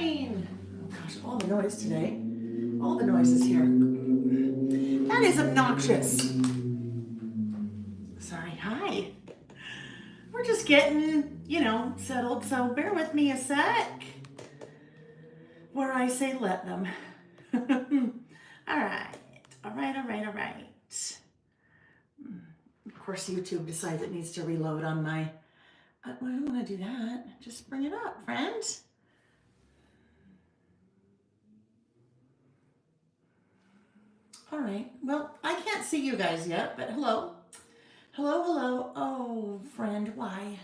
coming. Oh gosh, all the noise today. All the noise is here. That is obnoxious. Sorry, hi. We're just getting, settled, so bear with me a sec. Where I say let them. All right. Of course, YouTube decides it needs to reload on my... I don't want to do that. Just bring it up, friends. All right. Well, I can't see you guys yet, but hello. Hello. Oh, friend, why?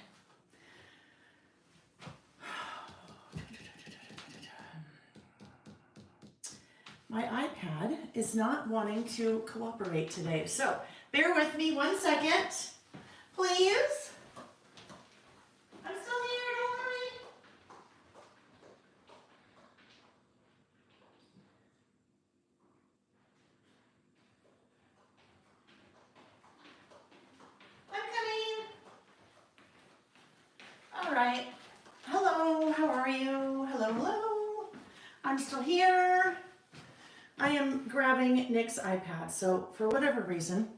My iPad is not wanting to cooperate today, so bear with me 1 second, please. I'm still here, don't worry. I'm coming. All right. Hello, how are you? Hello. I'm still here. I am grabbing Nick's iPad, so for whatever reason,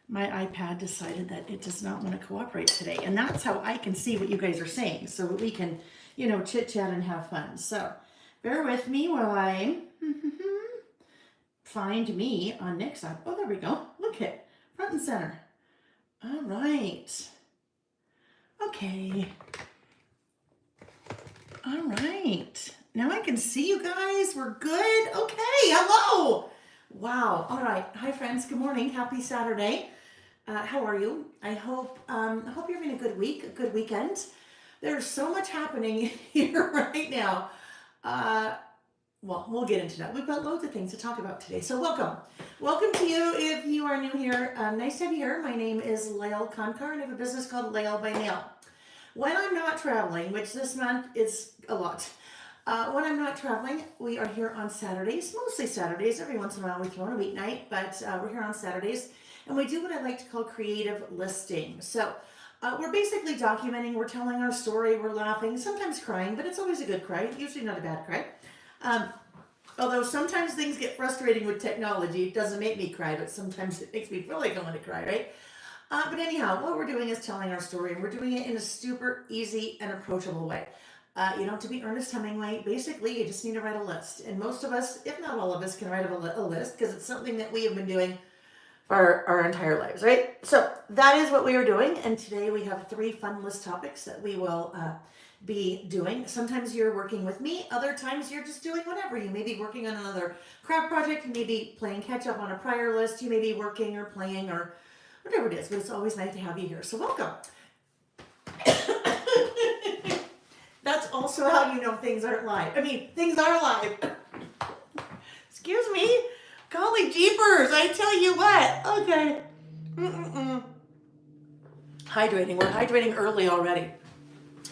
my iPad decided that it does not want to cooperate today, and that's how I can see what you guys are saying, so we can, chit-chat and have fun. So bear with me while I find me on Nick's iPad. Oh, there we go. Look it, front and center. All right. Okay. All right. Now I can see you guys. We're good. Okay. Hello. Wow. All right. Hi, friends. Good morning. Happy Saturday. How are you? I hope you're having a good week, a good weekend. There's so much happening here right now. Well, we'll get into that. We've got loads of things to talk about today. So welcome. Welcome to you if you are new here. Nice to have you here. My name is Lael Kankar, and I have a business called Lael by Nail. When I'm not traveling, which this month is a lot, when I'm not traveling, we are here on Saturdays, mostly Saturdays. Every once in a while we throw in a weeknight, but we're here on Saturdays, and we do what I like to call creative listing. So we're basically documenting, we're telling our story, we're laughing, sometimes crying, but it's always a good cry, usually not a bad cry. Although sometimes things get frustrating with technology. It doesn't make me cry, but sometimes it makes me feel like I want to cry, right? But anyhow, what we're doing is telling our story, and we're doing it in a super easy and approachable way. You don't have to be Ernest Hemingway. Basically, you just need to write a list. And most of us, if not all of us, can write a list because it's something that we have been doing for our entire lives, right? So that is what we are doing. And today we have 3 fun list topics that we will be doing. Sometimes you're working with me. Other times you're just doing whatever. You may be working on another craft project. You may be playing catch up on a prior list. You may be working or playing or whatever it is, but it's always nice to have you here. So welcome. That's also how you know things aren't live. I mean, things are live. Excuse me. Golly jeepers, I tell you what. Okay. Hydrating. We're hydrating early already.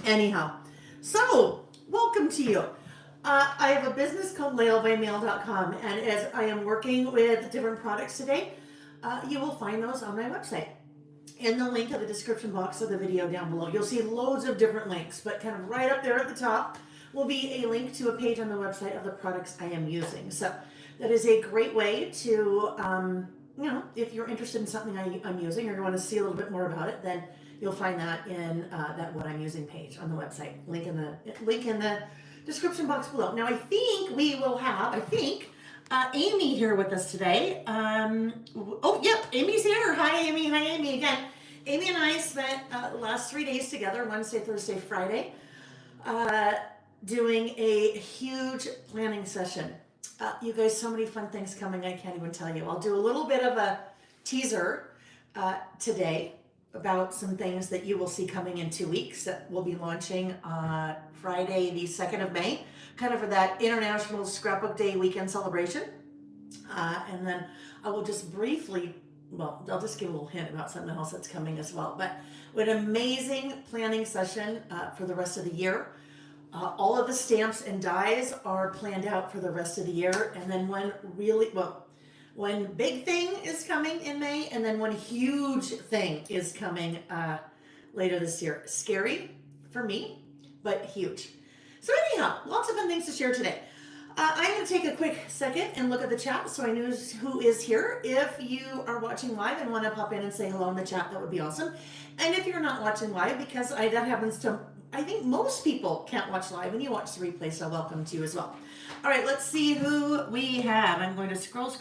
Anyhow, so welcome to you. I have a business called laelbymail.com, and as I am working with different products today, you will find those on my website. In the link of the description box of the video down below, you'll see loads of different links, but kind of right up there at the top will be a link to a page on the website of the products I am using. So that is a great way to, if you're interested in something I'm using or you want to see a little bit more about it, then you'll find that in that what I'm using page on the website. Link in the description box below. Now I think we will have, Amy here with us today. Amy's here. Hi, Amy again. Amy and I spent the last 3 days together, Wednesday, Thursday, Friday, doing a huge planning session. You guys, so many fun things coming, I can't even tell you. I'll do a little bit of a teaser today about some things that you will see coming in 2 weeks that we'll be launching Friday, the 2nd of May, kind of for that International Scrapbook Day weekend celebration. And then I will just briefly, I'll just give a little hint about something else that's coming as well. But an amazing planning session for the rest of the year. All of the stamps and dies are planned out for the rest of the year. And then one big thing is coming in May, and then one huge thing is coming later this year. Scary for me, but huge. So anyhow, lots of fun things to share today. I'm going to take a quick second and look at the chat so I know who is here. If you are watching live and want to pop in and say hello in the chat, that would be awesome. And if you're not watching live, because that happens to, I think most people can't watch live and you watch the replay, so welcome to you as well. All right, let's see who we have. I'm going to scroll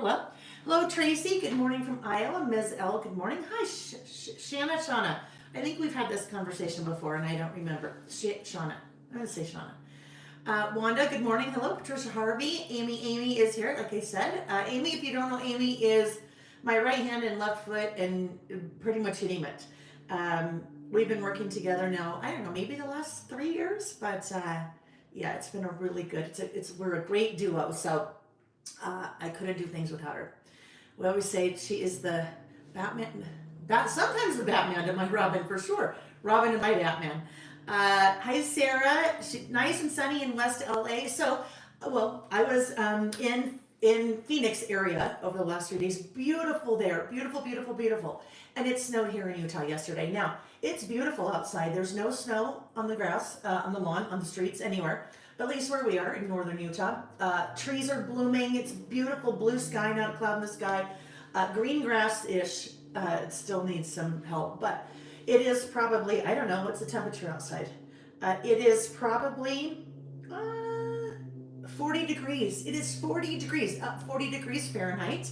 up. Hello, Tracy. Good morning from Iowa. Ms. L, good morning. Hi, Shauna. I think we've had this conversation before and I don't remember. Shauna. I'm going to say Shauna. Wanda, good morning. Hello, Patricia Harvey. Amy is here, like I said. Amy, if you don't know, Amy is my right hand and left foot and pretty much you name it. We've been working together now, I don't know, maybe the last 3 years, but yeah, it's been a really good, we're a great duo, so I couldn't do things without her. We always say she is the Batman, sometimes the Batman to my Robin, for sure. Robin to my Batman. Hi, Sarah. Nice and sunny in West LA. So, well, I was in Phoenix area over the last 3 days. Beautiful there. Beautiful, beautiful, beautiful. And it snowed here in Utah yesterday. Now, it's beautiful outside. There's no snow on the grass, on the lawn, on the streets, anywhere. But at least where we are in northern Utah. Trees are blooming. It's beautiful blue sky, not a cloud in the sky. Green grass-ish. It still needs some help, but it is probably, I don't know, what's the temperature outside? It is probably 40 degrees. It is 40 degrees, 40 degrees Fahrenheit.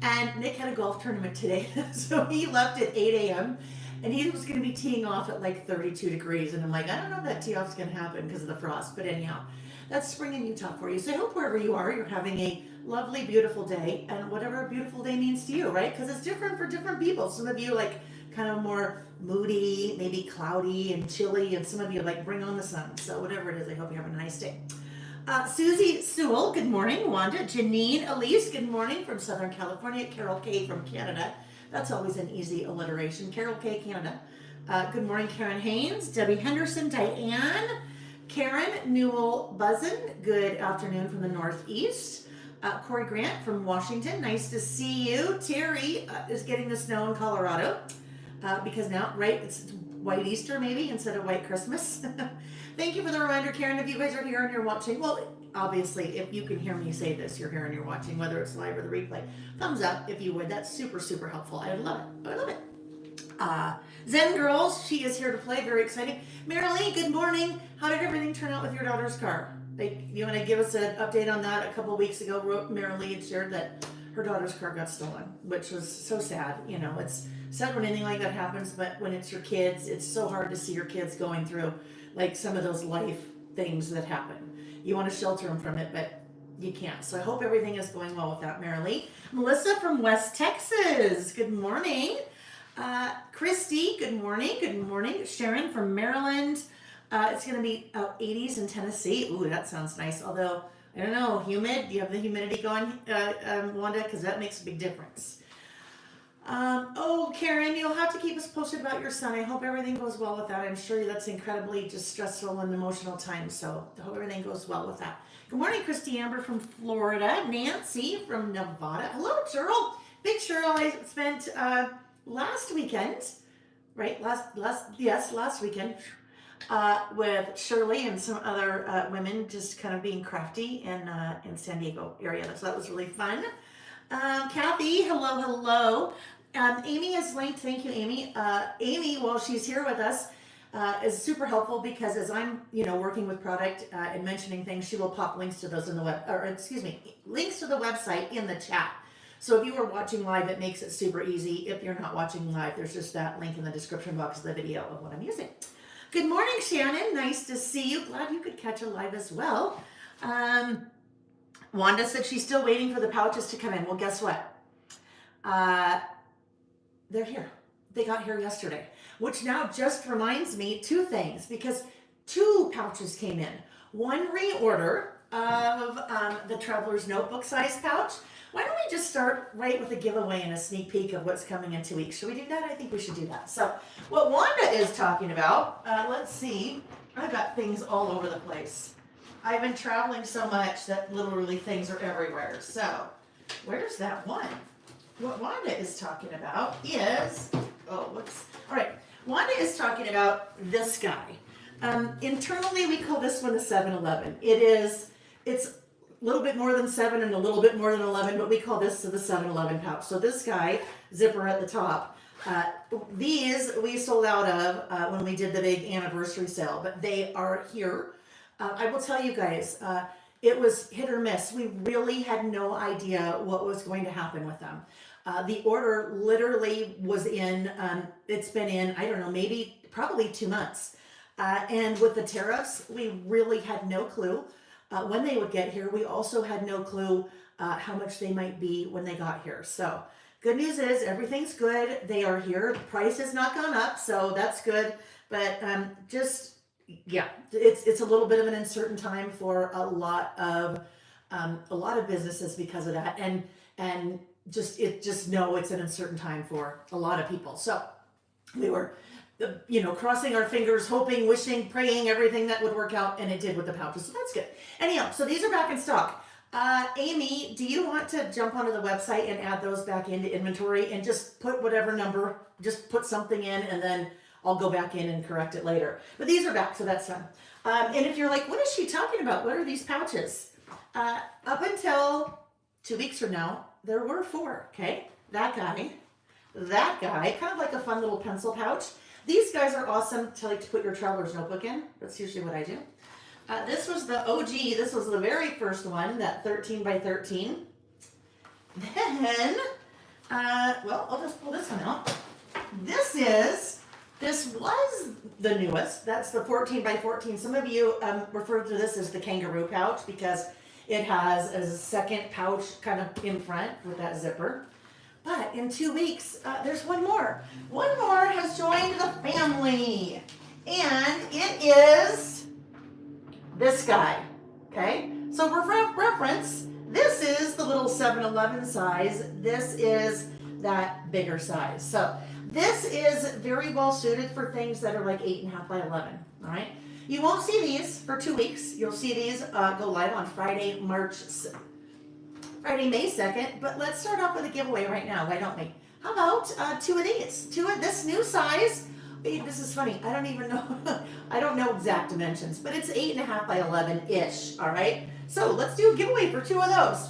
And Nick had a golf tournament today, so he left at 8 a.m. and he was going to be teeing off at like 32 degrees. And I'm like, I don't know if that tee off's going to happen because of the frost. But anyhow, that's spring in Utah for you. So I hope wherever you are, you're having a lovely, beautiful day. And whatever a beautiful day means to you, right? Because it's different for different people. Some of you like kind of more moody, maybe cloudy and chilly, and some of you like bring on the sun. So whatever it is, I hope you're having a nice day. Susie Sewell, good morning. Wanda, Janine, Elise, good morning from Southern California. Carol K from Canada. That's always an easy alliteration. Carol K, Canada. Good morning, Karen Haynes, Debbie Henderson, Diane, Karen Newell Buzzin, good afternoon from the Northeast. Corey Grant from Washington, nice to see you. Terry is getting the snow in Colorado. Because now, right, it's white Easter maybe instead of white Christmas. Thank you for the reminder, Karen. If you guys are here and you're watching, well, obviously, if you can hear me say this, you're here and you're watching, whether it's live or the replay. Thumbs up if you would. That's super, super helpful. I would love it. I would love it. Zen Girls, she is here to play. Very exciting. Marilee, good morning. How did everything turn out with your daughter's car? You want to give us an update on that? A couple of weeks ago, Marilee had shared that her daughter's car got stolen, which was so sad. You know, it's sad when anything like that happens, but when it's your kids, it's so hard to see your kids going through like some of those life things that happen. You want to shelter them from it, but you can't. So I hope everything is going well with that, Marilee. Melissa from West Texas, good morning. Christy, good morning. Good morning. Sharon from Maryland. It's going to be 80s in Tennessee. Ooh, that sounds nice. Although, I don't know, humid. Do you have the humidity going, Wanda? Because that makes a big difference. Oh, Karen, you'll have to keep us posted about your son. I hope everything goes well with that. I'm sure that's incredibly just stressful and emotional time. So I hope everything goes well with that. Good morning, Christy Amber from Florida. Nancy from Nevada. Hello, Cheryl. Big Cheryl, I spent last weekend, right? Last weekend with Shirley and some other women just kind of being crafty in San Diego area. So that was really fun. Kathy, hello. Amy is linked. Thank you, Amy. Amy, while she's here with us, is super helpful because as I'm, working with product and mentioning things, she will pop links to those in the links to the website in the chat. So if you are watching live, it makes it super easy. If you're not watching live, there's just that link in the description box of the video of what I'm using. Good morning, Shannon. Nice to see you. Glad you could catch a live as well. Wanda said she's still waiting for the pouches to come in. Well, guess what? They're here. They got here yesterday, which now just reminds me two things because 2 pouches came in. One reorder of the Traveler's Notebook size pouch. Why don't we just start right with a giveaway and a sneak peek of what's coming in 2 weeks? Should we do that? I think we should do that. So what Wanda is talking about, let's see. I've got things all over the place. I've been traveling so much that literally things are everywhere. So where's that one? What Wanda is talking about is, all right. Wanda is talking about this guy. Internally, we call this one the 7-Eleven. It's a little bit more than 7 and a little bit more than 11, but we call this the 7-Eleven pouch. So this guy, zipper at the top, these we sold out of when we did the big anniversary sale, but they are here. I will tell you guys, it was hit or miss. We really had no idea what was going to happen with them. The order literally was in, it's been in, I don't know, probably 2 months. And with the tariffs, we really had no clue when they would get here. We also had no clue how much they might be when they got here. So good news is everything's good. They are here. The price has not gone up, so that's good. But yeah, it's a little bit of an uncertain time for a lot of businesses because of that, and just know it's an uncertain time for a lot of people. So we were, crossing our fingers, hoping, wishing, praying, everything that would work out, and it did with the pouches. So that's good. Anyhow, so these are back in stock. Amy, do you want to jump onto the website and add those back into inventory and just put whatever number, just put something in, and then I'll go back in and correct it later. But these are back, so that's done. And if you're like, what is she talking about? What are these pouches? Up until 2 weeks from now, there were 4, okay? That guy, kind of like a fun little pencil pouch. These guys are awesome to put your traveler's notebook in. That's usually what I do. This was the OG. This was the very first one, that 13 by 13. Then, I'll just pull this one out. This was the newest. That's the 14 by 14. Some of you refer to this as the kangaroo pouch because it has a second pouch kind of in front with that zipper. But in 2 weeks, there's one more. One more has joined the family. And it is this guy, okay? So for reference, this is the little 7-Eleven size. This is that bigger size. So this is very well suited for things that are like 8.5 by 11, all right? You won't see these for 2 weeks. You'll see these go live on Friday, May 2nd, but let's start off with a giveaway right now, why don't we? How about 2 of these? 2 of this new size. This is funny, I don't even know, I don't know exact dimensions, but it's 8.5 by 11-ish, all right? So let's do a giveaway for 2 of those.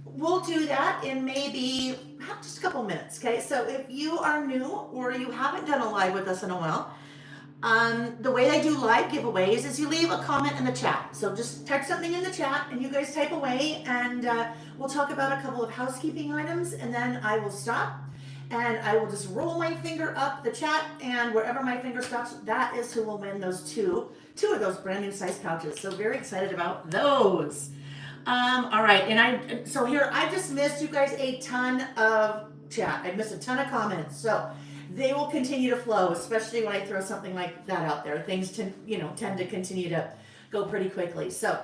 We'll do that in maybe just a couple minutes, okay? So if you are new or you haven't done a live with us in a while, the way I do live giveaways is you leave a comment in the chat. So just type something in the chat and you guys type away, and we'll talk about a couple of housekeeping items, and then I will stop and I will just roll my finger up the chat, and wherever my finger stops, that is who will win those two of those brand new size pouches. So very excited about those. All right, and so here I just missed you guys a ton of chat. I missed a ton of comments. So they will continue to flow, especially when I throw something like that out there. Things tend to continue to go pretty quickly. So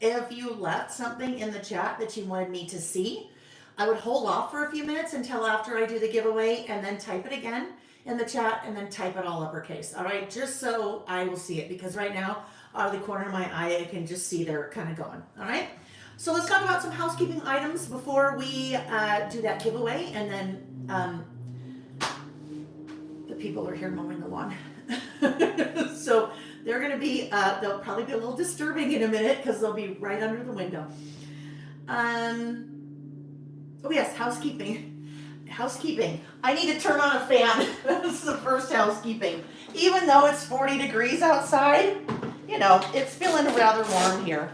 if you left something in the chat that you wanted me to see, I would hold off for a few minutes until after I do the giveaway, and then type it again in the chat, and then type it all uppercase. All right, just so I will see it, because right now out of the corner of my eye I can just see they're kind of going. All right, so let's talk about some housekeeping items before we do that giveaway, and then the people are here mowing the lawn. So they're going to be, they'll probably be a little disturbing in a minute because they'll be right under the window. Oh yes, housekeeping. I need to turn on a fan. This is the first housekeeping. Even though it's 40 degrees outside, it's feeling rather warm here.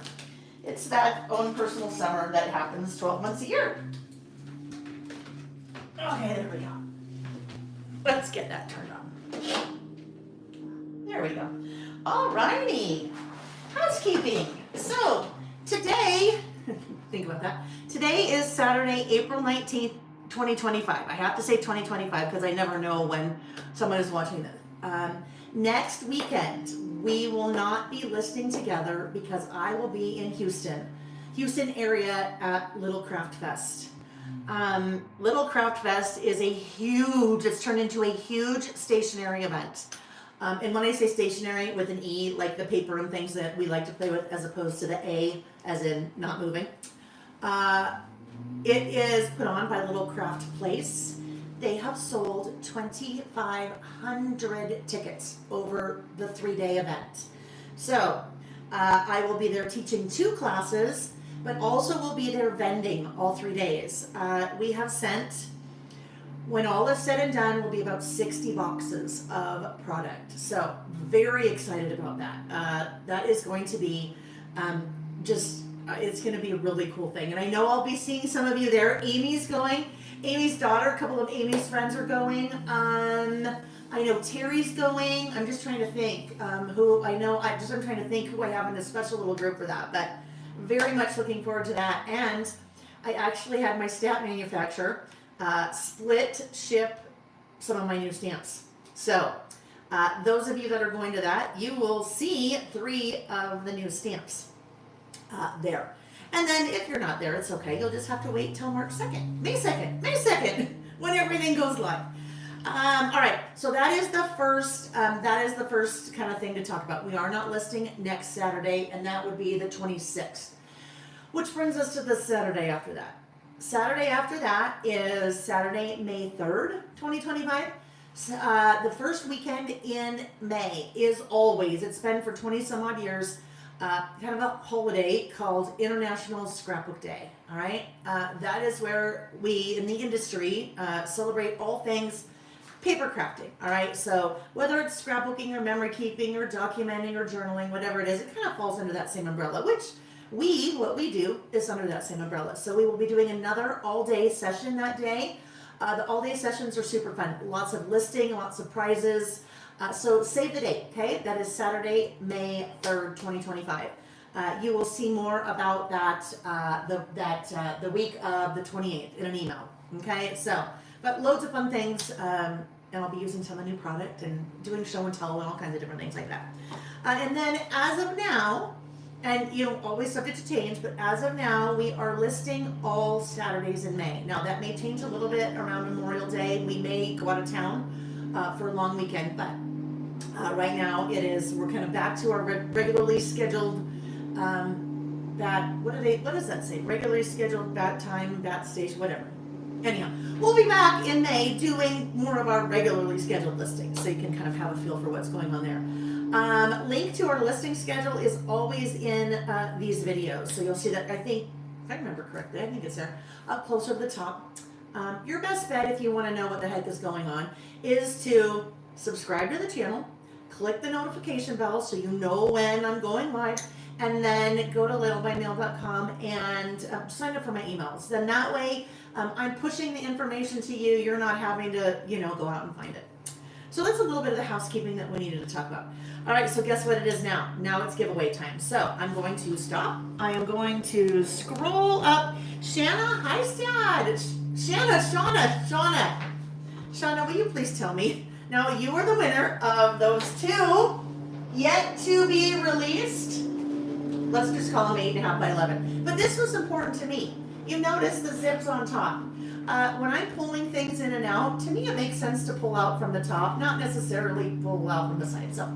It's that own personal summer that happens 12 months a year. Okay, there we go. Let's get that turned on. There we go. All righty. Housekeeping. So today, think about that. Today is Saturday, April 19th, 2025. I have to say 2025 because I never know when someone is watching this. Next weekend, we will not be listening together because I will be in Houston area at Little Craft Fest. Little Craft Fest is it's turned into a huge stationary event. And when I say stationary with an E, like the paper and things that we like to play with, as opposed to the A, as in not moving. It is put on by Little Craft Place. they have sold 2,500 tickets over the 3-day event. So I will be there teaching 2 classes, but also will be there vending all 3 days. We have sent, when all is said and done, will be about 60 boxes of product. So very excited about that. That is going to be it's going to be a really cool thing. And I know I'll be seeing some of you there. Amy's going. Amy's daughter, a couple of Amy's friends are going. I know Terry's going. I'm just trying to think who I know. I'm trying to think who I have in this special little group for that. But very much looking forward to that. And I actually had my stamp manufacturer split ship some of my new stamps. So those of you that are going to that, you will see 3 of the new stamps there. And then if you're not there, it's okay. You'll just have to wait till March 2nd, May 2nd, when everything goes live. All right, so that is the first kind of thing to talk about. We are not listing next Saturday, and that would be the 26th, which brings us to the Saturday after that. Saturday after that is Saturday, May 3rd, 2025. The first weekend in May is always, it's been for 20 some odd years, kind of a holiday called International Scrapbook Day. All right, that is where we in the industry celebrate all things paper crafting. All right, so whether it's scrapbooking or memory keeping or documenting or journaling, whatever it is, it kind of falls under that same umbrella, which what we do is under that same umbrella. So we will be doing another all-day session that day. The all-day sessions are super fun. Lots of listing, lots of prizes. So save the date, okay? That is Saturday, May 3rd, 2025. You will see more about that the week of the 28th in an email, okay? So, but loads of fun things, and I'll be using some of the new product and doing show and tell and all kinds of different things like that. And then as of now, and always subject to change, but as of now, we are listing all Saturdays in May. Now that may change a little bit around Memorial Day. We may go out of town for a long weekend, but right now we're kind of back to our regularly scheduled what does that say? Regularly scheduled bat time, bat station, whatever. Anyhow, we'll be back in May doing more of our regularly scheduled listings, so you can kind of have a feel for what's going on there. Link to our listing schedule is always in these videos, so you'll see that. I think, if I remember correctly, I think it's there, up closer to the top. Your best bet, if you want to know what the heck is going on, is to subscribe to the channel, click the notification bell so you know when I'm going live, and then go to ladlebymail.com and sign up for my emails. Then that way, I'm pushing the information to you. You're not having to, go out and find it. So that's a little bit of the housekeeping that we needed to talk about. All right, so guess what it is now? Now it's giveaway time. So I'm going to stop. I am going to scroll up. Shanna, hi, Dad. Shauna, will you please tell me? Now, you are the winner of those 2 yet to be released. Let's just call them 8.5 by 11. But this was important to me. You notice the zips on top. When I'm pulling things in and out, to me it makes sense to pull out from the top, not necessarily pull out from the side. So,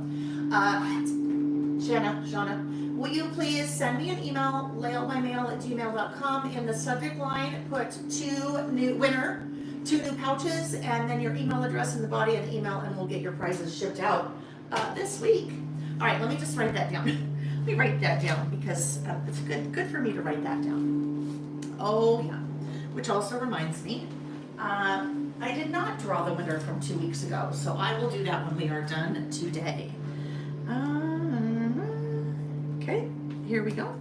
Shauna, will you please send me an email, ladlebymail@gmail.com. In the subject line, put 2 new pouches, and then your email address in the body of the email, and we'll get your prizes shipped out this week. All right, let me just write that down. Let me write that down because it's good for me to write that down. Oh yeah. Which also reminds me, I did not draw the winner from 2 weeks ago, so I will do that when we are done today. Okay, here we go.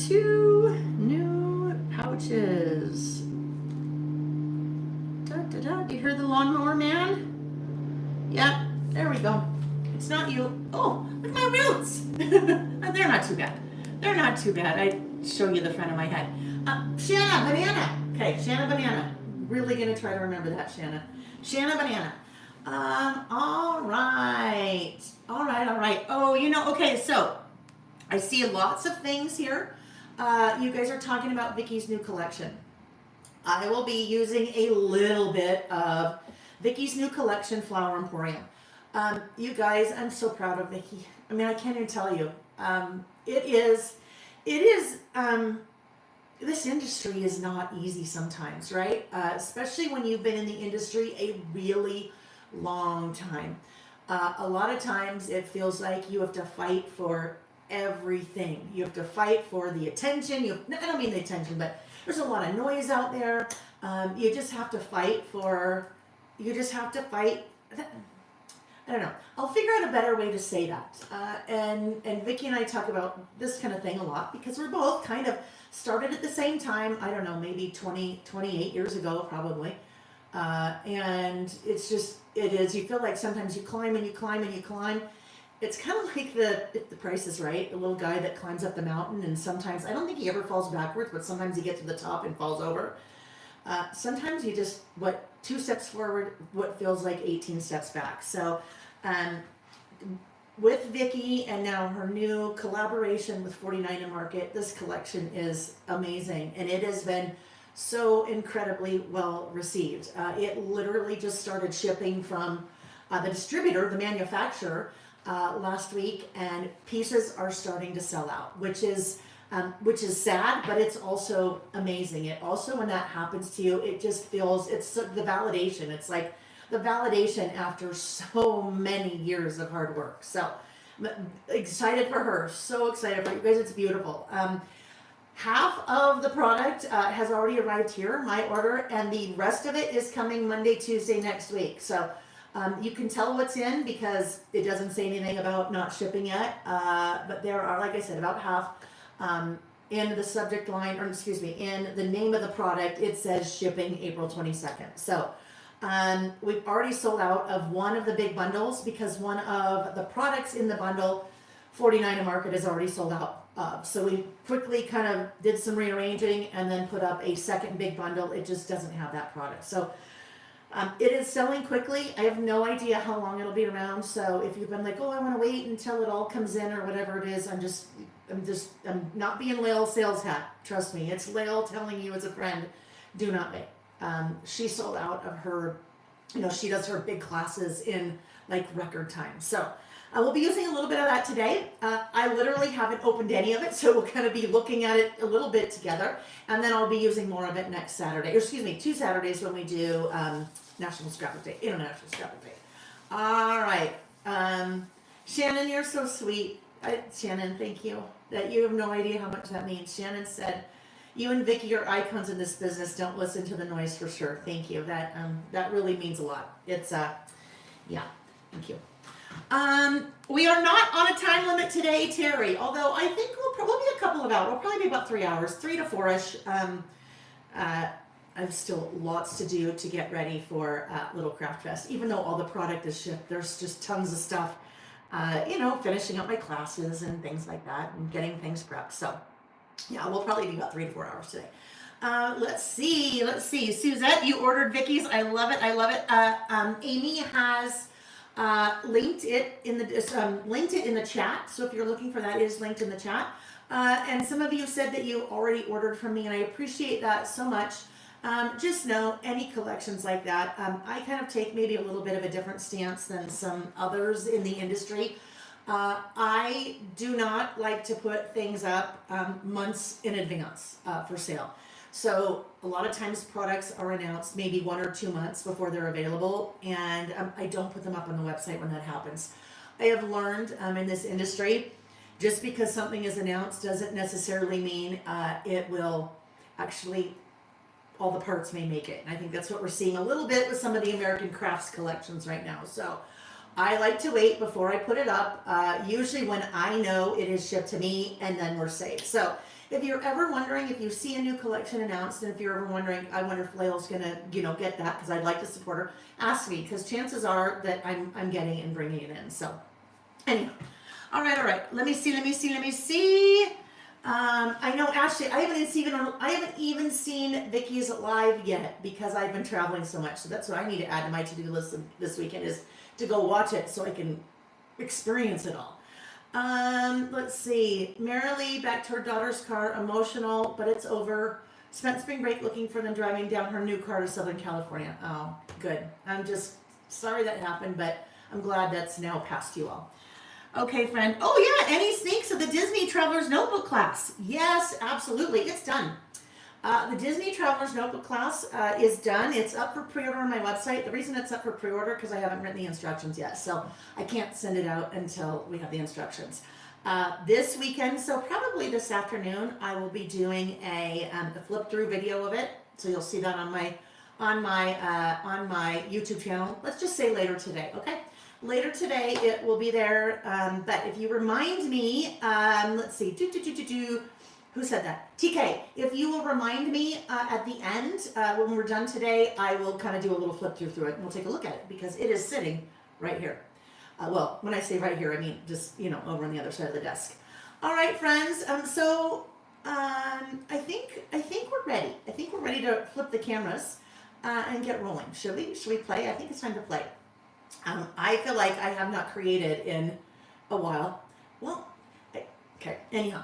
2 new pouches. Do you hear the lawnmower man? Yep, there we go. It's not you. Oh, look at my roots. They're not too bad. I show you the front of my head. Shanna Banana. Okay, Shanna Banana. Really gonna try to remember that, Shanna. Shanna Banana. All right. Oh, okay, so I see lots of things here. You guys are talking about Vicky's new collection. I will be using a little bit of Vicky's new collection, Flower Emporium. You guys, I'm so proud of Vicky. I mean, I can't even tell you. It is this industry is not easy sometimes, right? Especially when you've been in the industry a really long time. A lot of times it feels like you have to fight for everything. You have to fight for the attention. I don't mean the attention, but there's a lot of noise out there. You just have to fight for, you just have to fight. I don't know. I'll figure out a better way to say that. And Vicki and I talk about this kind of thing a lot because we're both kind of started at the same time. I don't know, maybe 28 years ago, probably. And it's just, it is, you feel like sometimes you climb and you climb and you climb. It's kind of like if the Price is Right, the little guy that climbs up the mountain, and sometimes, I don't think he ever falls backwards, but sometimes he gets to the top and falls over. Sometimes you just, 2 steps forward, what feels like 18 steps back. So, with Vicki and now her new collaboration with 49 and Market, this collection is amazing, and it has been so incredibly well received. It literally just started shipping from the distributor, the manufacturer, last week, and pieces are starting to sell out, which is sad, but it's also amazing. It also, when that happens to you, it just feels, it's the validation. It's like the validation after so many years of hard work. So excited for her, so excited for you guys. It's beautiful. Half of the product has already arrived here, my order, and the rest of it is coming Monday, Tuesday next week. So you can tell what's in because it doesn't say anything about not shipping yet, but there are, like I said, about half. In the subject line, or excuse me, in the name of the product, it says shipping April 22nd. So we've already sold out of one of the big bundles because one of the products in the bundle, 49 and Market, is already sold out. So we quickly kind of did some rearranging and then put up a second big bundle. It just doesn't have that product. So it is selling quickly. I have no idea how long it'll be around. So if you've been like, oh, I want to wait until it all comes in or whatever it is, I'm not being Lael sales hat. Trust me, it's Lael telling you as a friend, do not wait. She sold out of her, she does her big classes in like record time. So we'll be using a little bit of that today. I literally haven't opened any of it, so we'll kind of be looking at it a little bit together, and then I'll be using more of it next Saturday, or excuse me, 2 Saturdays when we do National Scrapbook Day, International Scrapbook Day. All right, Shannon, you're so sweet. Shannon, thank you. That you have no idea how much that means. Shannon said, "You and Vicki are icons in this business. Don't listen to the noise for sure." Thank you. That really means a lot. It's yeah. Thank you. We are not on a time limit today, Terry. Although I think we'll probably be a couple of hours. We'll probably be about 3 hours, 3 to 4ish. I've still lots to do to get ready for Little Craft Fest. Even though all the product is shipped, there's just tons of stuff. Finishing up my classes and things like that, and getting things prepped. So, yeah, we'll probably be about 3 to 4 hours today. Let's see. Suzette, you ordered Vicki's. I love it. Amy has linked it in the chat. So if you're looking for that, it is linked in the chat. And some of you said that you already ordered from me, and I appreciate that so much. Just know any collections like that, I kind of take maybe a little bit of a different stance than some others in the industry. I do not like to put things up months in advance for sale. So a lot of times products are announced maybe 1 or 2 months before they're available, and I don't put them up on the website when that happens. I have learned in this industry, just because something is announced doesn't necessarily mean it will actually, all the parts may make it. And I think that's what we're seeing a little bit with some of the American Crafts collections right now. So I like to wait before I put it up, usually when I know it is shipped to me, and then we're safe. So if you're ever wondering, if you see a new collection announced, and if you're ever wondering, I wonder if Lael's gonna, get that, because I'd like to support her, ask me, because chances are that I'm getting and bringing it in. So anyhow, all right. Let me see. I know, Ashley, I haven't even seen Vicki's live yet because I've been traveling so much. So that's what I need to add to my to-do list this weekend, is to go watch it so I can experience it all. Let's see. Marilee, back to her daughter's car, emotional, but it's over. Spent spring break looking for them driving down her new car to Southern California. Oh, good. I'm just sorry that happened, but I'm glad that's now past you all. Okay, friend. Oh, yeah, any sneaks of the Disney Traveler's Notebook class? Yes, absolutely. It's done. The Disney Traveler's Notebook class is done. It's up for pre-order on my website. The reason it's up for pre-order because I haven't written the instructions yet, so I can't send it out until we have the instructions. This weekend, so probably this afternoon, I will be doing a flip through video of it. So you'll see that on my YouTube channel. Let's just say later today, okay? Later today it will be there. But if you remind me, let's see, who said that? TK, if you will remind me at the end, when we're done today, I will kind of do a little flip through it and we'll take a look at it because it is sitting right here. Well, when I say right here, I mean just, over on the other side of the desk. All right, friends. I think we're ready. I think we're ready to flip the cameras and get rolling. Should we play? I think it's time to play. I feel like I have not created in a while. Well, okay, anyhow.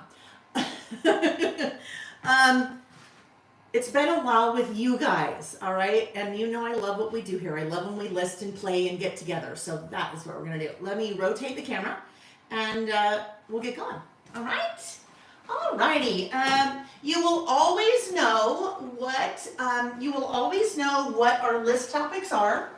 It's been a while with you guys, all right? And I love what we do here. I love when we list and play and get together. So that is what we're gonna do. Let me rotate the camera and we'll get going, all right? All righty. You will always know what our list topics are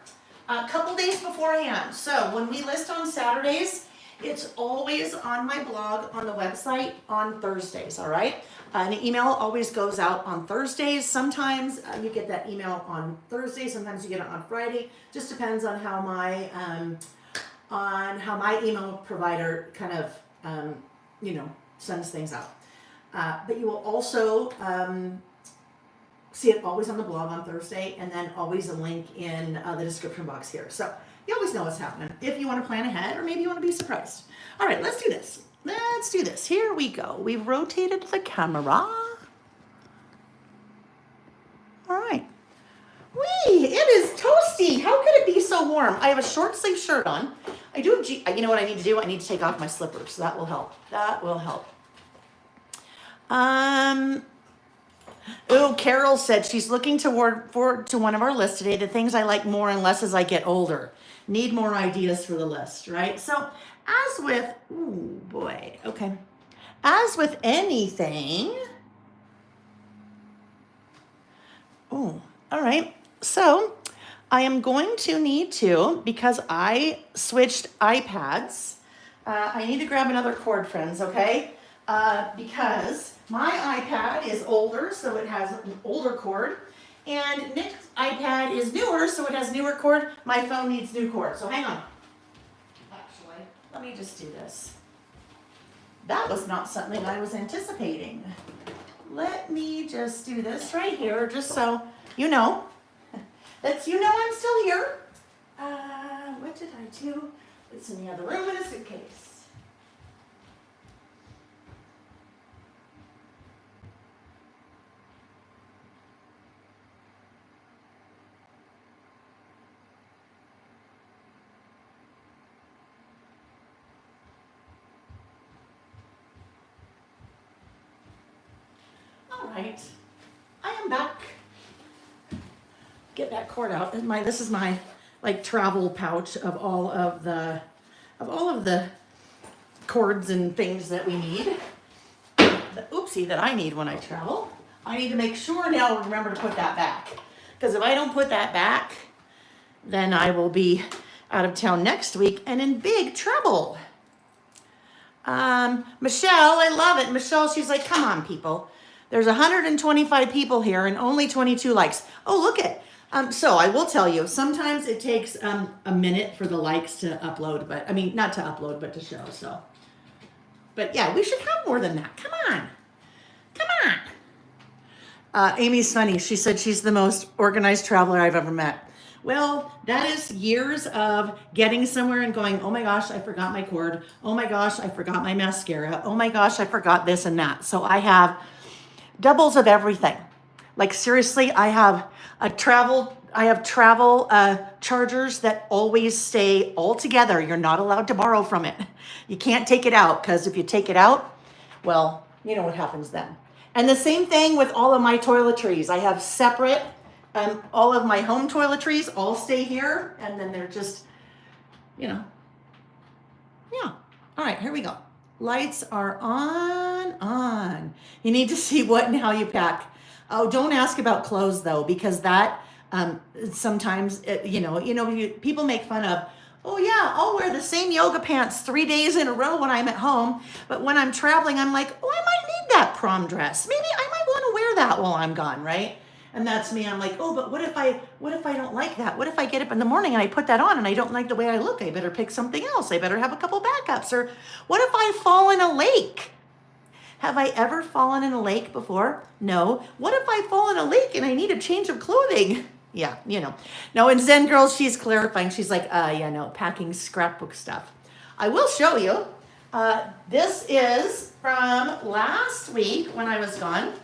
a couple days beforehand. So when we list on Saturdays, it's always on my blog on the website on Thursdays, all right? An email always goes out on Thursdays. Sometimes you get that email on Thursday, sometimes you get it on Friday. Just depends on how my email provider kind of sends things out. But you will also see it always on the blog on Thursday, and then always a link in the description box here. So you always know what's happening if you want to plan ahead, or maybe you want to be surprised. All right, let's do this. Let's do this. Here we go. We've rotated the camera. All right. Whee! It is toasty. How could it be so warm? I have a short sleeve shirt on. I do have, you know what I need to do? I need to take off my slippers. So that will help. That will help. Oh, Carol said she's looking forward to one of our lists today. The things I like more and less as I get older. Need more ideas for the list, right? So as with, ooh boy, okay. As with anything, oh, all right. So I am going to need to, because I switched iPads, I need to grab another cord, friends, okay? Because my iPad is older, so it has an older cord, and Nick's iPad is newer, so it has newer cord. My phone needs new cord, so hang on. Actually, let me just do this. That was not something I was anticipating. Let me just do this right here, just so you know. I'm still here. What did I do? It's in the other room in a suitcase. All right, I am back. Get that cord out. This is my travel pouch of all of the cords and things that we need. That I need when I travel. I need to make sure now remember to put that back, because if I don't put that back, then I will be out of town next week and in big trouble. Michelle, I love it. Michelle, she's like, come on, people. There's 125 people here and only 22 likes. Oh, look it. So I will tell you, sometimes it takes a minute for the likes to upload, but I mean, not to upload, but to show. So, but yeah, we should have more than that. Come on. Amy's funny. She said she's the most organized traveler I've ever met. Well, that is years of getting somewhere and going, oh my gosh, I forgot my cord. Oh my gosh, I forgot my mascara. Oh my gosh, I forgot this and that. So I have doubles of everything. Like seriously, I have travel chargers that always stay all together. You're not allowed to borrow from it. You can't take it out, because if you take it out, well, you know what happens then. And the same thing with all of my toiletries. I have separate, all of my home toiletries all stay here, and then they're just, yeah. All right, here we go. Lights are on. You need to see what and how you pack. Oh, don't ask about clothes though, because that sometimes people make fun of. Oh yeah, I'll wear the same yoga pants 3 days in a row when I'm at home, but when I'm traveling, I'm like, oh, I might need that prom dress. Maybe I might want to wear that while I'm gone, right? And that's me. I'm like, oh, but what if I don't like that? What if I get up in the morning and I put that on and I don't like the way I look? I better pick something else. I better have a couple backups. Or what if I fall in a lake? Have I ever fallen in a lake before? No. What if I fall in a lake and I need a change of clothing? Yeah, No, in Zen Girls, she's clarifying. She's like, packing scrapbook stuff. I will show you. This is from last week when I was gone.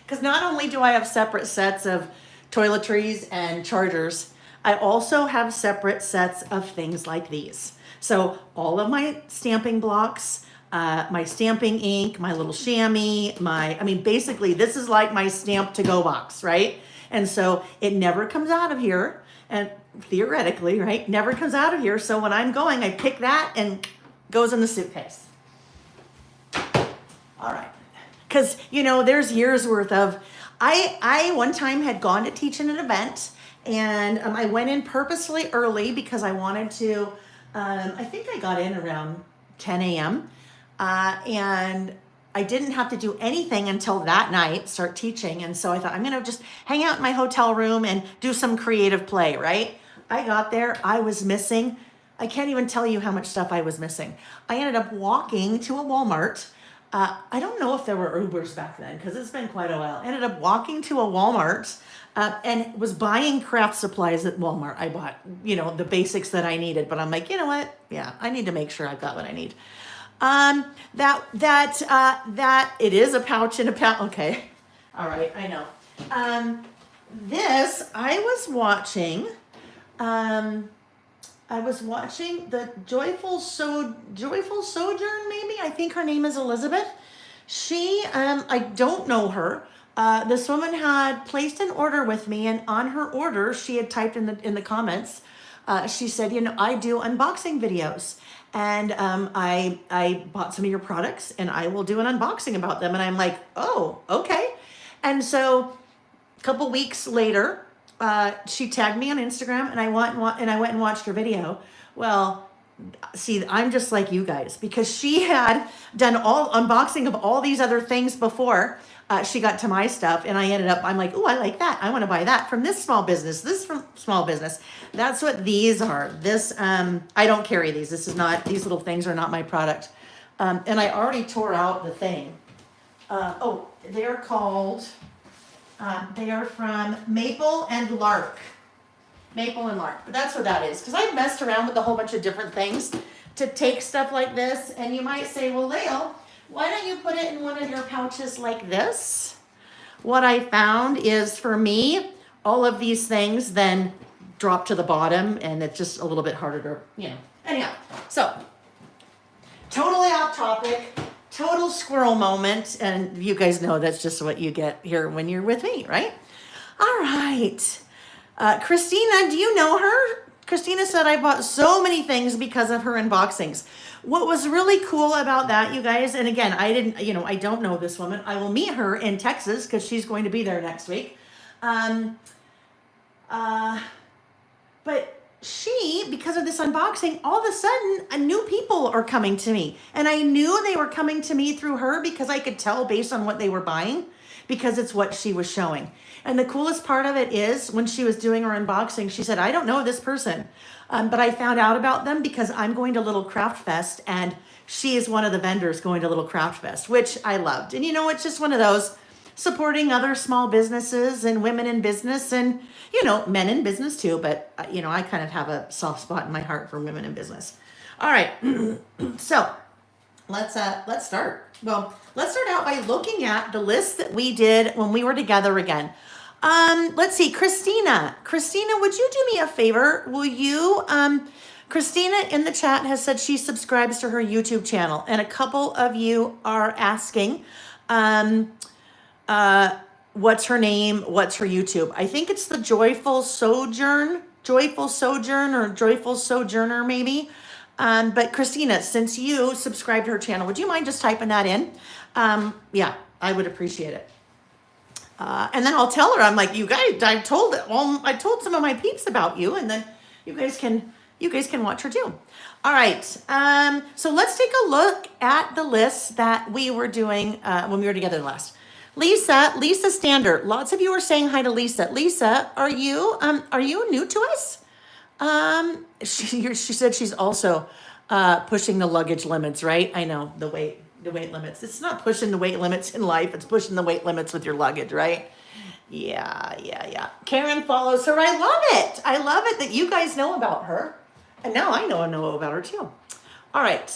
Because not only do I have separate sets of toiletries and chargers, I also have separate sets of things like these. So all of my stamping blocks, my stamping ink, my little chamois, basically this is like my stamp to go box, right? And so it never comes out of here, and theoretically, right, never comes out of here. So when I'm going, I pick that and goes in the suitcase. All right. Because, there's years worth of, I one time had gone to teach in an event, and I went in purposely early because I wanted to, I think I got in around 10 a.m. And I didn't have to do anything until that night, start teaching. And so I thought, I'm going to just hang out in my hotel room and do some creative play, right? I got there, I was missing. I can't even tell you how much stuff I was missing. I ended up walking to a Walmart. I don't know if there were Ubers back then because it's been quite a while. Ended up walking to a Walmart and was buying craft supplies at Walmart. I bought, the basics that I needed, but I'm like, you know what? Yeah, I need to make sure I've got what I need. That it is a pouch in a pouch. Okay. All right. I know. This I was watching the Joyful Sojourn, maybe. I think her name is Elizabeth. She, I don't know her. This woman had placed an order with me, and on her order, she had typed in the comments, she said, I do unboxing videos, and I bought some of your products, and I will do an unboxing about them. And I'm like, oh, okay. And so a couple weeks later, she tagged me on Instagram, and I went and watched her video. Well, see, I'm just like you guys, because she had done all unboxing of all these other things before she got to my stuff, and I'm like, oh, I like that. I want to buy that from this small business, this from small business. That's what these are. This, I don't carry these. These little things are not my product. And I already tore out the thing. They're called, they are from Maple and Lark. Maple and Lark, but that's what that is. Because I've messed around with a whole bunch of different things to take stuff like this. And you might say, well, Lael, why don't you put it in one of your pouches like this? What I found is, for me, all of these things then drop to the bottom, and it's just a little bit harder to, Anyhow, so totally off topic, total squirrel moment. And you guys know that's just what you get here when you're with me, right? All right. Christina, do you know her? Christina said, I bought so many things because of her unboxings. What was really cool about that, you guys, and again, I don't know this woman. I will meet her in Texas because she's going to be there next week. But she, because of this unboxing, all of a sudden, new people are coming to me. And I knew they were coming to me through her because I could tell based on what they were buying, because it's what she was showing. And the coolest part of it is when she was doing her unboxing, she said, I don't know this person, but I found out about them because I'm going to Little Craft Fest, and she is one of the vendors going to Little Craft Fest, which I loved. And it's just one of those, supporting other small businesses and women in business, and men in business too, but I kind of have a soft spot in my heart for women in business. All right. So let's start. Well, let's start out by looking at the list that we did when we were together again. Let's see, Christina, would you do me a favor? Will you, Christina in the chat has said she subscribes to her YouTube channel, and a couple of you are asking, what's her name? What's her YouTube? I think it's the Joyful Sojourn or Joyful Sojourner maybe. But Christina, since you subscribe to her channel, would you mind just typing that in? Yeah, I would appreciate it. And then I'll tell her, I'm like, you guys, I told some of my peeps about you, and then you guys can watch her too. All right. So let's take a look at the list that we were doing when we were together last. Lisa Standard. Lots of you are saying hi to Lisa. Lisa, are you new to us? She said she's also pushing the luggage limits, right? I know the weight limits. It's not pushing the weight limits in life. It's pushing the weight limits with your luggage, right? Yeah. Karen follows her. I love it that you guys know about her. And now I know about her too. All right.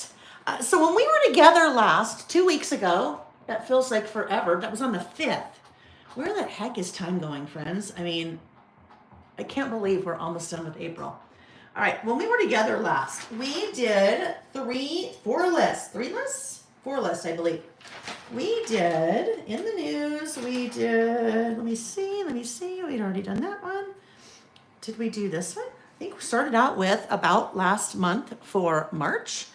So when we were together last, 2 weeks ago, that feels like forever. That was on the 5th. Where the heck is time going, friends? I mean, I can't believe we're almost done with April. All right. When we were together last, we did 4 lists, I believe. We did in the news. We did, let me see. We'd already done that one. Did we do this one? I think we started out with about last month for March.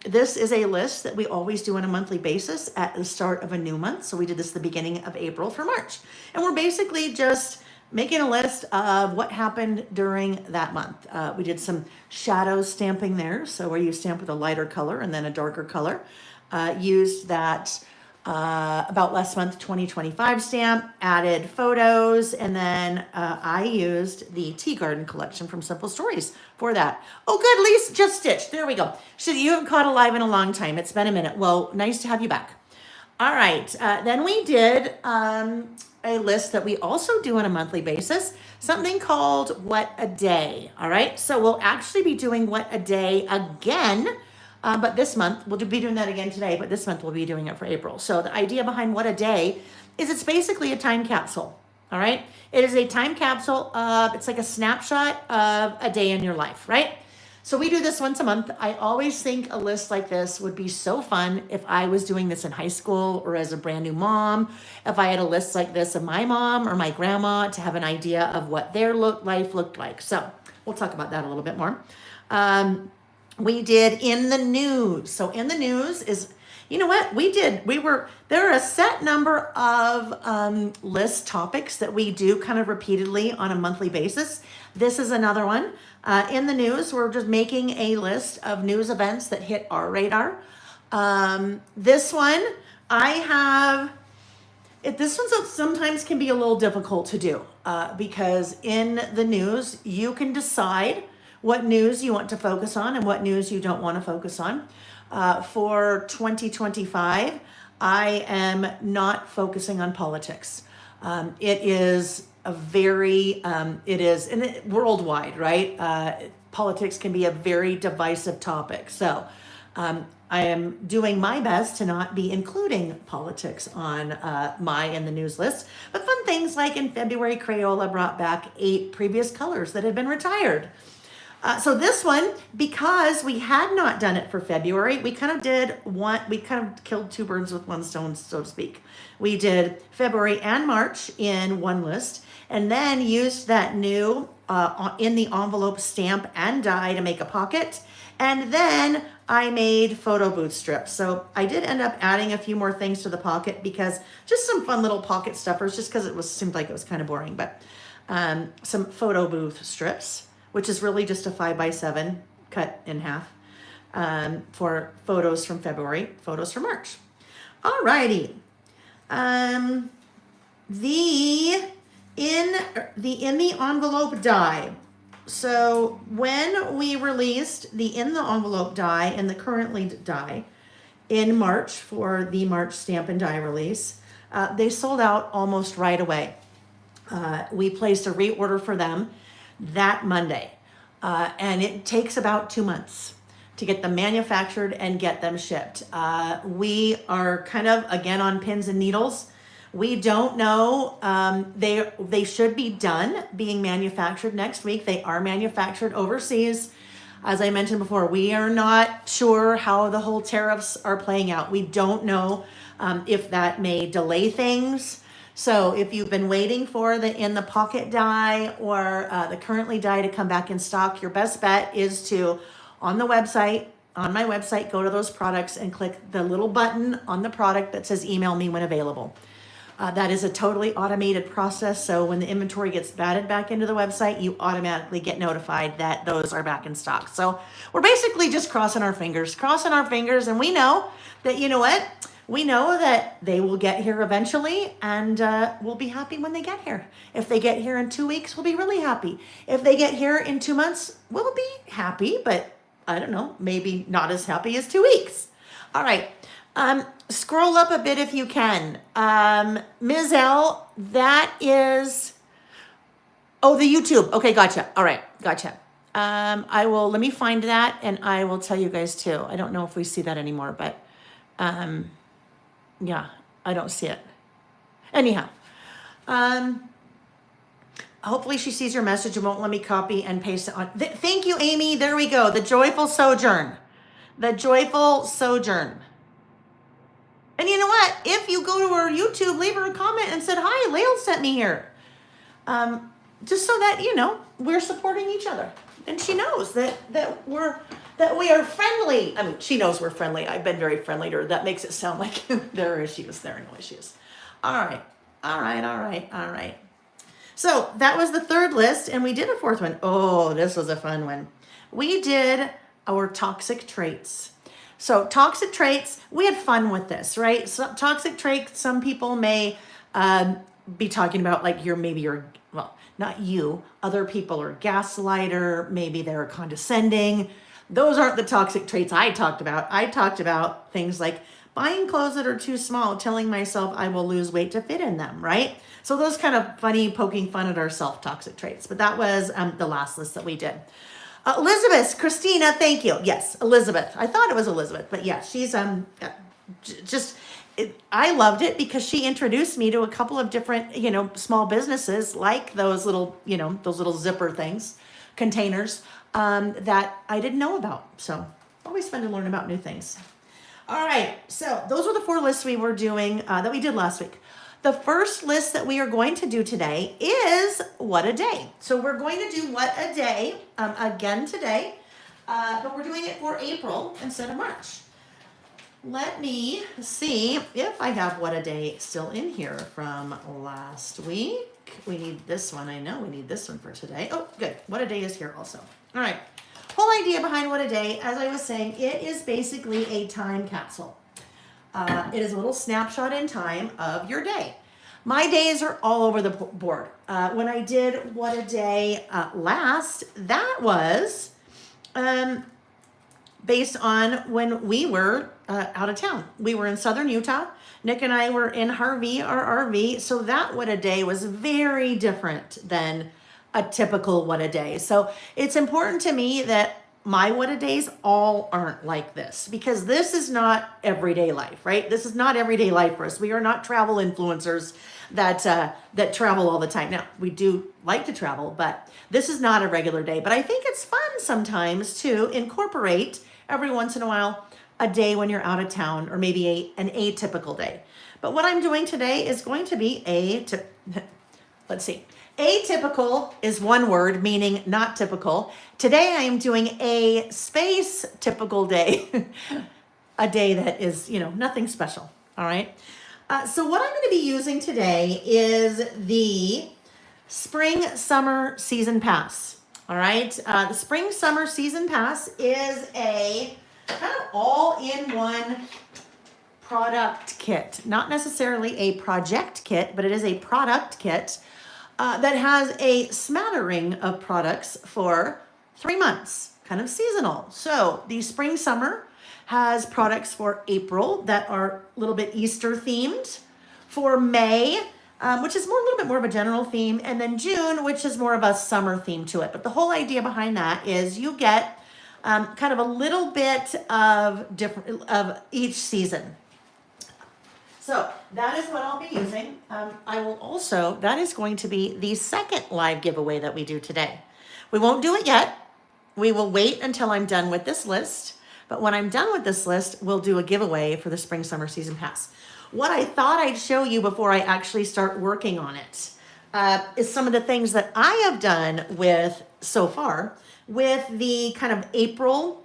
This is a list that we always do on a monthly basis at the start of a new month. So we did this the beginning of April for March. And we're basically just making a list of what happened during that month. We did some shadow stamping there. So where you stamp with a lighter color and then a darker color. Used that about last month 2025 stamp, added photos, and then I used the Tea Garden collection from Simple Stories for that. Oh, good, Lisa, just stitched. There we go. You haven't caught a live in a long time. It's been a minute. Well, nice to have you back. All right. Then we did a list that we also do on a monthly basis, something called What a Day. All right. So we'll actually be doing What a Day again. But this month, we'll be doing that again today, but this month we'll be doing it for April. So the idea behind What a Day is it's basically a time capsule, all right? It is a time capsule of, it's like a snapshot of a day in your life, right? So we do this once a month. I always think a list like this would be so fun if I was doing this in high school or as a brand new mom, if I had a list like this of my mom or my grandma to have an idea of what their life looked like. So we'll talk about that a little bit more. We did in the news. So in the news is, you know what there are a set number of list topics that we do kind of repeatedly on a monthly basis. This is another one. In the news, we're just making a list of news events that hit our radar. This one, this one sometimes can be a little difficult to do because in the news, you can decide what news you want to focus on and what news you don't want to focus on. For 2025, I am not focusing on politics. It is worldwide, right? Politics can be a very divisive topic. So I am doing my best to not be including politics on my in the news list. But fun things like in February, Crayola brought back 8 previous colors that had been retired. So this one, because we had not done it for February, we kind of killed 2 birds with 1 stone, so to speak. We did February and March in one list, and then used that new in the envelope stamp and die to make a pocket. And then I made photo booth strips. So I did end up adding a few more things to the pocket because just some fun little pocket stuffers, just because seemed like it was kind of boring, but some photo booth strips, which is really just a 5x7 cut in half for photos from February, photos from March. All righty. In the envelope die. So when we released the in the envelope die and the currently die in March for the March stamp and die release, they sold out almost right away. We placed a reorder for them that Monday. And it takes about 2 months to get them manufactured and get them shipped. We are kind of, again, on pins and needles. We don't know. They should be done being manufactured next week. They are manufactured overseas. As I mentioned before, we are not sure how the whole tariffs are playing out. We don't know if that may delay things. So if you've been waiting for the in the pocket die or the currently die to come back in stock, your best bet is to, on my website, go to those products and click the little button on the product that says email me when available. That is a totally automated process. So when the inventory gets added back into the website, you automatically get notified that those are back in stock. So we're basically just crossing our fingers, and we know that, you know what? We know that they will get here eventually, and we'll be happy when they get here. If they get here in 2 weeks, we'll be really happy. If they get here in 2 months, we'll be happy, but I don't know, maybe not as happy as 2 weeks. All right. Scroll up a bit if you can. Ms. L, that is, oh, the YouTube. Okay, gotcha. All right, gotcha. Let me find that and I will tell you guys too. I don't know if we see that anymore, but yeah, I don't see it. Anyhow, hopefully she sees your message and won't let me copy and paste it on. Thank you, Amy. There we go. The Joyful Sojourn. The Joyful Sojourn. And you know what? If you go to our YouTube, leave her a comment and said, hi, Lael sent me here. Just so that, you know, we're supporting each other. And she knows that we are friendly. I mean, she knows we're friendly. I've been very friendly to her. That makes it sound like there are issues. There are no issues. All right. So that was the third list, and we did a fourth one. Oh, this was a fun one. We did our toxic traits. So toxic traits, we had fun with this, right? So toxic traits, some people may be talking about like well, not you, other people are gaslighter, maybe they're condescending. Those aren't the toxic traits I talked about. I talked about things like buying clothes that are too small, telling myself I will lose weight to fit in them, right? So those kind of funny, poking fun at ourselves toxic traits. But that was the last list that we did. Elizabeth, Christina, thank you. Yes, Elizabeth. I thought it was Elizabeth, but yeah, she's I loved it because she introduced me to a couple of different, small businesses like those little, those little zipper things, containers that I didn't know about. So always fun to learn about new things. All right, so those were the 4 lists we were doing that we did last week. The first list that we are going to do today is What a Day. So we're going to do What a Day again today, but we're doing it for April instead of March. Let me see if I have What a Day still in here from last week. We need this one. I know we need this one for today. Oh, good. What a Day is here also. All right. Whole idea behind What a Day, as I was saying, it is basically a time capsule. It is a little snapshot in time of your day. My days are all over the board. When I did What a Day last, that was based on when we were out of town. We were in southern Utah. Nick and I were in Harvey, our RV. So that What a Day was very different than a typical What a Day. So it's important to me that my What a Days all aren't like this, because this is not everyday life, right? This is not everyday life for us. We are not travel influencers that travel all the time. Now, we do like to travel, but this is not a regular day. But I think it's fun sometimes to incorporate every once in a while a day when you're out of town, or maybe an atypical day. But what I'm doing today is going to be let's see. Atypical is one word, meaning not typical. Today I am doing a space typical day, a day that is, nothing special. All right. So what I'm going to be using today is the Spring Summer Season Pass. All right. The Spring Summer Season Pass is a kind of all-in-one product kit. Not necessarily a project kit, but it is a product kit that has a smattering of products for 3 months, kind of seasonal. So the Spring Summer has products for April that are a little bit Easter themed, for May, which is a little bit more of a general theme, and then June, which is more of a summer theme to it. But the whole idea behind that is you get kind of a little bit of each season. So that is what I'll be using. That is going to be the second live giveaway that we do today. We won't do it yet. We will wait until I'm done with this list. But when I'm done with this list, we'll do a giveaway for the Spring Summer Season Pass. What I thought I'd show you before I actually start working on it is some of the things that I have done so far with the kind of April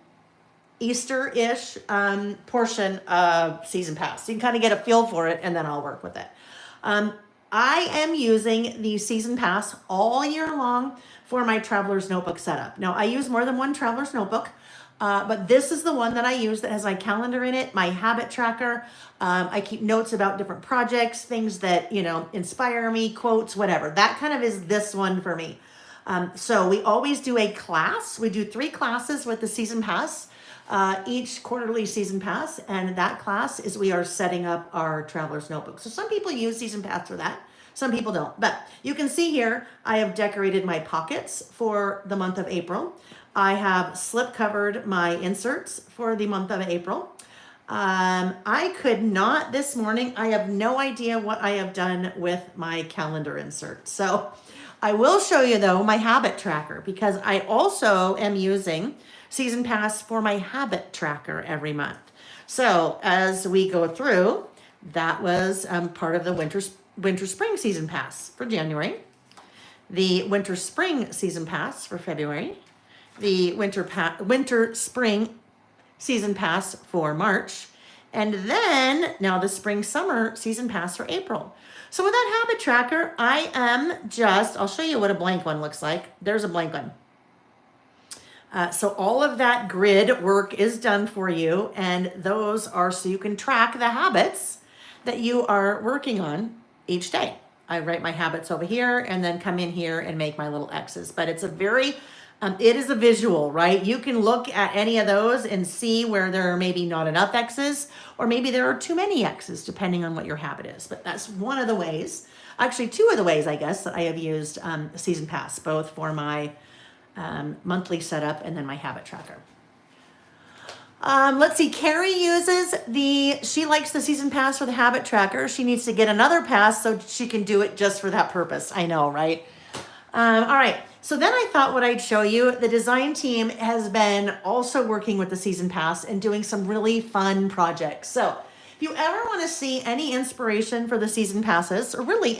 Easter-ish portion of Season Pass. So you can kind of get a feel for it, and then I'll work with it. I am using the season pass all year long for my traveler's notebook setup. Now, I use more than one traveler's notebook, but this is the one that I use that has my calendar in it, my habit tracker. I keep notes about different projects, things that, inspire me, quotes, whatever. That kind of is this one for me. So we always do a class. We do 3 classes with the season pass, each quarterly season pass. And that class is we are setting up our traveler's notebook. So some people use season pass for that. Some people don't. But you can see here, I have decorated my pockets for the month of April. I have slip covered my inserts for the month of April. I could not this morning. I have no idea what I have done with my calendar insert. So I will show you though my habit tracker, because I also am using season pass for my habit tracker every month. So as we go through, that was part of the winter spring season pass for January, the winter spring season pass for February, the winter spring season pass for March, and then now the spring summer season pass for April. So with that habit tracker, I am I'll show you what a blank one looks like. There's a blank one. So all of that grid work is done for you, and those are so you can track the habits that you are working on each day. I write my habits over here and then come in here and make my little X's, but it's it is a visual, right? You can look at any of those and see where there are maybe not enough X's, or maybe there are too many X's, depending on what your habit is. But that's one of the ways, actually 2 of the ways, I guess, that I have used season pass, both for my monthly setup and then my habit tracker. Let's see, Carrie she likes the season pass for the habit tracker. She needs to get another pass so she can do it just for that purpose. I know, right? All right. So then I thought what I'd show you, the design team has been also working with the season pass and doing some really fun projects. So if you ever want to see any inspiration for the season passes, or really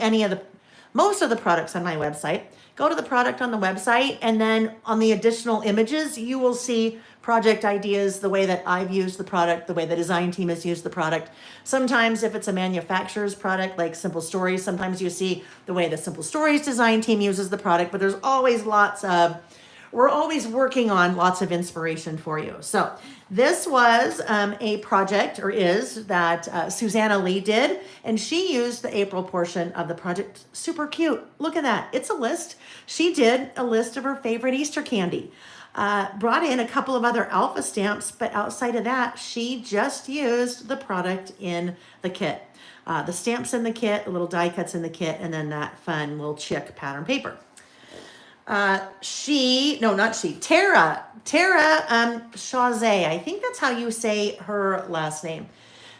most of the products on my website, go to the product on the website, and then on the additional images, you will see project ideas, the way that I've used the product, the way the design team has used the product. Sometimes if it's a manufacturer's product like Simple Stories, sometimes you see the way the Simple Stories design team uses the product, but there's always we're always working on lots of inspiration for you. So this was a project, or is, that Susanna Lee did, and she used the April portion of the project. Super cute. Look at that. It's a list. She did a list of her favorite Easter candy. Brought in a couple of other alpha stamps, but outside of that, she just used the product in the kit. The stamps in the kit, the little die cuts in the kit, and then that fun little chick pattern paper. Tara Chazé, I think that's how you say her last name.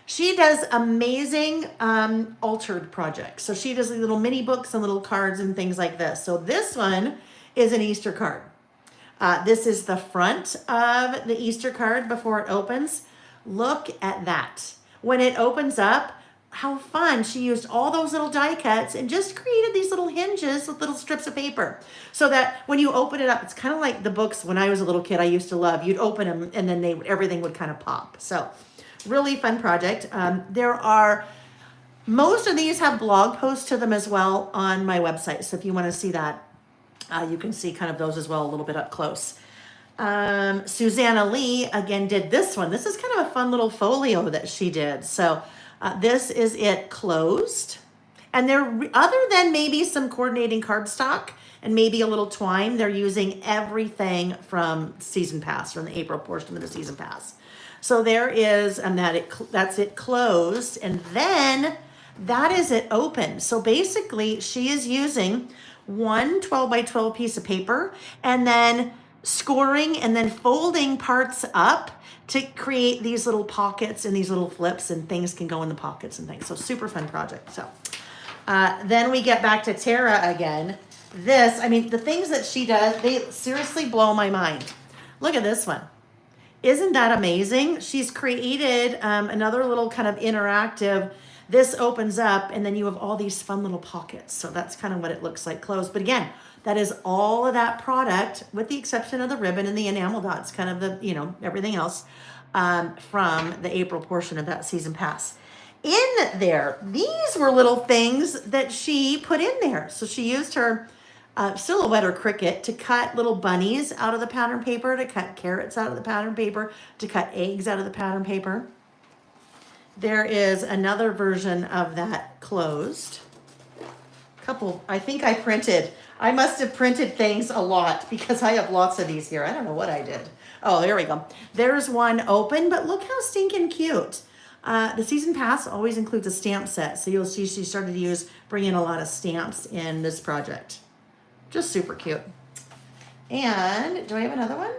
She does amazing altered projects. So she does little mini books and little cards and things like this. So this one is an Easter card. This is the front of the Easter card before it opens. Look at that. When it opens up, how fun. She used all those little die cuts and just created these little hinges with little strips of paper, so that when you open it up, it's kind of like the books when I was a little kid I used to love. You'd open them and then everything would kind of pop. So really fun project. Most of these have blog posts to them as well on my website. So if you want to see that, you can see kind of those as well a little bit up close. Susanna Lee again did this one. This is kind of a fun little folio that she did. So this is it closed. And other than maybe some coordinating cardstock and maybe a little twine, they're using everything from Season Pass, from the April portion of the Season Pass. So there is, and that's it closed. And then that is it open. So basically she is using one 12 by 12 piece of paper and then scoring and then folding parts up to create these little pockets and these little flips, and things can go in the pockets and things. So super fun project. So then we get back to Tara again. The things that she does, they seriously blow my mind. Look at this one. Isn't that amazing? She's created another little kind of interactive. This opens up and then you have all these fun little pockets. So that's kind of what it looks like closed. But again, that is all of that product, with the exception of the ribbon and the enamel dots, kind of everything else from the April portion of that Season Pass. in there. These were little things that she put in there. So she used her silhouette or Cricut to cut little bunnies out of the pattern paper, to cut carrots out of the pattern paper, to cut eggs out of the pattern paper. There is another version of that closed. I think I must have printed things a lot because I have lots of these here. I don't know what I did. Oh, there we go. There's one open, but look how stinking cute. The season pass always includes a stamp set. So you'll see she started to bring in a lot of stamps in this project. Just super cute. And do I have another one?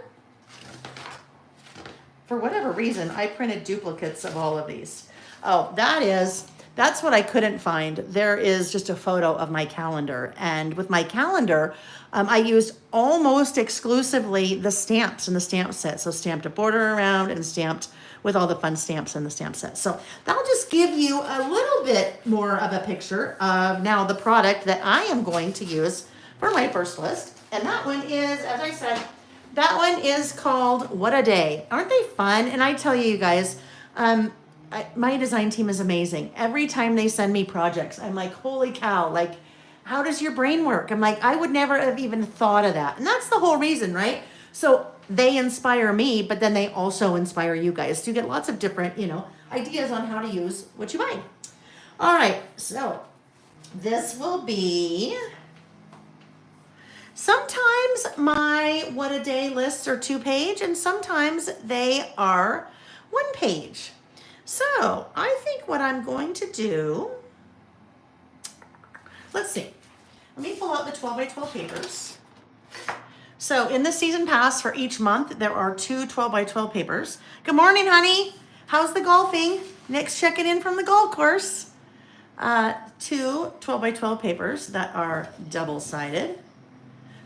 For whatever reason, I printed duplicates of all of these. Oh, that's what I couldn't find. There is just a photo of my calendar. And with my calendar, I used almost exclusively the stamps in the stamp set. So stamped a border around and stamped with all the fun stamps in the stamp set. So that'll just give you a little bit more of a picture of now the product that I am going to use for my first list. And that one is, as I said, that one is called What a Day. Aren't they fun? And I tell you guys, my design team is amazing. Every time they send me projects, I'm like, holy cow, like, how does your brain work? I'm like, I would never have even thought of that. And that's the whole reason, right? So they inspire me, but then they also inspire you guys to get lots of different, ideas on how to use what you buy. All right, so this will be, sometimes my What a Day lists are 2-page and sometimes they are 1-page. So I think what I'm going to do, let's see. Let me pull out the 12 by 12 papers. So in the season pass for each month, there are 2 12 by 12 papers. Good morning, honey. How's the golfing? Nick's checking in from the golf course. 2 12 by 12 papers that are double-sided.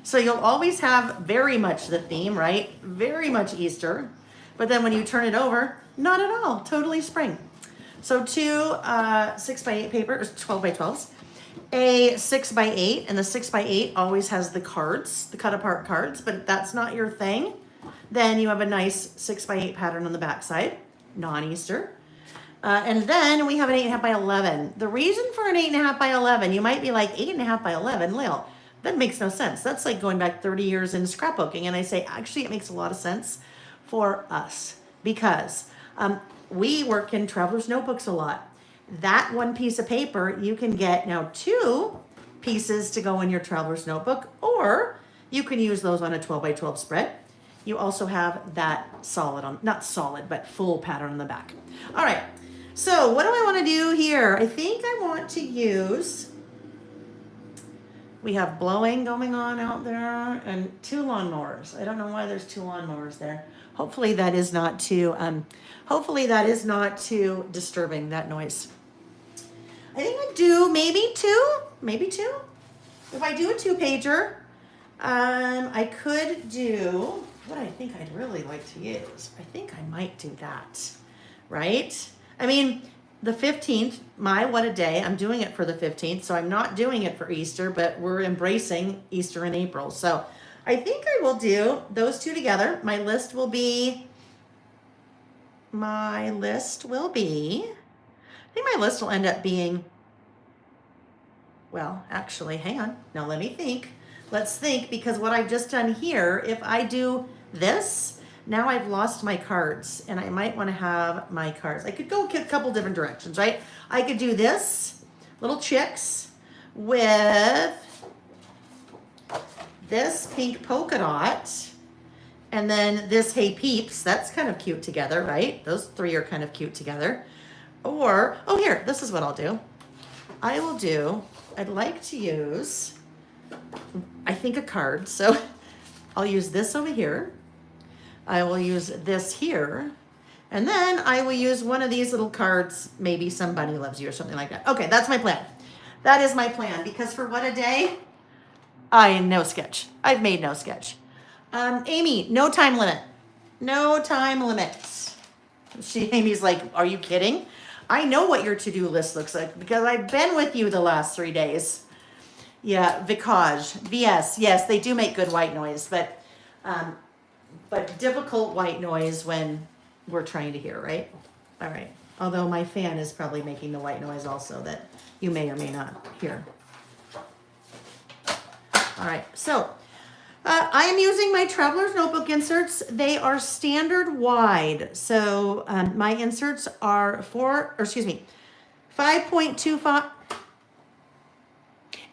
So you'll always have very much the theme, right? Very much Easter. But then when you turn it over, not at all, totally spring. So 2 6 by 8 papers, 12 by 12s, a 6 by 8, and the 6 by 8 always has the cards, the cut apart cards, but if that's not your thing, then you have a nice 6 by 8 pattern on the back side, non-Easter. And then we have an 8.5 by 11. The reason for an 8.5 by 11, you might be like, 8.5 by 11, Lil, that makes no sense. That's like going back 30 years in scrapbooking. And I say, actually, it makes a lot of sense for us because we work in traveler's notebooks a lot. That one piece of paper, you can get now 2 pieces to go in your traveler's notebook, or you can use those on a 12 by 12 spread. You also have that not solid, but full pattern on the back. All right, so what do I want to do here? I think I want to use, we have blowing going on out there and 2 lawnmowers. I don't know why there's 2 lawnmowers there. Hopefully that is not too disturbing, that noise. I think I'd do maybe two. If I do a 2-pager, I could do what I think I'd really like to use. I think I might do that, right? I mean, the 15th, my What a Day, I'm doing it for the 15th, so I'm not doing it for Easter, but we're embracing Easter in April. So I think I will do those 2 together. My list will be, I think my list will end up being, well, actually, hang on. Now let me think. Let's think, because what I've just done here, if I do this, now I've lost my cards, and I might want to have my cards. I could go a couple different directions, right? I could do this, little chicks, with this pink polka dot, and then this Hey Peeps. That's kind of cute together, right? Those 3 are kind of cute together. Or, oh, here, this is what I'll do. I'd like to use, I think, a card. So I'll use this over here. I will use this here. And then I will use one of these little cards. Maybe Somebody Loves You or something like that. Okay, that's my plan. That is my plan, because for What a Day, I've made no sketch. Amy, no time limit. No time limit. Amy's like, are you kidding? I know what your to-do list looks like because I've been with you the last 3 days. Yeah, VS, yes, they do make good white noise, but difficult white noise when we're trying to hear, right? All right, Although my fan is probably making the white noise also that you may or may not hear. All right, so I am using my Traveler's Notebook inserts. They are standard wide. So my inserts are 5.25,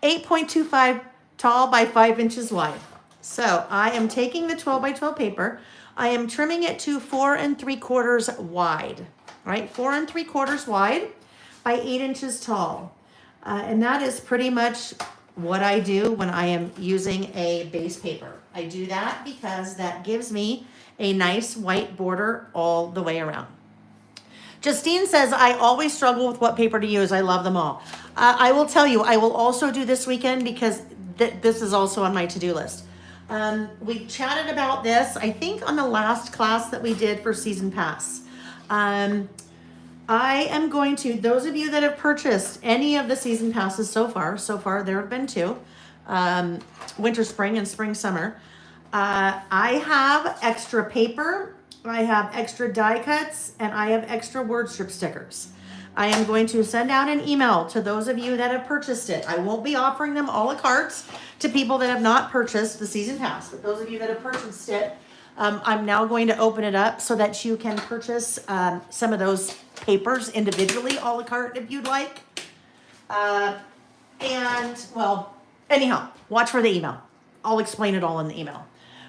8.25 tall by 5 inches wide. So I am taking the 12 by 12 paper. I am trimming it to 4 3/4 wide. All right, 4 3/4 wide by 8 inches tall. And that is pretty much what I do when I am using a base paper. I do that because that gives me a nice white border all the way around. Justine says, I always struggle with what paper to use. I love them all. I will tell you, I will also do this weekend because this is also on my to-do list. We chatted about this, I think on the last class that we did for Season Pass. I am going to, those of you that have purchased any of the Season Passes so far there have been 2, winter, spring, and spring, summer. I have extra paper, I have extra die cuts, and I have extra word strip stickers. I am going to send out an email to those of you that have purchased it. I won't be offering them a la carte to people that have not purchased the Season Pass, but those of you that have purchased it, I'm now going to open it up so that you can purchase some of those papers individually, a la carte if you'd like. And, well, anyhow, watch for the email. I'll explain it all in the email.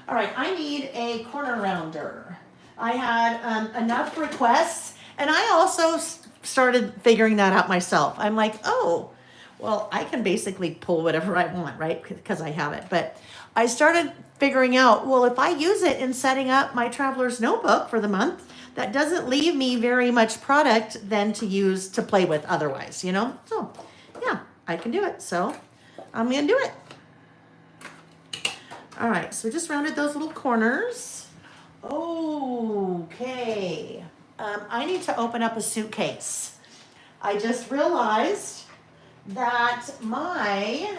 All right, I need a corner rounder. I had enough requests, and I also started figuring that out myself. I'm like, oh, well, I can basically pull whatever I want, right? Because I have it. But I started figuring out, well, if I use it in setting up my Traveler's Notebook for the month, that doesn't leave me very much product then to use to play with otherwise, you know? So, yeah, I can do it. So, I'm going to do it. All right, so just rounded those little corners. Okay. I need to open up a suitcase. I just realized that my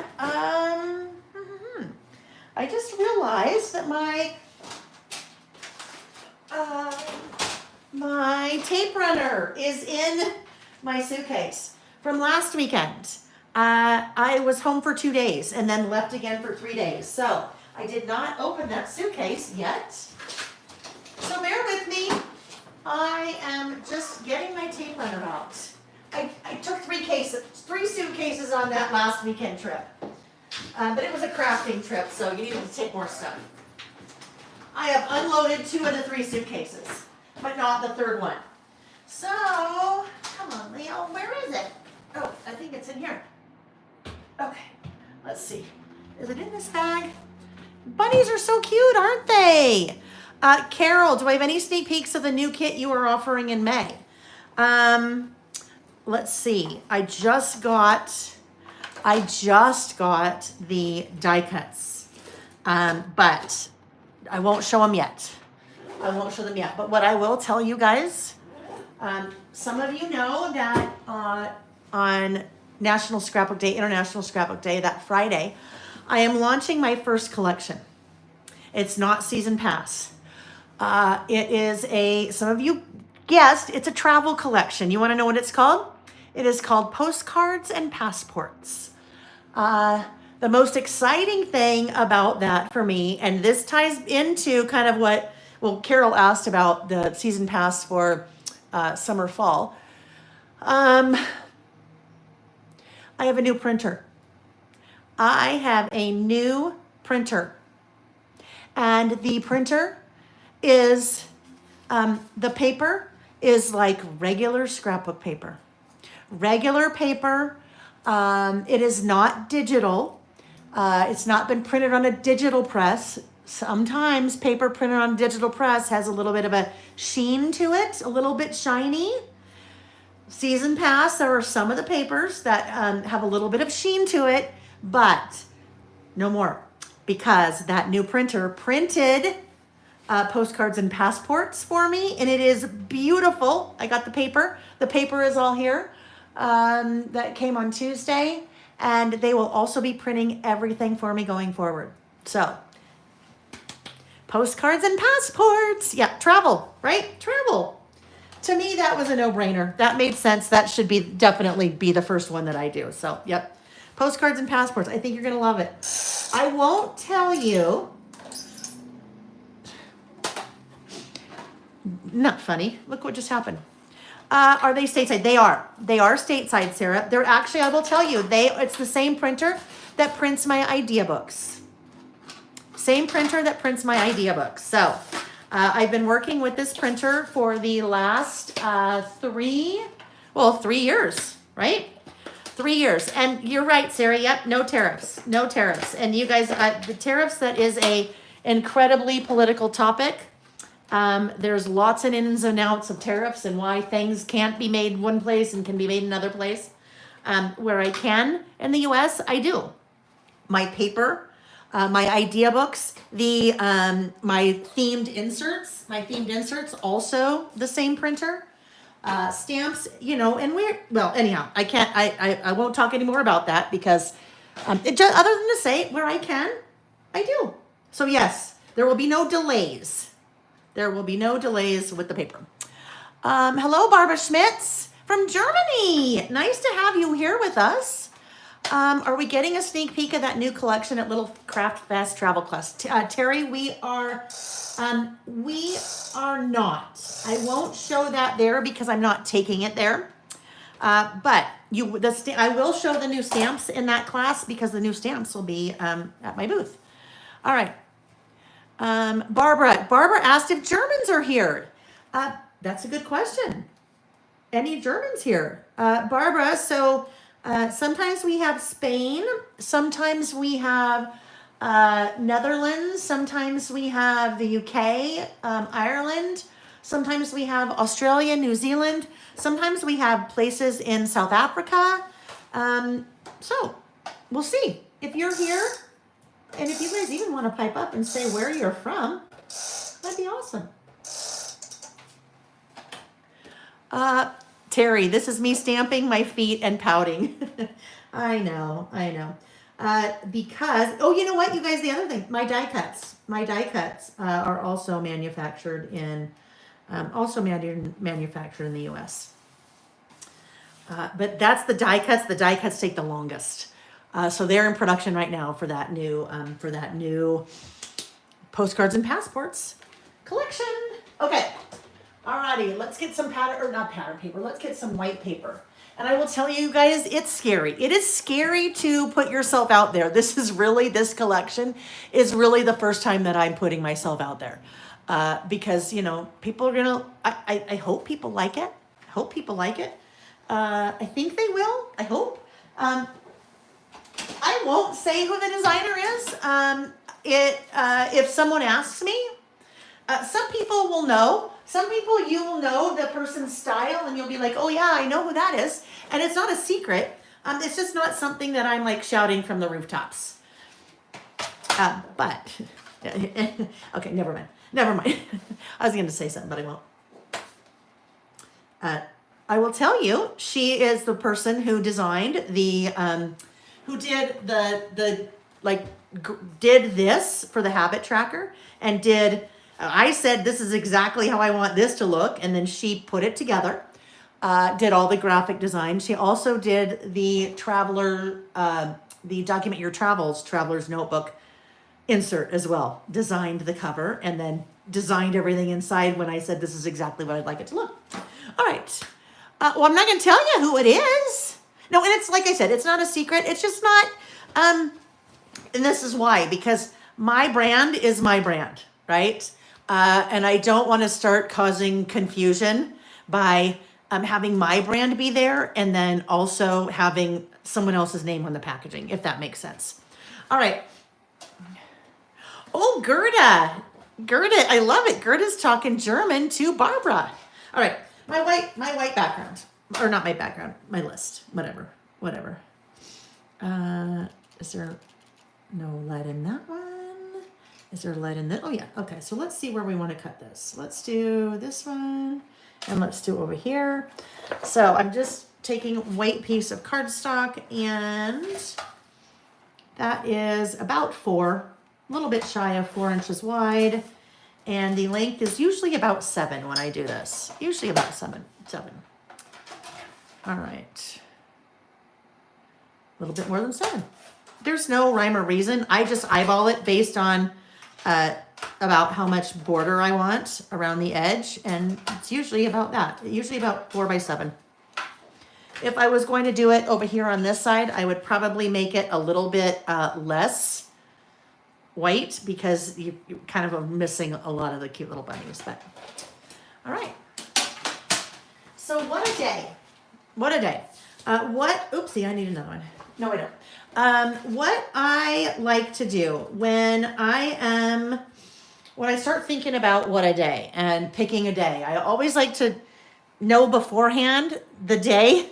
my tape runner is in my suitcase from last weekend. I was home for 2 days and then left again for 3 days. So I did not open that suitcase yet. So bear with me. I am just getting my tape runner out. I took 3 suitcases on that last weekend trip. But it was a crafting trip, so you needed to take more stuff. I have unloaded 2 of the 3 suitcases, but not the 3rd one. So, come on, Leo, where is it? Oh, I think it's in here. Okay, let's see. Is it in this bag? Bunnies are so cute, aren't they? Carol, do I have any sneak peeks of the new kit you are offering in May? Let's see. I just got the die cuts, but I won't show them yet. But what I will tell you guys, some of you know that on National Scrapbook Day, International Scrapbook Day, that Friday, I am launching my first collection. It's not Season Pass. It is some of you guessed, it's a travel collection. You want to know what it's called? It is called Postcards and Passports. The most exciting thing about that for me, and this ties into kind of what, well, Carol asked about the Season Pass for summer, fall. I have a new printer. And the printer is, the paper is like regular scrapbook paper. Regular paper. It is not digital. It's not been printed on a digital press. Sometimes paper printed on a digital press has a little bit of a sheen to it, a little bit shiny. Season Pass, there are some of the papers that have a little bit of sheen to it, but no more, because that new printer printed postcards and passports for me, and it is beautiful. I got the paper. The paper is all here. That came on Tuesday, and they will also be printing everything for me going forward. So, postcards and passports. Yeah, travel, right? Travel. to me, that was a no-brainer. That made sense. That should be definitely be the first one that I do. So, yep. Postcards and passports. I think you're going to love it. I won't tell you. Not funny. Look what just happened. Are they stateside? They are. They are stateside, Sarah. They're actually, I will tell you, it's the same printer that prints my idea books. Same printer that prints my idea books. So, I've been working with this printer for the last 3 years, right? 3 years. And you're right, Sarah. Yep, no tariffs. No tariffs. And you guys, the tariffs, that is a incredibly political topic. There's lots of ins and outs of tariffs and why things can't be made one place and can be made another place. Where I can in the US, I do. My paper, my idea books, my themed inserts, also the same printer. Stamps, and anyhow, I won't talk anymore about that because, other than to say where I can, I do. So yes, there will be no delays. There will be no delays with the paper. Hello, Barbara Schmitz from Germany. Nice to have you here with us. Are we getting a sneak peek of that new collection at Little Craft Fest Travel Class? Terry, we are not. I won't show that there because I'm not taking it there. But I will show the new stamps in that class because the new stamps will be at my booth. All right. Barbara asked if Germans are here. That's a good question. Any Germans here? Barbara, so sometimes we have Spain, sometimes we have Netherlands, sometimes we have the UK, Ireland, sometimes we have Australia, New Zealand, sometimes we have places in South Africa. So we'll see. If you're here, and if you guys even want to pipe up and say where you're from, that'd be awesome. Terry, this is me stamping my feet and pouting. I know. Because, you know what, you guys, the other thing, my die cuts are also manufactured in the U.S. But that's the die cuts. The die cuts take the longest. So they're in production right now for that new postcards and passports collection. Okay. Alrighty, let's get some not pattern paper. Let's get some white paper. And I will tell you guys, it's scary. It is scary to put yourself out there. This collection is really the first time that I'm putting myself out there. Because, people are gonna, I hope people like it. I think they will. I hope. I won't say who the designer is. If someone asks me, some people will know. Some people, you will know the person's style and you'll be like, oh yeah, I know who that is. And it's not a secret. It's just not something that I'm like shouting from the rooftops. But, okay, never mind. I was going to say something, but I won't. I will tell you, she is the person who designed who did did this for the habit tracker and I said, this is exactly how I want this to look. And then she put it together, did all the graphic design. She also did the the Document Your Travels, Traveler's Notebook insert as well. Designed the cover and then designed everything inside when I said, this is exactly what I'd like it to look. All right. Well, I'm not going to tell you who it is. No, and it's like I said, it's not a secret. It's just not, and this is why, because my brand is my brand, right? And I don't want to start causing confusion by having my brand be there and then also having someone else's name on the packaging, if that makes sense. All right. Oh, Gerda, I love it. Gerda's talking German to Barbara. All right. My white background, or not my background, my list, whatever. Is there no lead in that one? Is there lead in that? Oh yeah, okay, so let's see where we want to cut this. Let's do this one, and let's do over here. So I'm just taking a white piece of cardstock, and that is about a little bit shy of 4 inches wide, And the length is usually about 7 when I do this. Usually about 7. All right. A little bit more than 7. There's no rhyme or reason. I just eyeball it based on about how much border I want around the edge. And it's usually about that. Usually about 4 by 7. If I was going to do it over here on this side, I would probably make it a little bit less white because you kind of are missing a lot of the cute little bunnies. But all right. So what a day. What a day. Oopsie, I need another one. No, I don't. What I like to do when I start thinking about what a day and picking a day, I always like to know beforehand the day,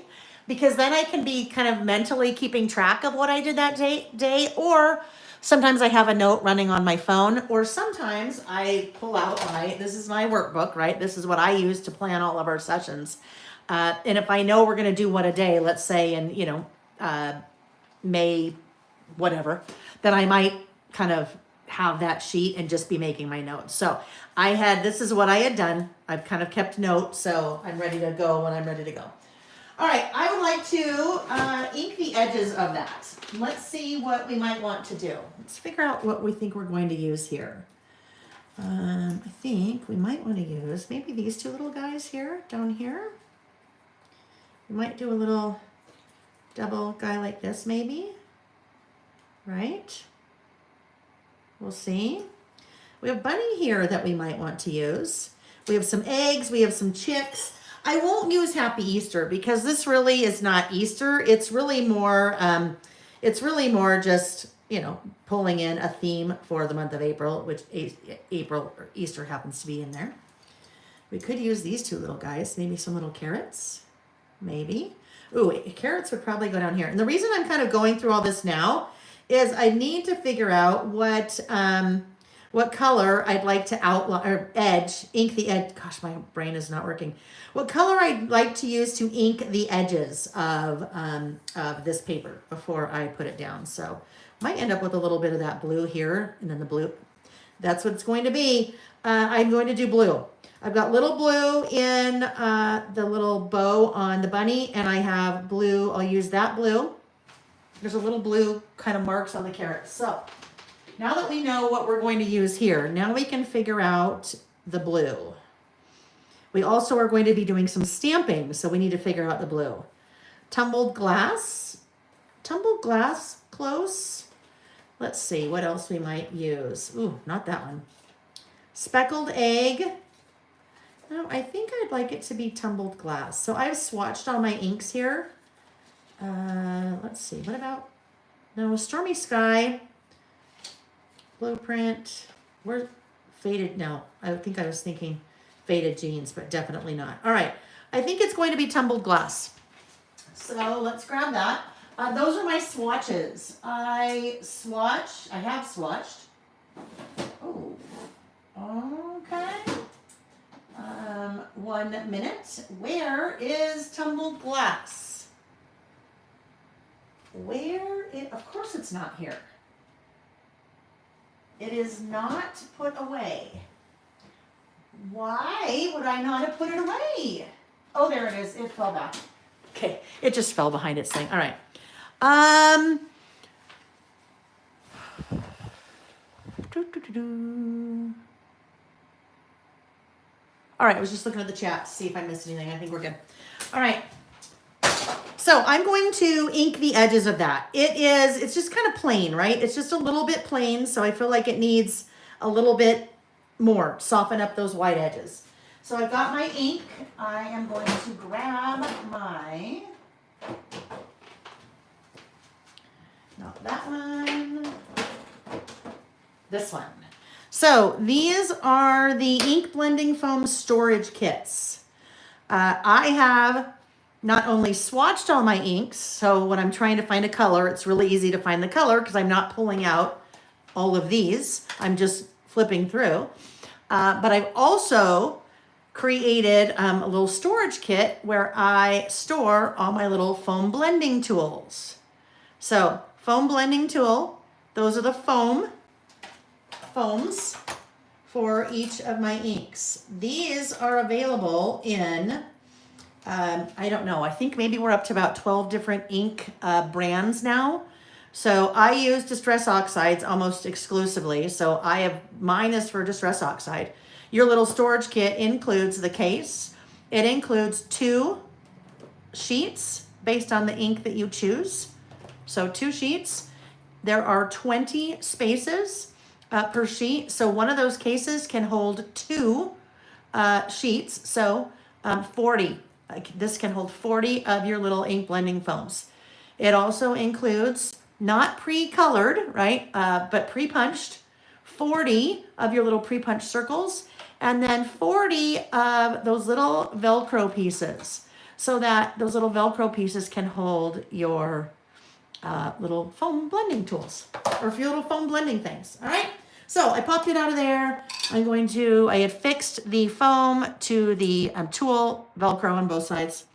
because then I can be kind of mentally keeping track of what I did that day, or sometimes I have a note running on my phone, or sometimes I pull out this is my workbook, right? This is what I use to plan all of our sessions. And if I know we're going to do what a day, let's say in, May, whatever, then I might kind of have that sheet and just be making my notes. So this is what I had done. I've kind of kept notes, so I'm ready to go when I'm ready to go. All right, I would like to ink the edges of that. Let's see what we might want to do. Let's figure out what we think we're going to use here. I think we might want to use maybe these two little guys here, down here. We might do a little double guy like this maybe, right? We'll see. We have bunny here that we might want to use. We have some eggs, we have some chicks. I won't use Happy Easter because this really is not Easter. It's really more just, pulling in a theme for the month of April, which April or Easter happens to be in there. We could use these two little guys, maybe some little carrots, maybe. Ooh, carrots would probably go down here. And the reason I'm kind of going through all this now is I need to figure out what color I'd like to outline or ink the edge. Gosh, my brain is not working. What color I'd like to use to ink the edges of this paper before I put it down. So might end up with a little bit of that blue here, and then the blue. That's what it's going to be. I'm going to do blue. I've got little blue in the little bow on the bunny, and I have blue. I'll use that blue. There's a little blue kind of marks on the carrots. So now that we know what we're going to use here, now we can figure out the blue. We also are going to be doing some stamping, so we need to figure out the blue. Tumbled glass, close. Let's see what else we might use. Ooh, not that one. Speckled egg. No, I think I'd like it to be tumbled glass. So I've swatched all my inks here. Let's see, what about, no, Stormy Sky, Blueprint, we're faded, no, I think I was thinking faded jeans, but definitely not. All right, I think it's going to be tumbled glass. So let's grab that. Those are my swatches. I have swatched. Oh, okay. 1 minute. Where is tumbled glass? Of course it's not here. It is not put away. Why would I not have put it away? Oh, there it is. It fell back. Okay, it just fell behind its thing. All right. All right, I was just looking at the chat to see if I missed anything. I think we're good. All right. So I'm going to ink the edges of that. It's just kind of plain, right? It's just a little bit plain, so I feel like it needs a little bit more, soften up those white edges. So I've got my ink. I am going to grab my, not that one, this one. So these are the ink blending foam storage kits. I have not only swatched all my inks, so when I'm trying to find a color, it's really easy to find the color because I'm not pulling out all of these. I'm just flipping through. But I've also created a little storage kit where I store all my little foam blending tools. So foam blending tool, those are the foams for each of my inks. These are available in, I don't know, I think maybe we're up to about 12 different ink brands now. So I use Distress Oxides almost exclusively. So mine is for Distress Oxide. Your little storage kit includes the case. It includes 2 sheets based on the ink that you choose. So 2 sheets. There are 20 spaces per sheet. So one of those cases can hold 2 sheets. So 40. This can hold 40 of your little ink blending foams. It also includes, not pre-colored, right, but pre-punched, 40 of your little pre-punched circles, and then 40 of those little Velcro pieces, so that those little Velcro pieces can hold your little foam blending tools, or your little foam blending things, all right? So I popped it out of there. I had fixed the foam to the tool Velcro on both sides.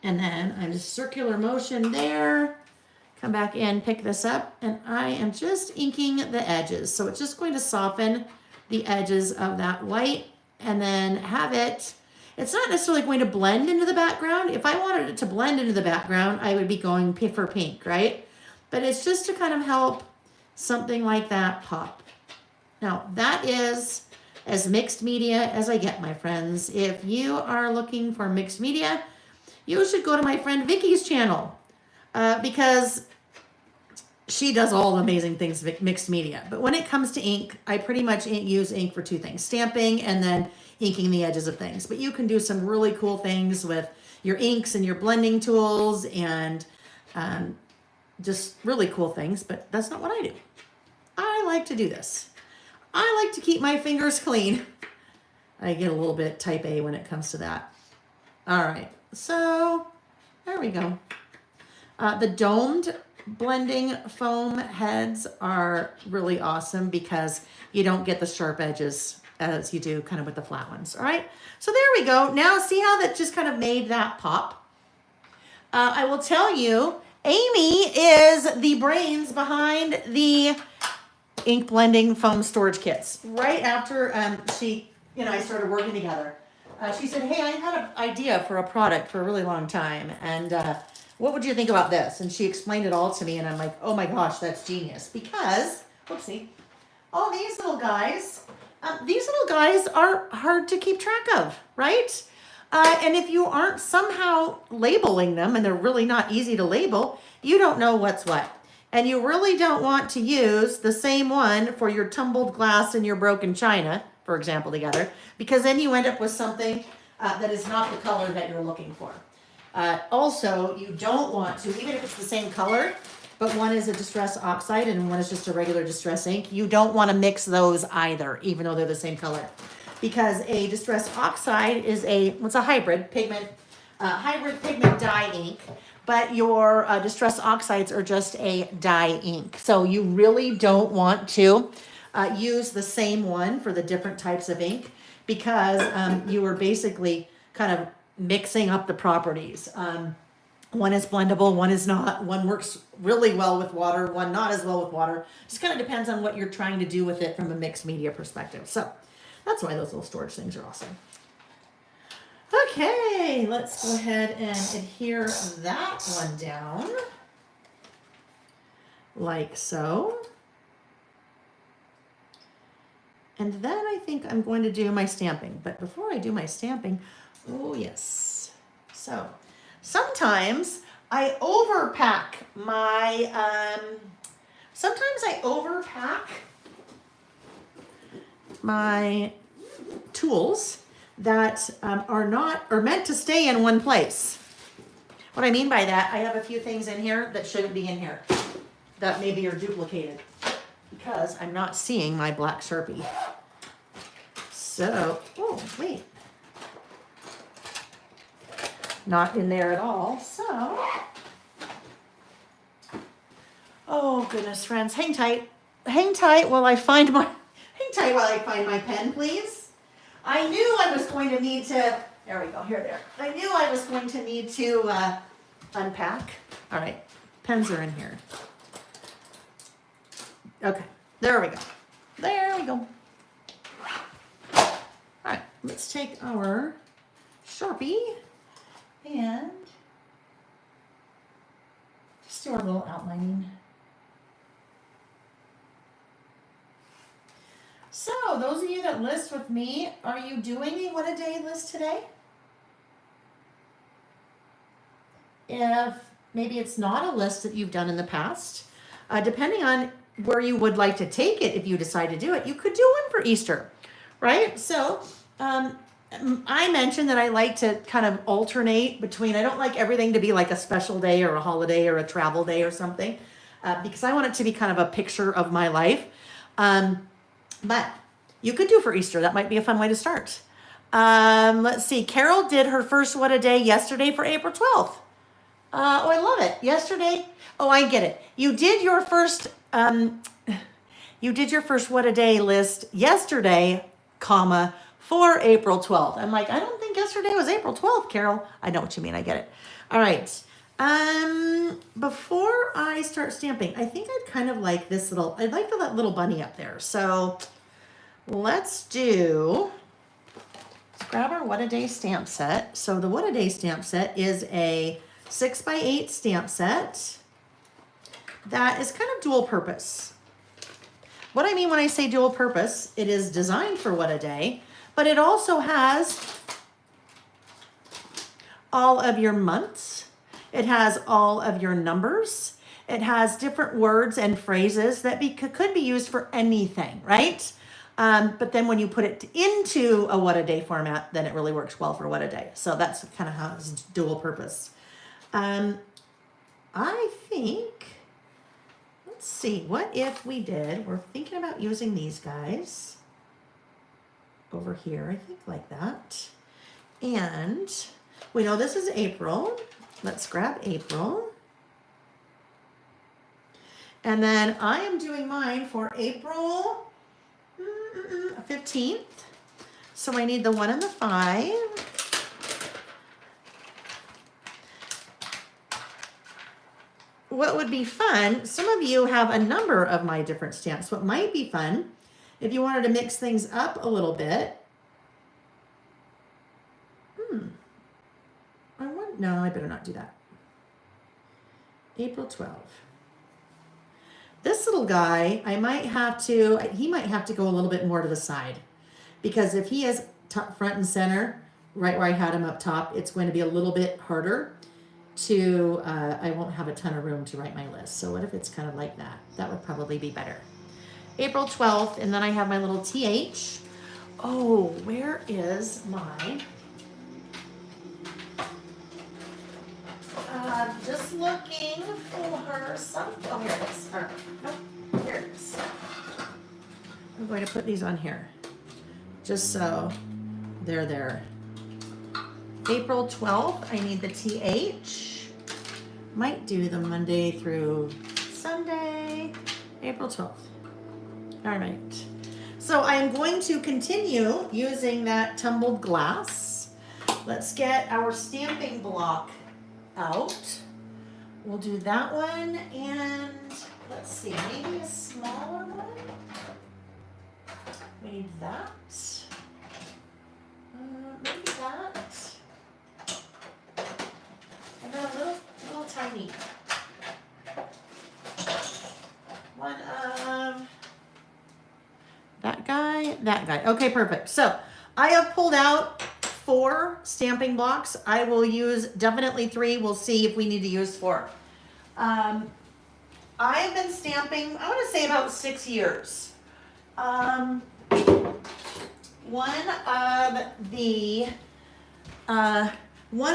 And then I'm just circular motion there. Come back in, pick this up, and I am just inking the edges. So it's just going to soften the edges of that white and then have it, it's not necessarily going to blend into the background. If I wanted it to blend into the background, I would be going for pink, right? But it's just to kind of help something like that pop. Now that is as mixed media as I get, my friends. If you are looking for mixed media, you should go to my friend Vicky's channel because she does all the amazing things mixed media. But when it comes to ink, I pretty much use ink for 2 things, stamping and then inking the edges of things. But you can do some really cool things with your inks and your blending tools and just really cool things, but that's not what I do. I like to do this. I like to keep my fingers clean. I get a little bit type A when it comes to that. All right, so there we go. The domed blending foam heads are really awesome because you don't get the sharp edges as you do kind of with the flat ones. All right, so there we go. Now see how that just kind of made that pop? I will tell you, Amy is the brains behind the ink blending foam storage kits. Right after I started working together, she said, hey, I had an idea for a product for a really long time, and what would you think about this? And she explained it all to me, and I'm like, oh my gosh, that's genius. Because, whoopsie, all these little guys are hard to keep track of, right? And if you aren't somehow labeling them, and they're really not easy to label, you don't know what's what. And you really don't want to use the same one for your tumbled glass and your broken china, for example, together, because then you end up with something that is not the color that you're looking for. Also, you don't want to, even if it's the same color, but one is a Distress Oxide and one is just a regular Distress ink, you don't want to mix those either, even though they're the same color. Because a Distress Oxide is it's a hybrid pigment dye ink, but your Distress Oxides are just a dye ink. So you really don't want to use the same one for the different types of ink because you are basically kind of mixing up the properties. One is blendable, one is not. One works really well with water, one not as well with water. Just kind of depends on what you're trying to do with it from a mixed media perspective. So that's why those little storage things are awesome. Okay, let's go ahead and adhere that one down like so. And then I think I'm going to do my stamping. But before I do my stamping, oh yes. So sometimes I overpack my tools that are meant to stay in one place. What I mean by that, I have a few things in here that shouldn't be in here, that maybe are duplicated because I'm not seeing my black Sharpie. So, oh wait, not in there at all. So, oh goodness, friends, hang tight while I find my pen, please. I knew I was going to need to, there we go, there. I knew I was going to need to unpack. All right, pens are in here. Okay, there we go. All right, let's take our Sharpie and just do our little outlining. So those of you that list with me, are you doing a what a day list today? If maybe it's not a list that you've done in the past, depending on where you would like to take it, if you decide to do it, you could do one for Easter, right? So I mentioned that I like to kind of alternate between, I don't like everything to be like a special day or a holiday or a travel day or something, because I want it to be kind of a picture of my life. But you could do for Easter. That might be a fun way to start. Let's see. Carol did her first what a day yesterday for April 12th. Oh, I love it. Yesterday. Oh, I get it. You did your first what a day list yesterday, comma, for April 12th. I'm like, I don't think yesterday was April 12th, Carol. I know what you mean. I get it. All right. Before I start stamping, I think I'd kind of like this little, I'd like that little bunny up there. So let's grab our what a day stamp set. So the what a day stamp set is a 6x8 stamp set that is kind of dual purpose. What I mean when I say dual purpose, it is designed for what a day, but it also has all of your months. It has all of your numbers. It has different words and phrases that could be used for anything, right? But then when you put it into a what a day format, then it really works well for what a day. So that's kind of how it's dual purpose. I think, let's see, what if we did, we're thinking about using these guys over here, I think like that. And we know this is April. Let's grab April. And then I am doing mine for April 15th. So I need the 1 and the 5. What would be fun, some of you have a number of my different stamps. What might be fun, if you wanted to mix things up a little bit. No, I better not do that. April 12th. This little guy, he might have to go a little bit more to the side, because if he is front and center, right where I had him up top, it's going to be a little bit harder to, I won't have a ton of room to write my list. So what if it's kind of like that? That would probably be better. April 12th, and then I have my little TH. Oh, where is my... just looking for some. Oh, here it is. All right. Nope. Here it is. I'm going to put these on here, just so they're there. April 12th. I need the TH. Might do the Monday through Sunday. April 12th. All right. So I'm going to continue using that tumbled glass. Let's get our stamping block out. We'll do that one, and let's see, maybe a smaller one. We need that. Maybe that. And then a little tiny one of that guy. Okay, perfect. So I have pulled out 4 stamping blocks. I will use definitely 3. We'll see if we need to use 4. I have been stamping, I want to say about 6 years. One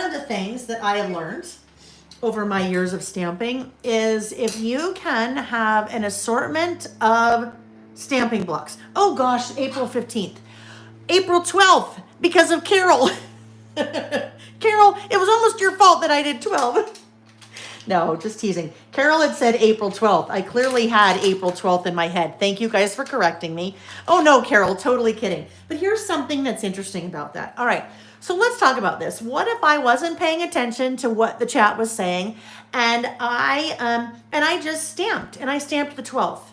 of the things that I have learned over my years of stamping is if you can have an assortment of stamping blocks. Oh gosh, April 15th. April 12th, because of Carol. Carol, it was almost your fault that I did 12. No, just teasing. Carol had said April 12th. I clearly had April 12th in my head. Thank you guys for correcting me. Oh no, Carol, totally kidding. But here's something that's interesting about that. All right, so let's talk about this. What if I wasn't paying attention to what the chat was saying, and I just stamped, and I stamped the 12th.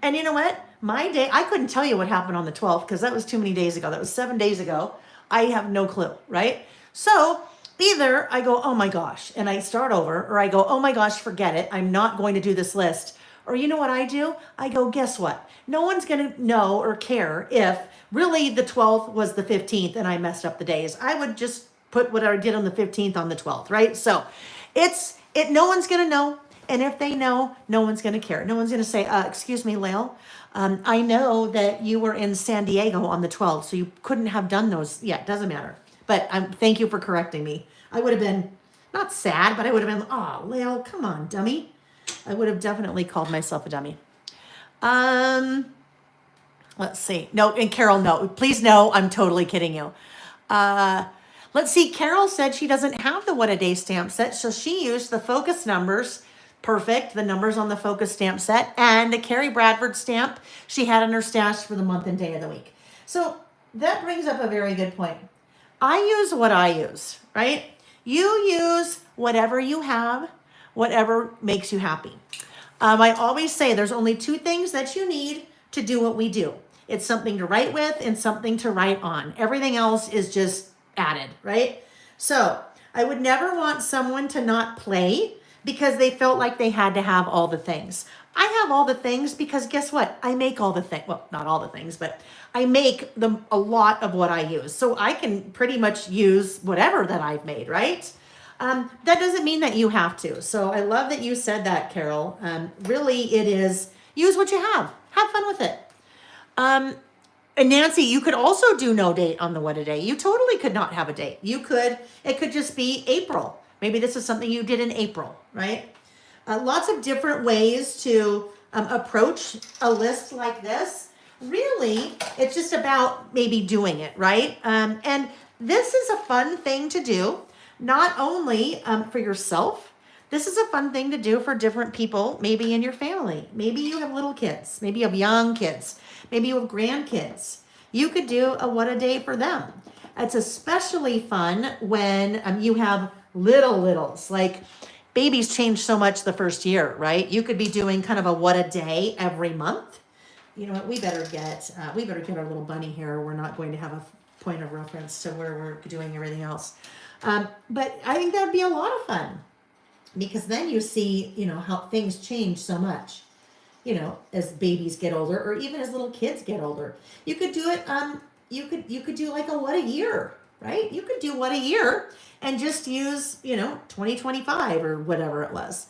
And you know what? my day, I couldn't tell you what happened on the 12th because that was too many days ago. That was 7 days ago. I have no clue, right? So either I go, oh my gosh, and I start over, or I go, oh my gosh, forget it. I'm not going to do this list. Or you know what I do? I go, guess what? No one's going to know or care if really the 12th was the 15th and I messed up the days. I would just put what I did on the 15th on the 12th, right? So no one's going to know. And if they know, no one's going to care. No one's going to say, excuse me, Lael, I know that you were in San Diego on the 12th, so you couldn't have done those. Yeah, it doesn't matter. But thank you for correcting me. I would have been not sad, but I would have been, oh, Lael, come on, dummy. I would have definitely called myself a dummy. Let's see. No, and Carol, no. Please no, I'm totally kidding you. Let's see. Carol said she doesn't have the What a Day stamp set, so she used the focus numbers. Perfect. The numbers on the focus stamp set and the Carrie Bradford stamp she had in her stash for the month and day of the week. So that brings up a very good point. I use what I use, right? You use whatever you have, whatever makes you happy. I always say there's only two things that you need to do what we do. It's something to write with and something to write on. Everything else is just added, right? So I would never want someone to not play because they felt like they had to have all the things. I have all the things because guess what? I make all the things. Well, not all the things, but I make a lot of what I use. So I can pretty much use whatever that I've made, right? That doesn't mean that you have to. So I love that you said that, Carol. Really, it is use what you have. Have fun with it. And Nancy, you could also do no date on the What a Day. You totally could not have a date. It could just be April. Maybe this is something you did in April, right? Lots of different ways to approach a list like this. Really, it's just about maybe doing it, right? And this is a fun thing to do, not only for yourself. This is a fun thing to do for different people, maybe in your family. Maybe you have little kids. Maybe you have young kids. Maybe you have grandkids. You could do a What a Day for them. It's especially fun when you have littles. Like babies change so much the first year, right? You could be doing kind of a What a Day every month. You know what? We better get our little bunny here. We're not going to have a point of reference to where we're doing everything else. But I think that'd be a lot of fun because then you see, how things change so much, as babies get older or even as little kids get older. You could do it. You could do like a What a Year, right? You could do What a Year and just use, 2025 or whatever it was.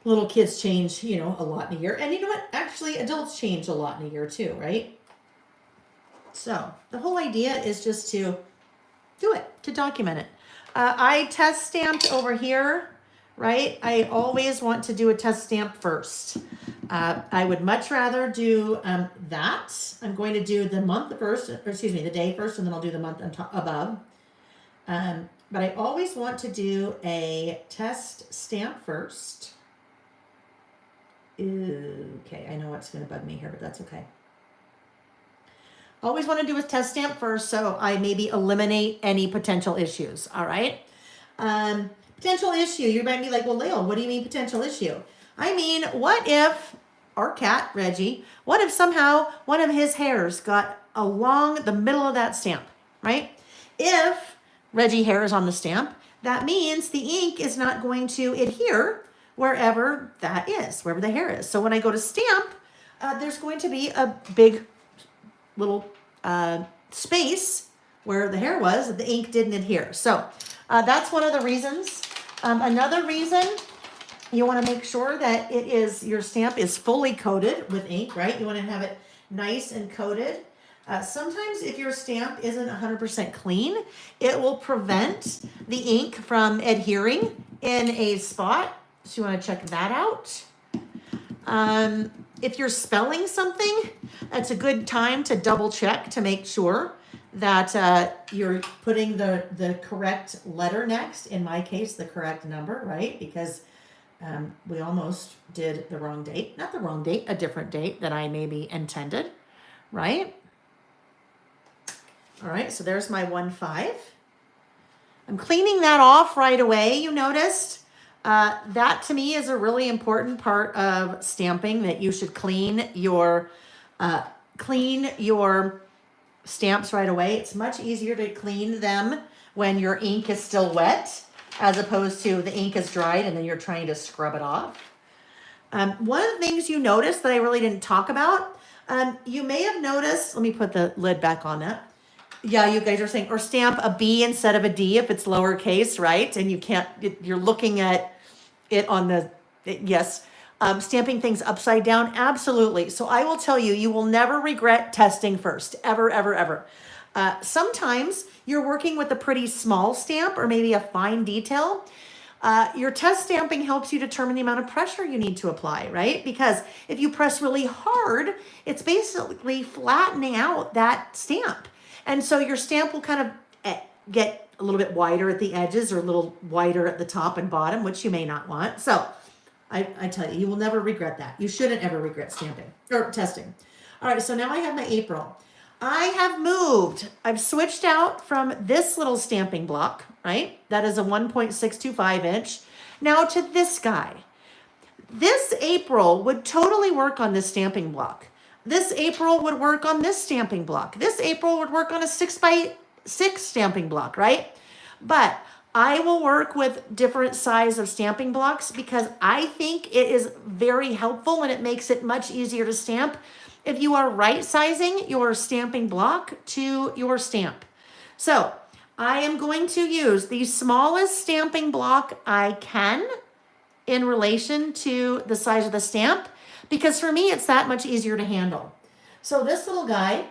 Little kids change, a lot in a year. And you know what? Actually, adults change a lot in a year too, right? So the whole idea is just to do it, to document it. I test stamped over here, right? I always want to do a test stamp first. I would much rather do that. I'm going to do the month first, the day first, and then I'll do the month above. But I always want to do a test stamp first. Okay, I know what's going to bug me here, but that's okay. Always want to do a test stamp first, so I maybe eliminate any potential issues, all right? Potential issue, you might be like, well, Leo, what do you mean potential issue? I mean, what if our cat, Reggie, what if somehow one of his hairs got along the middle of that stamp, right? If Reggie hair is on the stamp, that means the ink is not going to adhere wherever that is, wherever the hair is. So when I go to stamp, there's going to be a big little space where the hair was that the ink didn't adhere. So that's one of the reasons. Another reason, you want to make sure that your stamp is fully coated with ink, right? You want to have it nice and coated. Sometimes if your stamp isn't 100% clean, it will prevent the ink from adhering in a spot. So you want to check that out. If you're spelling something, that's a good time to double check to make sure that you're putting the correct letter next. In my case, the correct number, right? Because we almost did the wrong date. Not the wrong date, a different date than I maybe intended, right? All right, so there's my 1-5. I'm cleaning that off right away, you noticed. That to me is a really important part of stamping, that you should clean your stamps right away. It's much easier to clean them when your ink is still wet, as opposed to the ink is dried and then you're trying to scrub it off. One of the things you noticed that I really didn't talk about, you may have noticed, let me put the lid back on that. Yeah, you guys are saying, or stamp a B instead of a D if it's lowercase, right? And you can't, you're looking at it on the, yes. Stamping things upside down, absolutely. So I will tell you, you will never regret testing first, ever, ever, ever. Sometimes you're working with a pretty small stamp or maybe a fine detail. Your test stamping helps you determine the amount of pressure you need to apply, right? Because if you press really hard, it's basically flattening out that stamp. And so your stamp will kind of get a little bit wider at the edges or a little wider at the top and bottom, which you may not want. So I tell you, you will never regret that. You shouldn't ever regret stamping or testing. All right, so now I have my April. I have moved. I've switched out from this little stamping block, right? That is a 1.625 inch. Now to this guy. This April would totally work on this stamping block. This April would work on this stamping block. This April would work on a 6x6 stamping block, right? But I will work with different size of stamping blocks because I think it is very helpful and it makes it much easier to stamp if you are right sizing your stamping block to your stamp. So I am going to use the smallest stamping block I can in relation to the size of the stamp, because for me, it's that much easier to handle. So this little guy,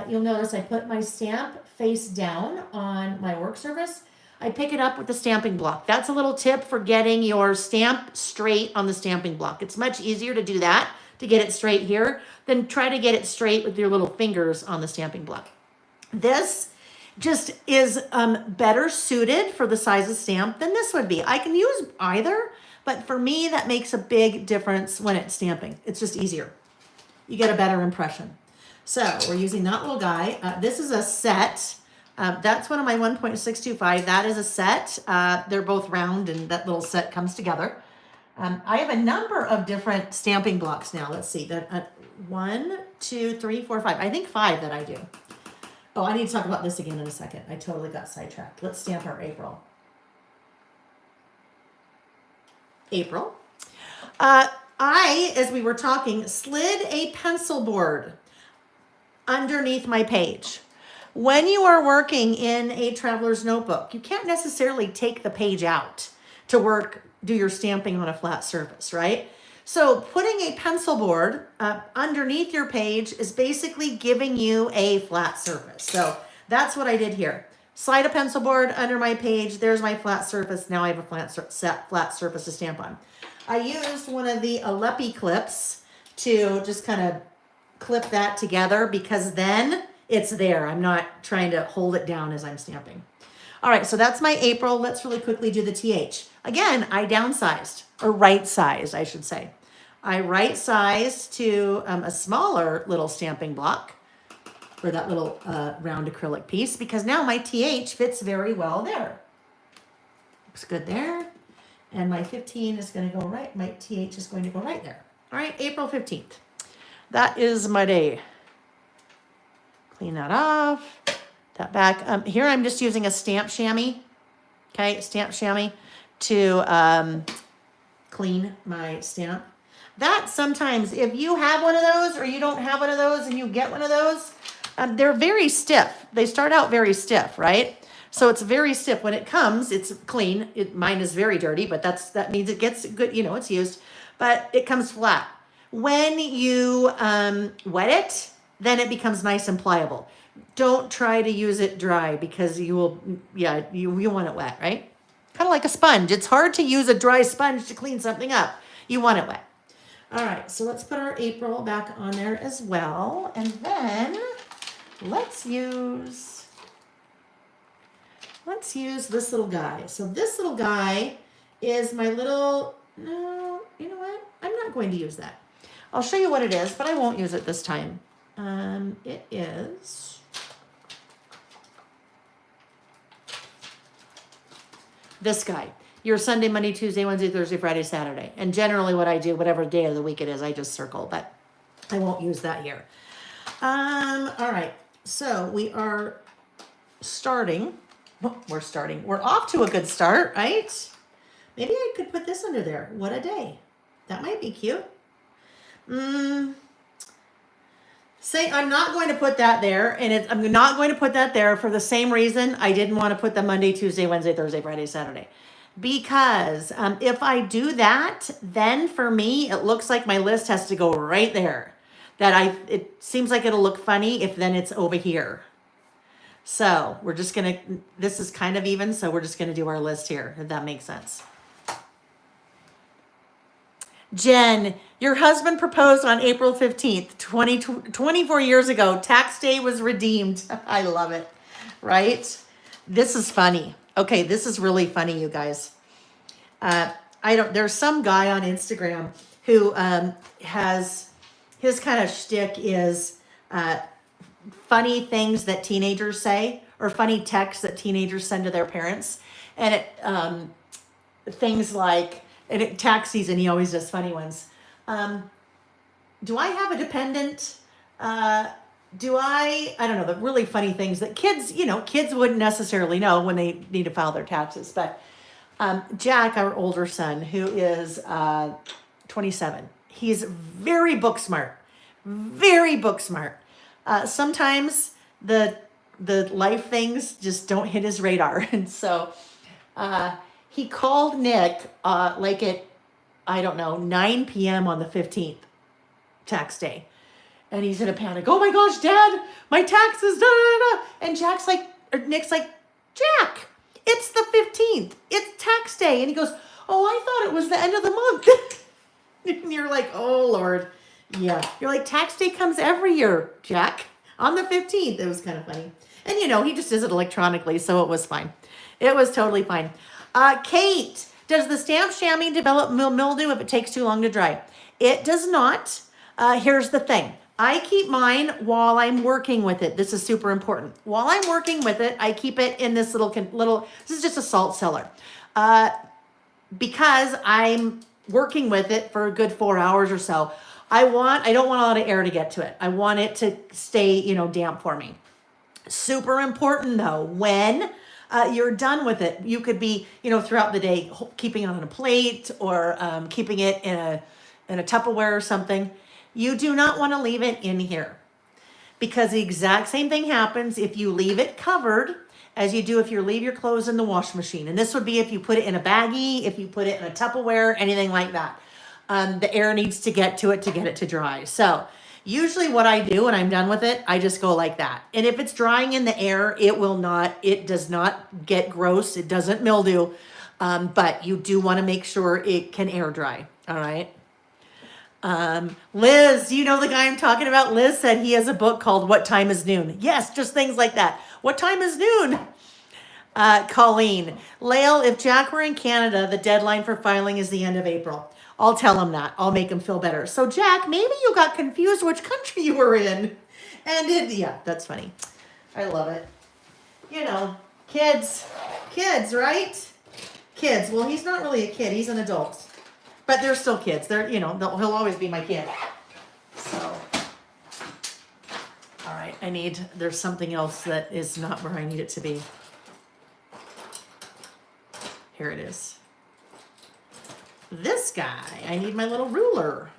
you'll notice I put my stamp face down on my work surface. I pick it up with the stamping block. That's a little tip for getting your stamp straight on the stamping block. It's much easier to do that, to get it straight here, than try to get it straight with your little fingers on the stamping block. This just is better suited for the size of stamp than this would be. I can use either, but for me, that makes a big difference when it's stamping. It's just easier. You get a better impression. So we're using that little guy. This is a set. That's one of my 1.625. That is a set. They're both round and that little set comes together. I have a number of different stamping blocks now. Let's see. 1, 2, 3, 4, 5. I think 5 that I do. Oh, I need to talk about this again in a second. I totally got sidetracked. Let's stamp our April. April. I, as we were talking, slid a pencil board underneath my page. When you are working in a traveler's notebook, you can't necessarily take the page out to do your stamping on a flat surface, right? So putting a pencil board underneath your page is basically giving you a flat surface. So that's what I did here. Slide a pencil board under my page. There's my flat surface. Now I have a flat surface to stamp on. I used one of the Alepi clips to just kind of clip that together because then it's there. I'm not trying to hold it down as I'm stamping. All right, so that's my April. Let's really quickly do the TH. Again, I downsized, or right-sized, I should say. I right-sized to a smaller little stamping block for that little round acrylic piece because now my TH fits very well there. Looks good there. And my 15 is going to go right. My TH is going to go right there. All right, April 15th. That is my day. Clean that off. That back. Here I'm just using a stamp chamois. Okay, stamp chamois to clean my stamp. That sometimes, if you have one of those or you don't have one of those and you get one of those, they're very stiff. They start out very stiff, right? So it's very stiff. When it comes, it's clean. Mine is very dirty, but that means it gets good, it's used. But it comes flat. When you wet it, then it becomes nice and pliable. Don't try to use it dry because you will, you want it wet, right? Kind of like a sponge. It's hard to use a dry sponge to clean something up. You want it wet. All right, so let's put our April back on there as well. And then let's use this little guy. So this little guy is my little, no, you know what? I'm not going to use that. I'll show you what it is, but I won't use it this time. It is this guy. your Sunday, Monday, Tuesday, Wednesday, Thursday, Friday, Saturday. And generally what I do, whatever day of the week it is, I just circle, but I won't use that here. All right. So we are starting. Oh, we're off to a good start, right? Maybe I could put this under there. What a day. That might be cute. Say I'm not going to put that there, and I'm not going to put that there for the same reason I didn't want to put the Monday, Tuesday, Wednesday, Thursday, Friday, Saturday. Because if I do that, then for me, it looks like my list has to go right there. It seems like it'll look funny if then it's over here. So we're just gonna, this is kind of even, so we're just gonna do our list here, if that makes sense. Jen, your husband proposed on April 15th, 24 years ago. Tax day was redeemed. I love it, right? This is funny. Okay, this is really funny, you guys. There's some guy on Instagram who has, his kind of shtick is funny things that teenagers say, or funny texts that teenagers send to their parents. And things like, and tax season, he always does funny ones. Do I have a dependent? I don't know, the really funny things that kids wouldn't necessarily know when they need to file their taxes. But Jack, our older son, who is 27, he's very book smart, very book smart. Sometimes the life things just don't hit his radar. And so he called Nick like at, I don't know, 9 p.m. on the 15th, tax day. And he's in a panic. Oh my gosh, Dad, my taxes, da, da, da. And Nick's like, Jack, it's the 15th. It's tax day. And he goes, oh, I thought it was the end of the month. And you're like, oh, Lord. Yeah. You're like, tax day comes every year, Jack, on the 15th. It was kind of funny. And, he just does it electronically, so it was fine. It was totally fine. Kate, does the stamp chamois develop mildew if it takes too long to dry? It does not. Here's the thing. I keep mine while I'm working with it. This is super important. While I'm working with it, I keep it in this little, this is just a salt cellar. Because I'm working with it for a good 4 hours or so. I don't want a lot of air to get to it. I want it to stay, damp for me. Super important though, when you're done with it, you could be, throughout the day, keeping it on a plate or keeping it in a Tupperware or something. You do not want to leave it in here, because the exact same thing happens if you leave it covered as you do if you leave your clothes in the wash machine. And this would be if you put it in a baggie, if you put it in a Tupperware, anything like that. The air needs to get to it to get it to dry. So usually what I do when I'm done with it, I just go like that. And if it's drying in the air, it does not get gross. It doesn't mildew. But you do want to make sure it can air dry. All right. Liz, you know the guy I'm talking about? Liz said he has a book called What Time is Noon? Yes, just things like that. What time is noon? Colleen, Lael, if Jack were in Canada, the deadline for filing is the end of April. I'll tell him that. I'll make him feel better. So Jack, maybe you got confused which country you were in. And yeah, that's funny. I love it. Kids, right? Kids. Well, he's not really a kid. He's an adult. But they're still kids. He'll always be my kid. So, all right, there's something else that is not where I need it to be. Here it is. This guy, I need my little ruler.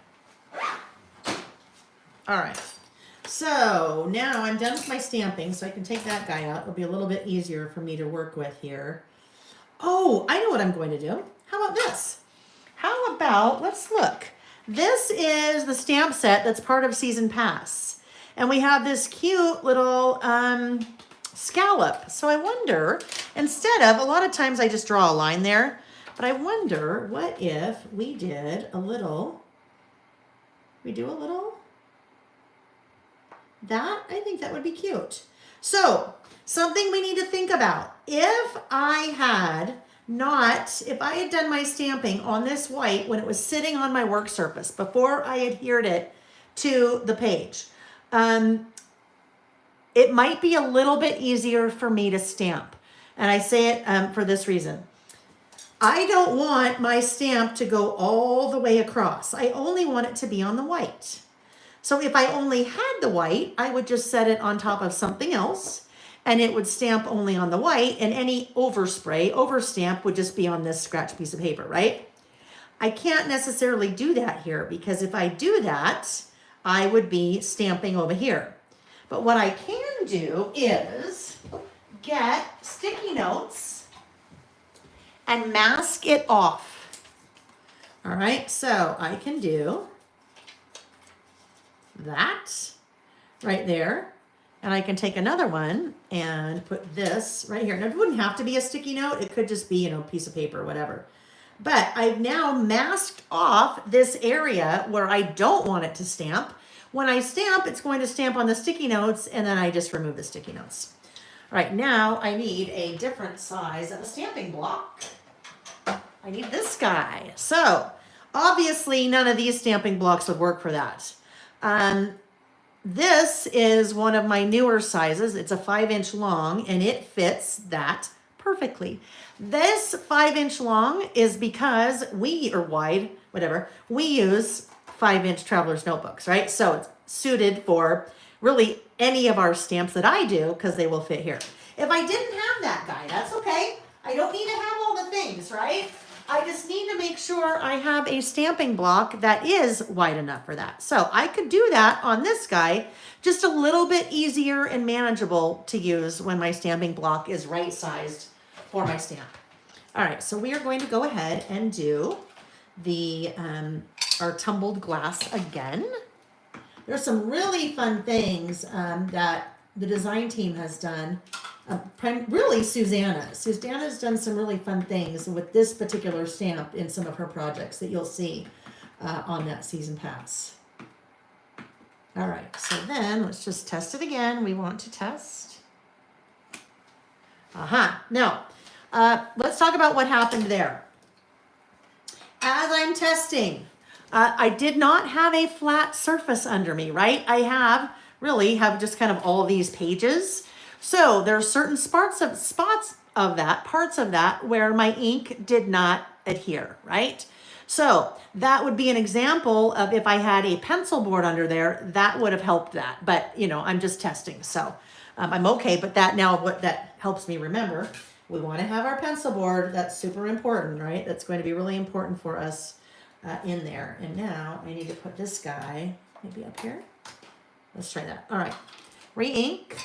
All right, so now I'm done with my stamping, so I can take that guy out. It'll be a little bit easier for me to work with here. Oh, I know what I'm going to do. How about this? How about, let's look. This is the stamp set that's part of Season Pass. And we have this cute little scallop. So I wonder, instead of, a lot of times I just draw a line there, but I wonder what if we did a little, that, I think that would be cute. So, something we need to think about. If I had done my stamping on this white when it was sitting on my work surface before I adhered it to the page, it might be a little bit easier for me to stamp. And I say it for this reason. I don't want my stamp to go all the way across. I only want it to be on the white. So if I only had the white, I would just set it on top of something else and it would stamp only on the white, and any overstamp would just be on this scratch piece of paper, right? I can't necessarily do that here because if I do that, I would be stamping over here. But what I can do is get sticky notes and mask it off. All right, so I can do that right there. And I can take another one and put this right here. Now, it wouldn't have to be a sticky note. It could just be, you know, a piece of paper or whatever. But I've now masked off this area where I don't want it to stamp. When I stamp, it's going to stamp on the sticky notes, and then I just remove the sticky notes. All right, now I need a different size of a stamping block. I need this guy. So obviously none of these stamping blocks would work for that. This is one of my newer sizes. It's a 5-inch long and it fits that perfectly. This 5-inch long is because or wide, whatever, we use 5-inch traveler's notebooks, right? So it's suited for really any of our stamps that I do because they will fit here. If I didn't have that guy, that's okay. I don't need to have all the things, right? I just need to make sure I have a stamping block that is wide enough for that. So I could do that on this guy, just a little bit easier and manageable to use when my stamping block is right-sized for my stamp. All right, so we are going to go ahead and do the our tumbled glass again. There's some really fun things that the design team has done. Really, Susanna's done some really fun things with this particular stamp in some of her projects that you'll see on that season pass. All right, so then let's just test it again. We want to test. Now, let's talk about what happened there. As I'm testing, I did not have a flat surface under me, right? I have just kind of all these pages. So there are certain parts of that where my ink did not adhere, right? So that would be an example of if I had a pencil board under there, that would have helped that. But, you know, I'm just testing. So I'm okay. But what that helps me remember, we want to have our pencil board. That's super important, right? That's going to be really important for us in there. And now I need to put this guy maybe up here. Let's try that. All right. Re-ink.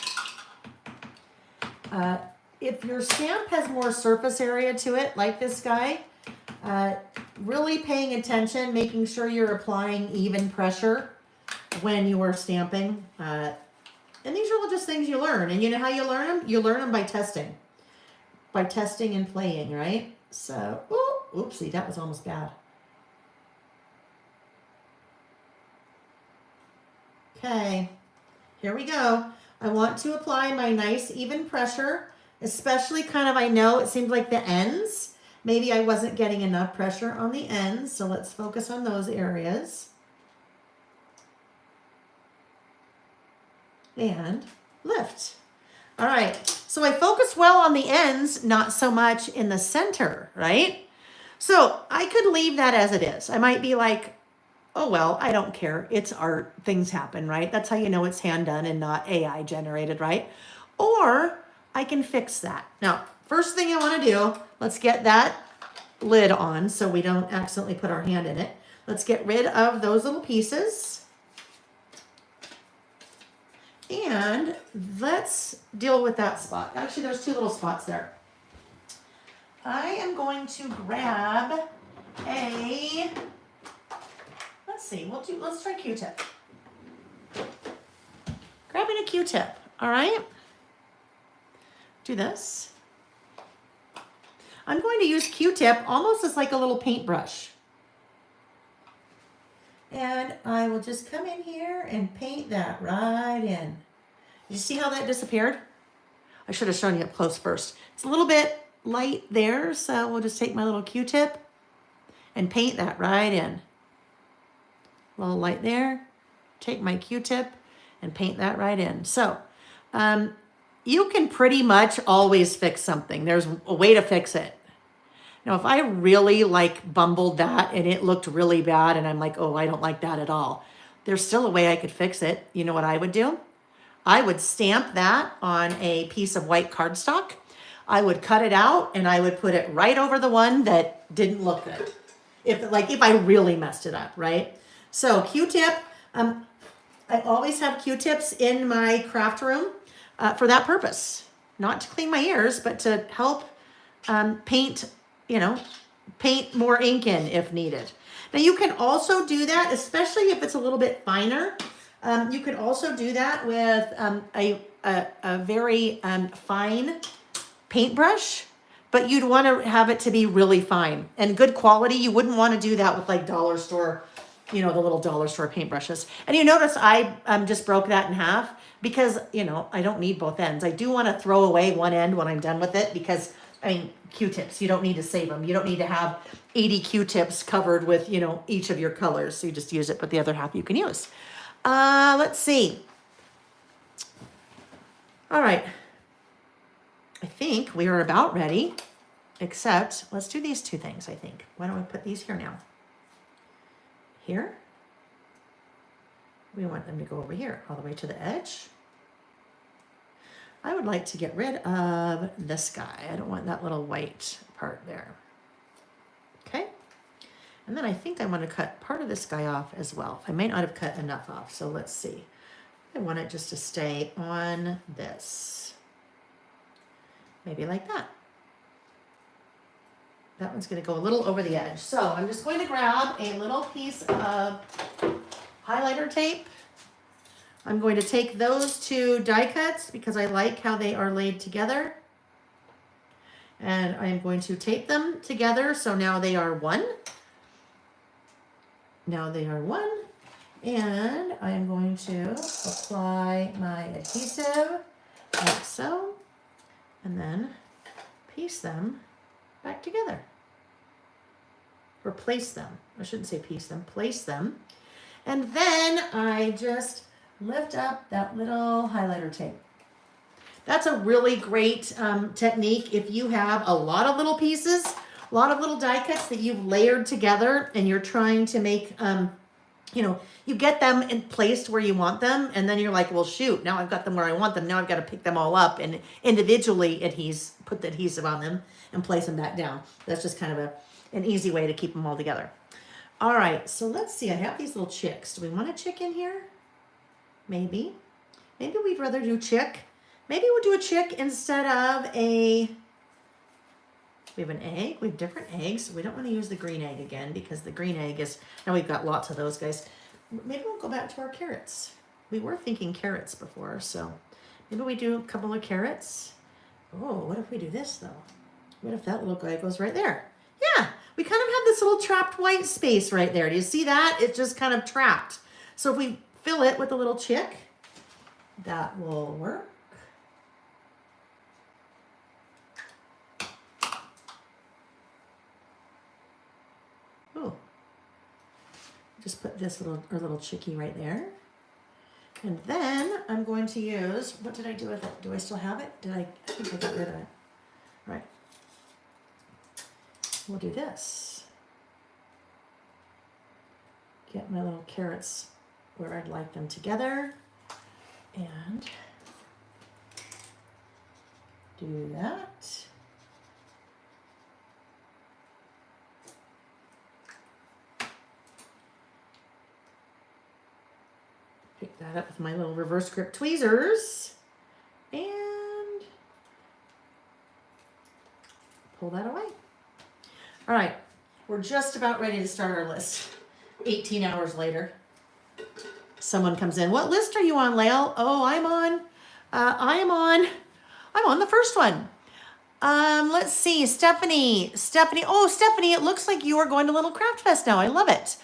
If your stamp has more surface area to it, like this guy, really paying attention, making sure you're applying even pressure when you are stamping. And these are just things you learn. And you know how you learn them? You learn them by testing. By testing and playing, right? So, oopsie, that was almost bad. Okay, here we go. I want to apply my nice even pressure, especially I know it seemed like the ends. Maybe I wasn't getting enough pressure on the ends, so let's focus on those areas. And lift. All right, so I focused well on the ends, not so much in the center, right? So I could leave that as it is. I might be like, oh, well, I don't care. It's art. Things happen, right? That's how you know it's hand done and not AI generated, right? Or I can fix that. Now, first thing I want to do, let's get that lid on so we don't accidentally put our hand in it. Let's get rid of those little pieces. And let's deal with that spot. Actually, there's 2 little spots there. I am going to grab let's try Q-tip. Grabbing a Q-tip, all right? Do this. I'm going to use Q-tip almost as like a little paintbrush. And I will just come in here and paint that right in. You see how that disappeared? I should have shown you up close first. It's a little bit light there, so we'll just take my little Q-tip and paint that right in. A little light there. Take my Q-tip and paint that right in. So you can pretty much always fix something. There's a way to fix it. Now, if I really like bumbled that and it looked really bad and I'm like, oh, I don't like that at all, there's still a way I could fix it. You know what I would do? I would stamp that on a piece of white cardstock. I would cut it out and I would put it right over the one that didn't look good. If I really messed it up, right? So Q-tip, I always have Q-tips in my craft room for that purpose. Not to clean my ears, but to help paint, paint more ink in if needed. Now you can also do that, especially if it's a little bit finer. You can also do that with a very fine paintbrush, but you'd want to have it to be really fine and good quality. You wouldn't want to do that with like dollar store, the little dollar store paintbrushes. And you notice I just broke that in half because, I don't need both ends. I do want to throw away one end when I'm done with it because, Q-tips, you don't need to save them. You don't need to have 80 Q-tips covered with, each of your colors. So you just use it, but the other half you can use. Let's see. All right. I think we are about ready, except let's do these two things, I think. Why don't we put these here now? Here. We want them to go over here, all the way to the edge. I would like to get rid of this guy. I don't want that little white part there. Okay. And then I think I want to cut part of this guy off as well. I may not have cut enough off, so let's see. I want it just to stay on this. Maybe like that. That one's going to go a little over the edge. So I'm just going to grab a little piece of highlighter tape. I'm going to take those two die cuts because I like how they are laid together. And I'm going to tape them together so now they are one. Now they are one. And I'm going to apply my adhesive like so. And then piece them back together. Or place them. I shouldn't say piece them, place them. And then I just lift up that little highlighter tape. That's a really great technique if you have a lot of little pieces, a lot of little die cuts that you've layered together and you're trying to make, you get them in placed where you want them. And then you're like, well, shoot, now I've got them where I want them. Now I've got to pick them all up and individually put the adhesive on them and place them back down. That's just kind of an easy way to keep them all together. All right, so let's see. I have these little chicks. Do we want a chick in here? Maybe. Maybe we'd rather do chick. Maybe we'll do a chick instead of we have an egg. We have different eggs. We don't want to use the green egg again because the green egg is, now we've got lots of those guys. Maybe we'll go back to our carrots. We were thinking carrots before, so maybe we do a couple of carrots. Oh, what if we do this though? What if that little guy goes right there? Yeah, we kind of have this little trapped white space right there. Do you see that? It's just kind of trapped. So if we fill it with a little chick, that will work. Oh, just put this little chickie right there. And then I'm going to use, what did I do with it? Do I still have it? I think I got rid of it. Right. We'll do this. Get my little carrots where I'd like them together. And do that. Pick that up with my little reverse grip tweezers and pull that away. All right, we're just about ready to start our list. 18 hours later, someone comes in. What list are you on, Lael? Oh, I'm on the first one. Let's see, Stephanie. Oh, Stephanie, it looks like you are going to Little Craft Fest now. I love it.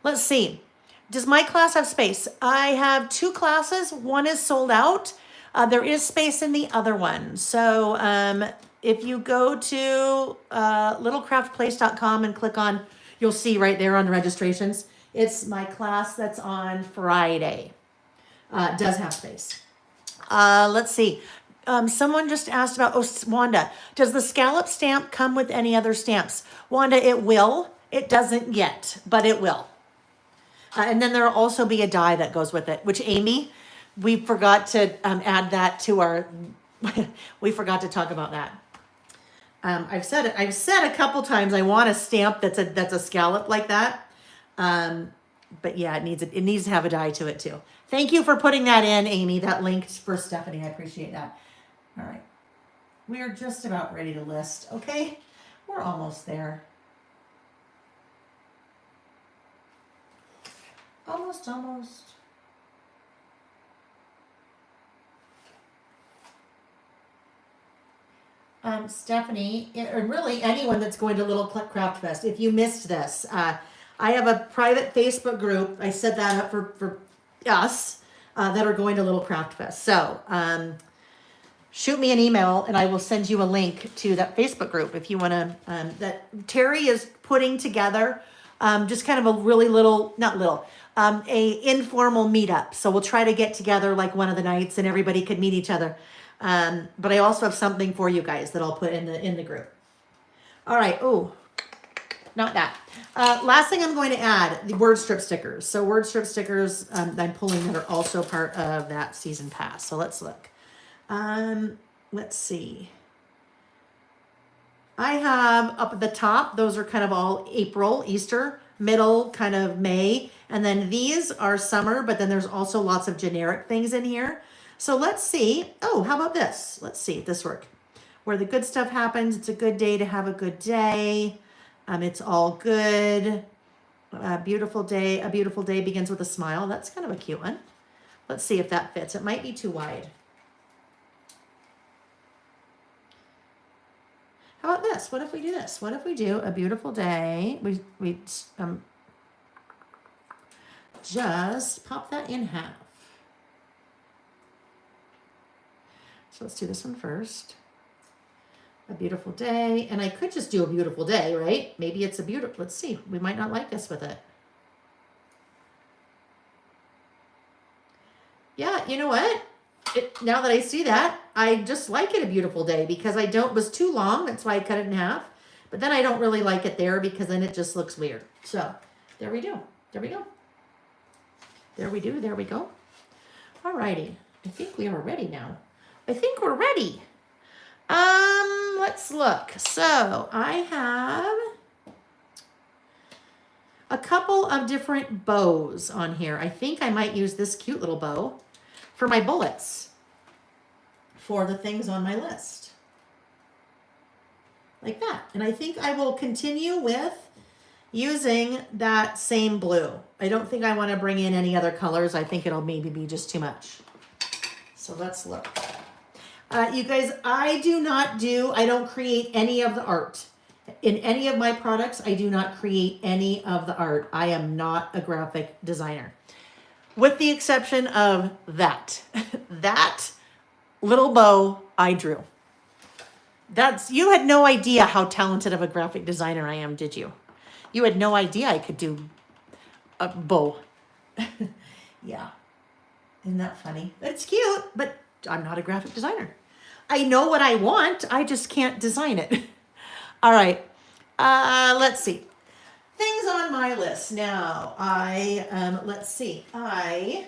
Let's see. Does my class have space? I have 2 classes. One is sold out. There is space in the other one. So if you go to littlecraftplace.com and click on, you'll see right there on the registrations. It's my class that's on Friday. It does have space. Let's see. Someone just asked about, Wanda, does the scallop stamp come with any other stamps? Wanda, it will. It doesn't yet, but it will. And then there'll also be a die that goes with it, which Amy, we forgot to add that to our, we forgot to talk about that. I've said a couple times, I want a stamp that's a scallop like that. But yeah, it needs to have a die to it too. Thank you for putting that in, Amy, that link for Stephanie. I appreciate that. All right. We are just about ready to list, okay? We're almost there. Almost. Stephanie, and really anyone that's going to Little Craft Fest, if you missed this, I have a private Facebook group. I set that up for us that are going to Little Craft Fest. So shoot me an email and I will send you a link to that Facebook group if you want to. That Terry is putting together just kind of a really a informal meetup. So we'll try to get together like one of the nights and everybody could meet each other. But I also have something for you guys that I'll put in the group. All right. Oh, not that. Last thing I'm going to add, the word strip stickers. So word strip stickers I'm pulling that are also part of that season pass. So let's look. Let's see. I have up at the top, those are kind of all April, Easter, middle, kind of May. And then these are summer, but then there's also lots of generic things in here. So let's see. Oh, how about this? Let's see if this works. Where the good stuff happens, it's a good day to have a good day. It's all good. A beautiful day begins with a smile. That's kind of a cute one. Let's see if that fits. It might be too wide. How about this? What if we do this? What if we do a beautiful day? We just pop that in half. So let's do this one first. A beautiful day. And I could just do a beautiful day, right? Maybe it's a beautiful, let's see. We might not like this with it. Yeah, you know what? Now that I see that, I just like it a beautiful day because it was too long. That's why I cut it in half. But then I don't really like it there because then it just looks weird. So there we go. There we go. There we do. There we go. All righty. I think we are ready now. I think we're ready. Let's look. So I have a couple of different bows on here. I think I might use this cute little bow for my bullets for the things on my list. Like that. And I think I will continue with using that same blue. I don't think I want to bring in any other colors. I think it'll maybe be just too much. So let's look. You guys, I don't create any of the art. In any of my products, I do not create any of the art. I am not a graphic designer. With the exception of that. That little bow I drew. You had no idea how talented of a graphic designer I am, did you? You had no idea I could do a bow. Yeah. Isn't that funny? It's cute, but I'm not a graphic designer. I know what I want. I just can't design it. All right. Let's see. Things on my list. Now, let's see. What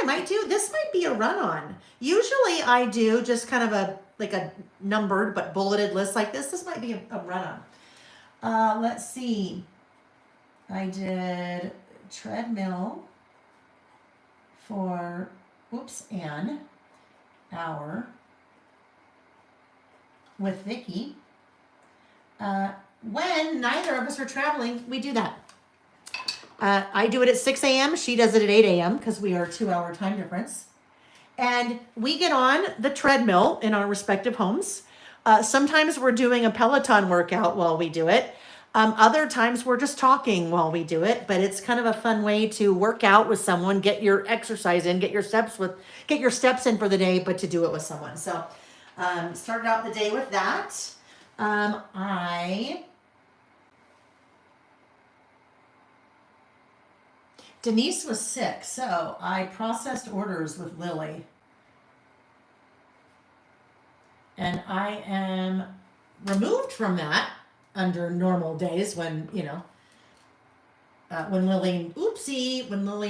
I might do, this might be a run-on. Usually I do just kind of a numbered but bulleted list like this. This might be a run-on. Let's see. I did treadmill for, an hour with Vicki. When neither of us are traveling, we do that. I do it at 6 a.m. She does it at 8 a.m. because we are 2-hour time difference. And we get on the treadmill in our respective homes. Sometimes we're doing a Peloton workout while we do it. Other times we're just talking while we do it, but it's kind of a fun way to work out with someone, get your exercise in, get your steps in for the day, but to do it with someone. So, started out the day with that. Denise was sick, so I processed orders with Lily. And I am removed from that under normal days when, you know, when Lily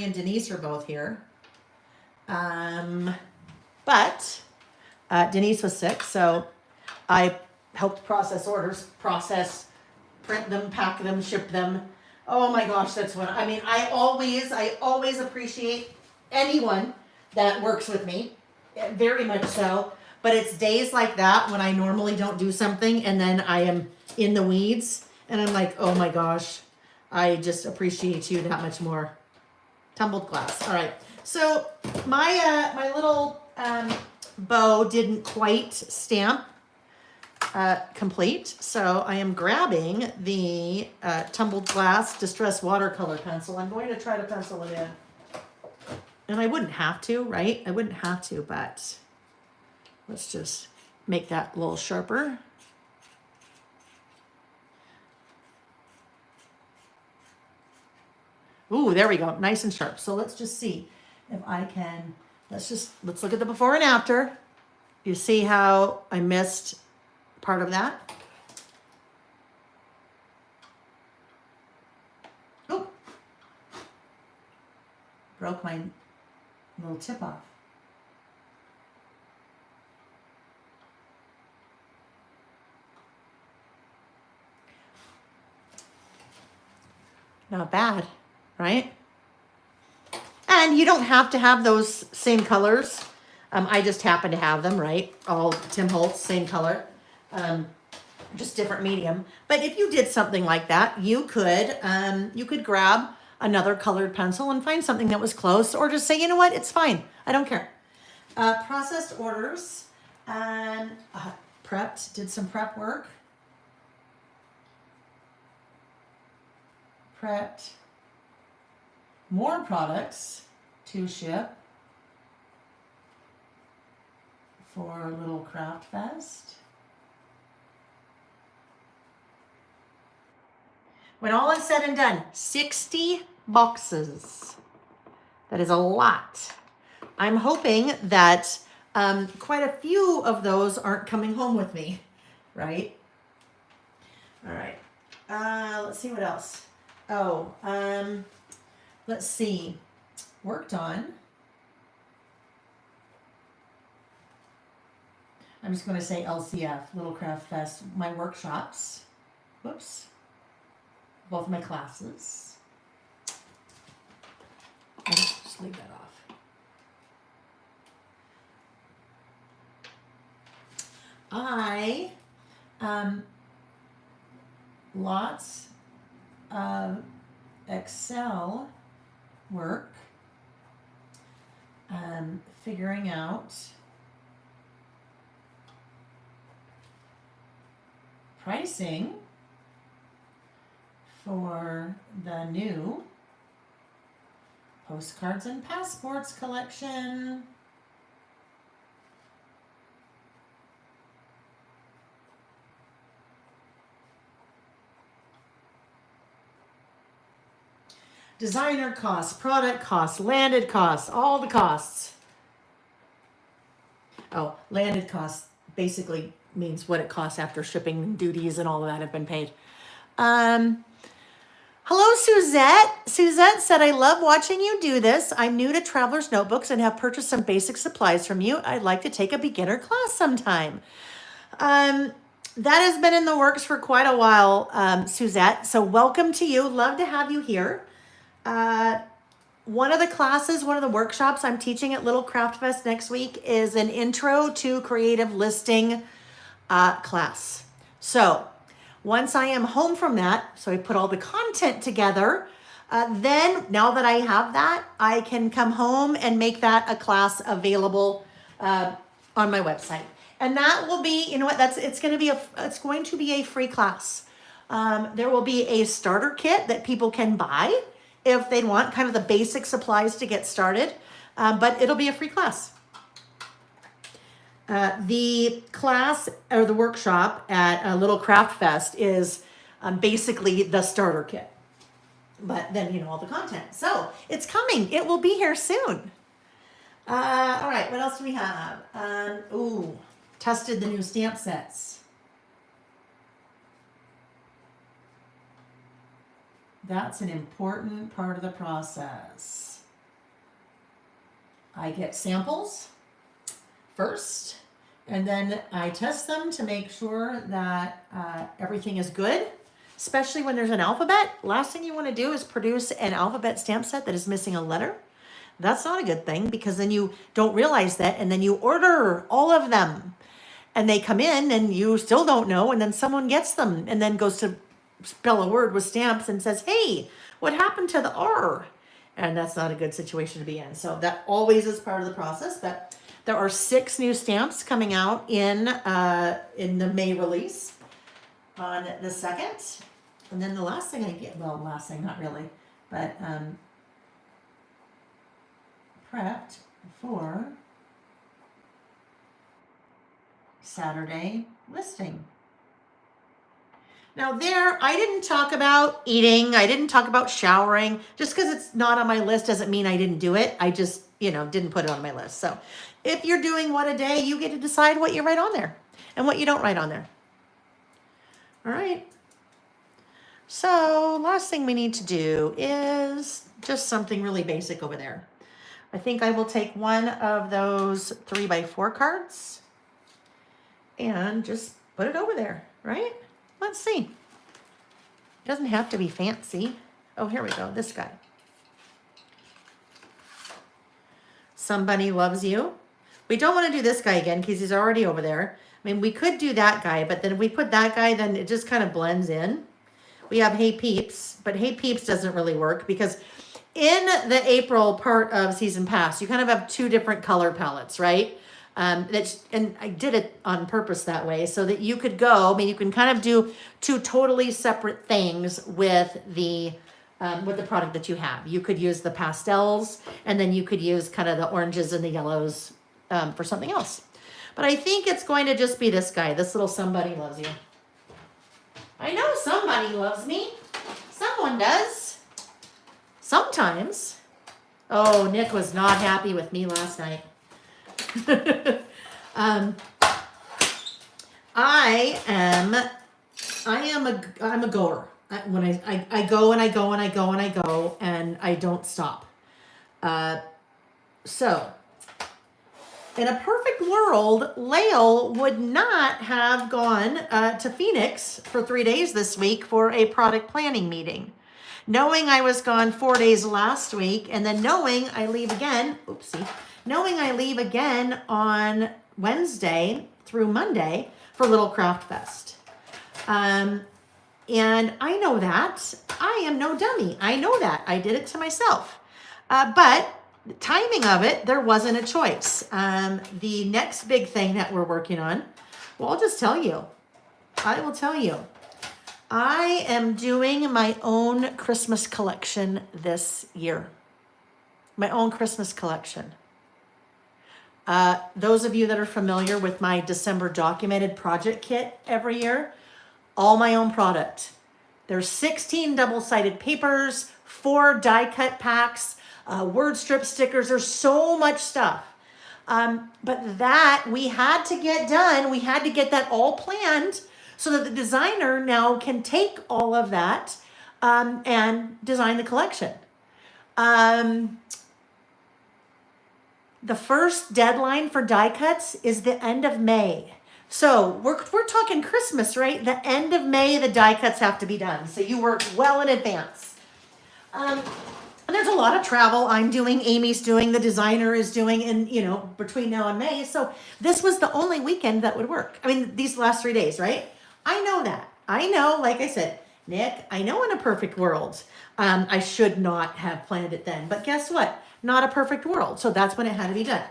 and Denise are both here. But Denise was sick, so I helped process orders, print them, pack them, ship them. Oh my gosh, that's what I mean. I always appreciate anyone that works with me, very much so. But it's days like that when I normally don't do something and then I am in the weeds and I'm like, oh my gosh, I just appreciate you that much more. Tumbled glass. All right. So my little bow didn't quite stamp complete. So I am grabbing the tumbled glass distress watercolor pencil. I'm going to try to pencil it in. And I wouldn't have to, right? I wouldn't have to, but let's just make that a little sharper. Ooh, there we go. Nice and sharp. So let's just see if I can, let's look at the before and after. You see how I missed part of that? Oh, broke my little tip off. Not bad, right? And you don't have to have those same colors. I just happen to have them, right? All Tim Holtz, same color, just different medium. But if you did something like that, you could grab another colored pencil and find something that was close, or just say, you know what, it's fine. I don't care. Processed orders and did some prep work. Prepped more products to ship for Little Craft Fest. When all is said and done, 60 boxes. That is a lot. I'm hoping that quite a few of those aren't coming home with me, right? All right. Let's see what else. Oh, let's see. Worked on. I'm just going to say LCF, Little Craft Fest, my workshops. Whoops. Both my classes. I'll just leave that off. Lots of Excel work, figuring out pricing for the new postcards and passports collection. Designer costs, product costs, landed costs, all the costs. Oh, landed costs basically means what it costs after shipping and duties and all of that have been paid. Hello, Suzette. Suzette said, I love watching you do this. I'm new to Traveler's Notebooks and have purchased some basic supplies from you. I'd like to take a beginner class sometime. That has been in the works for quite a while, Suzette. So welcome to you. Love to have you here. One of the workshops I'm teaching at Little Craft Fest next week is an intro to creative listing class. So once I am home from that, so I put all the content together, then now that I have that, I can come home and make that a class available on my website. And that will be, you know what, it's going to be a free class. There will be a starter kit that people can buy if they want, kind of the basic supplies to get started, but it'll be a free class. The class or the workshop at Little Craft Fest is basically the starter kit, but then, you know, all the content. So it's coming. It will be here soon. All right. What else do we have? tested the new stamp sets. That's an important part of the process. I get samples first, and then I test them to make sure that everything is good, especially when there's an alphabet. Last thing you want to do is produce an alphabet stamp set that is missing a letter. That's not a good thing, because then you don't realize that, and then you order all of them, and they come in and you still don't know, and then someone gets them and then goes to spell a word with stamps and says, hey, what happened to the R? And that's not a good situation to be in. So that always is part of the process. But there are 6 new stamps coming out in the May release on the 2nd. And then the last thing I get, well, last thing, not really, but prepped for Saturday listing. Now there, I didn't talk about eating. I didn't talk about showering. Just because it's not on my list doesn't mean I didn't do it. I just, didn't put it on my list. So if you're doing one a day, you get to decide what you write on there and what you don't write on there. All right. So last thing we need to do is just something really basic over there. I think I will take one of those 3x4 cards and just put it over there, right? Let's see. It doesn't have to be fancy. Oh, here we go. This guy. Somebody loves you. We don't want to do this guy again because he's already over there. I mean, we could do that guy, but then if we put that guy, then it just kind of blends in. We have Hey Peeps, but Hey Peeps doesn't really work because in the April part of Season Pass, you kind of have 2 different color palettes, right? And I did it on purpose that way so that you could go, you can kind of do 2 totally separate things with the product that you have. You could use the pastels, and then you could use kind of the oranges and the yellows for something else. But I think it's going to just be this guy, this little somebody loves you. I know somebody loves me. Someone does. Sometimes. Oh, Nick was not happy with me last night. I'm a goer. When I go and I go and I go and I go and I don't stop. So in a perfect world, Lael would not have gone to Phoenix for 3 days this week for a product planning meeting. Knowing I was gone 4 days last week, and then knowing I leave again, knowing I leave again on Wednesday through Monday for Little Craft Fest. And I know that. I am no dummy. I know that. I did it to myself. But the timing of it, there wasn't a choice. The next big thing that we're working on, well, I'll just tell you. I will tell you. I am doing my own Christmas collection this year. My own Christmas collection. Those of you that are familiar with my December documented project kit every year, all my own product. There's 16 double-sided papers, 4 die cut packs, word strip stickers. There's so much stuff. But that we had to get done. We had to get that all planned so that the designer now can take all of that and design the collection. The first deadline for die cuts is the end of May. So we're talking Christmas, right? The end of May, the die cuts have to be done. So you work well in advance. And there's a lot of travel I'm doing, Amy's doing, the designer is doing, and between now and May. So this was the only weekend that would work. I mean, these last 3 days, right? I know that. I know, like I said, Nick, I know in a perfect world, I should not have planned it then. But guess what? Not a perfect world. So that's when it had to be done.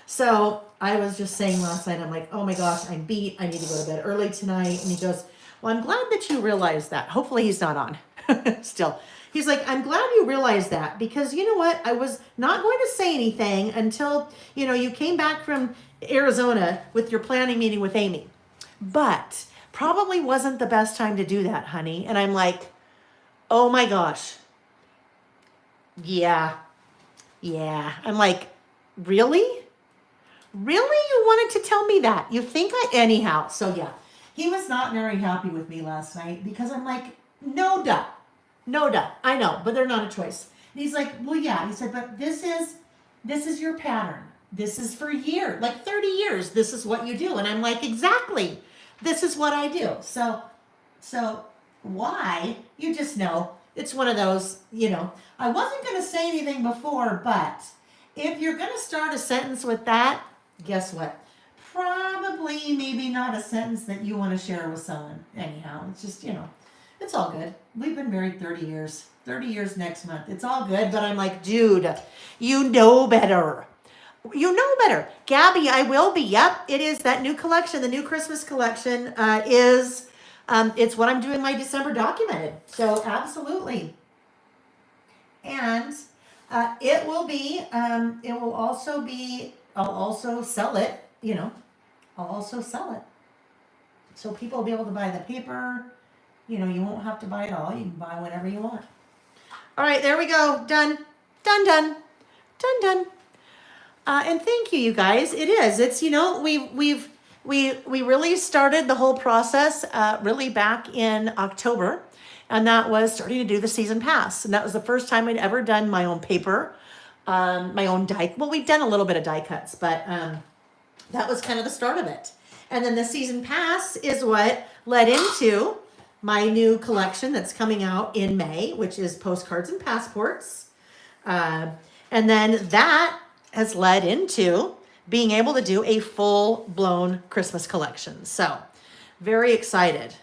So I was just saying last night, I'm like, oh my gosh, I'm beat. I need to go to bed early tonight. And he goes, well, I'm glad that you realized that. Hopefully he's not on still. He's like, I'm glad you realized that because you know what? I was not going to say anything until, you came back from Arizona with your planning meeting with Amy. But probably wasn't the best time to do that, honey. And I'm like, oh my gosh. Yeah. I'm like, really? Really? You wanted to tell me that? You think anyhow. So yeah, he was not very happy with me last night because I'm like, no duh. No duh. I know, but they're not a choice. And he's like, well, yeah. He said, but this is your pattern. This is for years, like 30 years. This is what you do. And I'm like, exactly. This is what I do. So why? You just know. It's one of those, I wasn't going to say anything before, but if you're going to start a sentence with that, guess what? Probably maybe not a sentence that you want to share with someone. Anyhow, it's just, it's all good. We've been married 30 years. 30 years next month. It's all good, but I'm like, dude, you know better. You know better. Gabby, I will be. Yep, it is that new collection, the new Christmas collection it's what I'm doing my December documented. So absolutely. And it will also be, I'll also sell it, I'll also sell it. So people will be able to buy the paper. You won't have to buy it all. You can buy whatever you want. All right, there we go. Done. Done. And thank you, you guys. It is. It's, we really started the whole process really back in October. And that was starting to do the season pass. And that was the first time I'd ever done my own paper, my own die. Well, we'd done a little bit of die cuts, but that was kind of the start of it. And then the season pass is what led into my new collection that's coming out in May, which is postcards and passports. And then that has led into being able to do a full-blown Christmas collection. So very excited.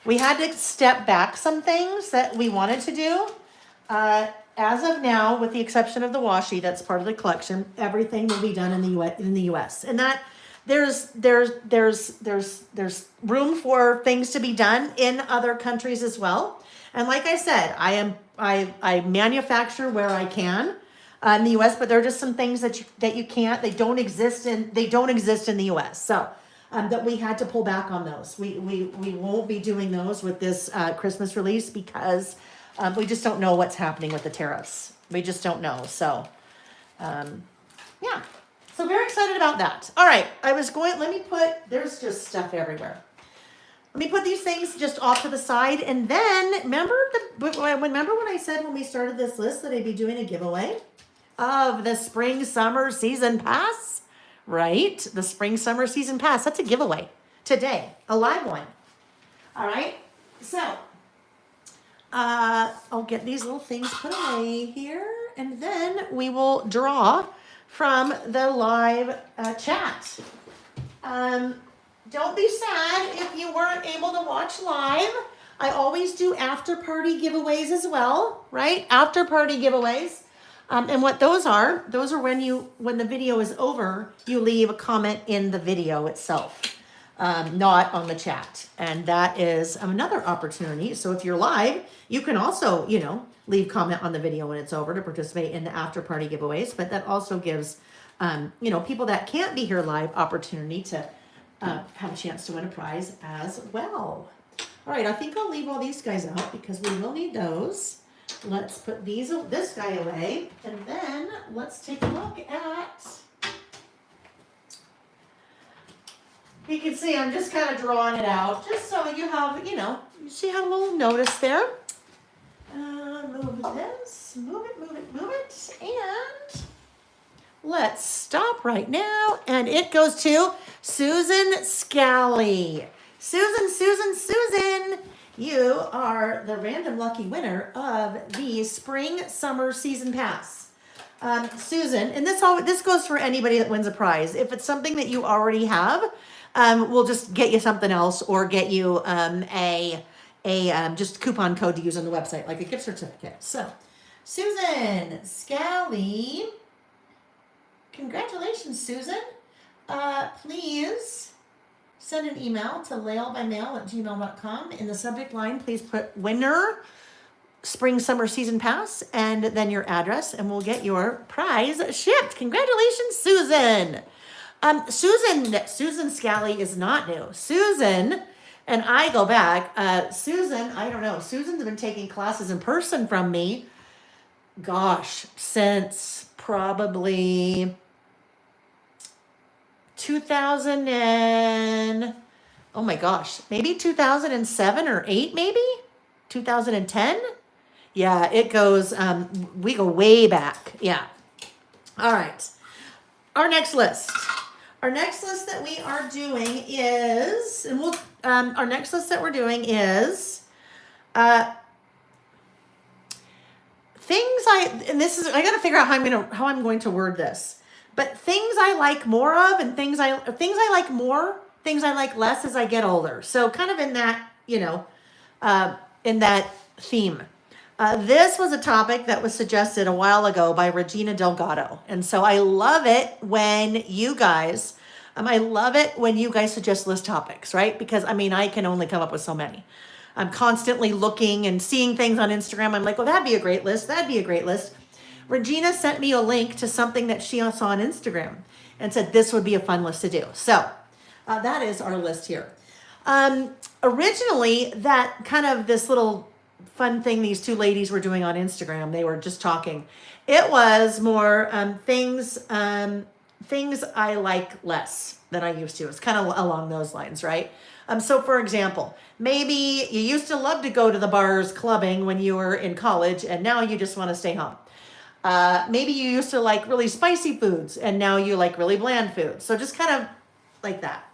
We had to step back some things that we wanted to do. As of now, with the exception of the washi, that's part of the collection, everything will be done in the U.S. And that there's room for things to be done in other countries as well. And like I said, I manufacture where I can in the U.S., but there are just some things that you can't. They don't exist in the U.S. So that we had to pull back on those. We won't be doing those with this Christmas release because we just don't know what's happening with the tariffs. We just don't know. So yeah. So very excited about that. All right, there's just stuff everywhere. Let me put these things just off to the side. And then remember when I said when we started this list that I'd be doing a giveaway of the spring summer season pass, right? The spring summer season pass. That's a giveaway today, a live one. All right. So I'll get these little things put away here, and then we will draw from the live chat. Don't be sad if you weren't able to watch live. I always do after party giveaways as well, right? After party giveaways. And what those are when the video is over, you leave a comment in the video itself, not on the chat. And that is another opportunity. So if you're live, you can also, leave comment on the video when it's over to participate in the after party giveaways. But that also gives, people that can't be here live opportunity to have a chance to win a prize as well. All right, I think I'll leave all these guys out because we will need those. Let's put this guy away, and then let's take a look at. You can see I'm just kind of drawing it out, just so you have, you see how a little notice there. Move this, move it, and let's stop right now, and it goes to Susan Scally. Susan, you are the random lucky winner of the spring summer season pass. Susan, and this goes for anybody that wins a prize. If it's something that you already have, we'll just get you something else or get you a just coupon code to use on the website, like a gift certificate. So, Susan Scally, congratulations, Susan. Please send an email to laelbymail@gmail.com. In the subject line, please put winner spring summer season pass and then your address, and we'll get your prize shipped. Congratulations, Susan. Susan Scally is not new. Susan and I go back. Susan, I don't know. Susan's been taking classes in person from me, since probably 2000 and, oh my gosh, maybe 2007 or 8, maybe 2010. Yeah, it goes, we go way back. Yeah. All right. Our next list. Our next list that we are doing is, and we'll, our next list that we're doing is, and this is, I got to figure out how I'm going to word this, but things I like more of and things I like more, things I like less as I get older. So kind of in that, in that theme. This was a topic that was suggested a while ago by Regina Delgado. And so I love it when you guys, suggest list topics, right? Because I can only come up with so many. I'm constantly looking and seeing things on Instagram. I'm like, well, that'd be a great list. That'd be a great list. Regina sent me a link to something that she saw on Instagram and said this would be a fun list to do. So that is our list here. Originally, that kind of this little fun thing these two ladies were doing on Instagram, they were just talking. It was more things I like less than I used to. It's kind of along those lines, right? So for example, maybe you used to love to go to the bars clubbing when you were in college and now you just want to stay home. Maybe you used to like really spicy foods and now you like really bland foods. So just kind of like that.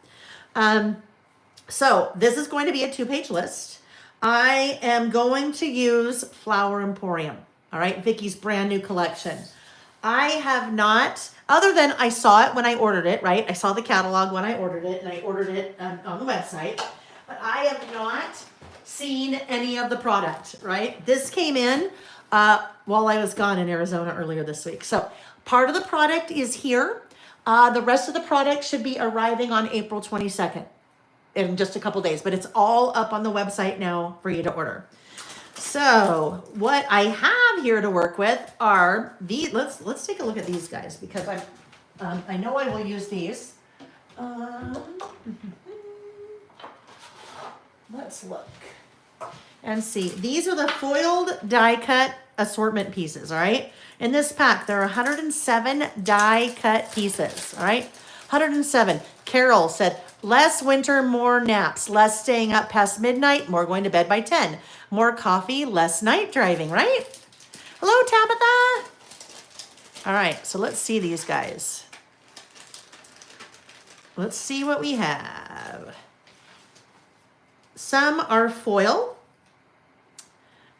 So this is going to be a 2-page list. I am going to use Flower Emporium. All right. Vicky's brand new collection. I have not, other than I saw it when I ordered it, right? I saw the catalog when I ordered it and I ordered it on the website, but I have not seen any of the product, right? This came in while I was gone in Arizona earlier this week. So part of the product is here. The rest of the product should be arriving on April 22nd in just a couple days, but it's all up on the website now for you to order. So what I have here to work with are these. Let's take a look at these guys because I know I will use these. Let's look and see. These are the foiled die cut assortment pieces. All right. In this pack, there are 107 die cut pieces. All right. 107. Carol said, less winter, more naps, less staying up past midnight, more going to bed by 10, more coffee, less night driving, right? Hello, Tabitha. All right, so let's see these guys. Let's see what we have. Some are foil.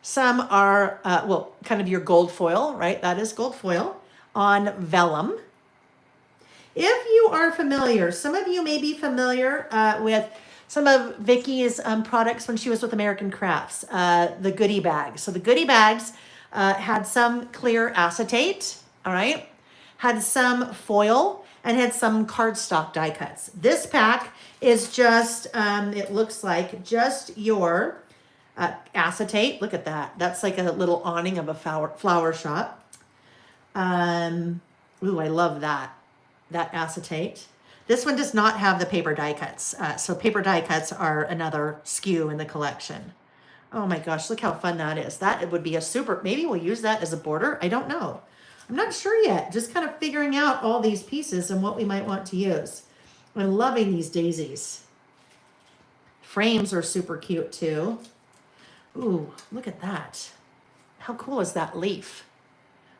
Some are, kind of your gold foil, right? That is gold foil on vellum. If you are familiar, some of you may be familiar with some of Vicky's products when she was with American Crafts, the goodie bags. So the goodie bags had some clear acetate, all right, had some foil, and had some cardstock die cuts. This pack is just, it looks like just your acetate. Look at that. That's like a little awning of a flower shop. Ooh, I love that acetate. This one does not have the paper die cuts. So paper die cuts are another SKU in the collection. Oh my gosh, look how fun that is. That would be a super, maybe we'll use that as a border. I don't know. I'm not sure yet. Just kind of figuring out all these pieces and what we might want to use. I'm loving these daisies. Frames are super cute too. Ooh, look at that. How cool is that leaf?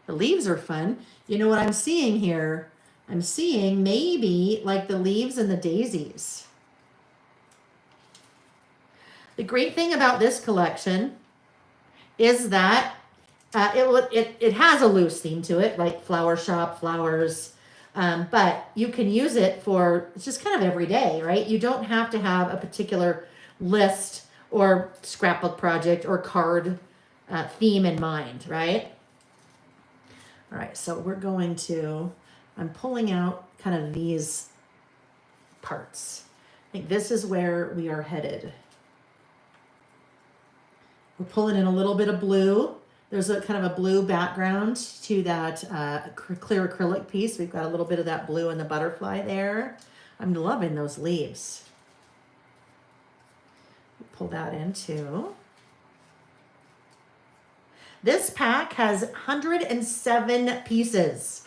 The leaves are fun. You know what I'm seeing here? I'm seeing maybe like the leaves and the daisies. The great thing about this collection is that it has a loose theme to it, like flower shop, flowers, but you can use it for, it's just kind of every day, right? You don't have to have a particular list or scrapbook project or card theme in mind, right? All right, so we're going to, I'm pulling out kind of these parts. I think this is where we are headed. We're pulling in a little bit of blue. There's a kind of a blue background to that clear acrylic piece. We've got a little bit of that blue in the butterfly there. I'm loving those leaves. Pull that in too. This pack has 107 pieces.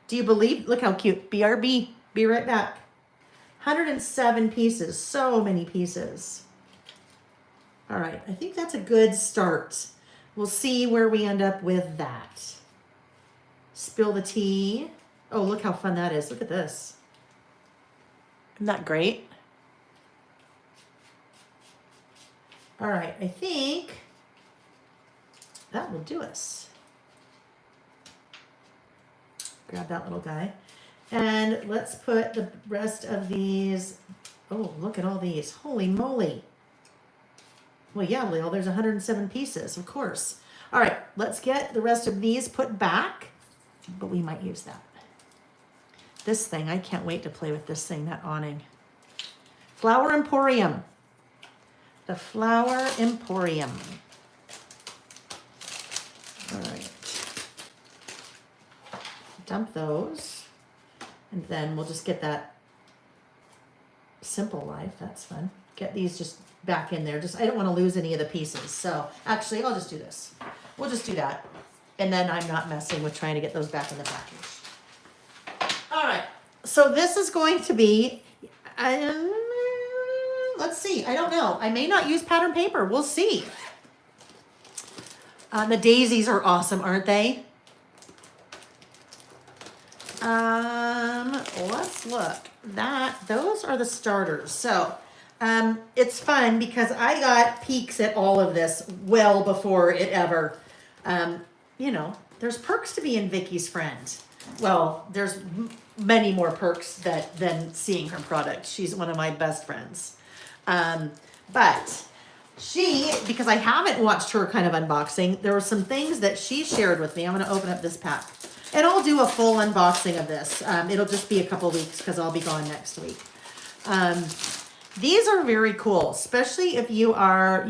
Do you believe? Look how cute. BRB. Be right back. 107 pieces, so many pieces. All right, I think that's a good start. We'll see where we end up with that. Spill the tea. Oh, look how fun that is. Look at this. Isn't that great? All right, I think that will do us. Grab that little guy. And let's put the rest of these. Oh, look at all these. Holy moly. Well, yeah, Lil, there's 107 pieces, of course. All right, let's get the rest of these put back, but we might use that. This thing, I can't wait to play with this thing, that awning. Flower Emporium. The Flower Emporium. All right. Dump those. And then we'll just get that Simple Life. That's fun. Get these just back in there. I don't want to lose any of the pieces. So actually, I'll just do this. We'll just do that. And then I'm not messing with trying to get those back in the package. All right. So this is going to be, let's see. I don't know. I may not use pattern paper. We'll see. The daisies are awesome, aren't they? Let's look. Those are the starters. So, it's fun because I got peeks at all of this well before it ever, you know, there's perks to being Vicky's friend. Well, there's many more perks than seeing her product. She's one of my best friends. But because I haven't watched her kind of unboxing, there were some things that she shared with me. I'm going to open up this pack. And I'll do a full unboxing of this. It'll just be a couple weeks because I'll be gone next week. These are very cool, especially if you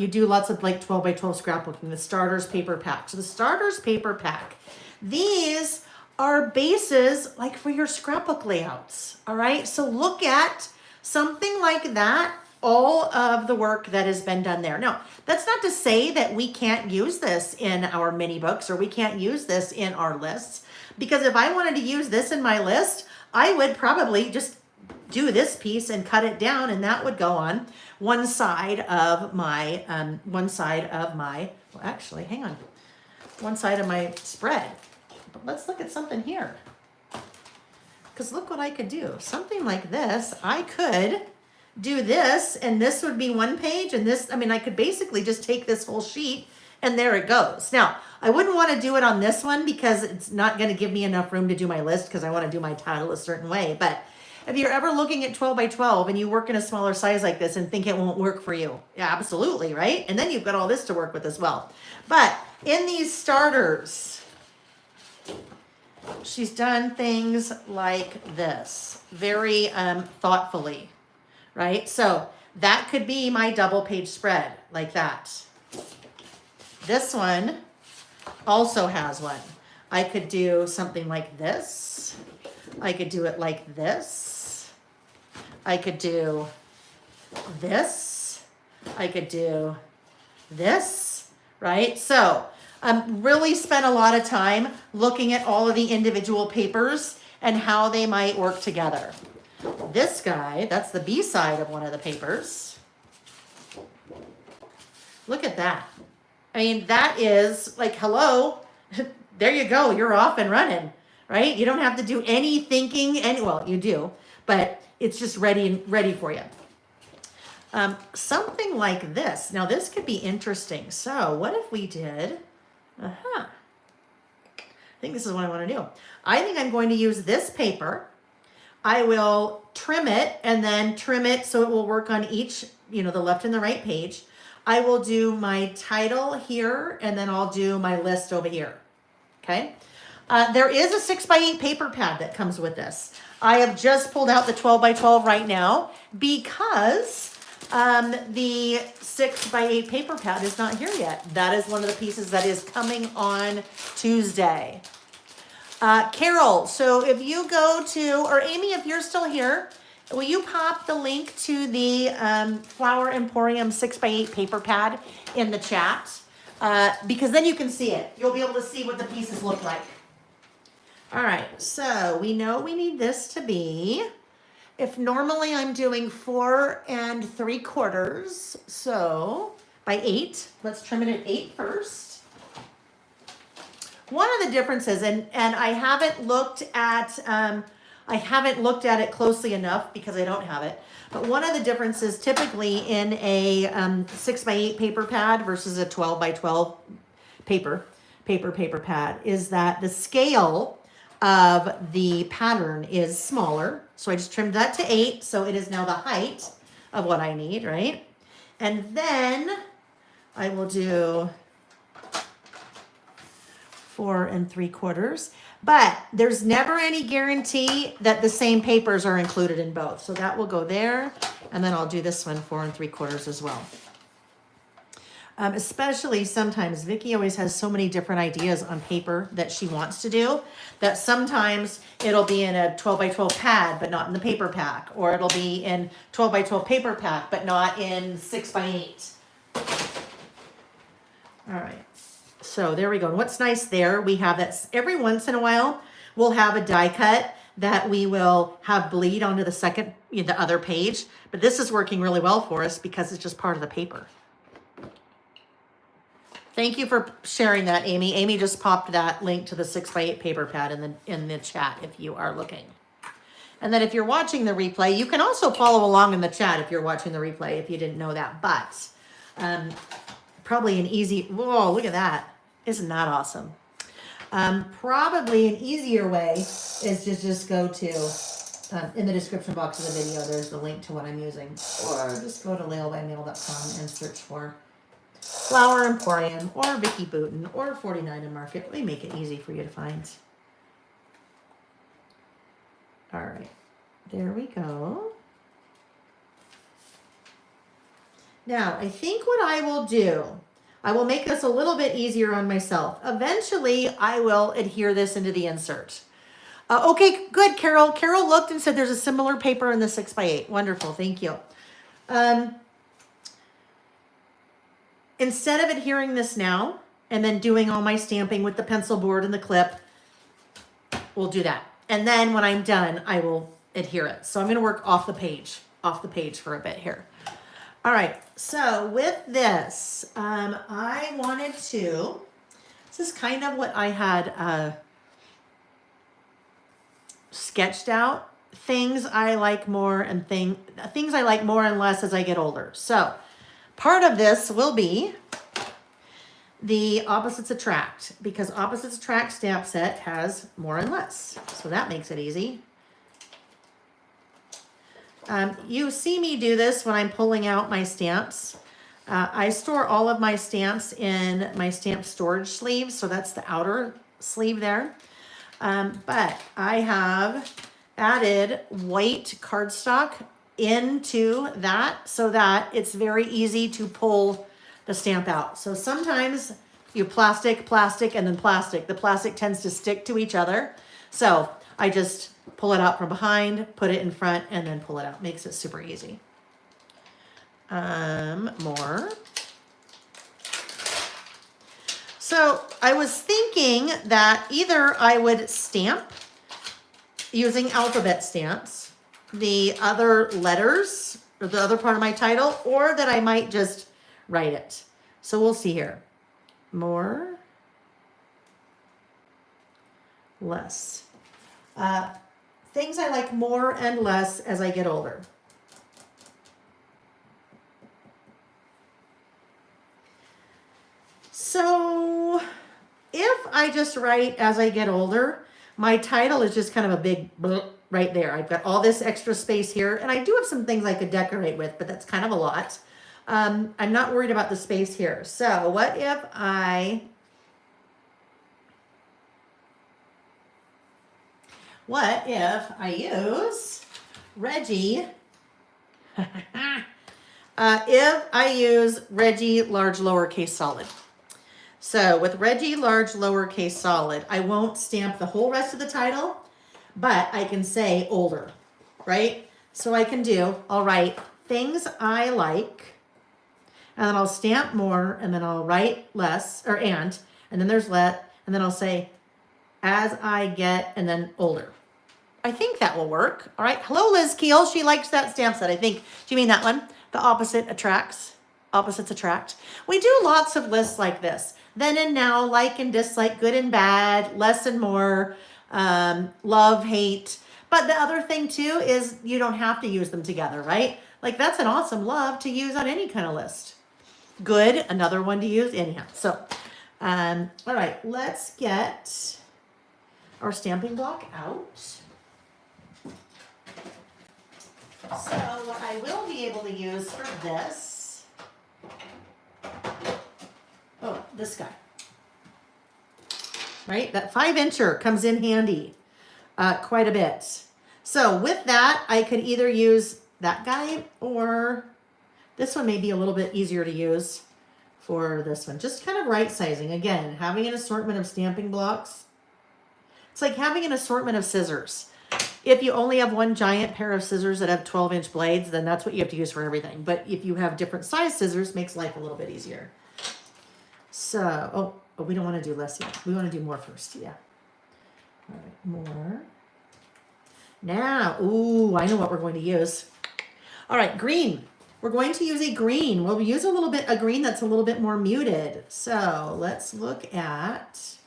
do lots of like 12 by 12 scrapbooking, the starters paper pack. So the starters paper pack, these are bases like for your scrapbook layouts. All right. So look at something like that, all of the work that has been done there. Now, that's not to say that we can't use this in our mini books or we can't use this in our lists. Because if I wanted to use this in my list, I would probably just do this piece and cut it down, and that would go on one side of my, well, actually, hang on, one side of my spread. But let's look at something here. Because look what I could do. Something like this, I could do this, and this would be one page, and this, I mean, I could basically just take this whole sheet, and there it goes. Now, I wouldn't want to do it on this one because it's not going to give me enough room to do my list because I want to do my title a certain way. But if you're ever looking at 12 by 12 and you work in a smaller size like this and think it won't work for you, yeah, absolutely, right? And then you've got all this to work with as well. But in these starters, she's done things like this very thoughtfully, right? So that could be my double page spread like that. This one also has one. I could do something like this. I could do it like this. I could do this. I could do this, right? So really spent a lot of time looking at all of the individual papers and how they might work together. This guy, that's the B side of one of the papers. Look at that. I mean, that is like, hello, there you go. You're off and running, right? You don't have to do any thinking. Well, you do, but it's just ready for you. Something like this. Now, this could be interesting. So what if we did, I think this is what I want to do. I think I'm going to use this paper. I will trim it and then trim it so it will work on each, the left and the right page. I will do my title here, and then I'll do my list over here, okay? There is a 6x8 paper pad that comes with this. I have just pulled out the 12 by 12 right now because the 6x8 paper pad is not here yet. That is one of the pieces that is coming on Tuesday. Carol, so if you go to, or Amy, if you're still here, will you pop the link to the Flower Emporium 6x8 paper pad in the chat? Because then you can see it. You'll be able to see what the pieces look like. All right, so we know we need this to be if normally I'm doing 4 3/4, so by 8, let's trim it at 8 first. One of the differences, and I haven't looked at it closely enough because I don't have it. But one of the differences typically in a 6x8 paper pad versus a 12x12 paper pad is that the scale of the pattern is smaller. So I just trimmed that to 8. So it is now the height of what I need, right? And then I will do 4 3/4. But there's never any guarantee that the same papers are included in both. So that will go there. And then I'll do this one 4 3/4 as well. Especially sometimes, Vicki always has so many different ideas on paper that she wants to do that sometimes it'll be in a 12x12 pad, but not in the paper pack. Or it'll be in 12x12 paper pack, but not in 6x8. All right. So there we go. And what's nice there, we have that every once in a while, we'll have a die cut that we will have bleed onto the other page. But this is working really well for us because it's just part of the paper. Thank you for sharing that, Amy. Amy just popped that link to the 6x8 paper pad in the chat if you are looking. And then if you're watching the replay, you can also follow along in the chat if you're watching the replay, if you didn't know that. But probably an easy, whoa, look at that. Isn't that awesome? Probably an easier way is to just go to, in the description box of the video, there's the link to what I'm using. Or just go to lailbymail.com and search for Flower Emporium or Vicki Booten or 49 and Market. They make it easy for you to find. All right, there we go. Now, I think what I will do, I will make this a little bit easier on myself. Eventually, I will adhere this into the insert. Okay, good, Carol. Carol looked and said there's a similar paper in the 6x8. Wonderful, thank you. Instead of adhering this now and then doing all my stamping with the pencil board and the clip, we'll do that. And then when I'm done, I will adhere it. So I'm going to work off the page for a bit here. All right, so with this, I wanted to, this is kind of what I had sketched out, things I like more and things I like more and less as I get older. So part of this will be the Opposites Attract, because Opposites Attract stamp set has more and less. So that makes it easy. You see me do this when I'm pulling out my stamps. I store all of my stamps in my stamp storage sleeves, so that's the outer sleeve there. But I have added white cardstock into that so that it's very easy to pull the stamp out. So sometimes you plastic, and then plastic. The plastic tends to stick to each other. So I just pull it out from behind, put it in front, and then pull it out. Makes it super easy. More. So I was thinking that either I would stamp using alphabet stamps the other letters or the other part of my title, or that I might just write it. So we'll see here. More, less. Things I like more and less as I get older. So if I just write as I get older, my title is just kind of a big right there. I've got all this extra space here, and I do have some things I could decorate with, but that's kind of a lot. I'm not worried about the space here. So what if I use Reggie? If I use Reggie large lowercase solid. So with Reggie large lowercase solid, I won't stamp the whole rest of the title, but I can say older, right? So I can I'll write things I like, and then I'll stamp more, and then I'll write less, or and then there's let, and then I'll say as I get, and then older. I think that will work. All right. Hello, Liz Keel. She likes that stamp set. I think. Do you mean that one? The opposite attracts. Opposites attract. We do lots of lists like this. Then and now, like and dislike, good and bad, less and more, love, hate. But the other thing too is you don't have to use them together, right? Like that's an awesome love to use on any kind of list. Good, another one to use anyhow. So, all right, let's get our stamping block out. So what I will be able to use for this, oh, this guy, right? That 5-incher comes in handy quite a bit. So with that, I could either use that guy or this one may be a little bit easier to use for this one. Just kind of right sizing. Again, having an assortment of stamping blocks. It's like having an assortment of scissors. If you only have one giant pair of scissors that have 12-inch blades, then that's what you have to use for everything. But if you have different size scissors, makes life a little bit easier. So, oh, we don't want to do less yet. We want to do more first. Yeah. All right, more. Now, ooh, I know what we're going to use. All right, green. We're going to use a green. We'll use a green that's a little bit more muted. So let's look at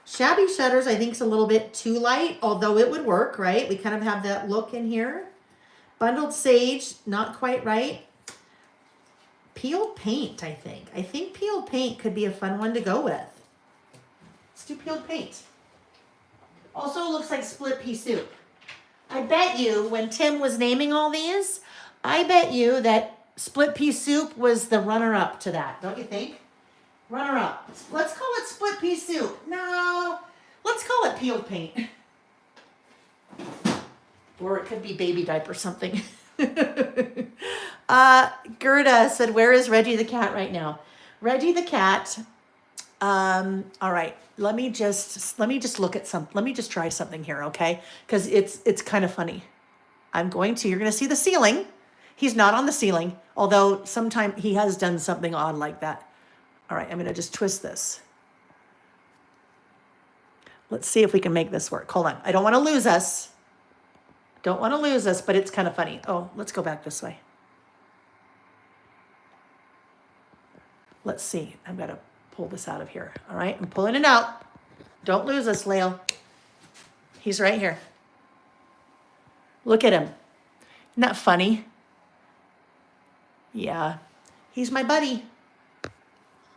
Shabby Shutters. I think is a little bit too light, although it would work, right? We kind of have that look in here. Bundled Sage, not quite right. Peeled Paint, I think. I think Peeled Paint could be a fun one to go with. Let's do Peeled Paint. Also looks like Split Pea Soup. I bet you when Tim was naming all these, I bet you that Split Pea Soup was the runner-up to that. Don't you think? Runner-up. Let's call it Split Pea Soup. No, let's call it Peeled Paint. Or it could be baby diaper something. Gerda said, where is Reggie the cat right now? Reggie the cat. All right. Let me just look at let me just try something here, okay? Because it's kind of funny. You're going to see the ceiling. He's not on the ceiling, although sometime he has done something odd like that. All right, I'm going to just twist this. Let's see if we can make this work. Hold on. I don't want to lose us. Don't want to lose us, but it's kind of funny. Oh, let's go back this way. Let's see. I've got to pull this out of here. All right, I'm pulling it out. Don't lose us, Leo. He's right here. Look at him. Isn't that funny? Yeah, he's my buddy.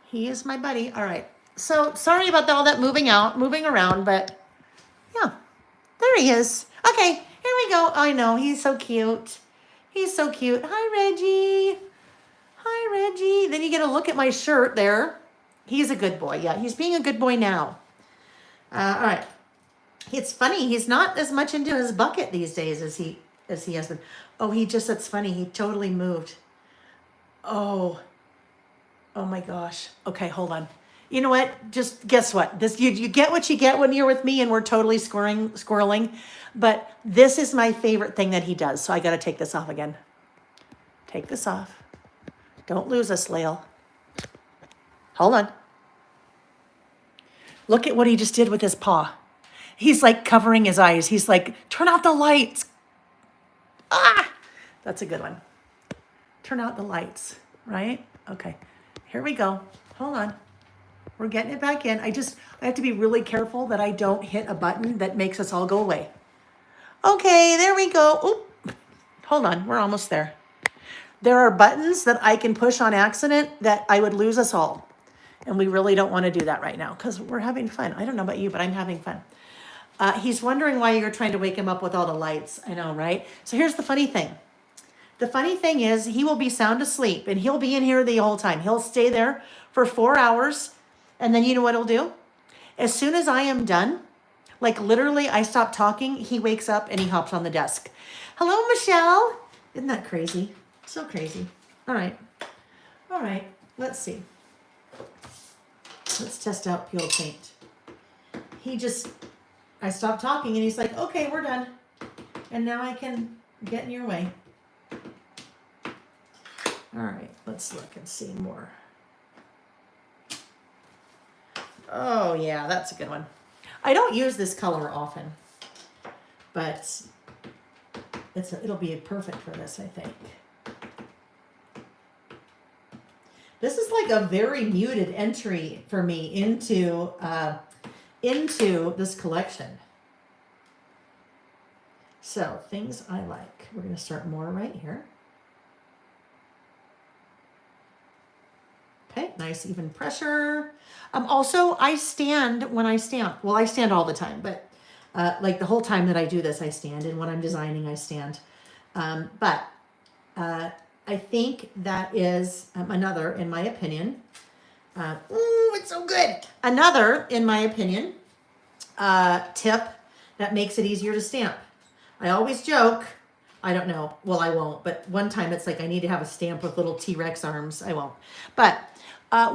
He is my buddy. All right. So sorry about all that moving around, but yeah, there he is. Okay, here we go. I know, he's so cute. He's so cute. Hi, Reggie. Hi, Reggie. Then you get a look at my shirt there. He's a good boy. Yeah, he's being a good boy now. All right. It's funny. He's not as much into his bucket these days as he has been. Oh, that's funny. He totally moved. Oh my gosh. Okay, hold on. You know what? Just guess what? You get what you get when you're with me and we're totally squirreling. But this is my favorite thing that he does. So I got to take this off again. Take this off. Don't lose us, Lael. Hold on. Look at what he just did with his paw. He's like covering his eyes. He's like, turn out the lights. Ah, that's a good one. Turn out the lights, right? Okay, here we go. Hold on. We're getting it back in. I have to be really careful that I don't hit a button that makes us all go away. Okay, there we go. Oop. Hold on, we're almost there. There are buttons that I can push on accident that I would lose us all. And we really don't want to do that right now because we're having fun. I don't know about you, but I'm having fun. He's wondering why you're trying to wake him up with all the lights. I know, right? So here's the funny thing. The funny thing is he will be sound asleep and he'll be in here the whole time. He'll stay there for 4 hours. And then you know what he'll do? As soon as I am done, like literally I stop talking, he wakes up and he hops on the desk. Hello, Michelle. Isn't that crazy? So crazy. All right. All right. Let's see. Let's test out Peeled Paint. I stopped talking and he's like, okay, we're done. And now I can get in your way. All right, let's look and see more. Oh yeah, that's a good one. I don't use this color often, but it'll be perfect for this, I think. This is like a very muted entry for me into this collection. So things I like. We're going to start more right here. Okay, nice even pressure. Also, I stand when I stamp. Well, I stand all the time, but like the whole time that I do this, I stand. And when I'm designing, I stand. But I think that is another, in my opinion. Ooh, it's so good. Another, in my opinion, tip that makes it easier to stamp. I always joke. I don't know. Well, I won't. But one time it's like I need to have a stamp with little T-Rex arms. I won't. But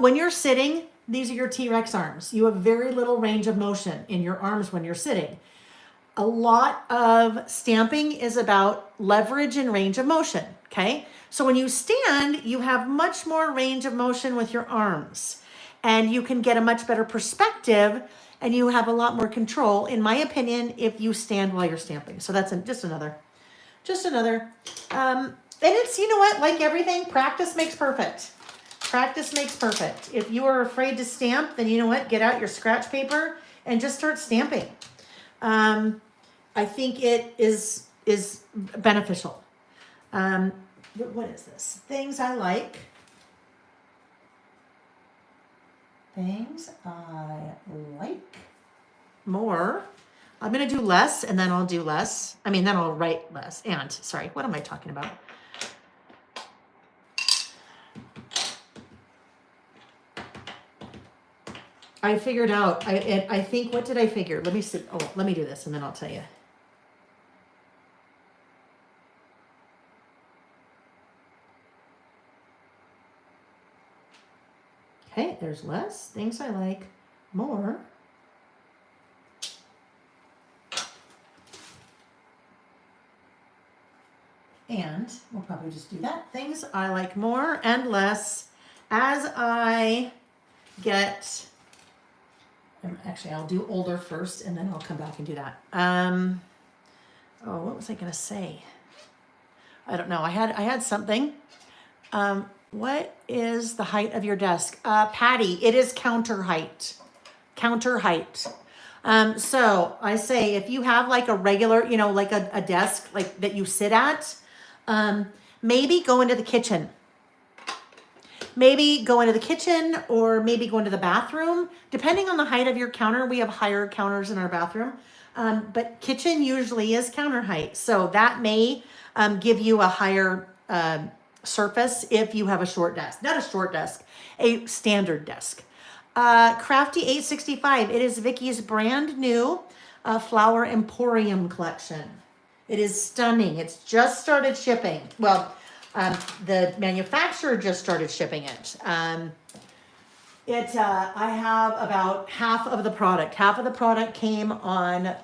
when you're sitting, these are your T-Rex arms. You have very little range of motion in your arms when you're sitting. A lot of stamping is about leverage and range of motion, okay? So when you stand, you have much more range of motion with your arms, and you can get a much better perspective, and you have a lot more control, in my opinion, if you stand while you're stamping. So that's just another. And it's, you know what, like everything, practice makes perfect. Practice makes perfect. If you are afraid to stamp, then you know what, get out your scratch paper and just start stamping. I think it is beneficial. What is this? Things I like. Things I like more. I'm going to do less, and then I'll do less. Then I'll write less. And, sorry, what am I talking about? I figured out, I think, what did I figure? Let me see. Oh, let me do this, and then I'll tell you. Okay, there's less. Things I like more. And we'll probably just do that. Things I like more and less as I get... Actually, I'll do older first, and then I'll come back and do that. What was I going to say? I don't know. I had something. What is the height of your desk? Patty, it is counter height. Counter height. So I say if you have like a regular, like a desk like that you sit at, maybe go into the kitchen. Maybe go into the kitchen, or maybe go into the bathroom. Depending on the height of your counter, we have higher counters in our bathroom. But kitchen usually is counter height. So that may give you a higher surface if you have a short desk. Not a short desk, a standard desk. Crafty 865. It is Vicky's brand new Flower Emporium collection. It is stunning. It's just started shipping. Well, the manufacturer just started shipping it. I have about half of the product. Half of the product came on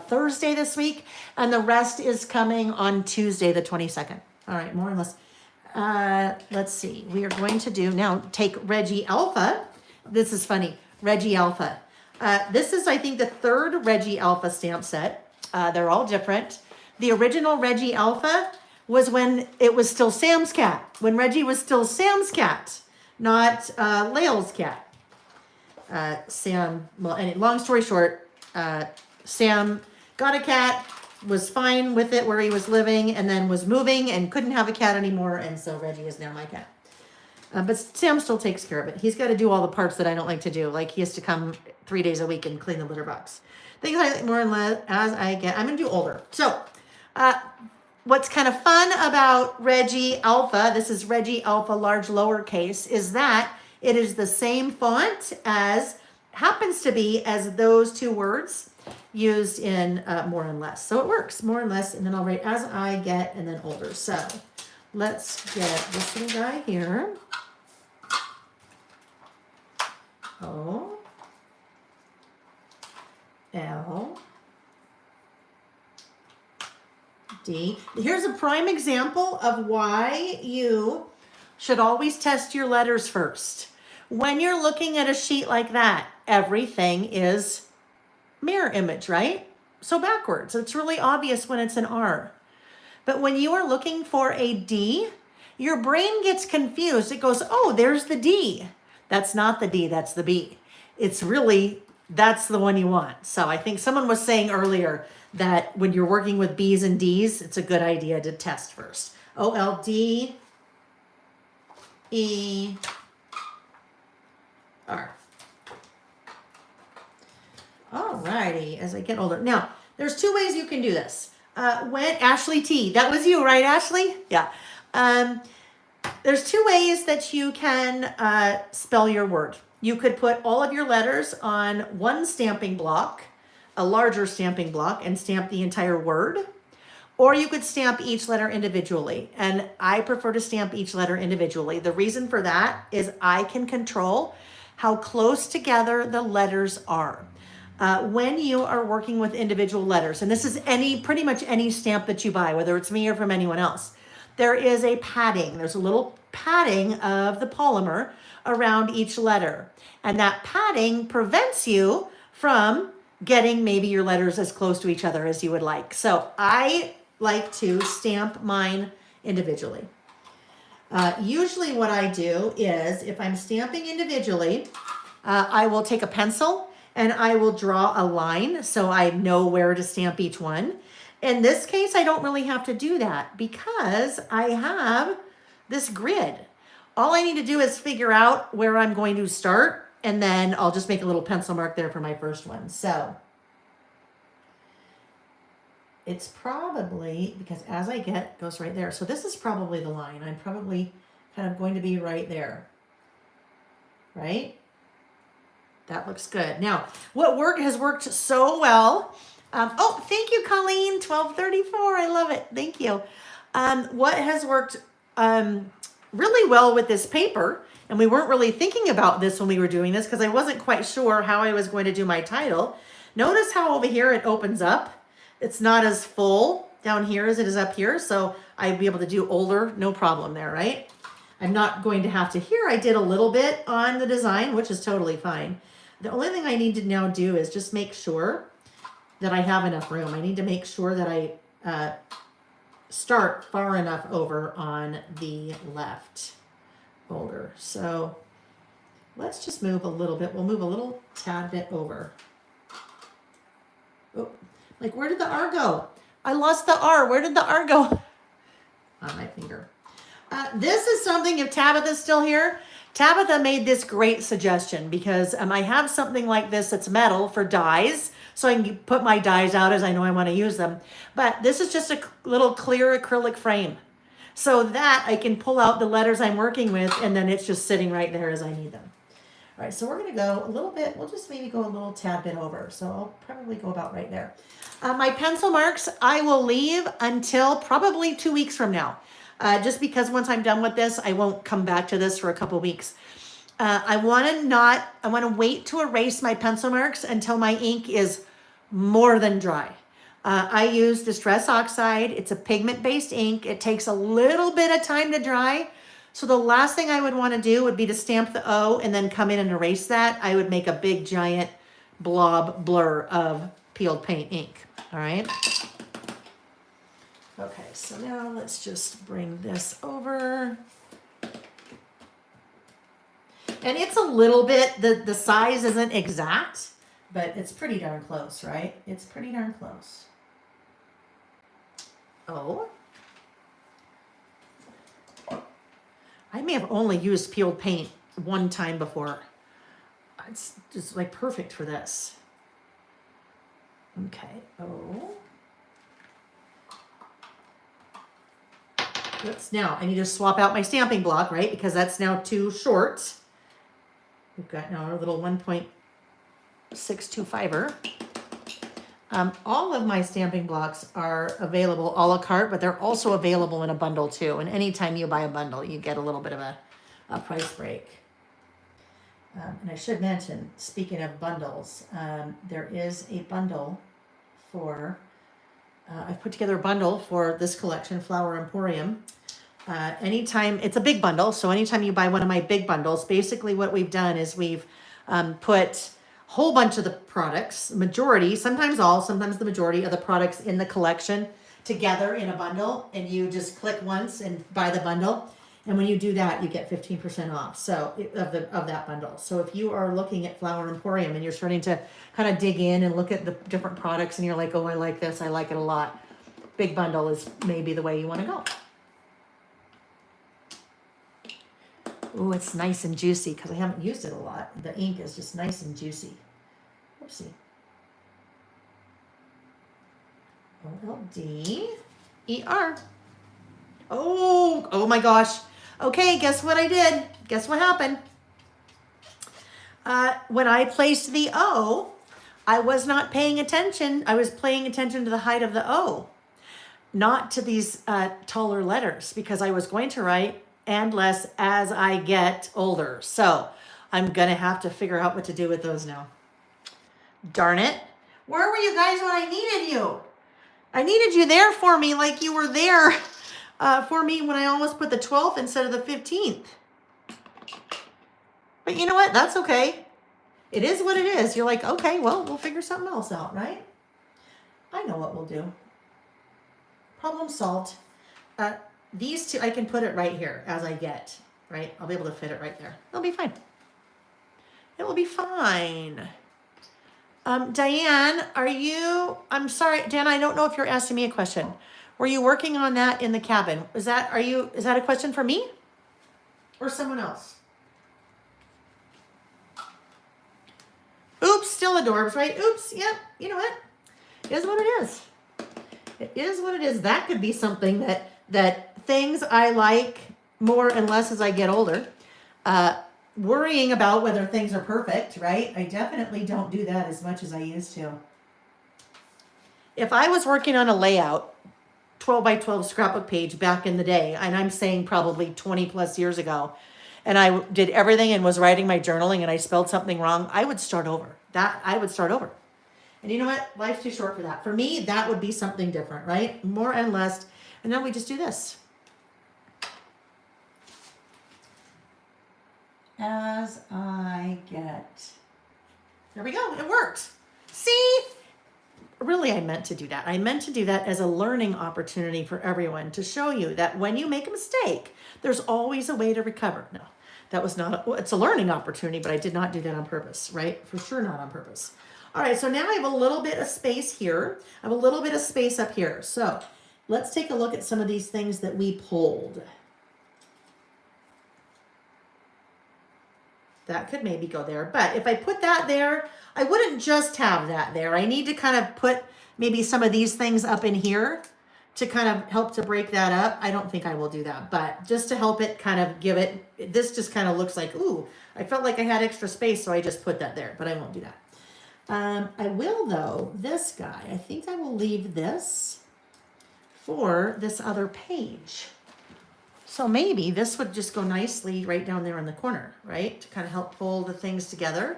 Thursday this week, and the rest is coming on Tuesday, the 22nd. All right, more or less. Let's see. We are going to take Reggie Alpha. This is funny. Reggie Alpha. This is, I think, the third Reggie Alpha stamp set. They're all different. The original Reggie Alpha was when it was still Sam's cat. When Reggie was still Sam's cat, not Lael's cat. Long story short, Sam got a cat, was fine with it where he was living, and then was moving and couldn't have a cat anymore, and so Reggie is now my cat. But Sam still takes care of it. He's got to do all the parts that I don't like to do. Like he has to come 3 days a week and clean the litter box. Things I like more and less as I get. I'm going to do older. So, what's kind of fun about Reggie Alpha, this is Reggie Alpha large lowercase, is that it is the same font happens to be as those two words used in more and less. So it works, more and less, and then I'll write as I get and then older. So let's get this little guy here. O, L, D. Here's a prime example of why you should always test your letters first. When you're looking at a sheet like that, everything is mirror image, right? So backwards. It's really obvious when it's an R. But when you are looking for a D, your brain gets confused. It goes, oh, there's the D. That's not the D, that's the B. It's really, that's the one you want. So I think someone was saying earlier that when you're working with B's and D's, it's a good idea to test first. O-L-D-E-R. Alrighty, as I get older. Now, there's two ways you can do this. When Ashley T, that was you, right, Ashley? Yeah. There's two ways that you can spell your word. You could put all of your letters on one stamping block, a larger stamping block, and stamp the entire word. Or you could stamp each letter individually. And I prefer to stamp each letter individually. The reason for that is I can control how close together the letters are. When you are working with individual letters, and this is pretty much any stamp that you buy, whether it's me or from anyone else, there is a padding. There's a little padding of the polymer around each letter. And that padding prevents you from getting maybe your letters as close to each other as you would like. So I like to stamp mine individually. Usually what I do is if I'm stamping individually, I will take a pencil and I will draw a line so I know where to stamp each one. In this case, I don't really have to do that because I have this grid. All I need to do is figure out where I'm going to start, and then I'll just make a little pencil mark there for my first one. So it's probably, because as I get, goes right there. So this is probably the line. I'm probably kind of going to be right there, right? That looks good. Now, what has worked so well. Oh, thank you, Colleen, 1234. I love it. Thank you. What has worked really well with this paper, and we weren't really thinking about this when we were doing this because I wasn't quite sure how I was going to do my title. Notice how over here it opens up. It's not as full down here as it is up here, so I'd be able to do older, no problem there, right? I'm not going to have to. Here I did a little bit on the design, which is totally fine. The only thing I need to now do is just make sure that I have enough room. I need to make sure that I start far enough over on the left folder. So let's just move a little bit. We'll move a little tad bit over. Oh, like where did the R go? I lost the R. Where did the R go? On my finger. This is something, if Tabitha's still here, Tabitha made this great suggestion because I have something like this that's metal for dies, so I can put my dies out as I know I want to use them. But this is just a little clear acrylic frame so that I can pull out the letters I'm working with, and then it's just sitting right there as I need them. All right, so we're going to go a little bit, we'll just maybe go a little tad bit over. So I'll probably go about right there. My pencil marks, I will leave until probably 2 weeks from now. Just because once I'm done with this, I won't come back to this for a couple weeks. I want to wait to erase my pencil marks until my ink is more than dry. I use Distress Oxide. It's a pigment-based ink. It takes a little bit of time to dry. So the last thing I would want to do would be to stamp the O and then come in and erase that. I would make a big giant blob blur of peeled paint ink. All right. Okay, so now let's just bring this over. And it's a little bit, the size isn't exact, but it's pretty darn close, right? It's pretty darn close. Oh. I may have only used peeled paint one time before. It's just like perfect for this. Okay, oh. Now I need to swap out my stamping block, right? Because that's now too short. We've got now our little 1.625er. All of my stamping blocks are available a la carte, but they're also available in a bundle too. And anytime you buy a bundle, you get a little bit of a price break. And I should mention, speaking of bundles, there is a bundle for, I've put together a bundle for this collection, Flower Emporium. anytime, it's a big bundle, so anytime you buy one of my big bundles, basically what we've done is we've put a whole bunch of the products, majority, sometimes all, sometimes the majority of the products in the collection together in a bundle, and you just click once and buy the bundle. And when you do that, you get 15% off. So of that bundle. So if you are looking at Flower Emporium and you're starting to kind of dig in and look at the different products and you're like, oh, I like this, I like it a lot, big bundle is maybe the way you want to go. Oh, it's nice and juicy because I haven't used it a lot. The ink is just nice and juicy. Oopsie. OLDER. Oh my gosh. Okay, guess what I did? Guess what happened? When I placed the O, I was not paying attention. I was paying attention to the height of the O, not to these taller letters, because I was going to write and less as I get older. So I'm going to have to figure out what to do with those now. Darn it. Where were you guys when I needed you? I needed you there for me like you were there for me when I almost put the 12th instead of the 15th. But you know what? That's okay. It is what it is. You're like, okay, well, we'll figure something else out, right? I know what we'll do. Problem solved. These two, I can put it right here as I get, right? I'll be able to fit it right there. It'll be fine. It will be fine. Diane, I'm sorry, Dan, I don't know if you're asking me a question. Were you working on that in the cabin? Is that a question for me or someone else? Oops, still adorbs, right? Oops, yep, you know what? It is what it is. It is what it is. That could be something that things I like more and less as I get older. Worrying about whether things are perfect, right? I definitely don't do that as much as I used to. If I was working on a layout, 12 by 12 scrapbook page back in the day, and I'm saying probably 20 plus years ago, and I did everything and was writing my journaling and I spelled something wrong, I would start over. I would start over. And you know what? Life's too short for that. For me, that would be something different, right? More and less. And then we just do this. As I get. There we go. It worked. See? Really, I meant to do that. I meant to do that as a learning opportunity for everyone, to show you that when you make a mistake, there's always a way to recover. No, that was not, it's a learning opportunity, but I did not do that on purpose, right? For sure not on purpose. All right, so now I have a little bit of space here. I have a little bit of space up here. So let's take a look at some of these things that we pulled. That could maybe go there. But if I put that there, I wouldn't just have that there. I need to kind of put maybe some of these things up in here to kind of help to break that up. I don't think I will do that, but just to help it kind of give it, this just kind of looks like, ooh, I felt like I had extra space, so I just put that there, but I won't do that. I will though, this guy, I think I will leave this for this other page. So maybe this would just go nicely right down there in the corner, right? To kind of help pull the things together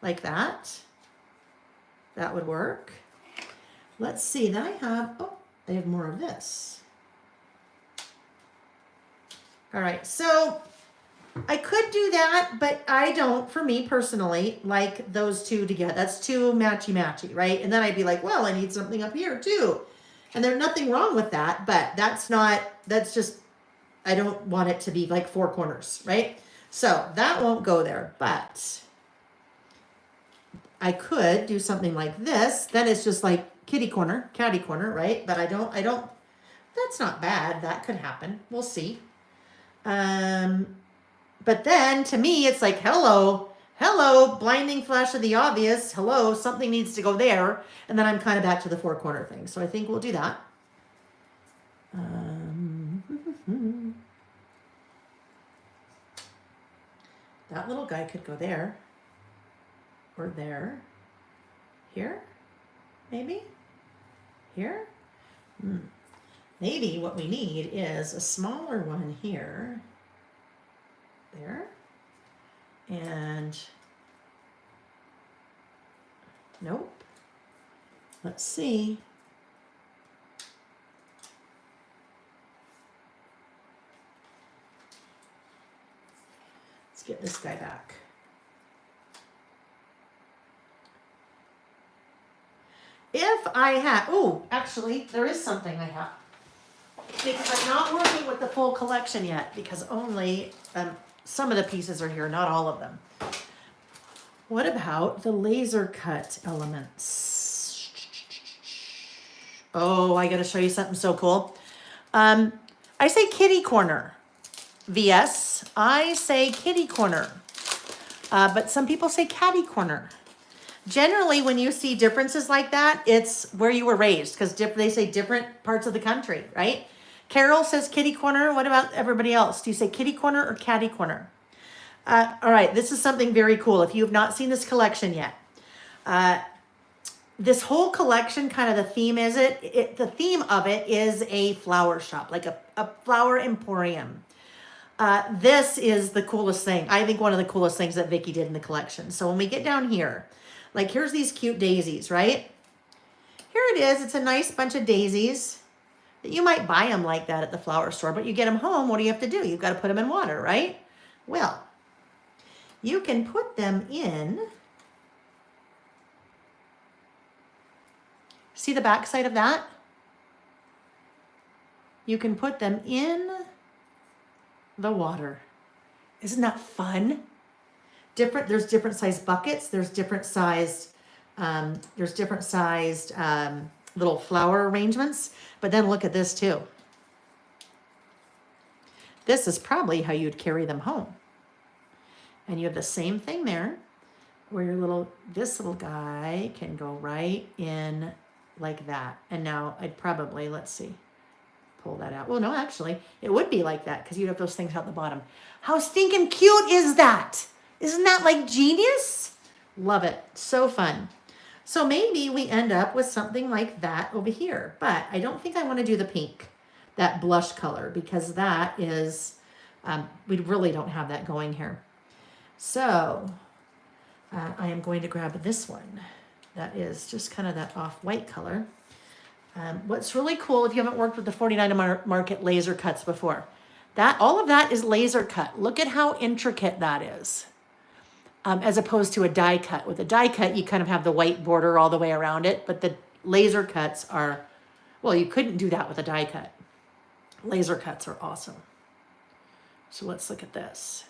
like that. That would work. Let's see, then I have more of this. All right, so I could do that, but I don't, for me personally, like those two together. That's too matchy-matchy, right? And then I'd be like, well, I need something up here too. And there's nothing wrong with that, but that's just, I don't want it to be like four corners, right? So that won't go there, but I could do something like this. Then it's just like catty corner, right? But I don't, that's not bad. That could happen. We'll see. But then to me, it's like, hello, blinding flash of the obvious. Hello, something needs to go there. And then I'm kind of back to the four corner thing. So I think we'll do that. That little guy could go there or there, here, maybe here. Maybe what we need is a smaller one here, there, and nope. Let's see. get this guy back. If I have, oh, actually, there is something I have. Because I'm not working with the full collection yet, because only some of the pieces are here, not all of them. What about the laser cut elements? Oh, I gotta show you something so cool. I say kitty corner. VS, I say kitty corner. But some people say catty corner. Generally, when you see differences like that, it's where you were raised, because they say different parts of the country, right? Carol says kitty corner. What about everybody else? Do you say kitty corner or catty corner? All right, this is something very cool. If you have not seen this collection yet, this whole collection, kind of the theme is the theme of it is a flower shop, like a flower emporium. This is the coolest thing. I think one of the coolest things that Vicki did in the collection. So when we get down here, like here's these cute daisies, right? Here it is. It's a nice bunch of daisies. You might buy them like that at the flower store, but you get them home, what do you have to do? You've got to put them in water, right? Well, you can put them in. See the back side of that? You can put them in the water. Isn't that fun? There's different sized buckets. There's different sized little flower arrangements. But then look at this too. This is probably how you'd carry them home. And you have the same thing there, where this little guy can go right in like that. And now I'd probably, let's see, pull that out. Well, no, actually, it would be like that because you'd have those things out the bottom. How stinking cute is that? Isn't that like genius? Love it. So fun. So maybe we end up with something like that over here. But I don't think I want to do the pink, that blush color, because that is, we really don't have that going here. So I am going to grab this one. That is just kind of that off-white color. What's really cool, if you haven't worked with the 49 Market laser cuts before, all of that is laser cut. Look at how intricate that is. As opposed to a die cut. With a die cut, you kind of have the white border all the way around it, but the laser cuts are, well, you couldn't do that with a die cut. Laser cuts are awesome. So let's look at this.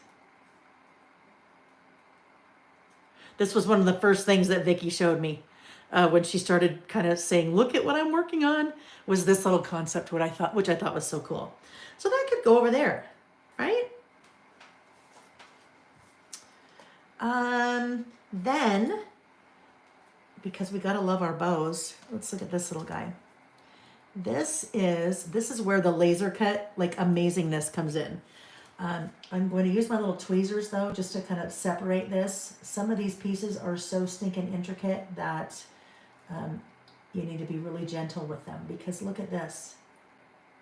This was one of the first things that Vicki showed me when she started kind of saying, look at what I'm working on, was this little concept, which I thought was so cool. So that could go over there, right? Then, because we gotta love our bows, let's look at this little guy. This is where the laser cut, like, amazingness comes in. I'm going to use my little tweezers though, just to kind of separate this. Some of these pieces are so stinking intricate that you need to be really gentle with them, because look at this.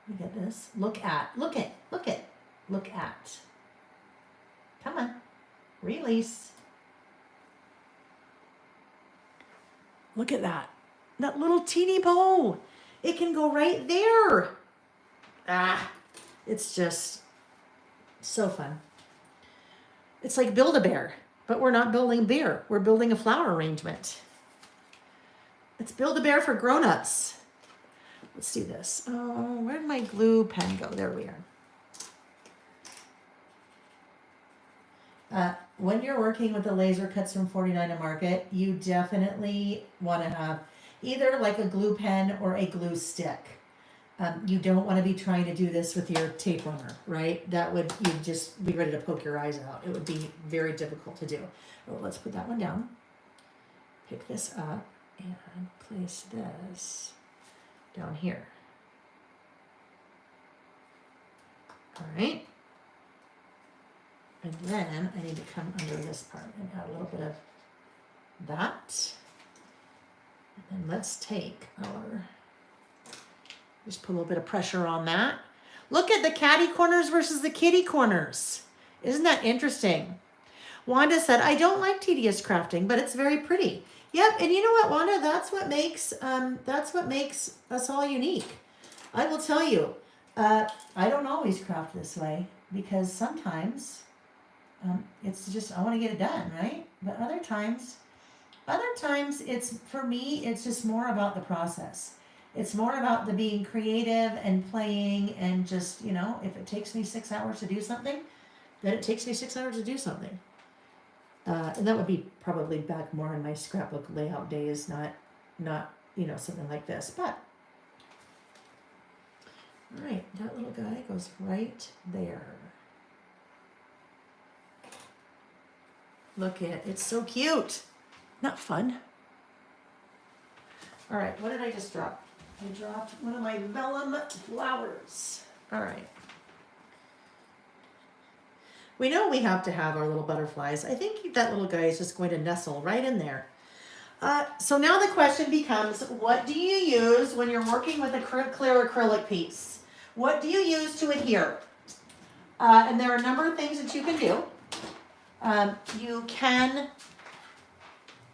Look at this. Look at. Come on. Release. Look at that. That little teeny bow. It can go right there. It's just so fun. It's like Build-A-Bear, but we're not building bear. We're building a flower arrangement. It's Build-A-Bear for grown-ups. Let's do this. Oh, where did my glue pen go? There we are. When you're working with the laser cuts from 49 Market, you definitely want to have either like a glue pen or a glue stick. You don't want to be trying to do this with your tape runner, right? You'd just be ready to poke your eyes out. It would be very difficult to do. Well, let's put that one down. Pick this up and place this down here. All right. And then I need to come under this part and add a little bit of that. And then let's take just put a little bit of pressure on that. Look at the catty corners versus the kitty corners. Isn't that interesting? Wanda said, I don't like tedious crafting, but it's very pretty. Yep, and you know what, Wanda? That's what makes us all unique. I will tell you, I don't always craft this way, because sometimes It's just, I want to get it done, right? But other times it's, for me, it's just more about the process. It's more about the being creative and playing and just, if it takes me 6 hours to do something, then it takes me 6 hours to do something. And that would be probably back more in my scrapbook layout days, not something like this. But all right, that little guy goes right there. Look at it, it's so cute. Not fun. All right, what did I just drop? I dropped one of my vellum flowers. All right. We know we have to have our little butterflies. I think that little guy is just going to nestle right in there. So now the question becomes, what do you use when you're working with a clear acrylic piece? What do you use to adhere? And there are a number of things that you can do.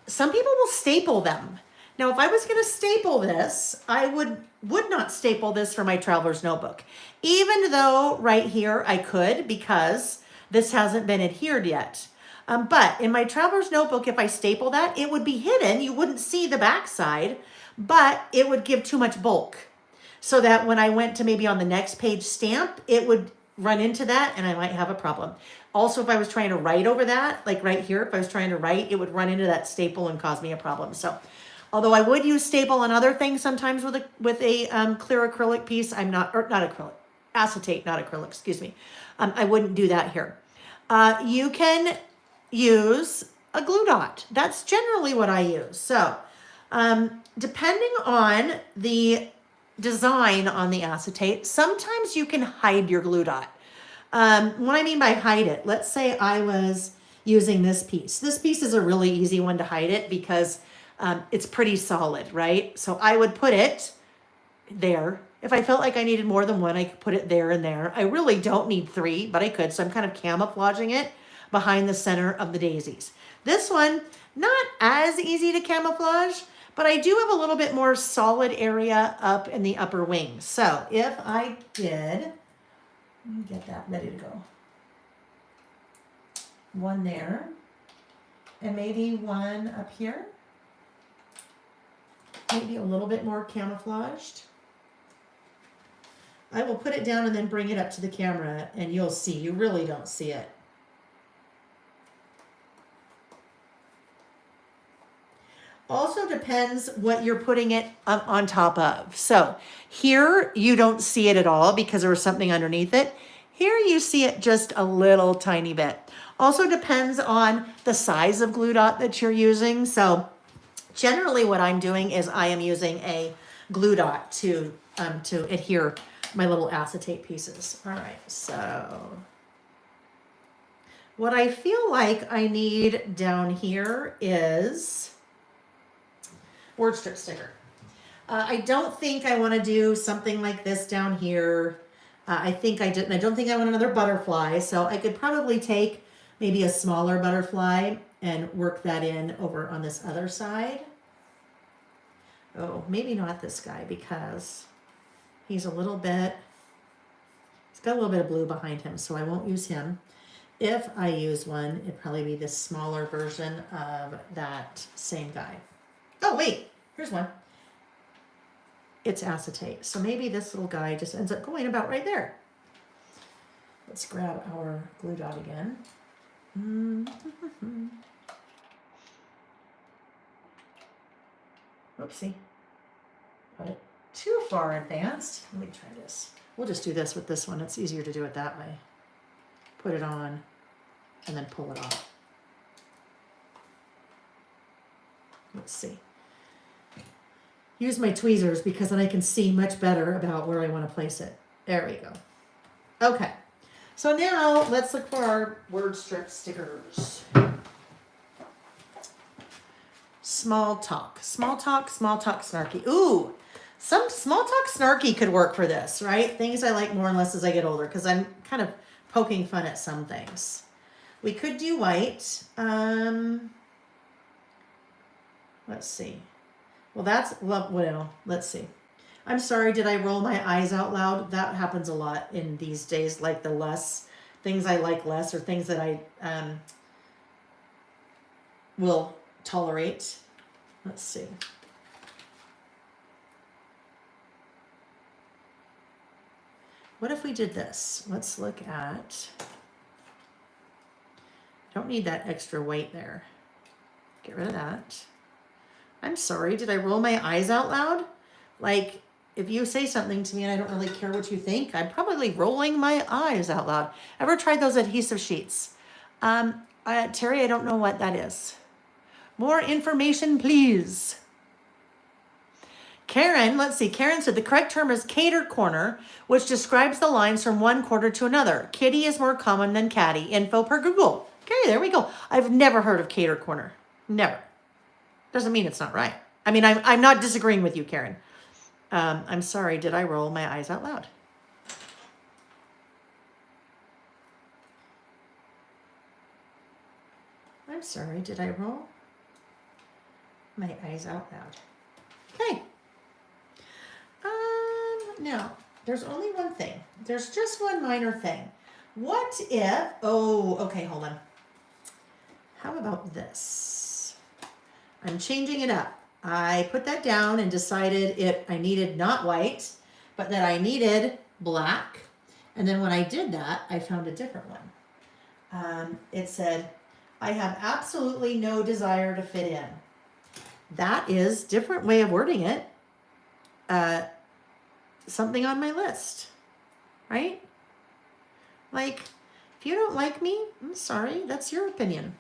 Some people will staple them. Now, if I was going to staple this, I would not staple this for my traveler's notebook. Even though right here I could, because this hasn't been adhered yet. But in my traveler's notebook, if I staple that, it would be hidden. You wouldn't see the backside, but it would give too much bulk. So that when I went to maybe on the next page stamp, it would run into that and I might have a problem. Also, if I was trying to write over that, like right here, if I was trying to write, it would run into that staple and cause me a problem. So although I would use staple on other things sometimes with a clear acrylic piece, not acrylic, acetate, not acrylic, excuse me. I wouldn't do that here. You can use a glue dot. That's generally what I use. So depending on the design on the acetate, sometimes you can hide your glue dot. What I mean by hide it, let's say I was using this piece. This piece is a really easy one to hide it because it's pretty solid, right? So I would put it there. If I felt like I needed more than one, I could put it there and there. I really don't need 3, but I could. So I'm kind of camouflaging it behind the center of the daisies. This one, not as easy to camouflage, but I do have a little bit more solid area up in the upper wings. So if I did, let me get that ready to go. One there, and maybe one up here. Maybe a little bit more camouflaged. I will put it down and then bring it up to the camera and you'll see. You really don't see it. Also depends what you're putting it on top of. So here you don't see it at all because there was something underneath it. Here you see it just a little tiny bit. Also depends on the size of glue dot that you're using. So generally what I'm doing is I am using a glue dot to adhere my little acetate pieces. All right, so what I feel like I need down here is word strip sticker. I don't think I want to do something like this down here. I don't think I want another butterfly, so I could probably take maybe a smaller butterfly and work that in over on this other side. Oh, maybe not this guy because he's got a little bit of blue behind him, so I won't use him. If I use one, it'd probably be this smaller version of that same guy. Oh, wait, here's one. It's acetate, so maybe this little guy just ends up going about right there. Let's grab our glue dot again. Oopsie. Got it too far advanced. Let me try this. We'll just do this with this one. It's easier to do it that way. Put it on and then pull it off. Let's see. Use my tweezers because then I can see much better about where I want to place it. There we go. Okay. So now let's look for our word strip stickers. Small talk, snarky. Ooh, some small talk snarky could work for this, right? Things I like more and less as I get older because I'm kind of poking fun at some things. We could do white. Let's see. Let's see. I'm sorry, did I roll my eyes out loud? That happens a lot in these days, like the less things I like less or things that I will tolerate. Let's see. What if we did this? Let's look at, don't need that extra white there. Get rid of that. I'm sorry, did I roll my eyes out loud? Like, if you say something to me and I don't really care what you think, I'm probably rolling my eyes out loud. Ever tried those adhesive sheets? Terry, I don't know what that is. More information, please. Karen, let's see. Karen said the correct term is cater corner, which describes the lines from one quarter to another. Kitty is more common than catty. Info per Google. Okay, there we go. I've never heard of cater corner. Never. Doesn't mean it's not right. I mean, I'm not disagreeing with you, Karen. I'm sorry. Did I roll my eyes out loud? I'm sorry. Did I roll my eyes out loud? Okay. Now, there's only one thing. There's just one minor thing. What if, oh, okay, hold on. How about this? I'm changing it up. I put that down and decided I needed not white, but that I needed black. And then when I did that, I found a different one. It said, I have absolutely no desire to fit in. That is different way of wording it. Something on my list, right? Like, if you don't like me, I'm sorry, that's your opinion.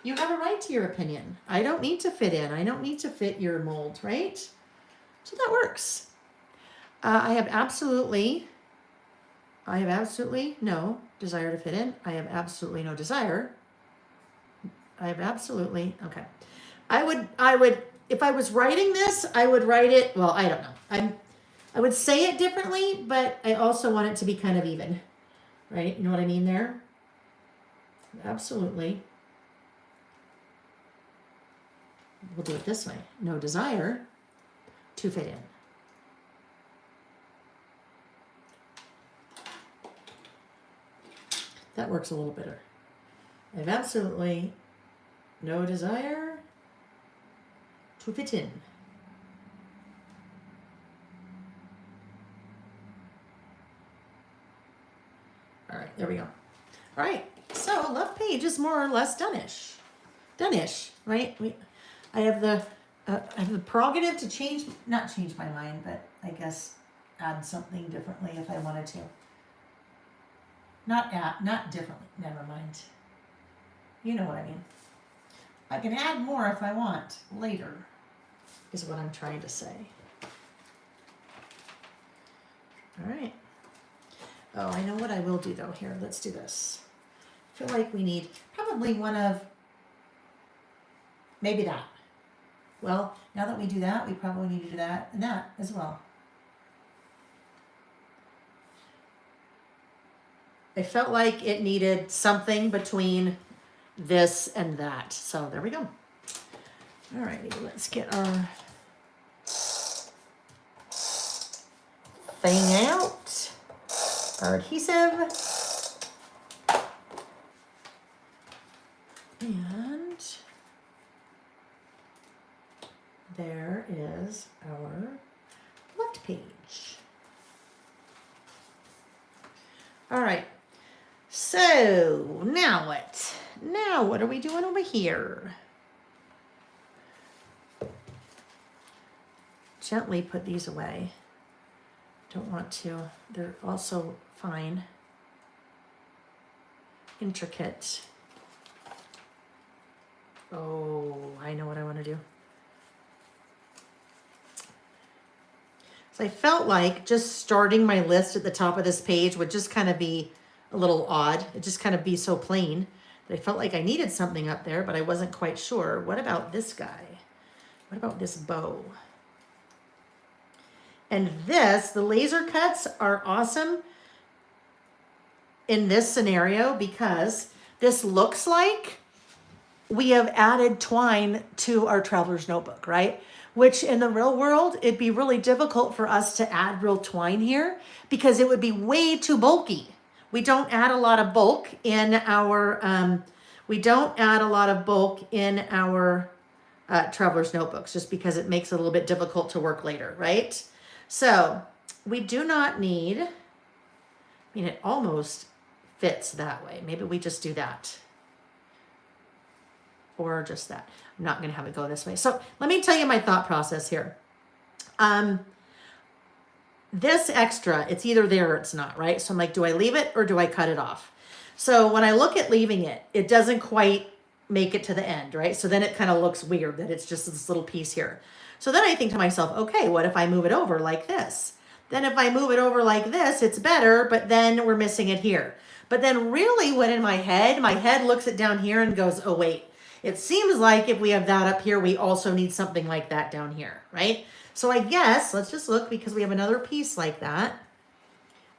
You have a right to your opinion. I don't need to fit in. I don't need to fit your mold, right? So that works. I have absolutely no desire to fit in. I have absolutely no desire. I have absolutely, okay. I would, if I was writing this, I would write it, well, I don't know. I would say it differently, but I also want it to be kind of even, right? You know what I mean there? Absolutely. We'll do it this way. No desire to fit in. That works a little better. I have absolutely no desire to fit in. All right, there we go. All right, so left page is more or less done-ish. Done-ish, right? I have the prerogative to not change my mind, but I guess add something differently if I wanted to. Not differently, never mind. You know what I mean. I can add more if I want later, is what I'm trying to say. All right. Oh, I know what I will do though. Here, let's do this. I feel like we need probably one of, maybe that. Well, now that we do that, we probably need to do that and that as well. I felt like it needed something between this and that. So there we go. All righty, let's get our thing out. Our adhesive. And there is our left page. All right. So now what? Now what are we doing over here? Gently put these away. Don't want to. They're also fine. Intricate. Oh, I know what I want to do. So I felt like just starting my list at the top of this page would just kind of be a little odd. It just kind of be so plain that I felt like I needed something up there, but I wasn't quite sure. What about this guy? What about this bow? And this, the laser cuts are awesome in this scenario because this looks like we have added twine to our traveler's notebook, right? Which in the real world, it'd be really difficult for us to add real twine here because it would be way too bulky. we don't add a lot of bulk in our, traveler's notebooks, just because it makes it a little bit difficult to work later, right? So we do not need, I mean, it almost fits that way. Maybe we just do that. Or just that. I'm not going to have it go this way. So let me tell you my thought process here. This extra, it's either there or it's not, right? So I'm like, do I leave it or do I cut it off? So when I look at leaving it, it doesn't quite make it to the end, right? So then it kind of looks weird that it's just this little piece here. So then I think to myself, okay, what if I move it over like this? Then if I move it over like this, it's better, but then we're missing it here. But then really when in my head looks at down here and goes, oh wait, it seems like if we have that up here, we also need something like that down here, right? So I guess, let's just look, because we have another piece like that.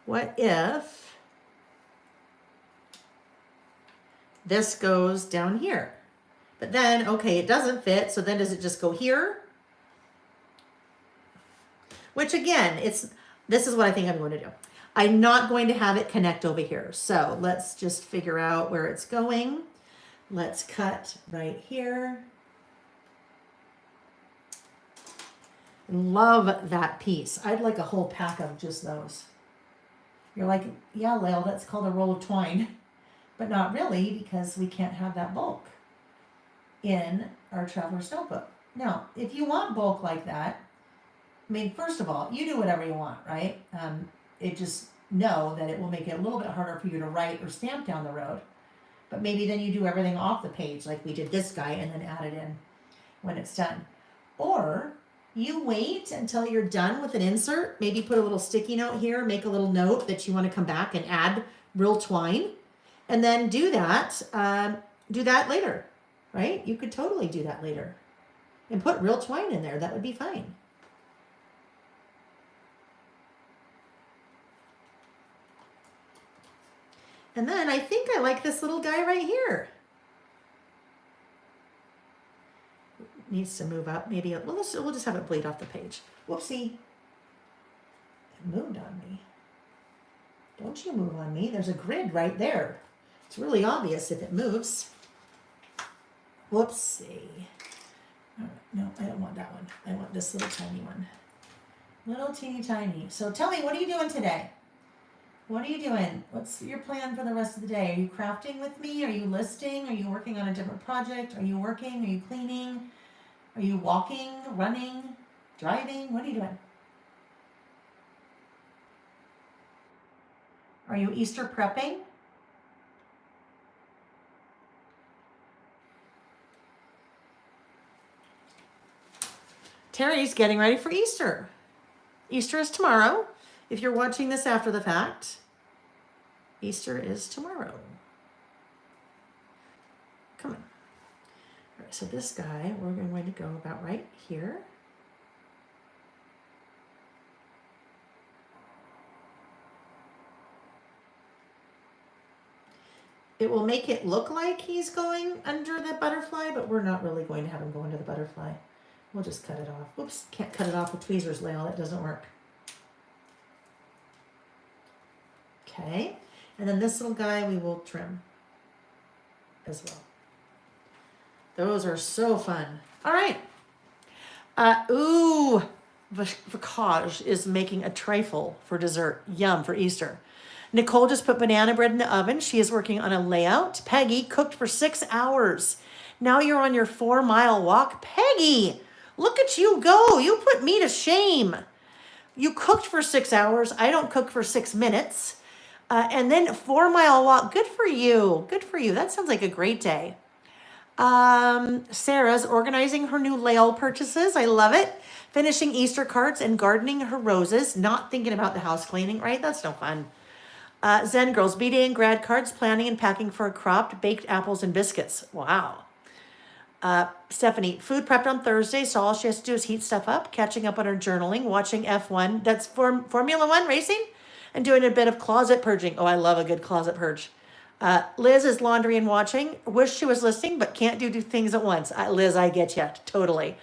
What if this goes down here? But then, okay, it doesn't fit, so then does it just go here? Which again, this is what I think I'm going to do. I'm not going to have it connect over here. So let's just figure out where it's going. Let's cut right here. Love that piece. I'd like a whole pack of just those. You're like, yeah, Lael, that's called a roll of twine. But not really, because we can't have that bulk in our traveler's notebook. Now, if you want bulk like that, I mean, first of all, you do whatever you want, right? It just know that it will make it a little bit harder for you to write or stamp down the road. But maybe then you do everything off the page, like we did this guy, and then add it in when it's done. Or you wait until you're done with an insert, maybe put a little sticky note here, make a little note that you want to come back and add real twine, and then do that later, right? You could totally do that later and put real twine in there. That would be fine. And then I think I like this little guy right here. Needs to move up. Maybe we'll just have it bleed off the page. Whoopsie. It moved on me. Don't you move on me. There's a grid right there. It's really obvious if it moves. Whoopsie. All right, no, I don't want that one. I want this little tiny one. Little teeny tiny. So tell me, what are you doing today? What are you doing? What's your plan for the rest of the day? Are you crafting with me? Are you listing? Are you working on a different project? Are you working? Are you cleaning? Are you walking, running, driving? What are you doing? Are you Easter prepping? Terry's getting ready for Easter. Easter is tomorrow. If you're watching this after the fact, Easter is tomorrow. Come on. All right, so this guy, we're going to go about right here. It will make it look like he's going under the butterfly, but we're not really going to have him go under the butterfly. We'll just cut it off. Whoops, can't cut it off with tweezers, Lael. That doesn't work. Okay, and then this little guy we will trim as well. Those are so fun. All right. Vikaj is making a trifle for dessert. Yum, for Easter. Nicole just put banana bread in the oven. She is working on a layout. Peggy cooked for 6 hours. Now you're on your 4-mile walk. Peggy, look at you go. You put me to shame. You cooked for 6 hours. I don't cook for 6 minutes. And then 4-mile walk. Good for you. Good for you. That sounds like a great day. Sarah's organizing her new Lael purchases. I love it. Finishing Easter cards and gardening her roses. Not thinking about the house cleaning, right? That's no fun. Zen Girls, B-Day and grad cards, planning and packing for a cropped, baked apples and biscuits. Wow. Stephanie, food prepped on Thursday, so all she has to do is heat stuff up, catching up on her journaling, watching F1. That's Formula One racing. And doing a bit of closet purging. Oh, I love a good closet purge. Liz is laundry and watching. Wish she was listening, but can't do 2 things at once. Liz, I get you. Totally.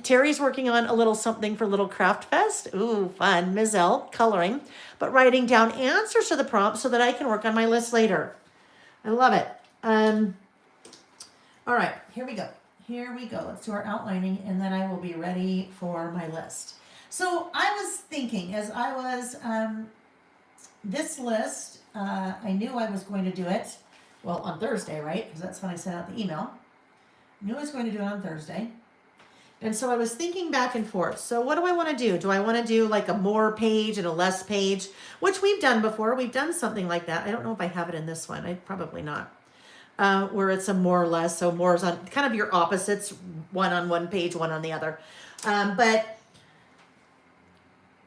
Terry's working on a little something for Little Craft Fest. Ooh, fun. Mizelle, coloring, but writing down answers to the prompts so that I can work on my list later. I love it. All right, here we go. Here we go. Let's do our outlining, and then I will be ready for my list. So I was thinking as I was, this list, I knew I was going to do it, well, on Thursday, right? Because that's when I sent out the email. I knew I was going to do it on Thursday. And so I was thinking back and forth. So what do I want to do? Do I want to do like a more page and a less page, which we've done before. We've done something like that. I don't know if I have it in this one. I probably not. Where it's a more or less. So more is on kind of your opposites, one on one page, one on the other. But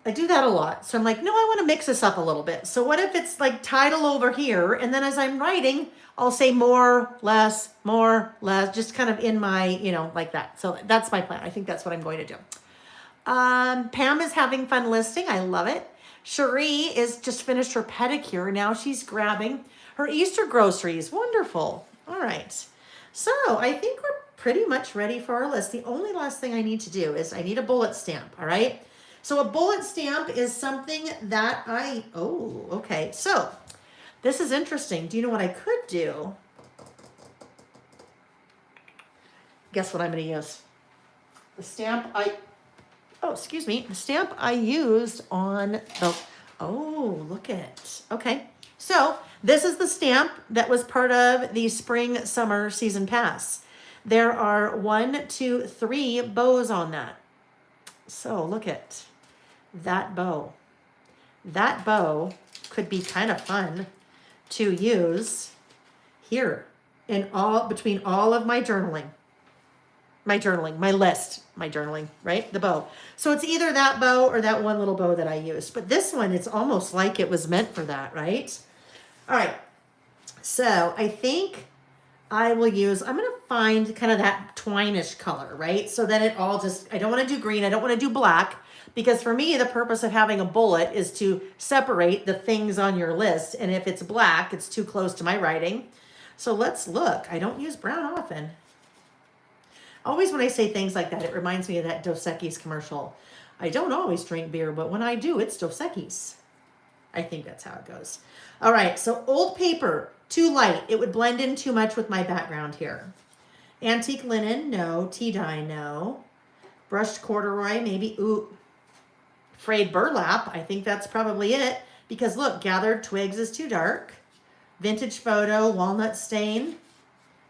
I do that a lot. So I'm like, no, I want to mix this up a little bit. So what if it's like title over here? And then as I'm writing, I'll say more, less, just kind of in my, like that. So that's my plan. I think that's what I'm going to do. Pam is having fun listing. I love it. Cherie is just finished her pedicure. Now she's grabbing her Easter groceries. Wonderful. All right. So I think we're pretty much ready for our list. The only last thing I need to do is I need a bullet stamp. All right. So a bullet stamp is something that okay. So this is interesting. Do you know what I could do? Guess what I'm going to use? The stamp the stamp I used on the, look at it. Okay. So this is the stamp that was part of the spring summer season pass. There are 1, 2, 3 bows on that. So look at that bow. That bow could be kind of fun to use here between all of my journaling, right? The bow. So it's either that bow or that one little bow that I used. But this one, it's almost like it was meant for that, right? All right. So I think I'm going to find kind of that twine-ish color, right? So that it all I don't want to do green. I don't want to do black. Because for me, the purpose of having a bullet is to separate the things on your list. And if it's black, it's too close to my writing. So let's look. I don't use brown often. Always when I say things like that, it reminds me of that Dos Equis commercial. I don't always drink beer, but when I do, it's Dos Equis. I think that's how it goes. All right, so old paper, too light. It would blend in too much with my background here. Antique linen, no. Tea dye, no. Brushed corduroy, maybe. Ooh. Frayed burlap, I think that's probably it. Because look, gathered twigs is too dark. Vintage photo, walnut stain.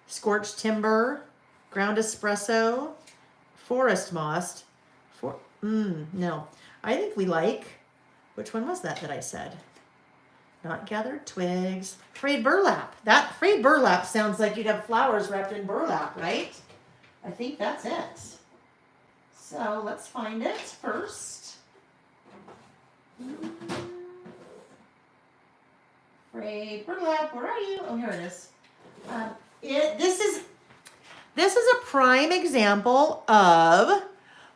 Scorched timber. Ground espresso. Forest moss. No. I think we like, which one was that I said? Not gathered twigs. Frayed burlap. That frayed burlap sounds like you'd have flowers wrapped in burlap, right? I think that's it. So let's find it first. Frayed burlap, where are you? Oh, here it is. This is a prime example of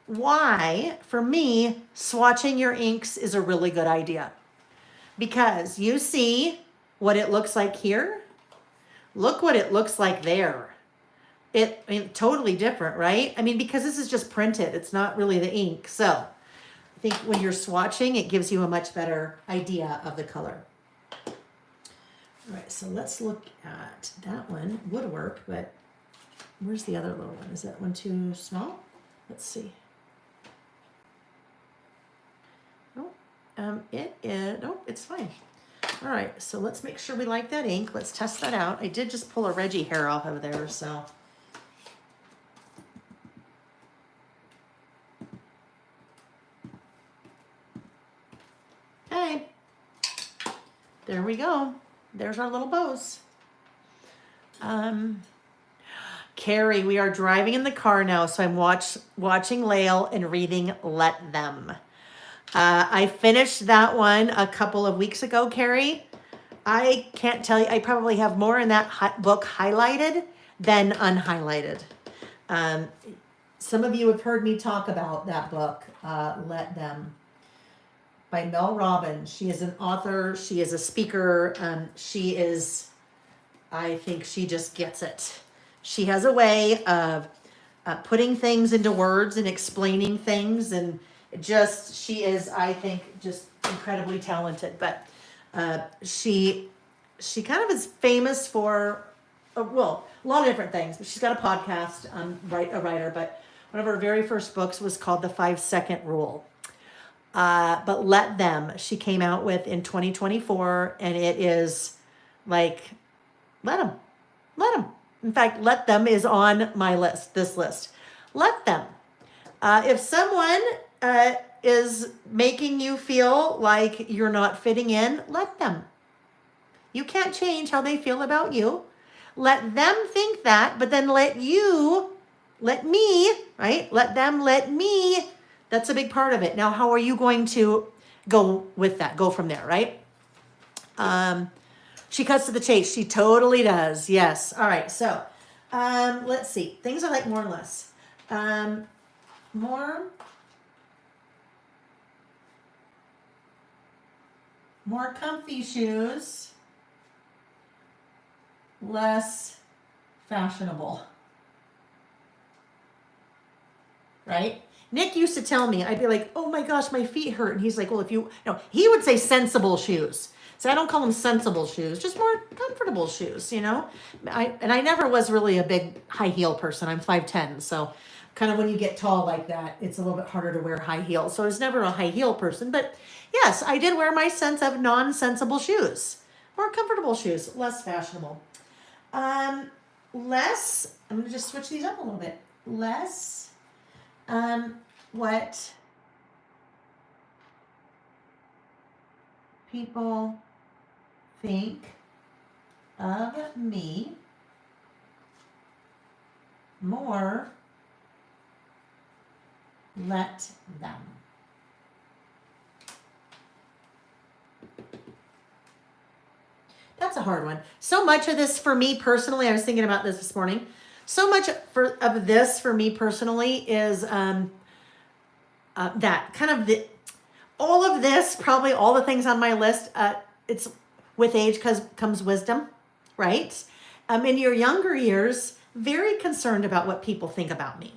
why, for me, swatching your inks is a really good idea. Because you see what it looks like here. Look what it looks like there. Totally different, right? Because this is just printed. It's not really the ink. So I think when you're swatching, it gives you a much better idea of the color. All right, so let's look at that one. Would work, but where's the other little one? Is that one too small? Let's see. No, it's fine. All right, so let's make sure we like that ink. Let's test that out. I did just pull a Reggie hair off of there, so. Okay, there we go. There's our little bows. Carrie, we are driving in the car now, so I'm watching Lael and reading Let Them. I finished that one a couple of weeks ago, Carrie. I can't tell you, I probably have more in that book highlighted than unhighlighted. Some of you have heard me talk about that book, Let Them, by Mel Robbins. She is an author. She is a speaker. I think she just gets it. She has a way of putting things into words and explaining things, and just she is, I think, just incredibly talented. But she kind of is famous for well, a lot of different things. But she's got a podcast, a writer. But one of her very first books was called The 5-Second Rule. But Let Them, she came out with in 2024, and it is like, let them. In fact, Let Them is on my list, this list. Let them. If someone is making you feel like you're not fitting in, let them. You can't change how they feel about you. Let them think that, but then let me, right? Let them, let me. That's a big part of it. Now, how are you going to go with that? Go from there, right? She cuts to the chase. She totally does. Yes. All right. So, let's see. Things I like more and less. More comfy shoes, less fashionable. Right? Nick used to tell me, I'd be like, oh my gosh, my feet hurt. And he's like, well, he would say sensible shoes. So I don't call them sensible shoes, just more comfortable shoes, I never was really a big high heel person. I'm 5'10", so kind of when you get tall like that, it's a little bit harder to wear high heels. So I was never a high heel person, but yes, I did wear my sense of non-sensible shoes, more comfortable shoes, less fashionable. I'm going to just switch these up a little bit. Less, what people think of me, more let them. That's a hard one. So much of this for me personally, I was thinking about this morning. So much of this for me personally is that kind of all of this, probably all the things on my list. It's with age comes wisdom, right? In your younger years, very concerned about what people think about me.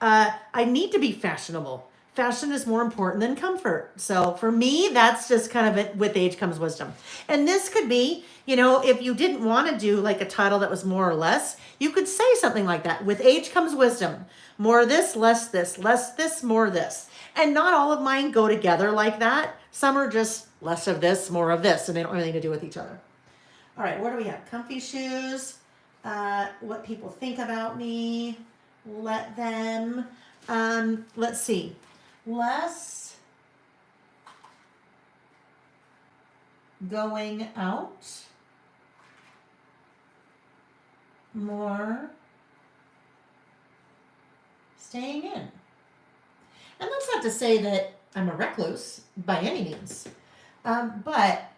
I need to be fashionable. Fashion is more important than comfort. So for me, that's just kind of it. With age comes wisdom. And this could be, if you didn't want to do like a title that was more or less, you could say something like that. With age comes wisdom. More this, less this, more this. And not all of mine go together like that. Some are just less of this, more of this, and they don't have anything to do with each other. All right, what do we have? Comfy shoes, what people think about me, let them. Let's see. Less going out, more staying in. And that's not to say that I'm a recluse by any means, but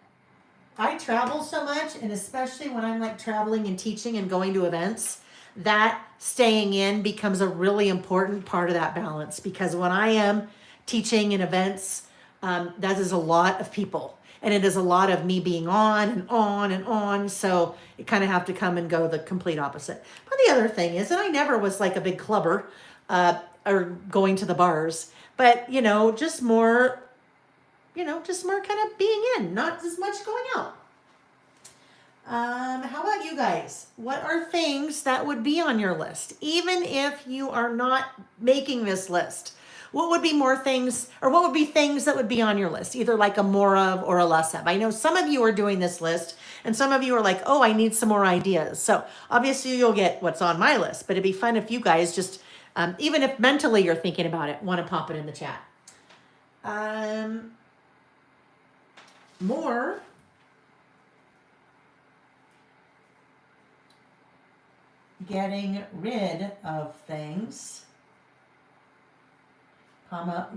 I travel so much, and especially when I'm like traveling and teaching and going to events, that staying in becomes a really important part of that balance, because when I am teaching in events, that is a lot of people, and it is a lot of me being on and on and on. So you kind of have to come and go the complete opposite. But the other thing is that I never was like a big clubber or going to the bars, but just more kind of being in, not as much going out. How about you guys? What are things that would be on your list, even if you are not making this list? What would be more things, or what would be things that would be on your list, either like a more of or a less of? I know some of you are doing this list, and some of you are like, oh, I need some more ideas. So obviously you'll get what's on my list, but it'd be fun if you guys just, even if mentally you're thinking about it, want to pop it in the chat. More getting rid of things,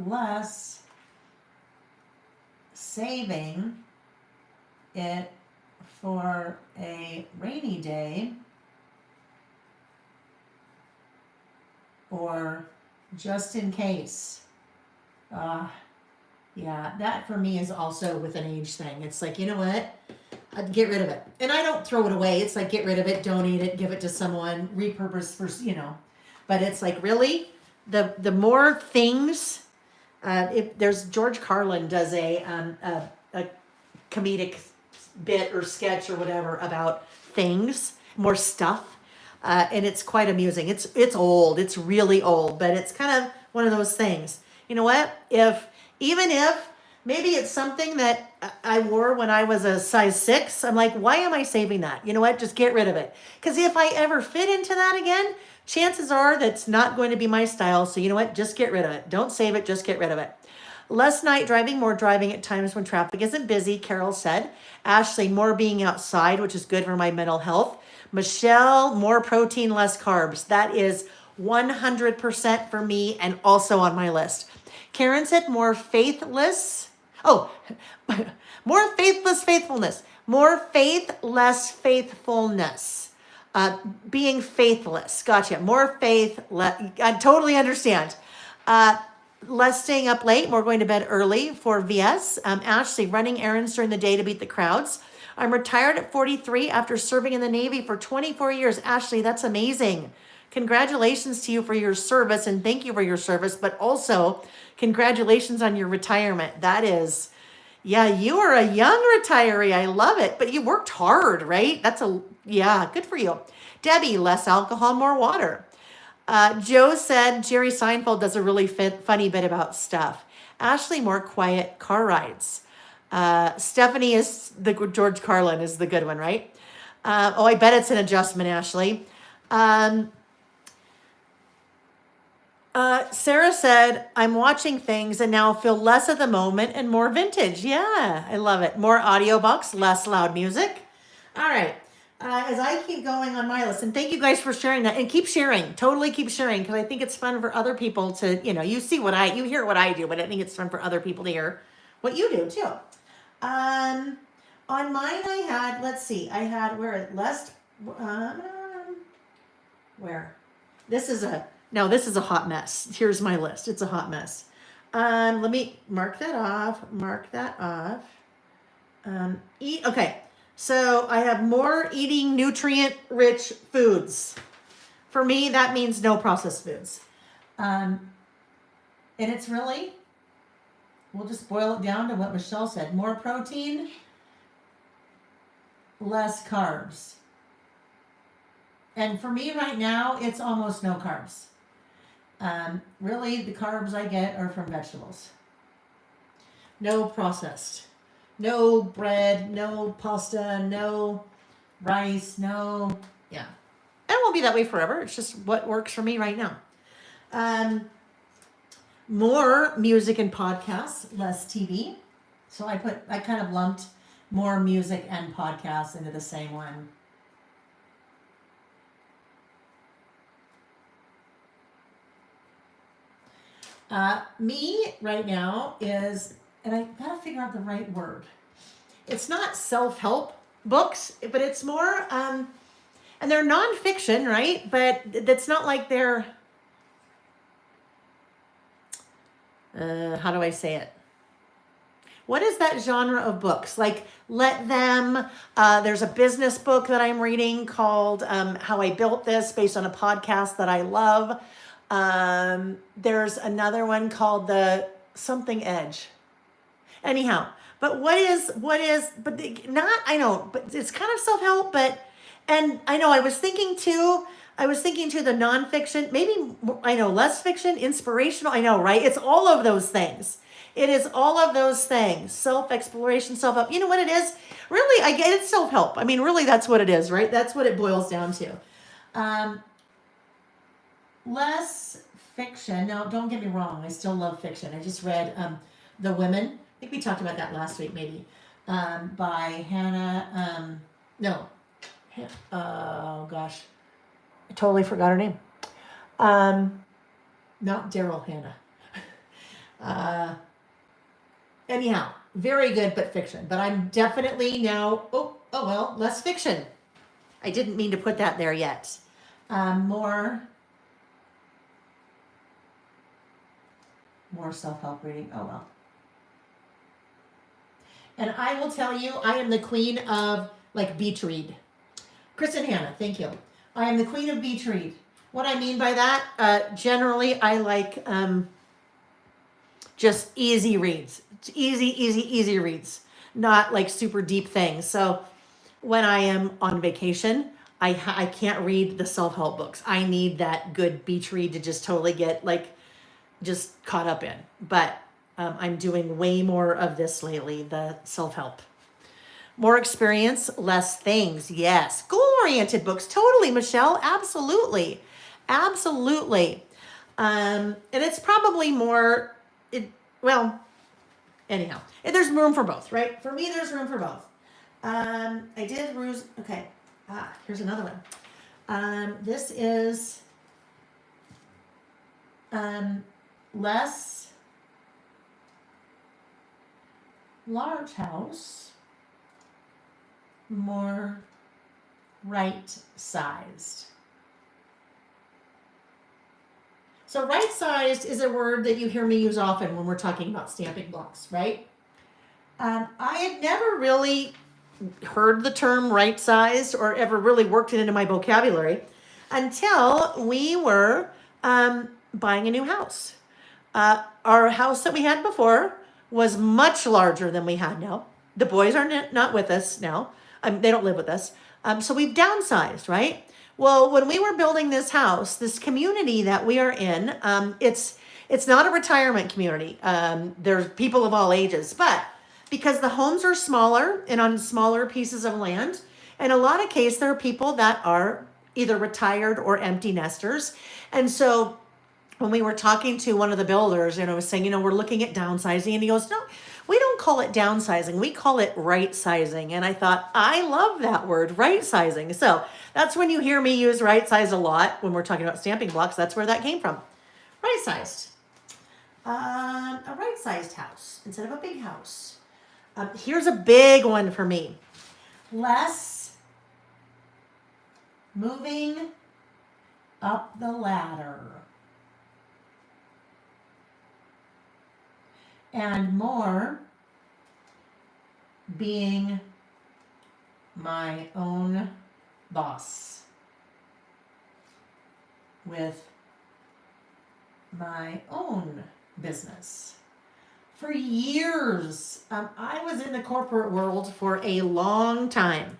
less saving it for a rainy day, or just in case. Yeah, that for me is also with an age thing. It's like, you know what? I'd get rid of it. And I don't throw it away. It's like, get rid of it, donate it, give it to someone, repurpose for, But it's like, really, the more things, if there's George Carlin does a comedic bit or sketch or whatever about things, more stuff, and it's quite amusing. It's old, it's really old, but it's kind of one of those things. You know what? Even if maybe it's something that I wore when I was a size 6, I'm like, why am I saving that? You know what? Just get rid of it. Because if I ever fit into that again, chances are that's not going to be my style. So you know what? Just get rid of it. Don't save it. Just get rid of it. Less night driving, more driving at times when traffic isn't busy, Carol said. Ashley, more being outside, which is good for my mental health. Michelle, more protein, less carbs. That is 100% for me and also on my list. Karen said more faithless. Oh, more faithless faithfulness. More faith, less faithfulness. Being faithless. Gotcha. More faith. I totally understand. Less staying up late, more going to bed early for VS. Ashley, running errands during the day to beat the crowds. I'm retired at 43 after serving in the Navy for 24 years. Ashley, that's amazing. Congratulations to you for your service and thank you for your service, but also congratulations on your retirement. That is, yeah, you are a young retiree. I love it, but you worked hard, right? Yeah, good for you. Debbie, less alcohol, more water. Joe said Jerry Seinfeld does a really funny bit about stuff. Ashley, more quiet car rides. Stephanie is George Carlin is the good one, right? I bet it's an adjustment, Ashley. Sarah said, I'm watching things and now feel less of the moment and more vintage. Yeah, I love it. More audiobooks, less loud music. All right. As I keep going on my list, and thank you guys for sharing that, and keep sharing, totally keep sharing, because I think it's fun for other people to, you hear what I do, but I think it's fun for other people to hear what you do too. On mine, this is a hot mess. Here's my list. It's a hot mess. Let me mark that off. Okay. So I have more eating nutrient-rich foods. For me, that means no processed foods. And it's really, we'll just boil it down to what Michelle said. More protein, less carbs. And for me right now, it's almost no carbs. Really, the carbs I get are from vegetables. No processed. No bread, no pasta, no rice, yeah. And it won't be that way forever. It's just what works for me right now. More music and podcasts, less TV. So I kind of lumped more music and podcasts into the same one. Me right now is, and I gotta figure out the right word. It's not self-help books, but it's more, and they're nonfiction, right? But that's not like they're, how do I say it? What is that genre of books? Like Let Them, there's a business book that I'm reading called How I Built This, based on a podcast that I love. There's another one called The Something Edge. Anyhow, but but it's kind of self-help, and I know I was thinking too the nonfiction, maybe, I know, less fiction, inspirational, I know, right? It's all of those things. It is all of those things. Self-exploration, self-help. You know what it is? Really, I get it's self-help. I mean, really, that's what it is, right? That's what it boils down to. Less fiction. Now, don't get me wrong. I still love fiction. I just read The Women. I think we talked about that last week, maybe. By Hannah. Oh, gosh. I totally forgot her name. Not Daryl Hannah. Anyhow, very good, but fiction. But I'm definitely now, less fiction. I didn't mean to put that there yet. More self-help reading. Oh, well. And I will tell you, I am the queen of, beach read. Chris and Hannah, thank you. I am the queen of beach read. What I mean by that, generally I like just easy reads. Easy reads. Not like super deep things. So when I am on vacation, I can't read the self-help books. I need that good beach read to just totally get like just caught up in. But I'm doing way more of this lately, the self-help. More experience, less things. Yes. Goal-oriented books. Totally, Michelle. Absolutely. Absolutely. And it's probably more, well, anyhow, there's room for both, right? For me, there's room for both. I did ruse. Okay. Here's another one. This is less large house, more right sized. So right sized is a word that you hear me use often when we're talking about stamping blocks, right? I had never really heard the term right sized or ever really worked it into my vocabulary until we were buying a new house. Our house that we had before was much larger than we had now. The boys are not with us now. They don't live with us. So we've downsized, right? Well, when we were building this house, this community that we are in, it's not a retirement community. There's people of all ages, but because the homes are smaller and on smaller pieces of land, in a lot of cases, there are people that are either retired or empty nesters. And so when we were talking to one of the builders, and I was saying, we're looking at downsizing, and he goes, no, we don't call it downsizing. We call it right sizing. And I thought, I love that word, right sizing. So that's when you hear me use right size a lot when we're talking about stamping blocks. That's where that came from. Right sized. A right sized house instead of a big house. Here's a big one for me. Less moving up the ladder. And more being my own boss with my own business. For years, I was in the corporate world for a long time,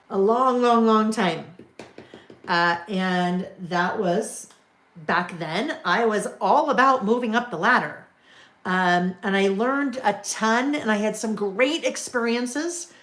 a long time. And that was back then, I was all about moving up the ladder. And I learned a ton, and I had some great experiences.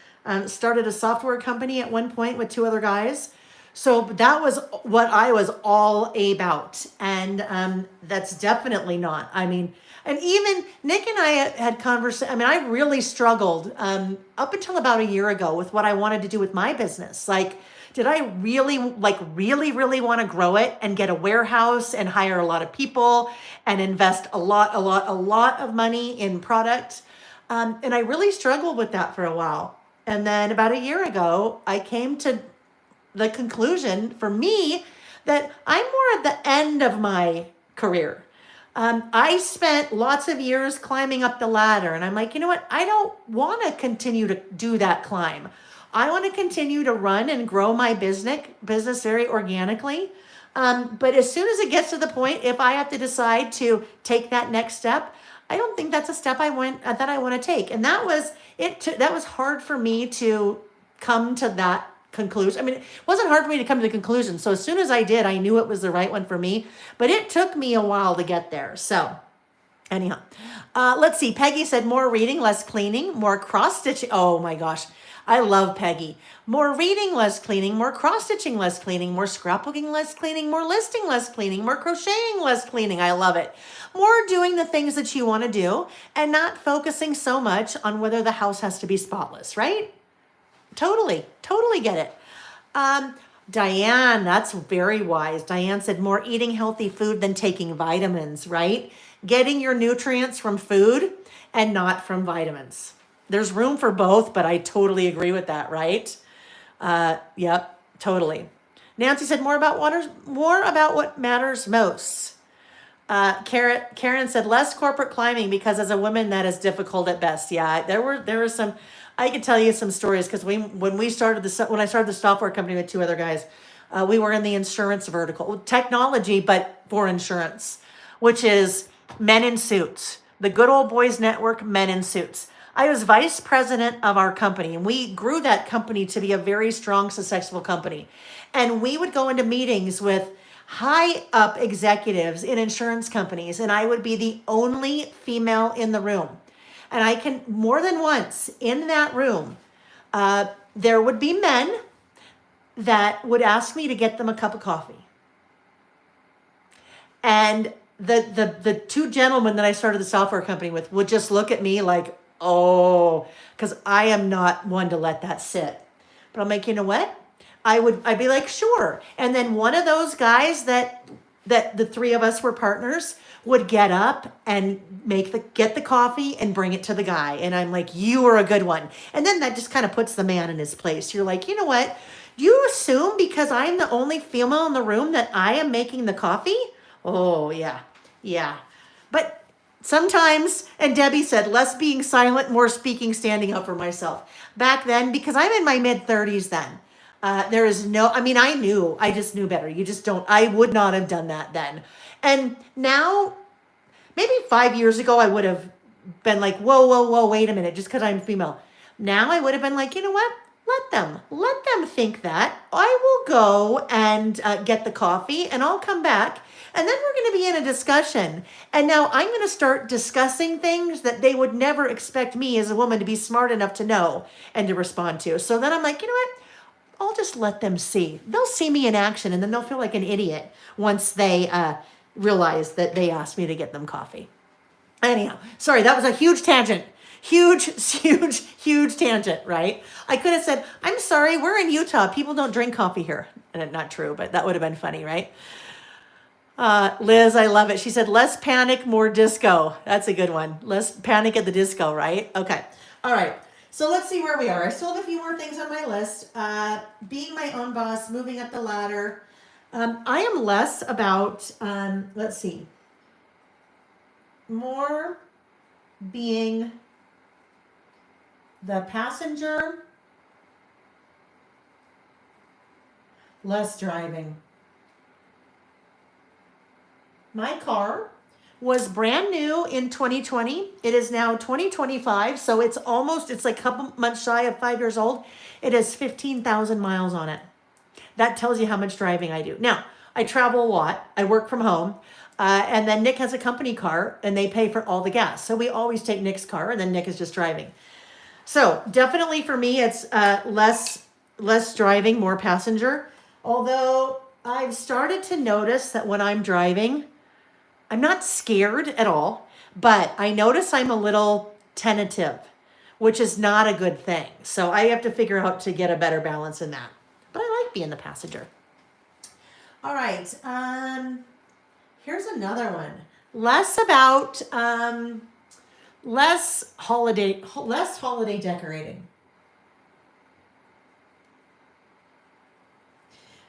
Started a software company at one point with two other guys. So that was what I was all about. And that's definitely not. And even Nick and I had conversation. I really struggled up until about a year ago with what I wanted to do with my business. Like, did I really want to grow it and get a warehouse and hire a lot of people and invest a lot of money in product? And I really struggled with that for a while. And then about a year ago, I came to the conclusion for me that I'm more at the end of my career. I spent lots of years climbing up the ladder, and I'm like, you know what? I don't want to continue to do that climb. I want to continue to run and grow my business very organically. But as soon as it gets to the point, if I have to decide to take that next step, I don't think that's a step that I want to take. And that was it. That was hard for me to come to that conclusion. It wasn't hard for me to come to the conclusion. So as soon as I did, I knew it was the right one for me, but it took me a while to get there. So anyhow, let's see. Peggy said more reading, less cleaning, more cross-stitching. Oh my gosh. I love Peggy. More reading, less cleaning, more cross-stitching, less cleaning, more scrapbooking, less cleaning, more listing, less cleaning, more crocheting, less cleaning. I love it. More doing the things that you want to do and not focusing so much on whether the house has to be spotless, right? Totally get it. Diane, that's very wise. Diane said more eating healthy food than taking vitamins, right? Getting your nutrients from food and not from vitamins. There's room for both, but I totally agree with that, right? Yep, totally. Nancy said more about what matters most. Karen said less corporate climbing because as a woman that is difficult at best. Yeah, there were some. I could tell you some stories because when I started the software company with two other guys, We were in the insurance vertical, technology, but for insurance, which is men in suits, the good old boys network, men in suits. I was vice president of our company, and we grew that company to be a very strong, successful company. And we would go into meetings with high up executives in insurance companies, and I would be the only female in the room. And I can, more than once in that room, there would be men that would ask me to get them a cup of coffee. And the two gentlemen that I started the software company with would just look at me like, oh, because I am not one to let that sit. But I'm like, you know what? I'd be like, sure. And then one of those guys that the three of us were partners would get up and get the coffee and bring it to the guy. And I'm like, you are a good one. And then that just kind of puts the man in his place. You're like, you know what? You assume because I'm the only female in the room that I am making the coffee? Oh, yeah. Yeah. But sometimes, and Debbie said, less being silent, more speaking, standing up for myself. Back then, because I'm in my mid 30s then, there is no, I mean, I just knew better. You just don't, I would not have done that then. And now, maybe 5 years ago, I would have been like, whoa, wait a minute, just because I'm female. Now I would have been like, you know what? Let them think that. I will go and get the coffee and I'll come back. And then we're going to be in a discussion. And now I'm going to start discussing things that they would never expect me as a woman to be smart enough to know and to respond to. So then I'm like, you know what? I'll just let them see. They'll see me in action and then they'll feel like an idiot once they realize that they asked me to get them coffee. Anyhow, sorry, that was a huge tangent. Huge tangent, right? I could have said, I'm sorry, we're in Utah. People don't drink coffee here. And not true, but that would have been funny, right? Liz, I love it. She said, less panic, more disco. That's a good one. Less panic at the disco, right? Okay. All right. So let's see where we are. I still have a few more things on my list. Being my own boss, moving up the ladder. I am less about, let's see, more being the passenger, less driving. My car was brand new in 2020. It is now 2025, so it's like a couple months shy of 5 years old. It has 15,000 miles on it. That tells you how much driving I do. Now, I travel a lot. I work from home. And then Nick has a company car, and they pay for all the gas. So we always take Nick's car, and then Nick is just driving. So definitely for me, it's less driving, more passenger. Although I've started to notice that when I'm driving, I'm not scared at all, but I notice I'm a little tentative, which is not a good thing. So I have to figure out to get a better balance in that. But I like being the passenger. All right. Here's another one. Less about less holiday decorating.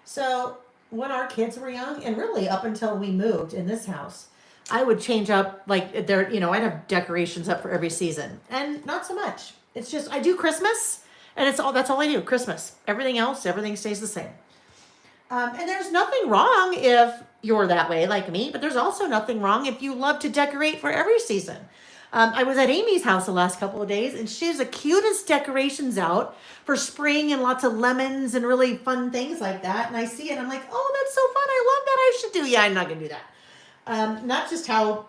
So when our kids were young, and really up until we moved in this house, I would change up like there, I'd have decorations up for every season, and not so much. It's just I do Christmas, and that's all I do. Christmas. Everything stays the same. And there's nothing wrong if you're that way like me, but there's also nothing wrong if you love to decorate for every season. I was at Amy's house the last couple of days, and she has the cutest decorations out for spring and lots of lemons and really fun things like that. And I see it, and I'm like, oh, that's so fun. I love that. I should do. Yeah, I'm not going to do that. Not just how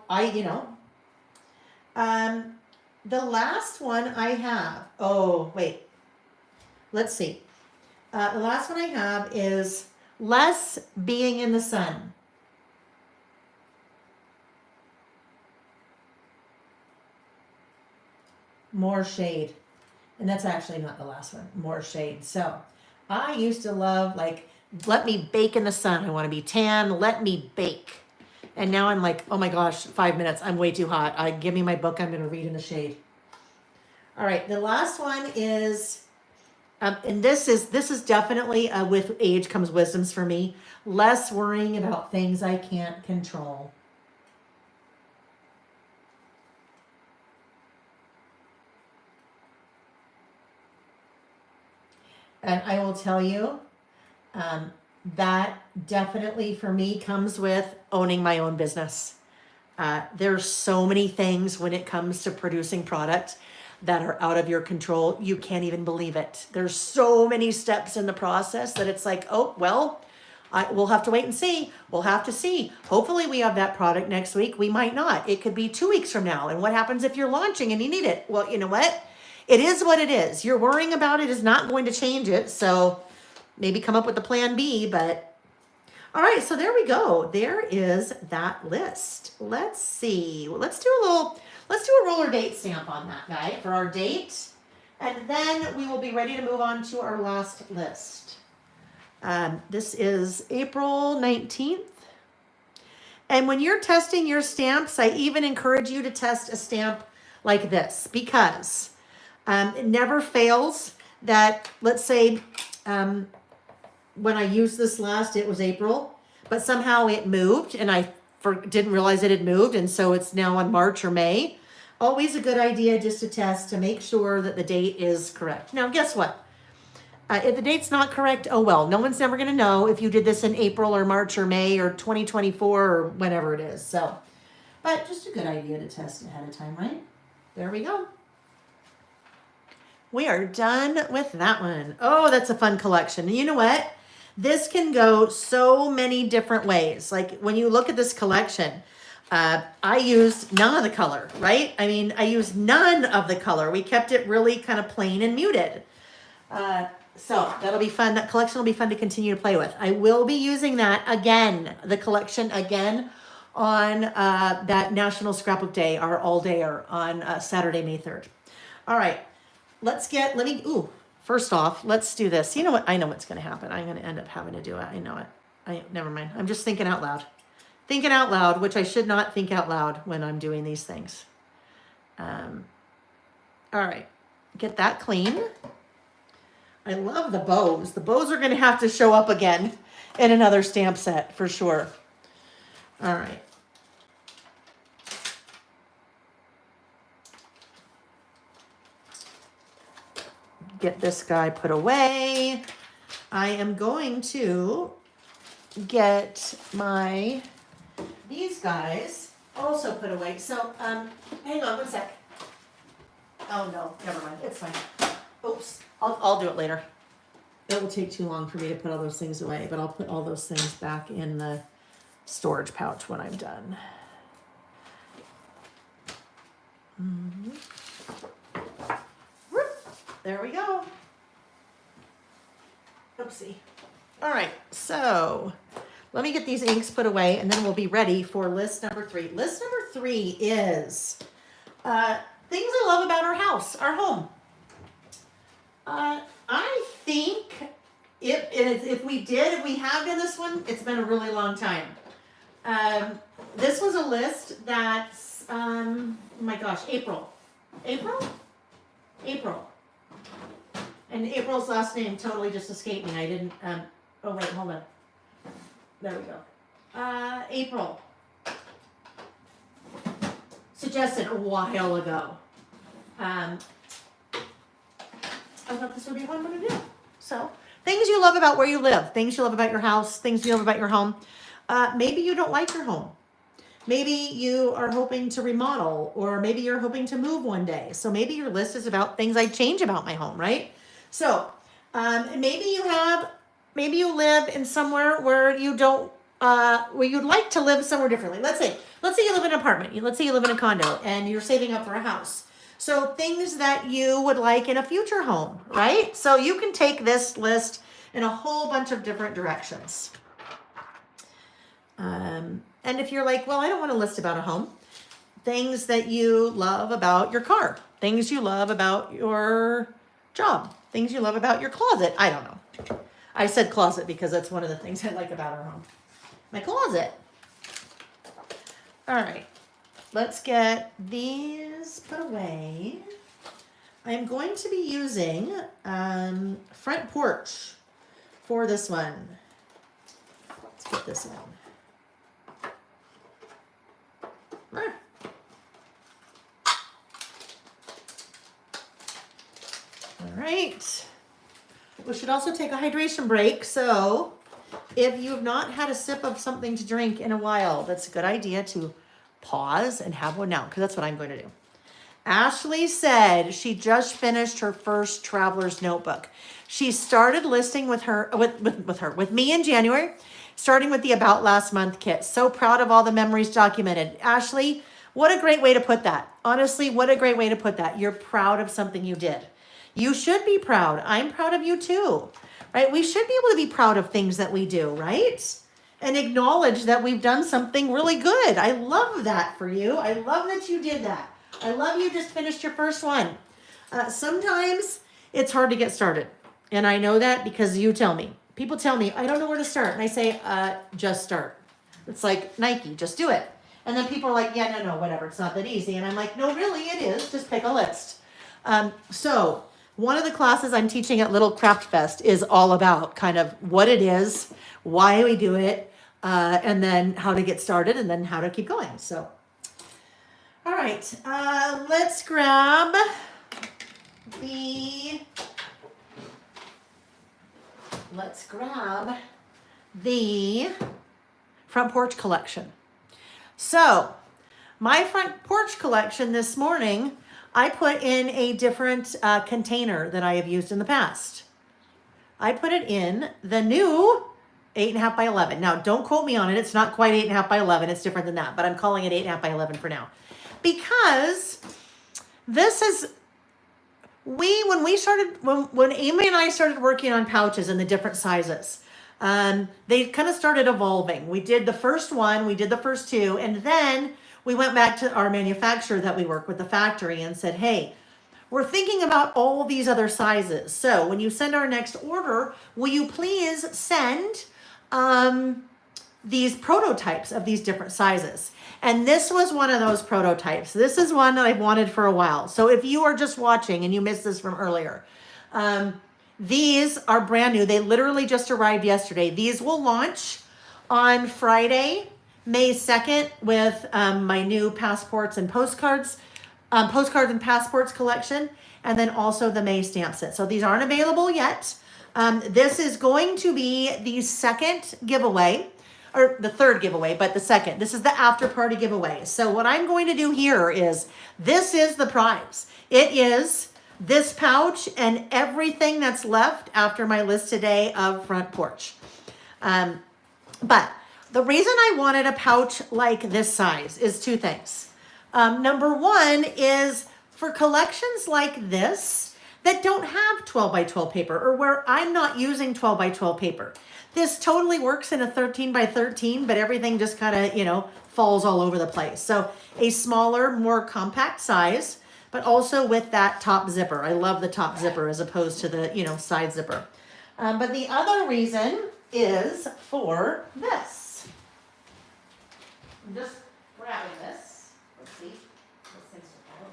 the last one I have. Oh, wait. Let's see. The last one I have is less being in the sun. More shade. And that's actually not the last one. More shade. So I used to love, let me bake in the sun. I want to be tan. Let me bake. And now I'm like, oh my gosh, 5 minutes. I'm way too hot. Give me my book. I'm going to read in the shade. All right. The last one is, and this is definitely with age comes wisdoms for me. Less worrying about things I can't control. And I will tell you, that definitely for me comes with owning my own business. There's so many things when it comes to producing products that are out of your control. You can't even believe it. There's so many steps in the process that it's like, oh, well, we'll have to wait and see. We'll have to see. Hopefully we have that product next week. We might not. It could be 2 weeks from now. And what happens if you're launching and you need it? Well, you know what? It is what it is. You're worrying about it is not going to change it. So maybe come up with a plan B, but all right, so there we go. There is that list. Let's see. Let's do a roller date stamp on that guy for our date. And then we will be ready to move on to our last list. This is April 19th. And when you're testing your stamps, I even encourage you to test a stamp like this because it never fails that, let's say, when I used this last, it was April, but somehow it moved and I didn't realize it had moved. And so it's now on March or May. Always a good idea just to test to make sure that the date is correct. Now, guess what? If the date's not correct, oh well, no one's ever going to know if you did this in April or March or May or 2024 or whenever it is. So, but just a good idea to test ahead of time, right? There we go. We are done with that one. Oh, that's a fun collection. And you know what? This can go so many different ways. Like when you look at this collection, I used none of the color, right? I mean, I used none of the color. We kept it really kind of plain and muted. So that'll be fun. That collection will be fun to continue to play with. I will be using that again, the collection again on that National Scrapbook Day, our all-dayer on Saturday, May 3rd. All right, first off, let's do this. You know what? I know what's going to happen. I'm going to end up having to do it. I know it. Never mind. I'm just thinking out loud. Thinking out loud, which I should not think out loud when I'm doing these things. All right. Get that clean. I love the bows. The bows are going to have to show up again in another stamp set for sure. All right. Get this guy put away. I am going to get these guys also put away. So, hang on one sec. Oh no, never mind. It's fine. Oops. I'll do it later. It will take too long for me to put all those things away, but I'll put all those things back in the storage pouch when I'm done. There we go. Oopsie. All right, so let me get these inks put away and then we'll be ready for list number 3. List number 3 is things I love about our house, our home. I think if we have done this one, it's been a really long time. This was a list that's, oh my gosh, April. And April's last name totally just escaped me. I didn't, oh wait, hold on. There we go. April. Suggested a while ago. I thought this would be fun to do. So, things you love about where you live, things you love about your house, things you love about your home. Maybe you don't like your home. Maybe you are hoping to remodel, or maybe you're hoping to move one day. So maybe your list is about things I'd change about my home, right? So, maybe you live in somewhere where you don't, where you'd like to live somewhere differently. Let's say you live in an apartment. Let's say you live in a condo and you're saving up for a house. So things that you would like in a future home, right? So you can take this list in a whole bunch of different directions. And if you're like, well, I don't want to list about a home, things that you love about your car, things you love about your job, things you love about your closet. I don't know. I said closet because that's one of the things I like about our home. My closet. All right. Let's get these put away. I'm going to be using front porch for this one. Let's put this in. All right. We should also take a hydration break. So if you have not had a sip of something to drink in a while, that's a good idea to pause and have one now, because that's what I'm going to do. Ashley said she just finished her first traveler's notebook. She started listing with me in January, starting with the About Last Month kit. So proud of all the memories documented. Ashley, what a great way to put that. Honestly, what a great way to put that. You're proud of something you did. You should be proud. I'm proud of you too, right? We should be able to be proud of things that we do, right? And acknowledge that we've done something really good. I love that for you. I love that you did that. I love you just finished your first one. Sometimes it's hard to get started. And I know that because you tell me. People tell me, I don't know where to start. And I say, just start. It's like Nike, just do it. And then people are like, yeah, no, whatever. It's not that easy. And I'm like, no, really, it is. Just pick a list. So one of the classes I'm teaching at Little Craft Fest is all about kind of what it is, why we do it, and then how to get started, and then how to keep going. So, all right, let's grab the front porch collection. So my front porch collection this morning, I put in a different container than I have used in the past. I put it in the new 8.5 by 11. Now, don't quote me on it. It's not quite 8.5 by 11. It's different than that, but I'm calling it 8.5 by 11 for now. Because this is, when Amy and I started working on pouches in the different sizes, they kind of started evolving. We did the first one, we did the first two, and then we went back to our manufacturer that we work with, the factory, and said, hey, we're thinking about all these other sizes. So when you send our next order, will you please send these prototypes of these different sizes? And this was one of those prototypes. This is one that I've wanted for a while. So if you are just watching and you missed this from earlier, these are brand new. They literally just arrived yesterday. These will launch on Friday, May 2nd with my new passports and postcards and passports collection, and then also the May stamp set. So these aren't available yet. This is going to be the second giveaway, or the third giveaway, but the second. This is the after party giveaway. So what I'm going to do here is, this is the prize. It is this pouch and everything that's left after my list today of front porch. But the reason I wanted a pouch like this size is two things. Number one is for collections like this that don't have 12 by 12 paper, or where I'm not using 12 by 12 paper. This totally works in a 13 by 13, but everything just kind of, falls all over the place. So a smaller, more compact size, but also with that top zipper. I love the top zipper as opposed to the, side zipper. But the other reason is for this. I'm just grabbing this. Let's see. This thing's all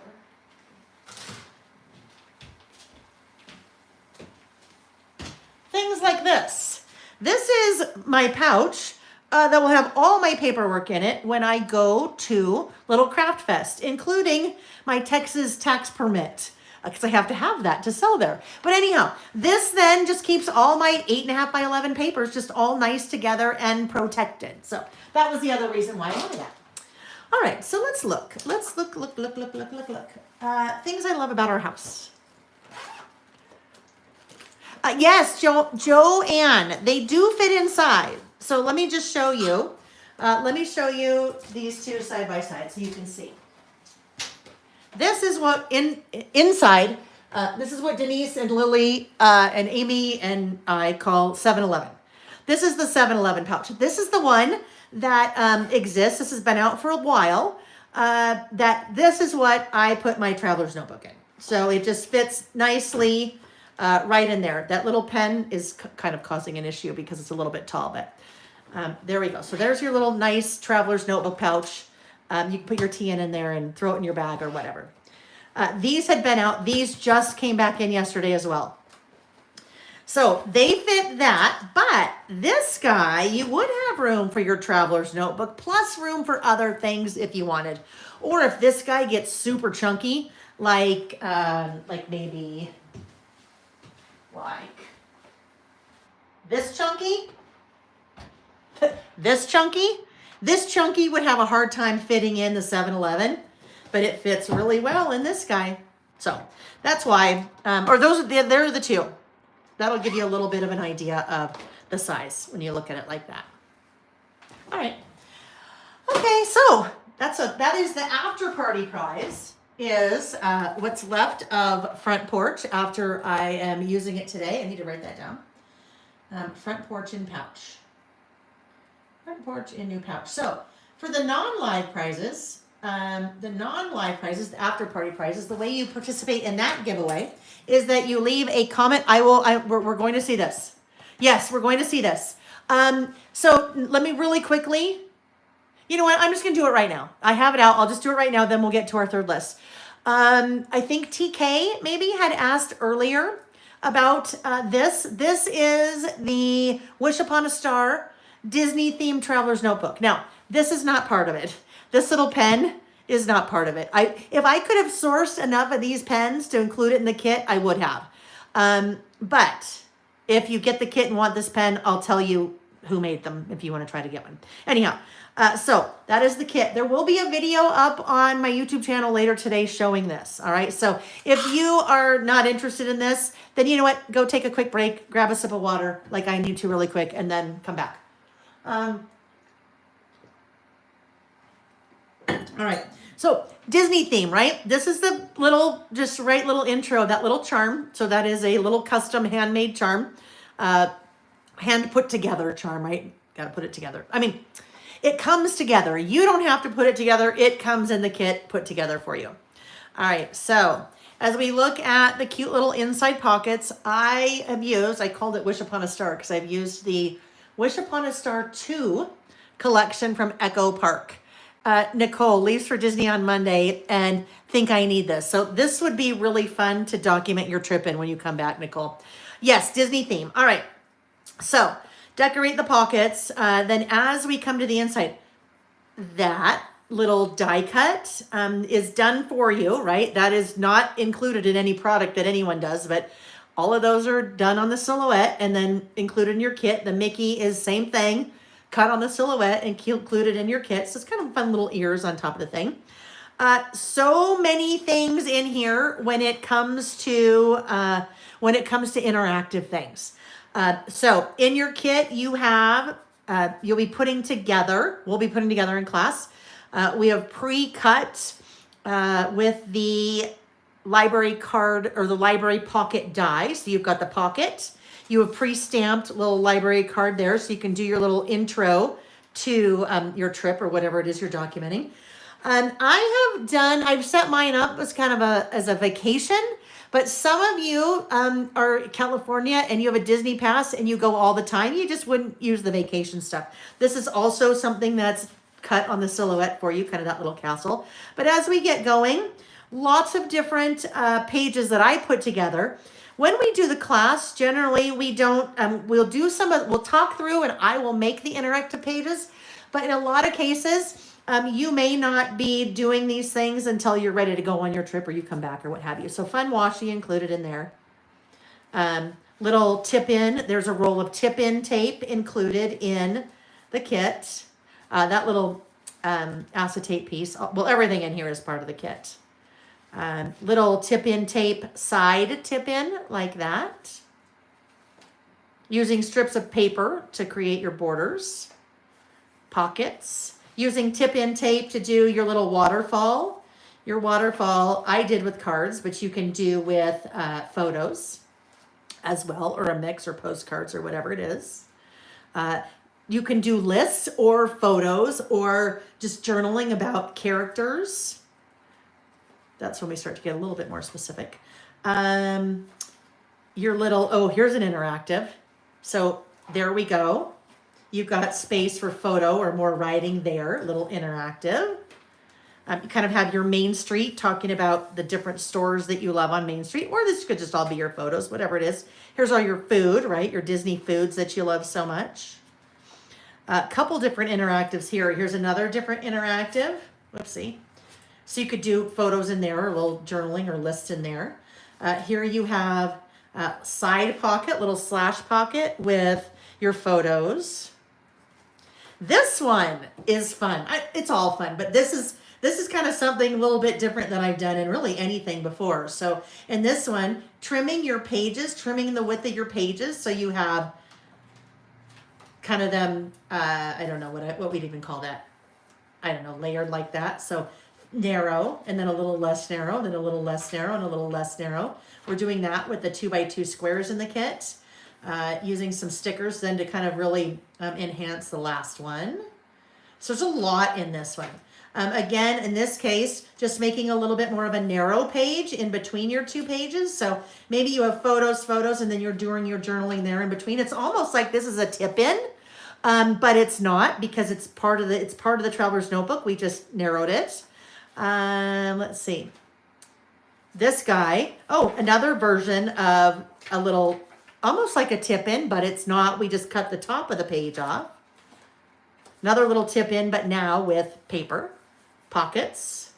over. Things like this. This is my pouch that will have all my paperwork in it when I go to Little Craft Fest, including my Texas tax permit, because I have to have that to sell there. But anyhow, this then just keeps all my 8.5 by 11 papers just all nice together and protected. So that was the other reason why I wanted that. All right, so let's look. Let's look. Things I love about our house. Yes, Joanne, they do fit inside. So let me just show you. Let me show you these two side by side so you can see. This is what inside. This is what Denise and Lily and Amy and I call 7-Eleven. This is the 7-Eleven pouch. This is the one that exists. This has been out for a while. This is what I put my traveler's notebook in. So it just fits nicely right in there. That little pen is kind of causing an issue because it's a little bit tall, but there we go. So there's your little nice traveler's notebook pouch. You can put your tea in there and throw it in your bag or whatever. These had been out. These just came back in yesterday as well. So they fit that, but this guy, you would have room for your traveler's notebook, plus room for other things if you wanted. Or if this guy gets super chunky, like maybe like this chunky, This chunky would have a hard time fitting in the 7-Eleven, but it fits really well in this guy. So that's why, or they're the two. That'll give you a little bit of an idea of the size when you look at it like that. All right. Okay, so that is the after party prize, is what's left of front porch after I am using it today. I need to write that down. Front porch in pouch. Front porch in new pouch. So for the non-live prizes, the after party prizes, the way you participate in that giveaway is that you leave a comment. We're going to see this. Yes, we're going to see this. So let me really quickly, you know what? I'm just going to do it right now. I have it out. I'll just do it right now. Then we'll get to our third list. I think TK maybe had asked earlier about this. This is the Wish Upon a Star Disney themed traveler's notebook. Now, this is not part of it. This little pen is not part of it. If I could have sourced enough of these pens to include it in the kit, I would have. But if you get the kit and want this pen, I'll tell you who made them if you want to try to get one. Anyhow, so that is the kit. There will be a video up on my YouTube channel later today showing this. All right. So if you are not interested in this, then you know what? Go take a quick break, grab a sip of water like I need to really quick, and then come back. All right. So Disney theme, right? This is the little intro, that little charm. So that is a little custom handmade charm, hand put together charm, right? Got to put it together. I mean, it comes together. You don't have to put it together. It comes in the kit put together for you. All right. So as we look at the cute little inside pockets, I called it Wish Upon a Star because I've used the Wish Upon a Star 2 collection from Echo Park. Nicole leaves for Disney on Monday and think I need this. So this would be really fun to document your trip in when you come back, Nicole. Yes, Disney theme. All right. So decorate the pockets. Then as we come to the inside, that little die cut is done for you, right? That is not included in any product that anyone does, but all of those are done on the silhouette and then included in your kit. The Mickey is same thing, cut on the silhouette and included in your kit. So it's kind of fun little ears on top of the thing. So many things in here when it comes to interactive things. So in your kit, you have, we'll be putting together in class. We have pre-cut with the library card or the library pocket die. So you've got the pocket. You have pre-stamped little library card there, so you can do your little intro to your trip or whatever it is you're documenting. I've set mine up as kind of as a vacation, but some of you are California and you have a Disney pass and you go all the time. You just wouldn't use the vacation stuff. This is also something that's cut on the silhouette for you, kind of that little castle. But as we get going, lots of different pages that I put together. When we do the class, generally we don't, we'll talk through and I will make the interactive pages, but in a lot of cases, you may not be doing these things until you're ready to go on your trip or you come back or what have you. So fun washi included in there. Little tip-in, there's a roll of tip-in tape included in the kit. That little acetate piece, well, everything in here is part of the kit. Little tip-in tape, side tip-in like that. Using strips of paper to create your borders. Pockets. Using tip-in tape to do your little waterfall. Your waterfall I did with cards, but you can do with photos as well, or a mix or postcards or whatever it is. You can do lists or photos or just journaling about characters. That's when we start to get a little bit more specific. Here's an interactive. So there we go. You've got space for photo or more writing there, little interactive. You kind of have your Main Street talking about the different stores that you love on Main Street, or this could just all be your photos, whatever it is. Here's all your food, right? Your Disney foods that you love so much. A couple different interactives here. Here's another different interactive. Whoopsie. So you could do photos in there, or a little journaling or lists in there. Here you have a side pocket, little slash pocket with your photos. This one is fun. It's all fun, but this is kind of something a little bit different than I've done in really anything before. So in this one, trimming your pages, trimming the width of your pages, so you have kind of them, I don't know what we'd even call that. I don't know, layered like that. So narrow, and then a little less narrow, then a little less narrow, and a little less narrow. We're doing that with the 2x2 squares in the kit, using some stickers then to kind of really enhance the last one. So there's a lot in this one. Again, in this case, just making a little bit more of a narrow page in between your two pages. So maybe you have photos, and then you're doing your journaling there in between. It's almost like this is a tip-in, but it's not, because it's part of the Traveler's Notebook. We just narrowed it. Let's see. This guy, another version of a little, almost like a tip-in, but it's not. We just cut the top of the page off. Another little tip-in, but now with paper. Pockets.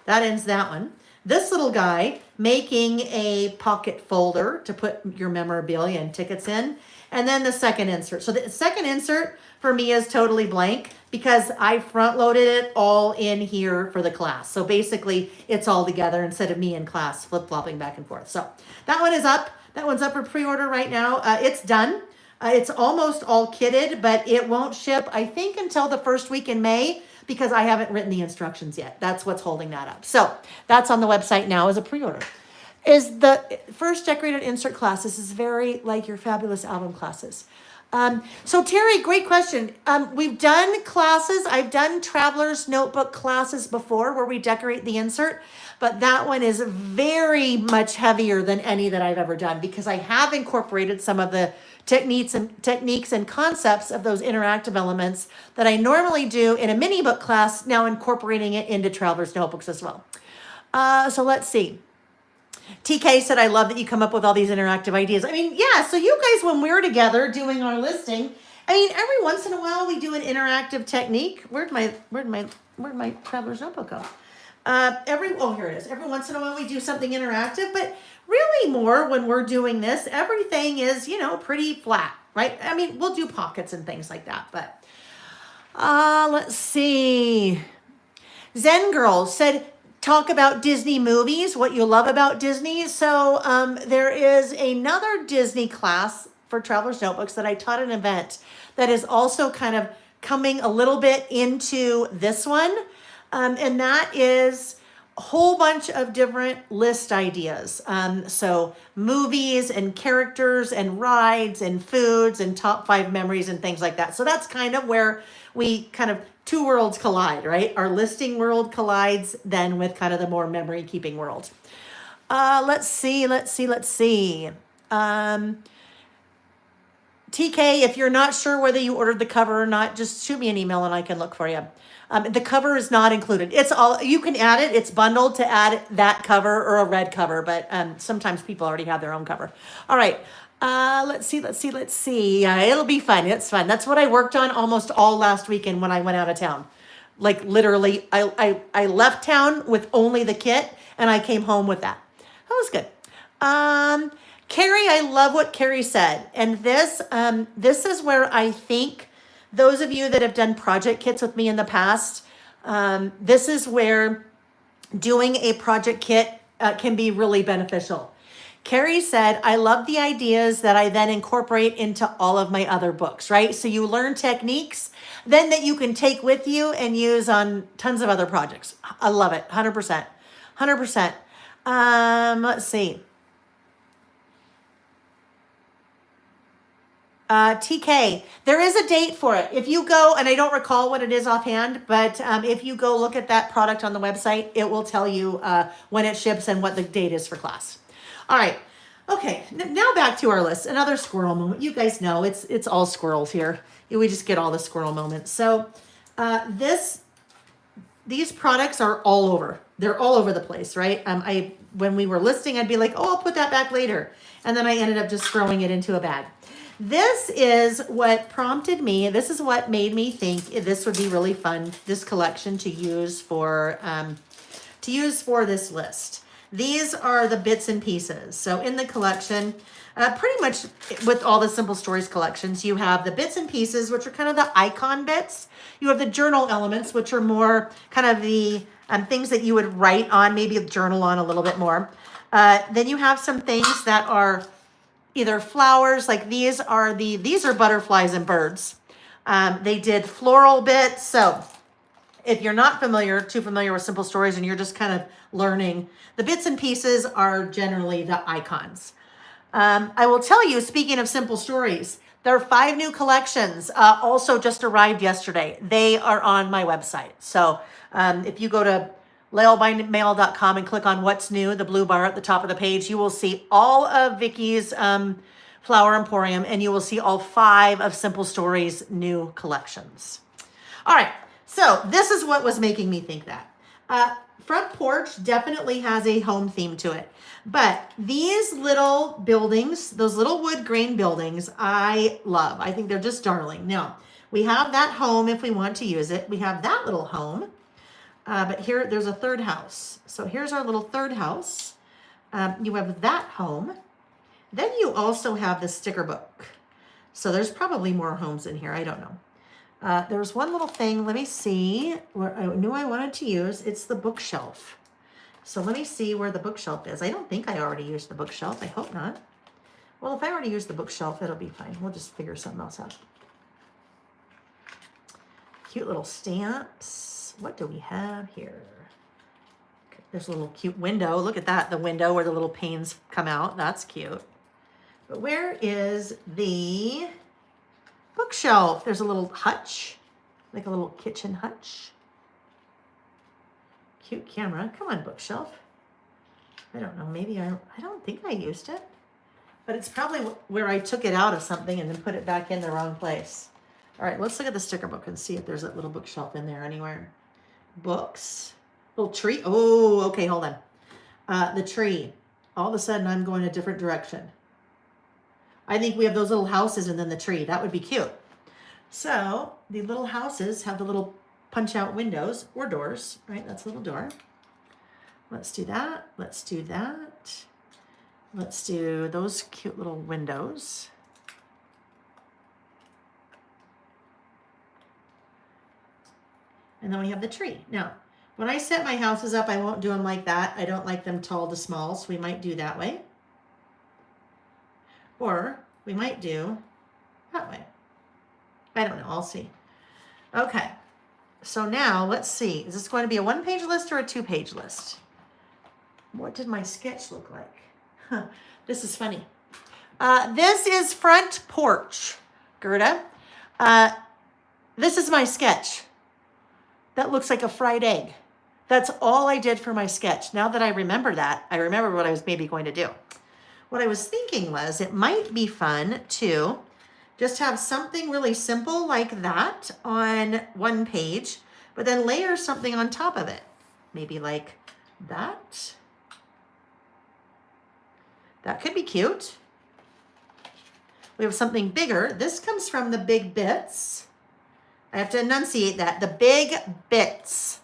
That ends that one. This little guy, making a pocket folder to put your memorabilia and tickets in. And then the second insert. So the second insert for me is totally blank because I front loaded it all in here for the class. So basically it's all together instead of me in class flip-flopping back and forth. So that one is up. That one's up for pre-order right now. It's done. It's almost all kitted, but it won't ship, I think, until the first week in May, because I haven't written the instructions yet. That's what's holding that up. So that's on the website now as a pre-order. Is the first decorated insert class. This is very like your fabulous album classes. So Terry, great question. We've done classes. I've done Traveler's Notebook classes before where we decorate the insert, but that one is very much heavier than any that I've ever done because I have incorporated some of the techniques and concepts of those interactive elements that I normally do in a mini book class, now incorporating it into Traveler's Notebooks as well. So let's see. TK said, I love that you come up with all these interactive ideas. I mean, yeah, so you guys, when we're together doing our listing, I mean, every once in a while we do an interactive technique. Where'd my Traveler's Notebook go? Here it is. Every once in a while we do something interactive, but really more when we're doing this, everything is, pretty flat, right? I mean, we'll do pockets and things like that, but let's see. Zen Girl said, talk about Disney movies, what you love about Disney. So there is another Disney class for Traveler's Notebooks that I taught at an event that is also kind of coming a little bit into this one. And that is a whole bunch of different list ideas. So movies and characters and rides and foods and top 5 memories and things like that. So that's kind of where we kind of two worlds collide, right? Our listing world collides then with kind of the more memory keeping world. Let's see. TK, if you're not sure whether you ordered the cover or not, just shoot me an email and I can look for you. The cover is not included. It's all, you can add it. It's bundled to add that cover or a red cover, but sometimes people already have their own cover. All right. Let's see. Yeah, it'll be fun. It's fun. That's what I worked on almost all last weekend when I went out of town. Like literally, I left town with only the kit and I came home with that. That was good. Carrie, I love what Carrie said. And this is where I think those of you that have done project kits with me in the past, this is where doing a project kit can be really beneficial. Carrie said, I love the ideas that I then incorporate into all of my other books, right? So you learn techniques then that you can take with you and use on tons of other projects. I love it. 100%. 100%. Let's see. TK, there is a date for it. If you go, and I don't recall what it is offhand, but if you go look at that product on the website, it will tell you when it ships and what the date is for class. All right. Okay. Now back to our list. Another squirrel moment. You guys know it's all squirrels here. We just get all the squirrel moments. So these products are all over. They're all over the place, right? When we were listing, I'd be like, oh, I'll put that back later. And then I ended up just throwing it into a bag. This is what prompted me. This is what made me think this would be really fun, this collection to use for this list. These are the bits and pieces. So in the collection, pretty much with all the Simple Stories collections, you have the bits and pieces, which are kind of the icon bits. You have the journal elements, which are more kind of the things that you would write on, maybe journal on a little bit more. Then you have some things that are either flowers, like these are butterflies and birds. They did floral bits. So if you're not too familiar with Simple Stories and you're just kind of learning, the bits and pieces are generally the icons. I will tell you, speaking of Simple Stories, there are 5 new collections also just arrived yesterday. They are on my website. So if you go to laelbymail.com and click on what's new, the blue bar at the top of the page, you will see all of Vicky's Flower Emporium, and you will see all 5 of Simple Stories new collections. All right, so this is what was making me think that. Front porch definitely has a home theme to it. But these little buildings, those little wood grain buildings, I love. I think they're just darling. Now, we have that home if we want to use it. We have that little home. But here, there's a third house. So here's our little third house. You have that home. Then you also have the sticker book. So there's probably more homes in here. I don't know. There's one little thing. Let me see where I knew I wanted to use. It's the bookshelf. So let me see where the bookshelf is. I don't think I already used the bookshelf. I hope not. Well, if I already used the bookshelf, it'll be fine. We'll just figure something else out. Cute little stamps. What do we have here? There's a little cute window. Look at that. The window where the little panes come out. That's cute. But where is the bookshelf? There's a little hutch, like a little kitchen hutch. Cute camera. Come on, bookshelf. I don't know. Maybe I don't think I used it. But it's probably where I took it out of something and then put it back in the wrong place. All right, let's look at the sticker book and see if there's a little bookshelf in there anywhere. Books. Little tree. Oh, okay, hold on. The tree. All of a sudden, I'm going a different direction. I think we have those little houses and then the tree. That would be cute. So the little houses have the little punch-out windows or doors, right? That's a little door. Let's do that. Let's do that. Let's do those cute little windows. And then we have the tree. Now, when I set my houses up, I won't do them like that. I don't like them tall to small, so we might do that way. Or we might do that way. I don't know. I'll see. Okay. So now let's see. Is this going to be a 1-page list or a 2-page list? What did my sketch look like? Huh. This is funny. This is front porch, Gerda. This is my sketch. That looks like a fried egg. That's all I did for my sketch. Now that I remember that, I remember what I was maybe going to do. What I was thinking was it might be fun to just have something really simple like that on 1 page, but then layer something on top of it. Maybe like that. That could be cute. We have something bigger. This comes from the Big Bits. I have to enunciate that. The Big Bits.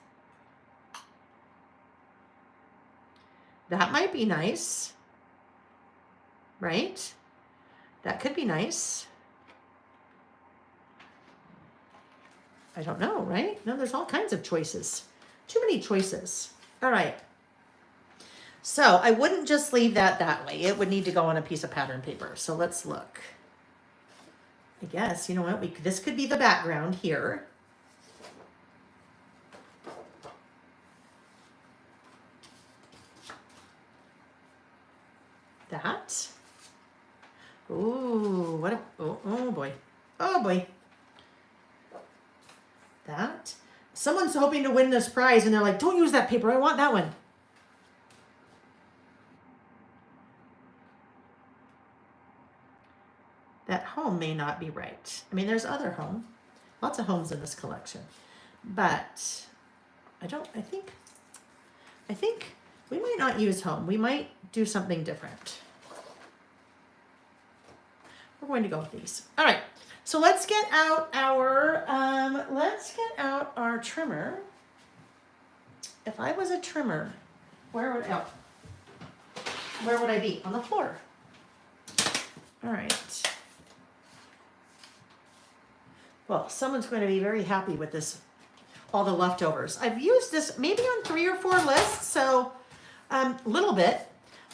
That might be nice. Right? That could be nice. I don't know, right? No, there's all kinds of choices. Too many choices. All right. So I wouldn't just leave that way. It would need to go on a piece of pattern paper. So let's look. I guess, you know what? This could be the background here. That. Ooh, what a, oh boy. Oh boy. That. Someone's hoping to win this prize and they're like, don't use that paper. I want that one. That home may not be right. I mean, there's other lots of homes in this collection, but I think we might not use home. We might do something different. We're going to go with these. All right. So let's get out our trimmer. If I was a trimmer, where would, oh, where would I be? On the floor. All right. Well, someone's going to be very happy with this, all the leftovers. I've used this maybe on 3 or 4 lists, so a little bit.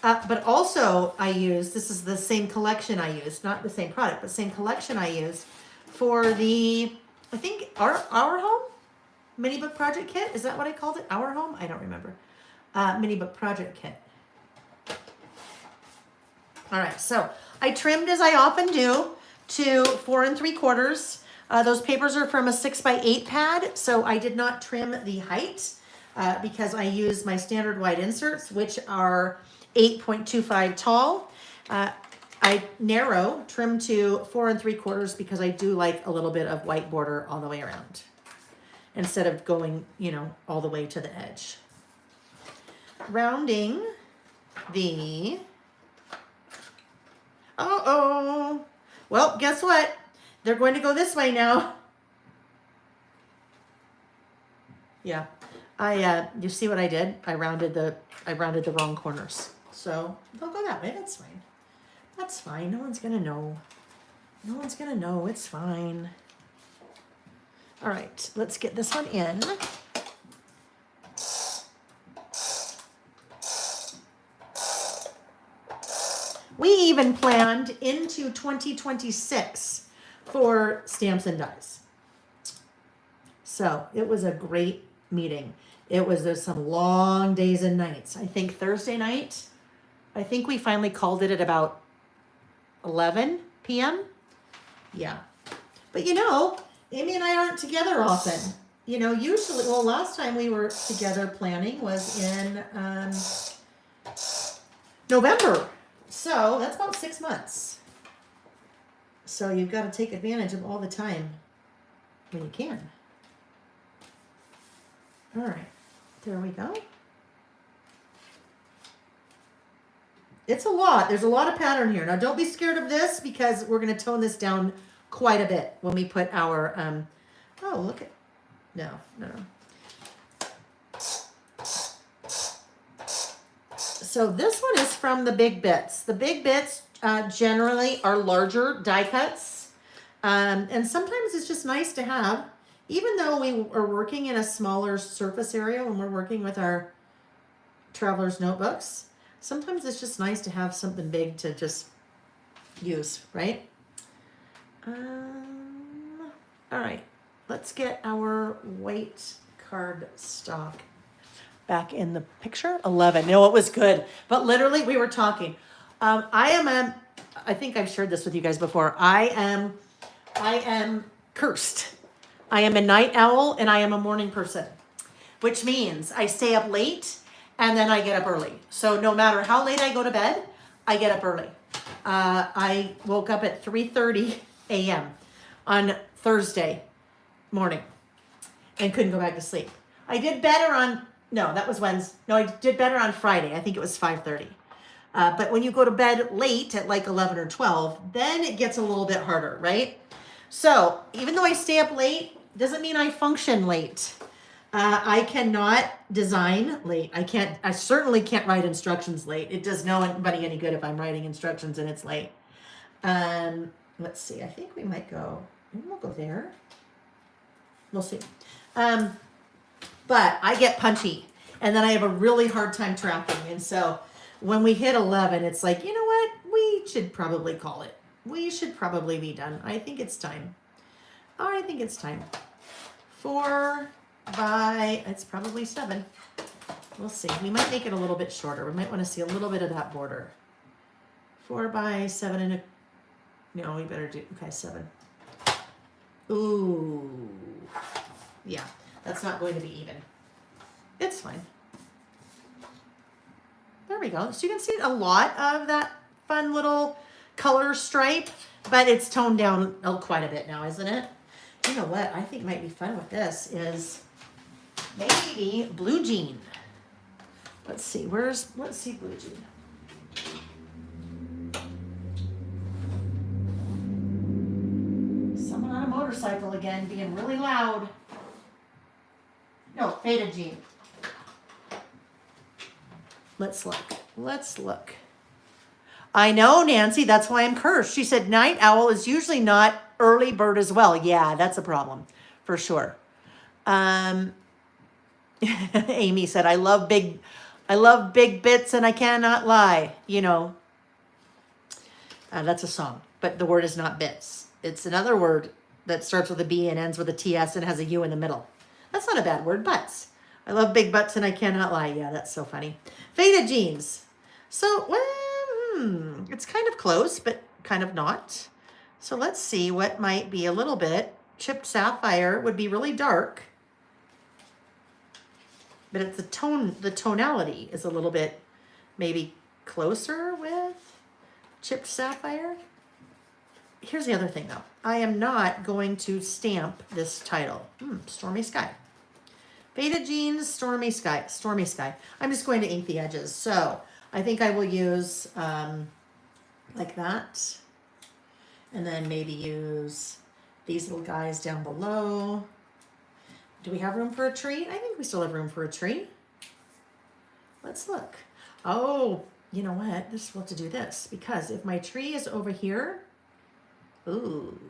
But also I use, this is the same collection I used, not the same product, but same collection I used for the, I think, Our Home mini book project kit. Is that what I called it? Our Home? I don't remember. Mini book project kit. All right, so I trimmed, as I often do, to 4 3/4. Those papers are from a 6x8 pad, so I did not trim the height because I use my standard wide inserts, which are 8.25 tall. I trim to 4 3/4 because I do like a little bit of white border all the way around instead of going, all the way to the edge. Rounding the, well, guess what? They're going to go this way now. Yeah, you see what I did? I rounded the wrong corners. So they'll go that way. That's fine. That's fine. No one's gonna know. No one's gonna know. It's fine. All right, let's get this one in. We even planned into 2026 for stamps and dies. So it was a great meeting. There's some long days and nights. I think Thursday night, I think we finally called it at about 11 p.m. Yeah. But Amy and I aren't together often. Usually, last time we were together planning was in November. So that's about 6 months. So you've got to take advantage of all the time when you can. All right, there we go. It's a lot. There's a lot of pattern here. Now don't be scared of this because we're going to tone this down quite a bit when we put our, no. So this one is from the Big Bits. The Big Bits generally are larger die cuts. And sometimes it's just nice to have, even though we are working in a smaller surface area when we're working with our traveler's notebooks, sometimes it's just nice to have something big to just use, right? All right, let's get our white card stock back in the picture. 11. No, it was good. But literally, we were talking. I think I've shared this with you guys before. I am cursed. I am a night owl and I am a morning person, which means I stay up late and then I get up early. So no matter how late I go to bed, I get up early. I woke up at 3:30 a.m. on Thursday morning and couldn't go back to sleep. I did better on, no, that was Wednesday. No, I did better on Friday. I think it was 5:30. But when you go to bed late at like 11 or 12, then it gets a little bit harder, right? So even though I stay up late, doesn't mean I function late. I cannot design late. I certainly can't write instructions late. It does nobody any good if I'm writing instructions and it's late. Let's see, I think we'll go there. We'll see. But I get punchy and then I have a really hard time tracking. And so when we hit 11, it's like, you know what? We should probably call it. We should probably be done. I think it's time. I think it's time. 4 by, it's probably 7. We'll see. We might make it a little bit shorter. We might want to see a little bit of that border. 4 by 7 and no, we better do, okay, 7. Ooh. Yeah, that's not going to be even. It's fine. There we go. So you can see a lot of that fun little color stripe, but it's toned down quite a bit now, isn't it? You know what I think might be fun with this is maybe blue jean. Let's see, let's see blue jean. Someone on a motorcycle again being really loud. No, faded jean. Let's look. I know, Nancy. That's why I'm cursed. She said night owl is usually not early bird as well. Yeah, that's a problem for sure. Amy said, I love big bits and I cannot lie. You know, that's a song, but the word is not bits. It's another word that starts with a B and ends with a TS and has a U in the middle. That's not a bad word, butts. I love big butts and I cannot lie. Yeah, that's so funny. Faded jeans. So, well, it's kind of close, but kind of not. So let's see what might be a little bit. Chipped sapphire would be really dark. But it's the tonality is a little bit maybe closer with chipped sapphire. Here's the other thing though. I am not going to stamp this title. Stormy Sky. Faded jeans, stormy sky, stormy sky. I'm just going to ink the edges. So I think I will use like that. And then maybe use these little guys down below. Do we have room for a tree? I think we still have room for a tree. Let's look. Oh, you know what? We'll have to do this because if my tree is over here, ooh,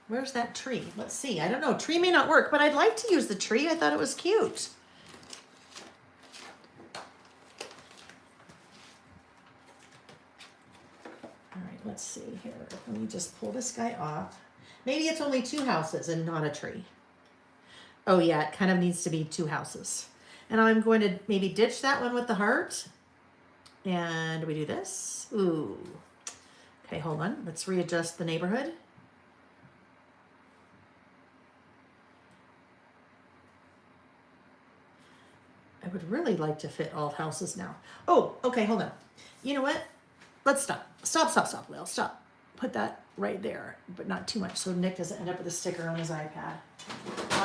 where's that tree? Let's see. I don't know. Tree may not work, but I'd like to use the tree. I thought it was cute. All right, let's see here. Let me just pull this guy off. Maybe it's only 2 houses and not a tree. Oh yeah, it kind of needs to be 2 houses. And I'm going to maybe ditch that one with the heart. And we do this. Ooh. Okay, hold on. Let's readjust the neighborhood. I would really like to fit all houses now. Oh, okay, hold on. You know what? Let's stop. Stop, Lil. Stop. Put that right there, but not too much so Nick doesn't end up with a sticker on his iPad.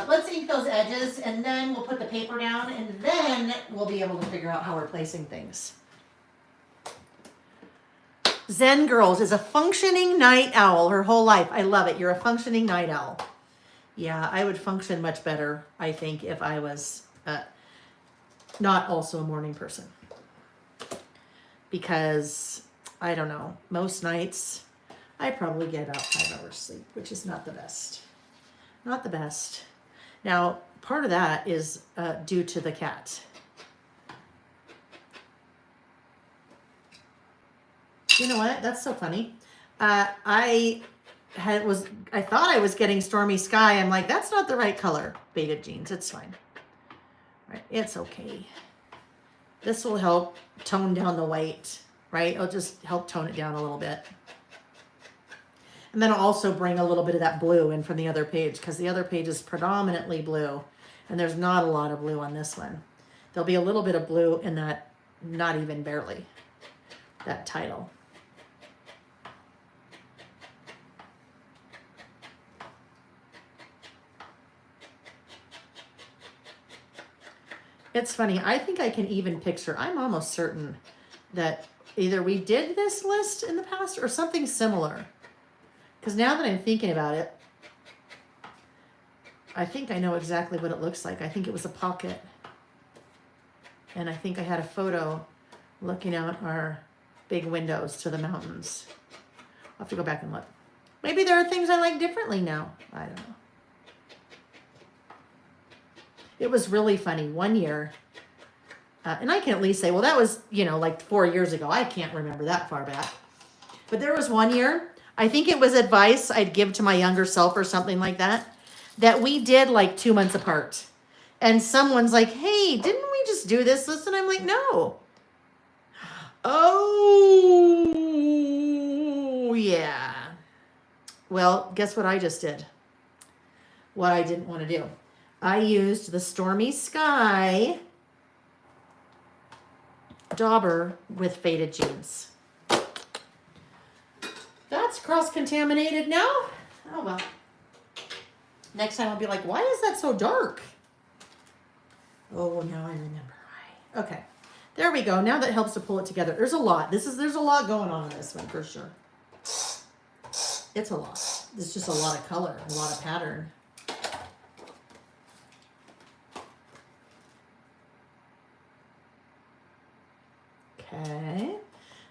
Let's ink those edges and then we'll put the paper down and then we'll be able to figure out how we're placing things. Zen Girls is a functioning night owl her whole life. I love it. You're a functioning night owl. Yeah, I would function much better, I think, if I was not also a morning person. Because, I don't know, most nights I probably get about 5 hours sleep, which is not the best. Not the best. Now, part of that is due to the cat. You know what? That's so funny. I thought I was getting Stormy Sky. I'm like, that's not the right color. Faded jeans. It's fine. Right? It's okay. This will help tone down the white, right? It'll just help tone it down a little bit. And then I'll also bring a little bit of that blue in from the other page because the other page is predominantly blue and there's not a lot of blue on this one. There'll be a little bit of blue in that, not even barely, that title. It's funny. I think I can even picture, I'm almost certain that either we did this list in the past or something similar. Because now that I'm thinking about it, I think I know exactly what it looks like. I think it was a pocket. And I think I had a photo looking out our big windows to the mountains. I'll have to go back and look. Maybe there are things I like differently now. I don't know. It was really funny. One year, and I can at least say, well, that was, like 4 years ago. I can't remember that far back. But there was one year, I think it was advice I'd give to my younger self or something like that, that we did like 2 months apart. And someone's like, hey, didn't we just do this list? And I'm like, no. Oh, yeah. Well, guess what I just did? What I didn't want to do. I used the Stormy Sky dauber with faded jeans. That's cross-contaminated now. Oh, well. Next time I'll be like, why is that so dark? Oh, now I remember why. Okay. There we go. Now that helps to pull it together. There's a lot. There's a lot going on in this one for sure. It's a lot. There's just a lot of color, a lot of pattern. Okay.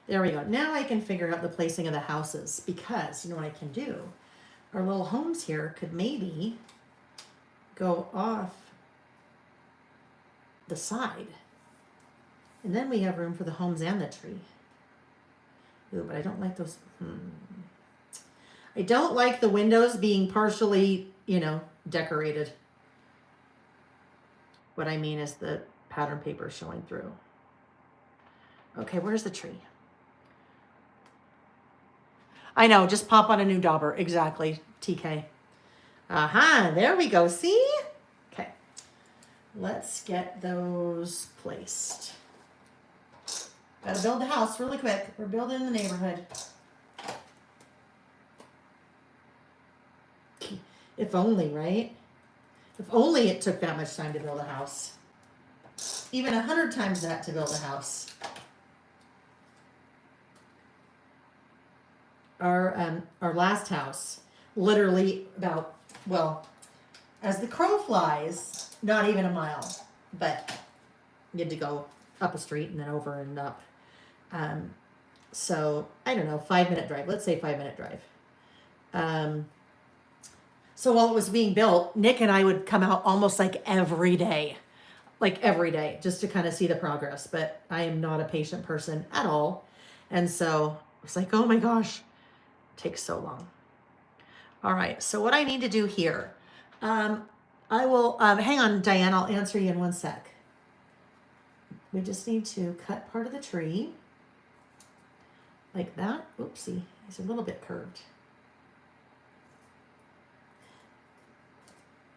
There we go. Now I can figure out the placing of the houses because you know what I can do? Our little homes here could maybe go off the side. And then we have room for the homes and the tree. Ooh, but I don't like those. I don't like the windows being partially, you know, decorated. What I mean is the pattern paper showing through. Okay, where's the tree? I know, just pop on a new dauber. Exactly, TK. Aha, there we go. See? Okay, let's get those placed. Gotta build the house really quick. We're building the neighborhood. If only, right? If only it took that much time to build a house. Even 100 times that to build a house. Our last house, literally about, well, as the crow flies, not even a mile, but you had to go up a street and then over and up. So I don't know, 5-minute drive. Let's say 5-minute drive. So while it was being built, Nick and I would come out almost like every day, just to kind of see the progress. But I am not a patient person at all. And so I was like, oh my gosh, it takes so long. All right, so what I need to do here, I will, hang on, Diane, I'll answer you in 1 sec. We just need to cut part of the tree like that. Oopsie, it's a little bit curved.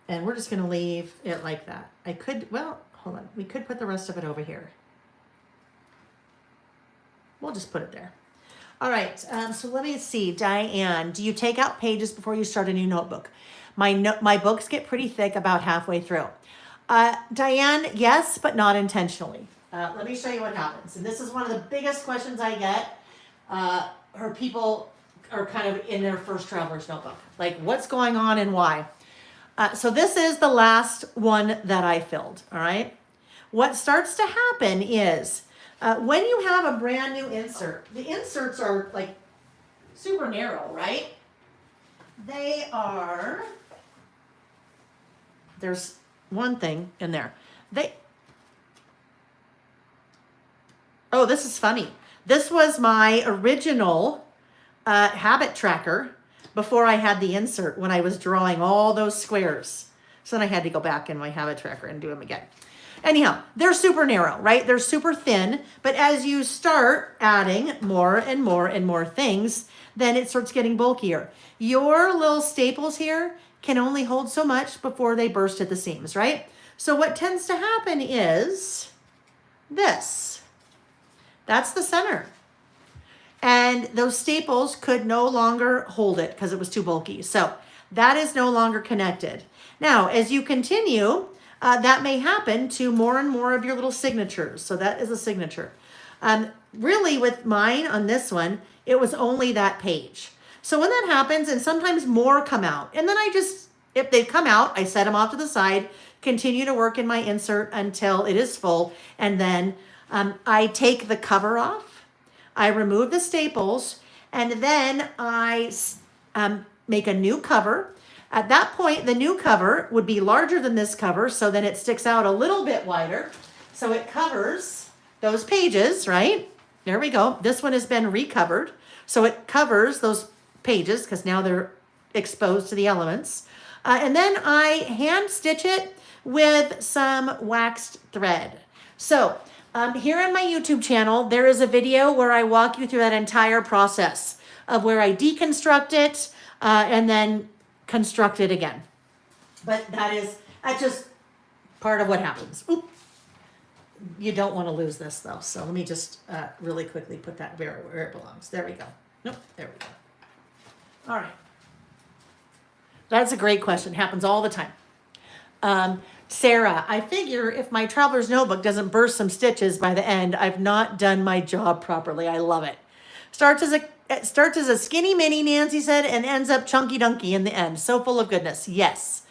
And we're just going to leave it like that. I could, well, hold on. We could put the rest of it over here. We'll just put it there. All right, so let me see. Diane, do you take out pages before you start a new notebook? My books get pretty thick about halfway through. Diane, yes, but not intentionally. Let me show you what happens. And this is one of the biggest questions I get. Or people are kind of in their first traveler's notebook. Like, what's going on and why? So this is the last one that I filled, all right? What starts to happen is when you have a brand new insert, the inserts are like super narrow, right? They are, there's one thing in there. Oh, this is funny. This was my original habit tracker before I had the insert when I was drawing all those squares. So then I had to go back in my habit tracker and do them again. Anyhow, they're super narrow, right? They're super thin, but as you start adding more and more and more things, then it starts getting bulkier. Your little staples here can only hold so much before they burst at the seams, right? So what tends to happen is this. That's the center. And those staples could no longer hold it because it was too bulky. So that is no longer connected. Now, as you continue, that may happen to more and more of your little signatures. So that is a signature. Really with mine on this one, it was only that page. So when that happens, and sometimes more come out, and then I just, if they come out, I set them off to the side, continue to work in my insert until it is full. And then I take the cover off. I remove the staples, and then I make a new cover. At that point, the new cover would be larger than this cover, so then it sticks out a little bit wider. So it covers those pages, right? There we go. This one has been recovered. So it covers those pages because now they're exposed to the elements. And then I hand stitch it with some waxed thread. So here on my YouTube channel, there is a video where I walk you through that entire process of where I deconstruct it and then construct it again. But that's just part of what happens. Oop. You don't want to lose this though. So let me just really quickly put that where it belongs. There we go. Nope, there we go. All right. That's a great question. Happens all the time. Sarah, I figure if my traveler's notebook doesn't burst some stitches by the end, I've not done my job properly. I love it. It starts as a skinny mini, Nancy said, and ends up chunky dunky in the end. So full of goodness. Yes.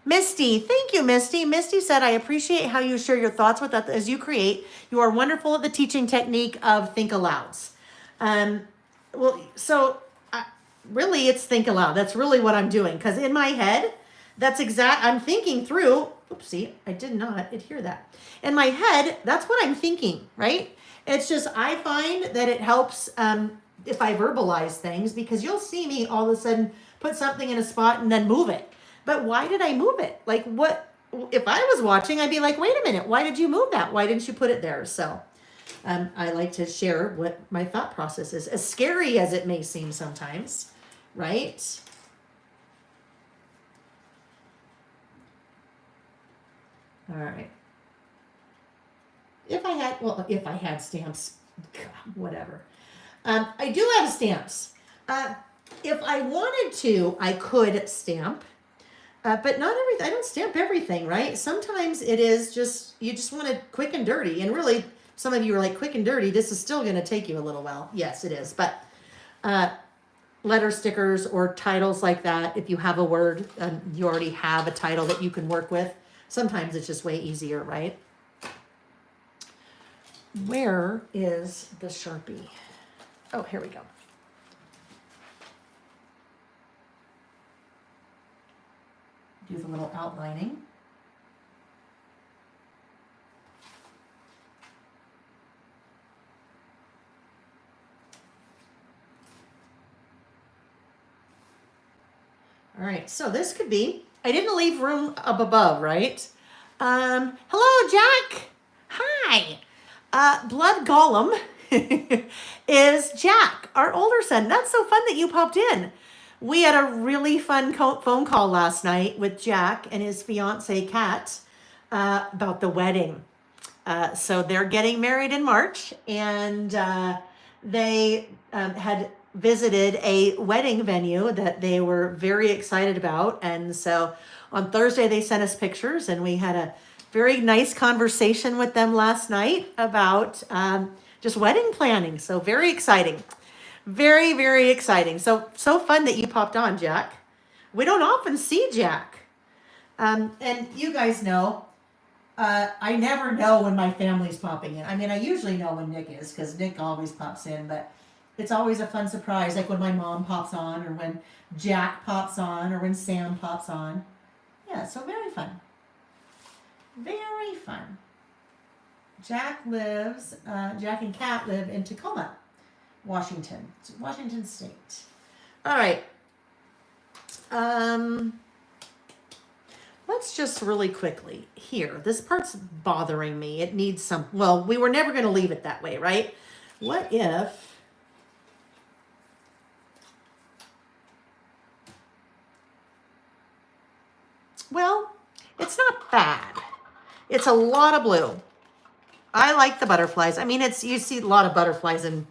Misty, thank you, Misty. Misty said, I appreciate how you share your thoughts with us as you create. You are wonderful at the teaching technique of think alouds. Um, well, so really it's think aloud. That's really what I'm doing. Because in my head, I'm thinking through, oopsie, I did not hear that. In my head, that's what I'm thinking, right? It's just, I find that it helps if I verbalize things, because you'll see me all of a sudden put something in a spot and then move it. But why did I move it? Like, what, if I was watching, I'd be like, wait a minute, why did you move that? Why didn't you put it there? So I like to share what my thought process is, as scary as it may seem sometimes, right? All right. If I had stamps, whatever. I do have stamps. If I wanted to, I could stamp. But not everything. I don't stamp everything, right? Sometimes it is just, you just want it quick and dirty. And really, some of you are like, quick and dirty, this is still going to take you a little while. Yes, it is. But letter stickers or titles like that, if you have a word, you already have a title that you can work with. Sometimes it's just way easier, right? Where is the Sharpie? Oh, here we go. Do the little outlining. All right, so this could be, I didn't leave room up above, right? Hello, Jack. Hi. Blood Golem is Jack, our older son. That's so fun that you popped in. We had a really fun phone call last night with Jack and his fiance, Kat, about the wedding. So they're getting married in March, and they had visited a wedding venue that they were very excited about. And so on Thursday, they sent us pictures, and we had a very nice conversation with them last night about just wedding planning. So very exciting. Very, very exciting. So fun that you popped on, Jack. We don't often see Jack. And you guys know, I never know when my family's popping in. I mean, I usually know when Nick is, because Nick always pops in, but it's always a fun surprise, like when my mom pops on, or when Jack pops on, or when Sam pops on. Yeah, so very fun. Very fun. Jack and Kat live in Tacoma, Washington State. All right. Let's just really quickly here. This part's bothering me. It needs some, well, we were never going to leave it that way, right? What if, well, it's not bad. It's a lot of blue. I like the butterflies. I mean, you see a lot of butterflies in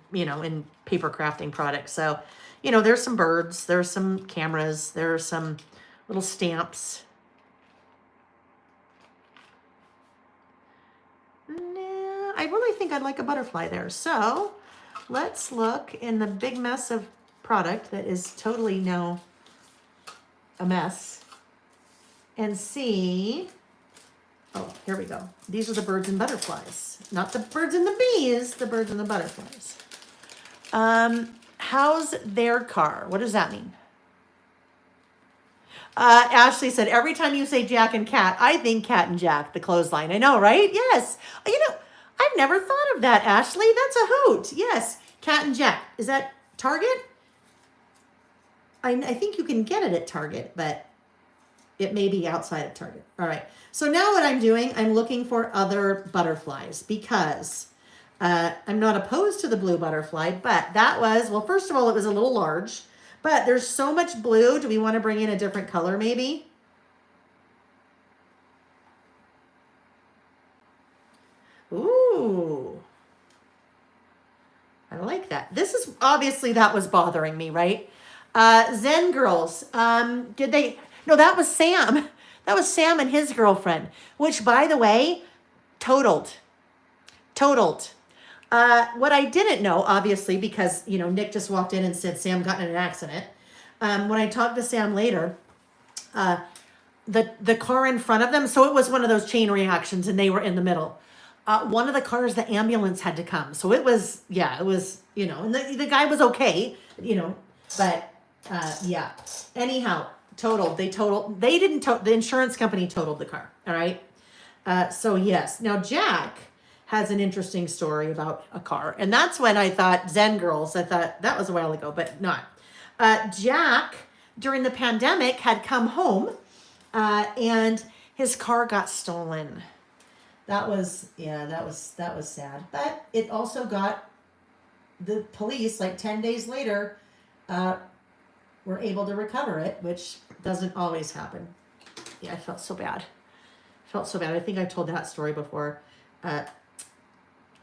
paper crafting products. So, there's some birds, there's some cameras, there's some little stamps. Nah, I really think I'd like a butterfly there. So let's look in the big mess of product that is totally now a mess and see. Oh, here we go. These are the birds and butterflies. Not the birds and the bees, the birds and the butterflies. How's their car? What does that mean? Ashley said, every time you say Jack and Kat, I think Kat and Jack, the clothesline. I know, right? Yes. I've never thought of that, Ashley. That's a hoot. Yes. Kat and Jack. Is that Target? I think you can get it at Target, but it may be outside of Target. All right. So now what I'm doing, I'm looking for other butterflies, because I'm not opposed to the blue butterfly, but that was, well, first of all, it was a little large, but there's so much blue. Do we want to bring in a different color maybe? Ooh. I like that. This is, obviously that was bothering me, right? Zen girls, no, that was Sam. That was Sam and his girlfriend, which, by the way, totaled. What I didn't know, obviously, because, Nick just walked in and said Sam got in an accident. When I talked to Sam later, the car in front of them. So it was one of those chain reactions, and they were in the middle. One of the cars, the ambulance had to come. So it was, yeah, it was, and the guy was okay, but yeah. Anyhow, they didn't the insurance company totaled the car. All right. So yes, now Jack has an interesting story about a car. And that's when I thought Zen Girls, I thought that was a while ago, but not. Jack, during the pandemic, had come home and his car got stolen. That was sad. But it also got the police, like 10 days later, were able to recover it, which doesn't always happen. Yeah, I felt so bad. I think I've told that story before.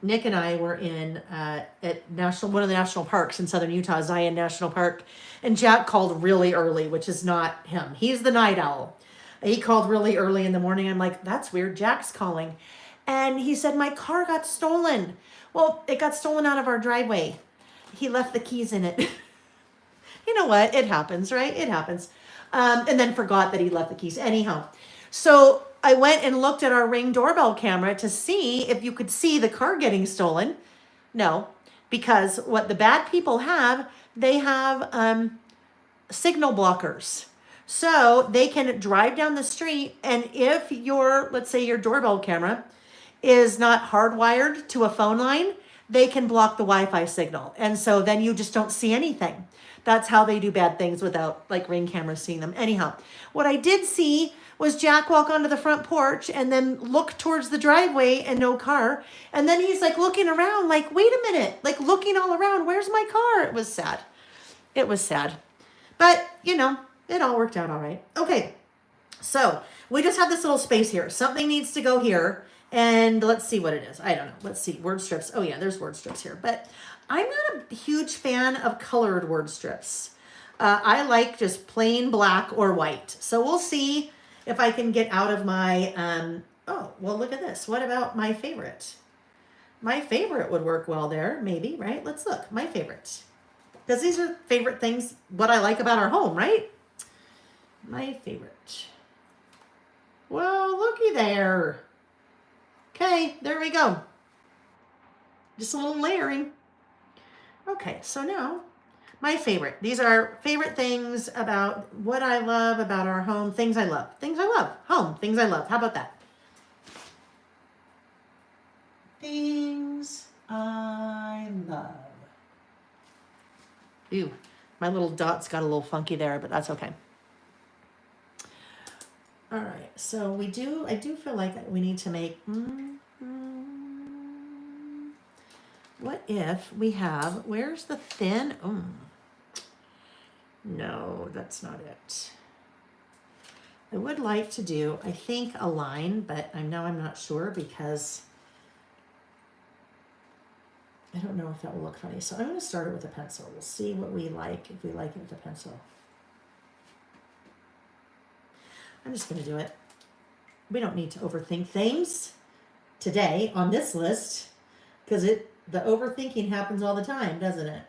Nick and I were in at one of the national parks in southern Utah, Zion National Park, and Jack called really early, which is not him. He's the night owl. He called really early in the morning. I'm like, that's weird. Jack's calling. And he said, my car got stolen. Well, it got stolen out of our driveway. He left the keys in it. You know what? It happens, right? It happens. And then forgot that he left the keys. Anyhow, so I went and looked at our Ring doorbell camera to see if you could see the car getting stolen. No, because what the bad people have, they have signal blockers. So they can drive down the street, and if let's say your doorbell camera is not hardwired to a phone line, they can block the Wi-Fi signal. And so then you just don't see anything. That's how they do bad things without like Ring cameras seeing them. Anyhow, what I did see was Jack walk onto the front porch and then look towards the driveway and no car. And then he's like looking around like, wait a minute, like looking all around. Where's my car? It was sad. But, it all worked out all right. Okay, so we just have this little space here. Something needs to go here. And let's see what it is. I don't know. Let's see. Word strips. Oh, yeah, there's word strips here. But I'm not a huge fan of colored word strips. I like just plain black or white. So we'll see if I can get out of my, oh, well, look at this. What about my favorite? My favorite would work well there, maybe, right? Let's look. My favorite. Because these are favorite things, what I like about our home, right? My favorite. Well, looky there. Okay, there we go. Just a little layering. Okay, so now my favorite. These are favorite things about what I love about our home. Things I love. Home. Things I love. How about that? Things I love. Ew, my little dots got a little funky there, but that's okay. All right, so I do feel like we need to make, what if we have, where's the thin, no, that's not it. I would like to do, I think a line, but I'm not sure because I don't know if that will look funny. So I'm going to start it with a pencil. We'll see what we like, if we like it with a pencil. I'm just going to do it. We don't need to overthink things today on this list because the overthinking happens all the time, doesn't it?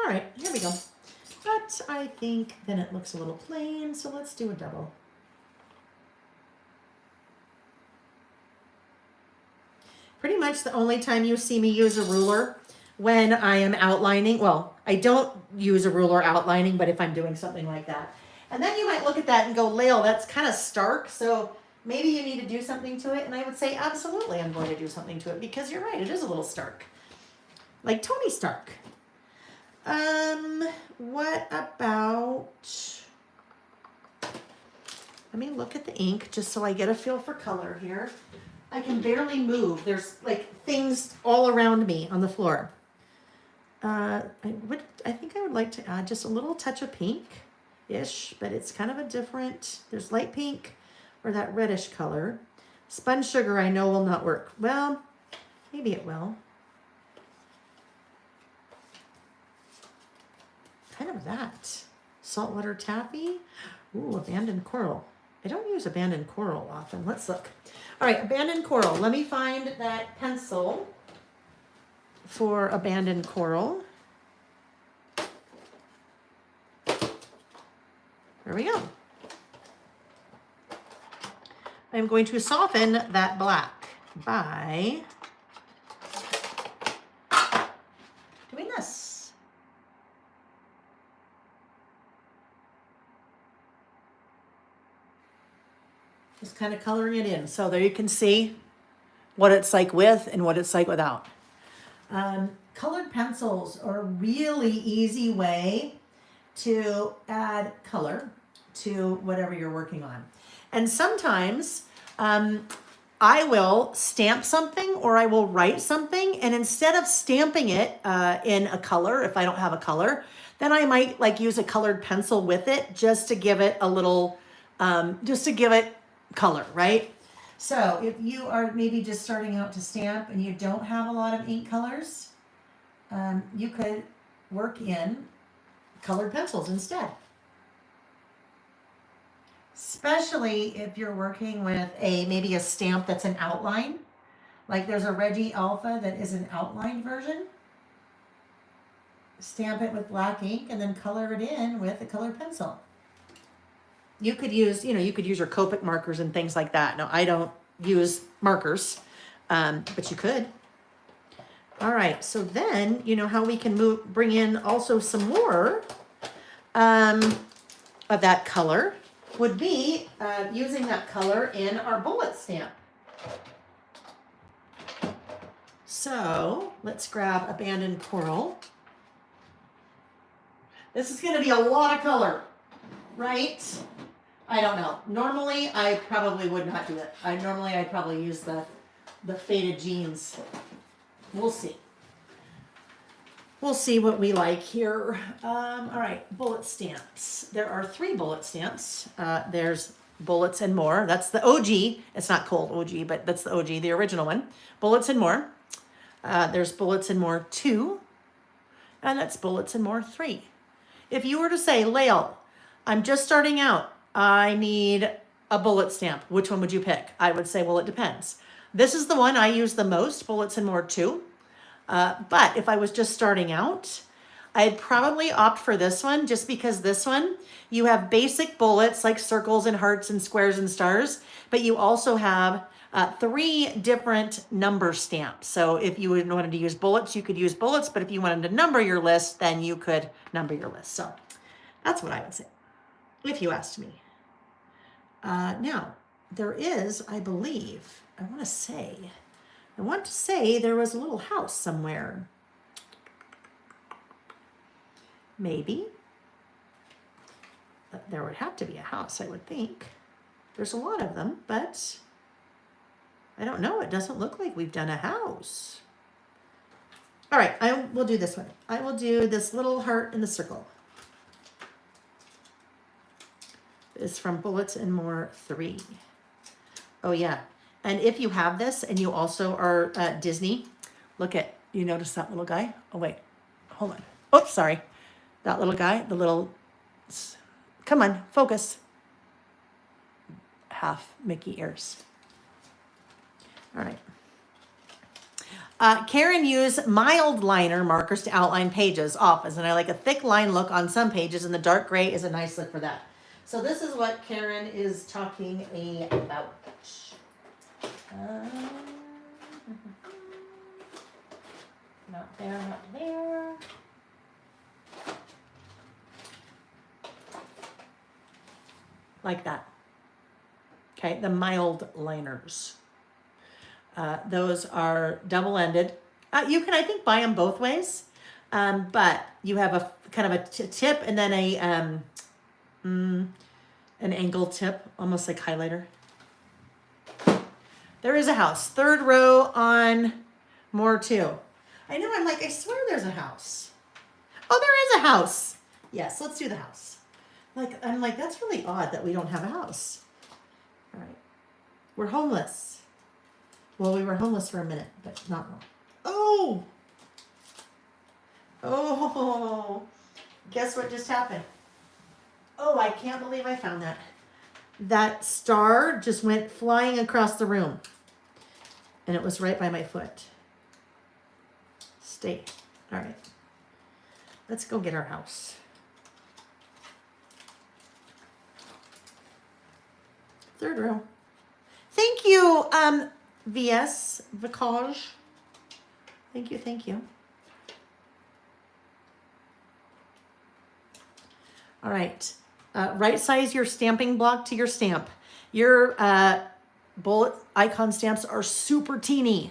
All right, here we go. But I think then it looks a little plain, so let's do a double. Pretty much the only time you see me use a ruler when I am outlining, well, I don't use a ruler outlining, but if I'm doing something like that. And then you might look at that and go, Lael, that's kind of stark, so maybe you need to do something to it. And I would say, absolutely, I'm going to do something to it because you're right, it is a little stark. Like Tony Stark. What about, let me look at the ink just so I get a feel for color here. I can barely move. There's like things all around me on the floor. I think I would like to add just a little touch of pink-ish, but it's kind of a different, there's light pink or that reddish color. Spun sugar I know will not work. Well, maybe it will. Kind of that. Saltwater taffy. Ooh, abandoned coral. I don't use abandoned coral often. Let's look. All right, abandoned coral. Let me find that pencil for abandoned coral. There we go. I'm going to soften that black by doing this. Just kind of coloring it in. So there you can see what it's like with and what it's like without. Colored pencils are a really easy way to add color to whatever you're working on. And sometimes I will stamp something or I will write something, and instead of stamping it in a color, if I don't have a color, then I might like use a colored pencil with it just to give it a little, just to give it color, right? So if you are maybe just starting out to stamp and you don't have a lot of ink colors, you could work in colored pencils instead. Especially if you're working with maybe a stamp that's an outline. Like there's a Reggie Alpha that is an outlined version. Stamp it with black ink and then color it in with a colored pencil. You could use, you could use your Copic markers and things like that. No, I don't use markers, but you could. All right, so then you know how we can bring in also some more of that color would be using that color in our bullet stamp. So let's grab Abandoned Coral. This is going to be a lot of color, right? I don't know. Normally, I probably would not do it. I'd probably use the Faded Jeans. We'll see. We'll see what we like here. All right, bullet stamps. There are 3 bullet stamps. There's Bullets and More. That's the OG. It's not called OG, but that's the OG, the original one. Bullets and More. There's Bullets and More 2. And that's Bullets and More 3. If you were to say, Lael, I'm just starting out. I need a bullet stamp. Which one would you pick? I would say, well, it depends. This is the one I use the most, Bullets and More 2. But if I was just starting out, I'd probably opt for this one just because this one, you have basic bullets like circles and hearts and squares and stars, but you also have 3 different number stamps. So if you wanted to use bullets, you could use bullets, but if you wanted to number your list, then you could number your list. So that's what I would say, if you asked me. Now, there is, I believe, I want to say there was a little house somewhere. Maybe. There would have to be a house, I would think. There's a lot of them, but I don't know. It doesn't look like we've done a house. All right, I will do this one. I will do this little heart in the circle. It's from Bullets and More 3. Oh, yeah. And if you have this and you also are Disney, you notice that little guy? Oh, wait, hold on. Oops, sorry. That little guy, come on, focus. Half Mickey ears. All right. Karen used mild liner markers to outline pages often, and I like a thick line look on some pages, and the dark gray is a nice look for that. So this is what Karen is talking about. Not there, not there. Like that. Okay, the mild liners. Those are double-ended. You can, I think, buy them both ways, but you have a kind of a tip and then an angled tip, almost like highlighter. There is a house. 3rd row on More 2. I know, I'm like, I swear there's a house. Oh, there is a house. Yes, let's do the house. I'm like, that's really odd that we don't have a house. All right. We're homeless. Well, we were homeless for a minute, but not long. Oh! Oh! Guess what just happened? Oh, I can't believe I found that. That star just went flying across the room. And it was right by my foot. Stay. All right. Let's go get our house. Third row. Thank you, VS Vicage. Thank you, thank you. All right. Right size your stamping block to your stamp. Your bullet icon stamps are super teeny,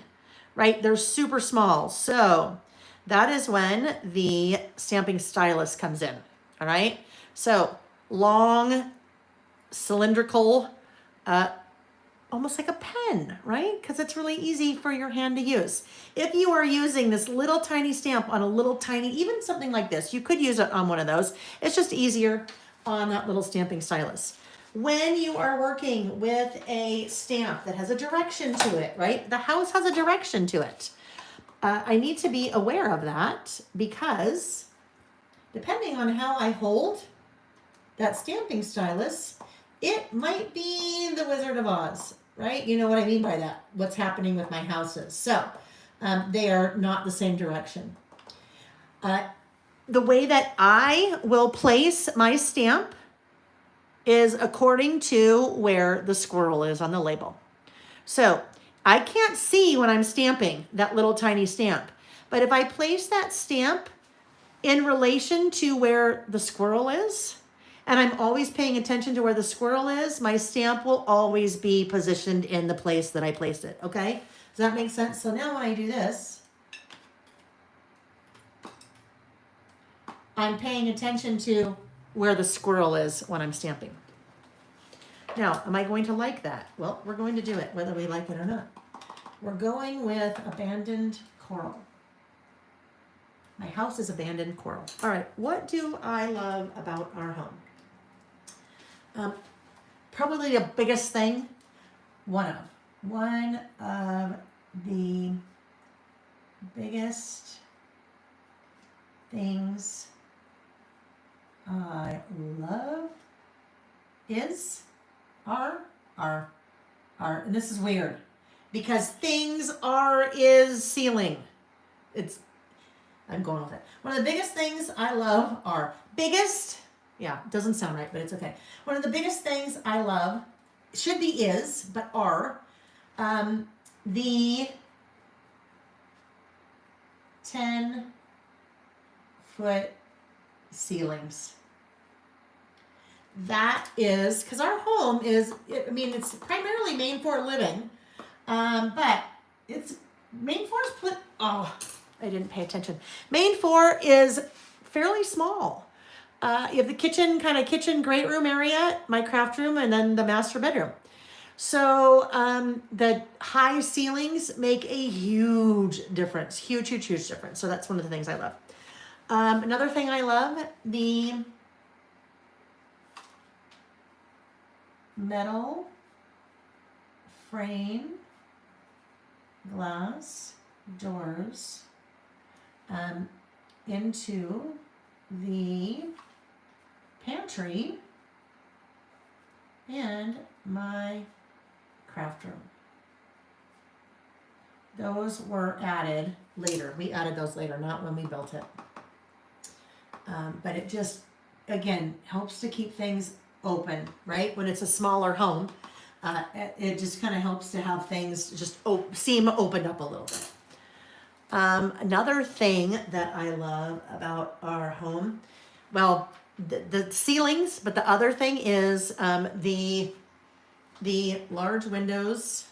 right? They're super small. So that is when the stamping stylus comes in. All right. So long, cylindrical, almost like a pen, right? Because it's really easy for your hand to use. If you are using this little tiny stamp on a little tiny, even something like this, you could use it on one of those. It's just easier on that little stamping stylus. When you are working with a stamp that has a direction to it, right? The house has a direction to it. I need to be aware of that because depending on how I hold that stamping stylus, it might be the Wizard of Oz, right? You know what I mean by that, what's happening with my houses. So they are not the same direction. The way that I will place my stamp is according to where the squirrel is on the label. So I can't see when I'm stamping that little tiny stamp, but if I place that stamp in relation to where the squirrel is, and I'm always paying attention to where the squirrel is, my stamp will always be positioned in the place that I placed it, okay? Does that make sense? So now when I do this, I'm paying attention to where the squirrel is when I'm stamping. Now, am I going to like that? Well, we're going to do it, whether we like it or not. We're going with abandoned coral. My house is abandoned coral. All right, what do I love about our home? Probably the biggest thing, one of the biggest things I love and this is weird because things is ceiling. I'm going with it. One of the biggest things I love are doesn't sound right, but it's okay. One of the biggest things I love should be but are the 10-foot ceilings. That is, because our home it's primarily main floor living, but it's main floor is I didn't pay attention. Main floor is fairly small. You have the kitchen great room area, my craft room, and then the master bedroom. So the high ceilings make a huge difference, huge difference. So that's one of the things I love. Another thing I love, the metal frame glass doors into the pantry and my craft room. Those were added later. We added those later, not when we built it. But it just, again, helps to keep things open, right? When it's a smaller home, it just kind of helps to have things just seem opened up a little bit. Another thing that I love about our home, well, the ceilings, but the other thing is the large windows.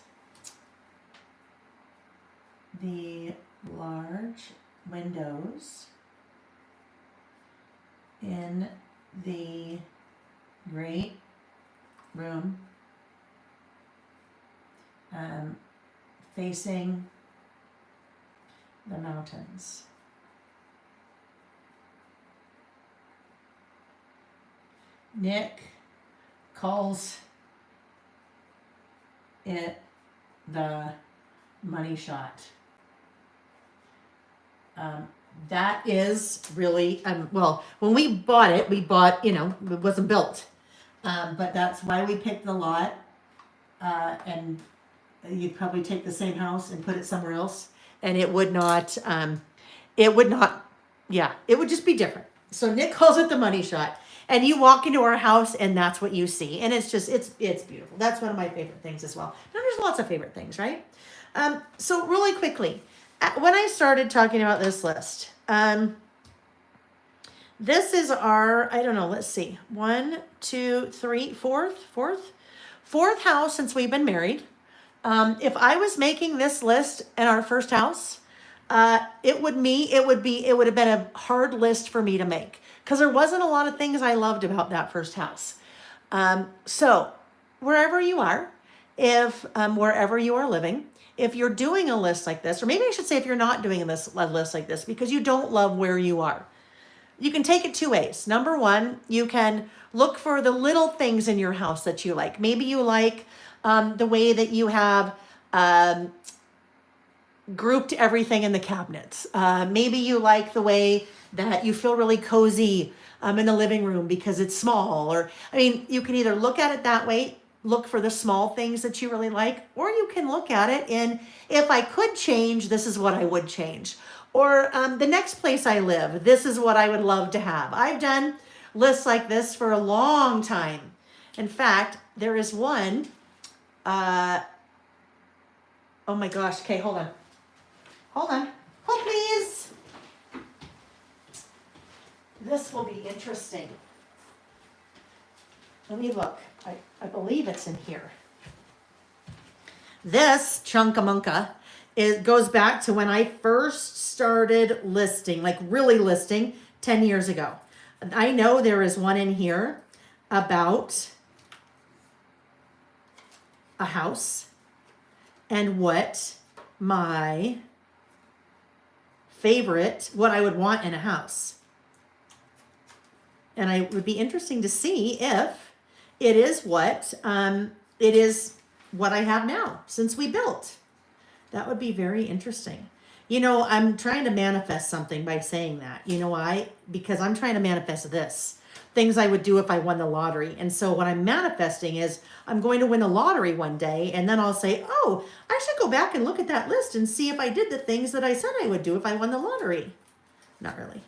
The large windows in the great room facing the mountains. Nick calls it the money shot. That is really, well, when we bought it, it wasn't built. But that's why we picked the lot. And you'd probably take the same house and put it somewhere else. And it would just be different. So Nick calls it the money shot. And you walk into our house and that's what you see. And it's just, it's beautiful. That's one of my favorite things as well. Now there's lots of favorite things, right? So really quickly, when I started talking about this list, this is our, I don't know, let's see, fourth house since we've been married. If I was making this list in our first house, it would have been a hard list for me to make because there wasn't a lot of things I loved about that first house. So wherever you are, if wherever you are living, if you're doing a list like this, or maybe I should say if you're not doing a list like this because you don't love where you are, you can take it two ways. Number one, you can look for the little things in your house that you like. Maybe you like the way that you have grouped everything in the cabinets. Maybe you like the way that you feel really cozy in the living room because it's small. Or, I mean, you can either look at it that way, look for the small things that you really like, or you can look at it in, if I could change, this is what I would change. Or the next place I live, this is what I would love to have. I've done lists like this for a long time. In fact, there is one, oh my gosh, okay, hold on. Hold please. This will be interesting. Let me look. I believe it's in here. This chunkamunka, it goes back to when I first started listing, like really listing 10 years ago. I know there is one in here about a house and what my favorite, what I would want in a house. And it would be interesting to see if it is what I have now since we built. That would be very interesting. You know, I'm trying to manifest something by saying that. You know why? Because I'm trying to manifest this. Things I would do if I won the lottery. And so what I'm manifesting is I'm going to win the lottery one day, and then I'll say, oh, I should go back and look at that list and see if I did the things that I said I would do if I won the lottery. Not really.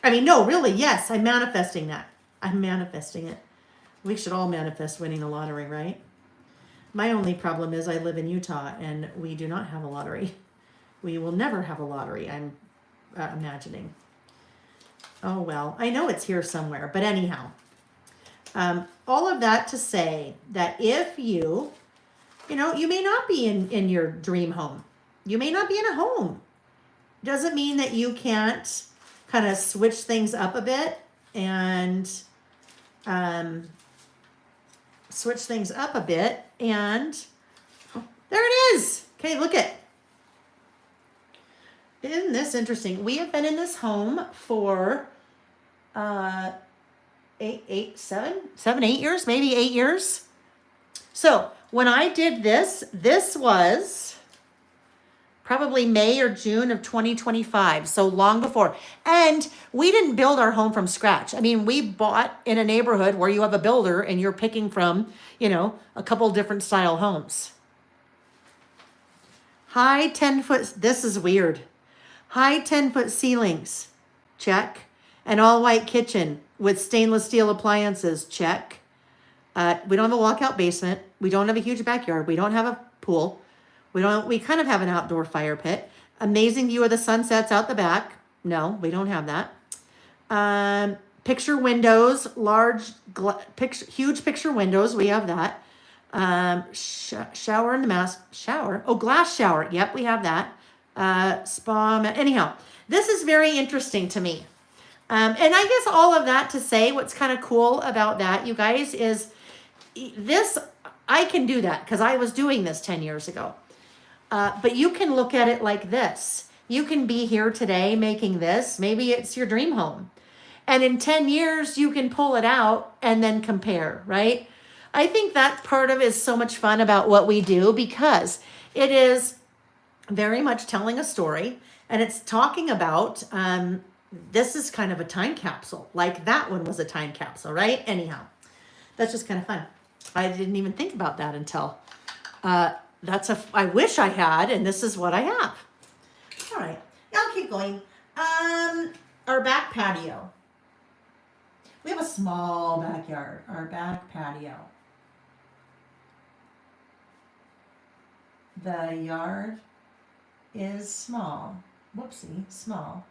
I mean, no, really, yes, I'm manifesting that. I'm manifesting it. We should all manifest winning the lottery, right? My only problem is I live in Utah and we do not have a lottery. We will never have a lottery, I'm imagining. Oh, well, I know it's here somewhere, but anyhow. All of that to say that if you may not be in your dream home. You may not be in a home. Doesn't mean that you can't kind of switch things up a bit and there it is. Okay, look it. Isn't this interesting? We have been in this home for 8 years, maybe 8 years. So when I did this was probably May or June of 2025, so long before. And we didn't build our home from scratch. I mean, we bought in a neighborhood where you have a builder and you're picking from, a couple different style homes. High 10-foot, this is weird. High 10-foot ceilings, check. An all-white kitchen with stainless steel appliances, check. We don't have a walkout basement. We don't have a huge backyard. We don't have a pool. We kind of have an outdoor fire pit. Amazing view of the sunsets out the back. No, we don't have that. Picture windows, huge picture windows. We have that. Shower in the shower. Oh, glass shower. Yep, we have that. Spa. Anyhow, this is very interesting to me. And I guess all of that to say what's kind of cool about that, you guys, is this, I can do that because I was doing this 10 years ago. But you can look at it like this. You can be here today making this. Maybe it's your dream home. And in 10 years, you can pull it out and then compare, right? I think that part of it is so much fun about what we do because it is very much telling a story. And it's talking about, this is kind of a time capsule. Like that one was a time capsule, right? Anyhow, that's just kind of fun. I didn't even think about that until... I wish I had, and this is what I have. All right, I'll keep going. Our back patio. We have a small backyard, our back patio. The yard is small. Whoopsie, small.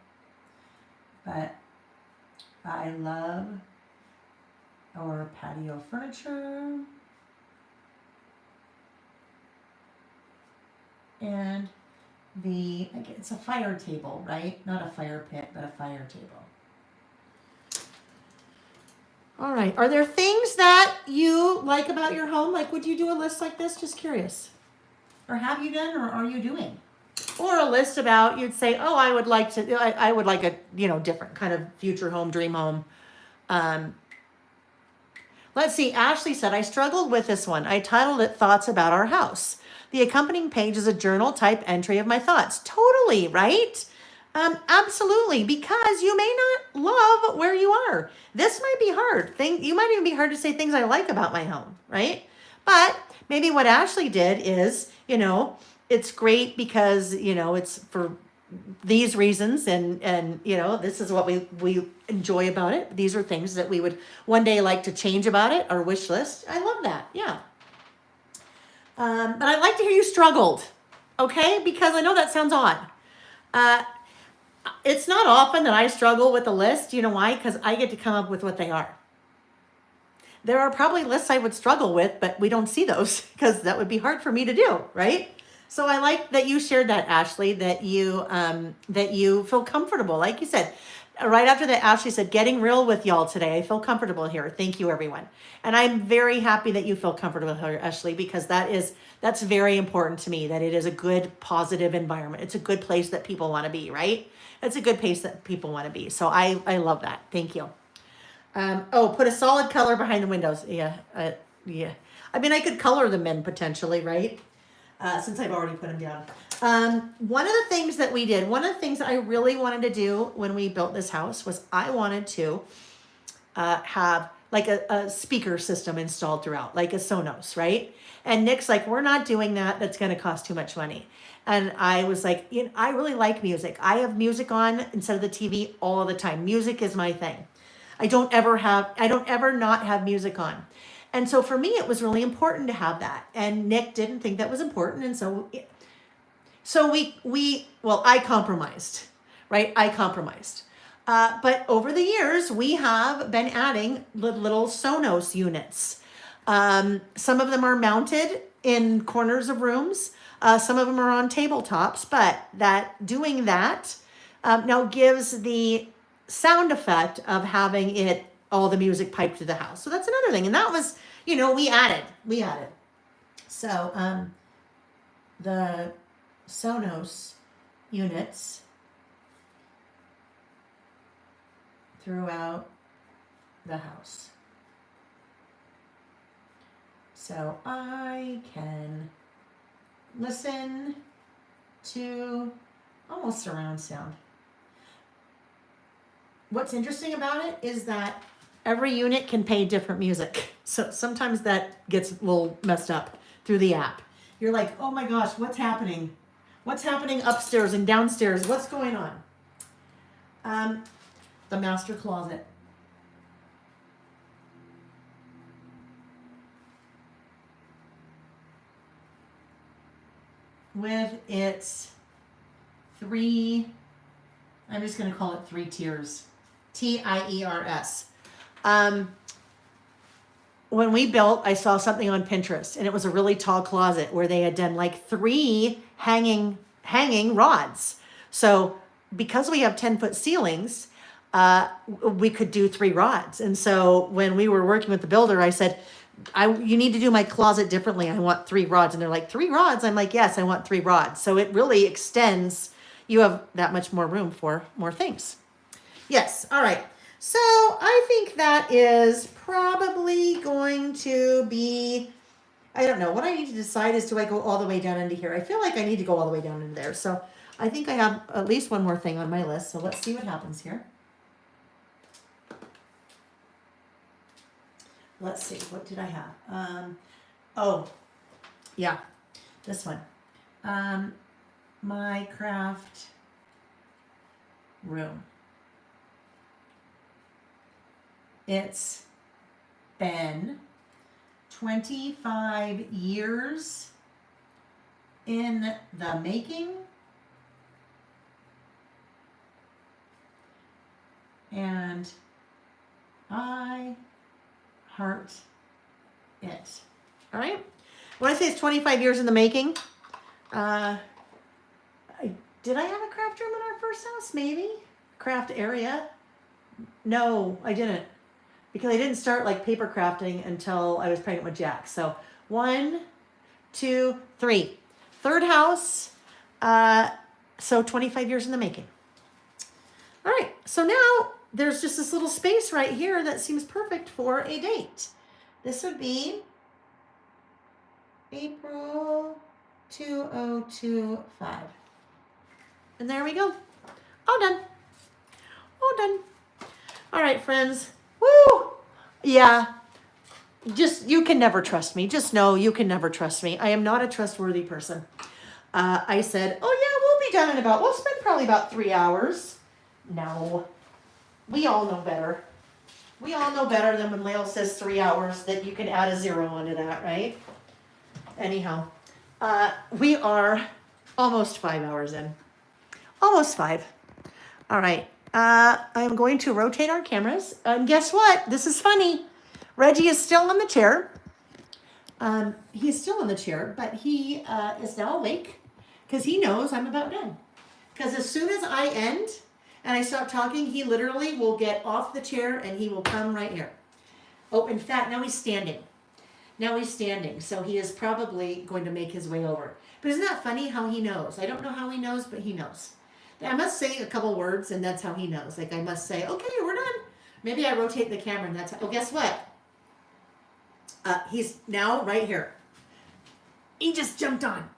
But I love our patio furniture. And it's a fire table, right? Not a fire pit, but a fire table. All right. Are there things that you like about your home? Like, would you do a list like this? Just curious. Or have you done, or are you doing? Or a list about, you'd say, oh, I would like a, different kind of future home, dream home. Let's see. Ashley said, I struggled with this one. I titled it Thoughts About Our House. The accompanying page is a journal type entry of my thoughts. Totally, right? Absolutely, because you may not love where you are. This might be hard. You might even be hard to say things I like about my home, right? But maybe what Ashley did is, it's great because, it's for these reasons and this is what we enjoy about it. These are things that we would one day like to change about it, our wish list. I love that. Yeah. But I'd like to hear you struggled, okay? Because I know that sounds odd. It's not often that I struggle with a list. You know why? Because I get to come up with what they are. There are probably lists I would struggle with, but we don't see those because that would be hard for me to do, right? So I like that you shared that, Ashley, that you feel comfortable. Like you said, right after that, Ashley said, getting real with y'all today. I feel comfortable here. Thank you, everyone. And I'm very happy that you feel comfortable here, Ashley, because that's very important to me, that it is a good, positive environment. It's a good place that people want to be, right? It's a good place that people want to be. So I love that. Thank you. Put a solid color behind the windows. Yeah. Yeah. I mean, I could color them in potentially, right? Since I've already put them down. One of the things that we did, one of the things I really wanted to do when we built this house was I wanted to have like a speaker system installed throughout, like a Sonos, right? And Nick's like, we're not doing that. That's going to cost too much money. And I was like, I really like music. I have music on instead of the TV all the time. Music is my thing. I don't ever not have music on. And so for me, it was really important to have that. And Nick didn't think that was important. And so I compromised, right? I compromised. But over the years, we have been adding little Sonos units. Some of them are mounted in corners of rooms. Some of them are on tabletops, but doing that now gives the sound effect of having all the music piped through the house. So that's another thing. And that was, we added. So the Sonos units throughout the house. So I can listen to almost surround sound. What's interesting about it is that every unit can play different music. So sometimes that gets a little messed up through the app. You're like, oh my gosh, what's happening? What's happening upstairs and downstairs? What's going on? The master closet. With its I'm just going to call it 3 tiers. TIERS. When we built, I saw something on Pinterest, and it was a really tall closet where they had done like 3 hanging rods. So because we have 10-foot ceilings, we could do 3 rods. And so when we were working with the builder, I said, you need to do my closet differently. I want 3 rods. And they're like, 3 rods? I'm like, yes, I want 3 rods. So it really extends. You have that much more room for more things. Yes. All right. So I think that is probably going to be, I don't know. What I need to decide is, do I go all the way down into here? I feel like I need to go all the way down into there. So I think I have at least one more thing on my list. So let's see what happens here. Let's see. What did I have? Yeah, this one. My craft room. It's been 25 years in the making, and I heart it. All right. When I say it's 25 years in the making, did I have a craft room in our first house? Maybe. Craft area? No, I didn't. Because I didn't start like paper crafting until I was pregnant with Jack. So 1, 2, 3. Third house. So 25 years in the making. All right. So now there's just this little space right here that seems perfect for a date. This would be April 2025. And there we go. All done. All done. All right, friends. Woo! Yeah. Just, you can never trust me. Just know you can never trust me. I am not a trustworthy person. I said, oh yeah, we'll be done in about, we'll spend probably about 3 hours. No. We all know better. We all know better than when Lael says 3 hours that you can add a 0 onto that, right? Anyhow, we are almost 5 hours in. Almost 5. All right. I'm going to rotate our cameras. And guess what? This is funny. Reggie is still on the chair. He's still on the chair, but he is now awake because he knows I'm about done. Because as soon as I end and I stop talking, he literally will get off the chair and he will come right here. Oh, in fact, now he's standing. Now he's standing. So he is probably going to make his way over. But isn't that funny how he knows? I don't know how he knows, but he knows. I must say a couple words and that's how he knows. Like I must say, okay, we're done. Maybe I rotate the camera and that's how, oh, guess what? He's now right here. He just jumped on.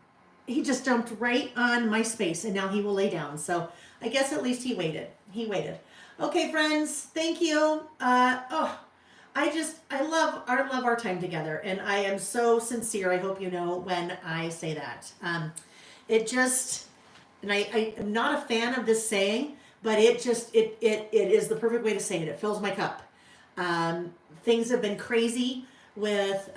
He just jumped right on my space and now he will lay down. So I guess at least he waited. He waited. Okay, friends, thank you. I love our time together and I am so sincere. I hope you know when I say that. And I am not a fan of this saying, but it is the perfect way to say it. It fills my cup. Things have been crazy with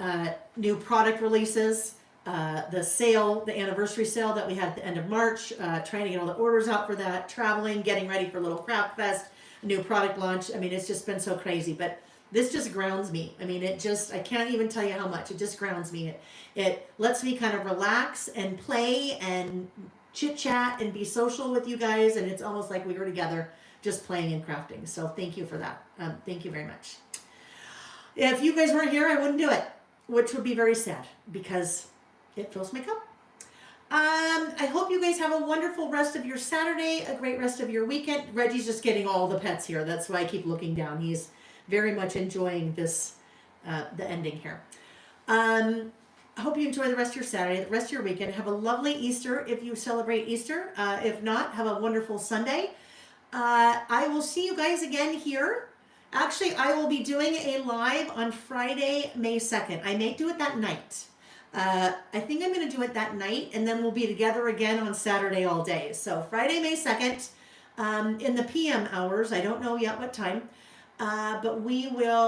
new product releases, the anniversary sale that we had at the end of March, trying to get all the orders out for that, traveling, getting ready for Little Craft Fest, a new product launch. I mean, it's just been so crazy, but this just grounds me. I mean, I can't even tell you how much. It just grounds me. It lets me kind of relax and play and chit chat and be social with you guys, and it's almost like we were together just playing and crafting. So thank you for that. Thank you very much. If you guys weren't here, I wouldn't do it, which would be very sad because it fills my cup. I hope you guys have a wonderful rest of your Saturday, a great rest of your weekend. Reggie's just getting all the pets here. That's why I keep looking down. He's very much enjoying this, the ending here. I hope you enjoy the rest of your Saturday, the rest of your weekend. Have a lovely Easter if you celebrate Easter. If not, have a wonderful Sunday. I will see you guys again here. Actually, I will be doing a live on Friday, May 2nd. I may do it that night. I think I'm going to do it that night, and then we'll be together again on Saturday all day. So Friday, May 2nd, in the PM hours. I don't know yet what time. But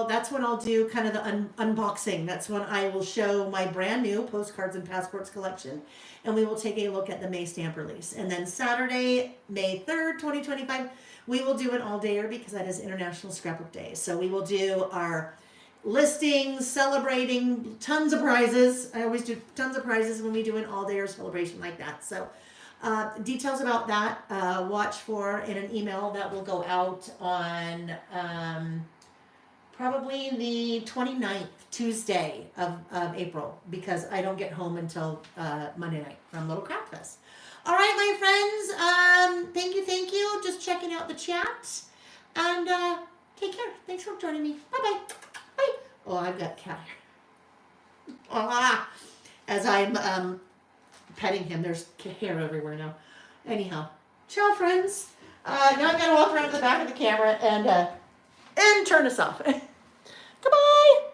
that's when I'll do kind of the unboxing. That's when I will show my brand new Postcards and Passports collection. And we will take a look at the May stamp release. And then Saturday, May 3rd, 2025, we will do an all-dayer because that is International Scrapbook Day. So we will do our listings, celebrating, tons of prizes. I always do tons of prizes when we do an all-dayer celebration like that. So details about that, watch for in an email that will go out on probably the 29th, Tuesday of April, because I don't get home until Monday night from Little Craft Fest. All right, my friends, thank you. Just checking out the chat. And take care. Thanks for joining me. Bye-bye. Bye. Oh, I've got cat hair. As I'm petting him, there's hair everywhere now. Anyhow, ciao, friends. Now I'm going to walk around to the back of the camera and turn us off. Goodbye.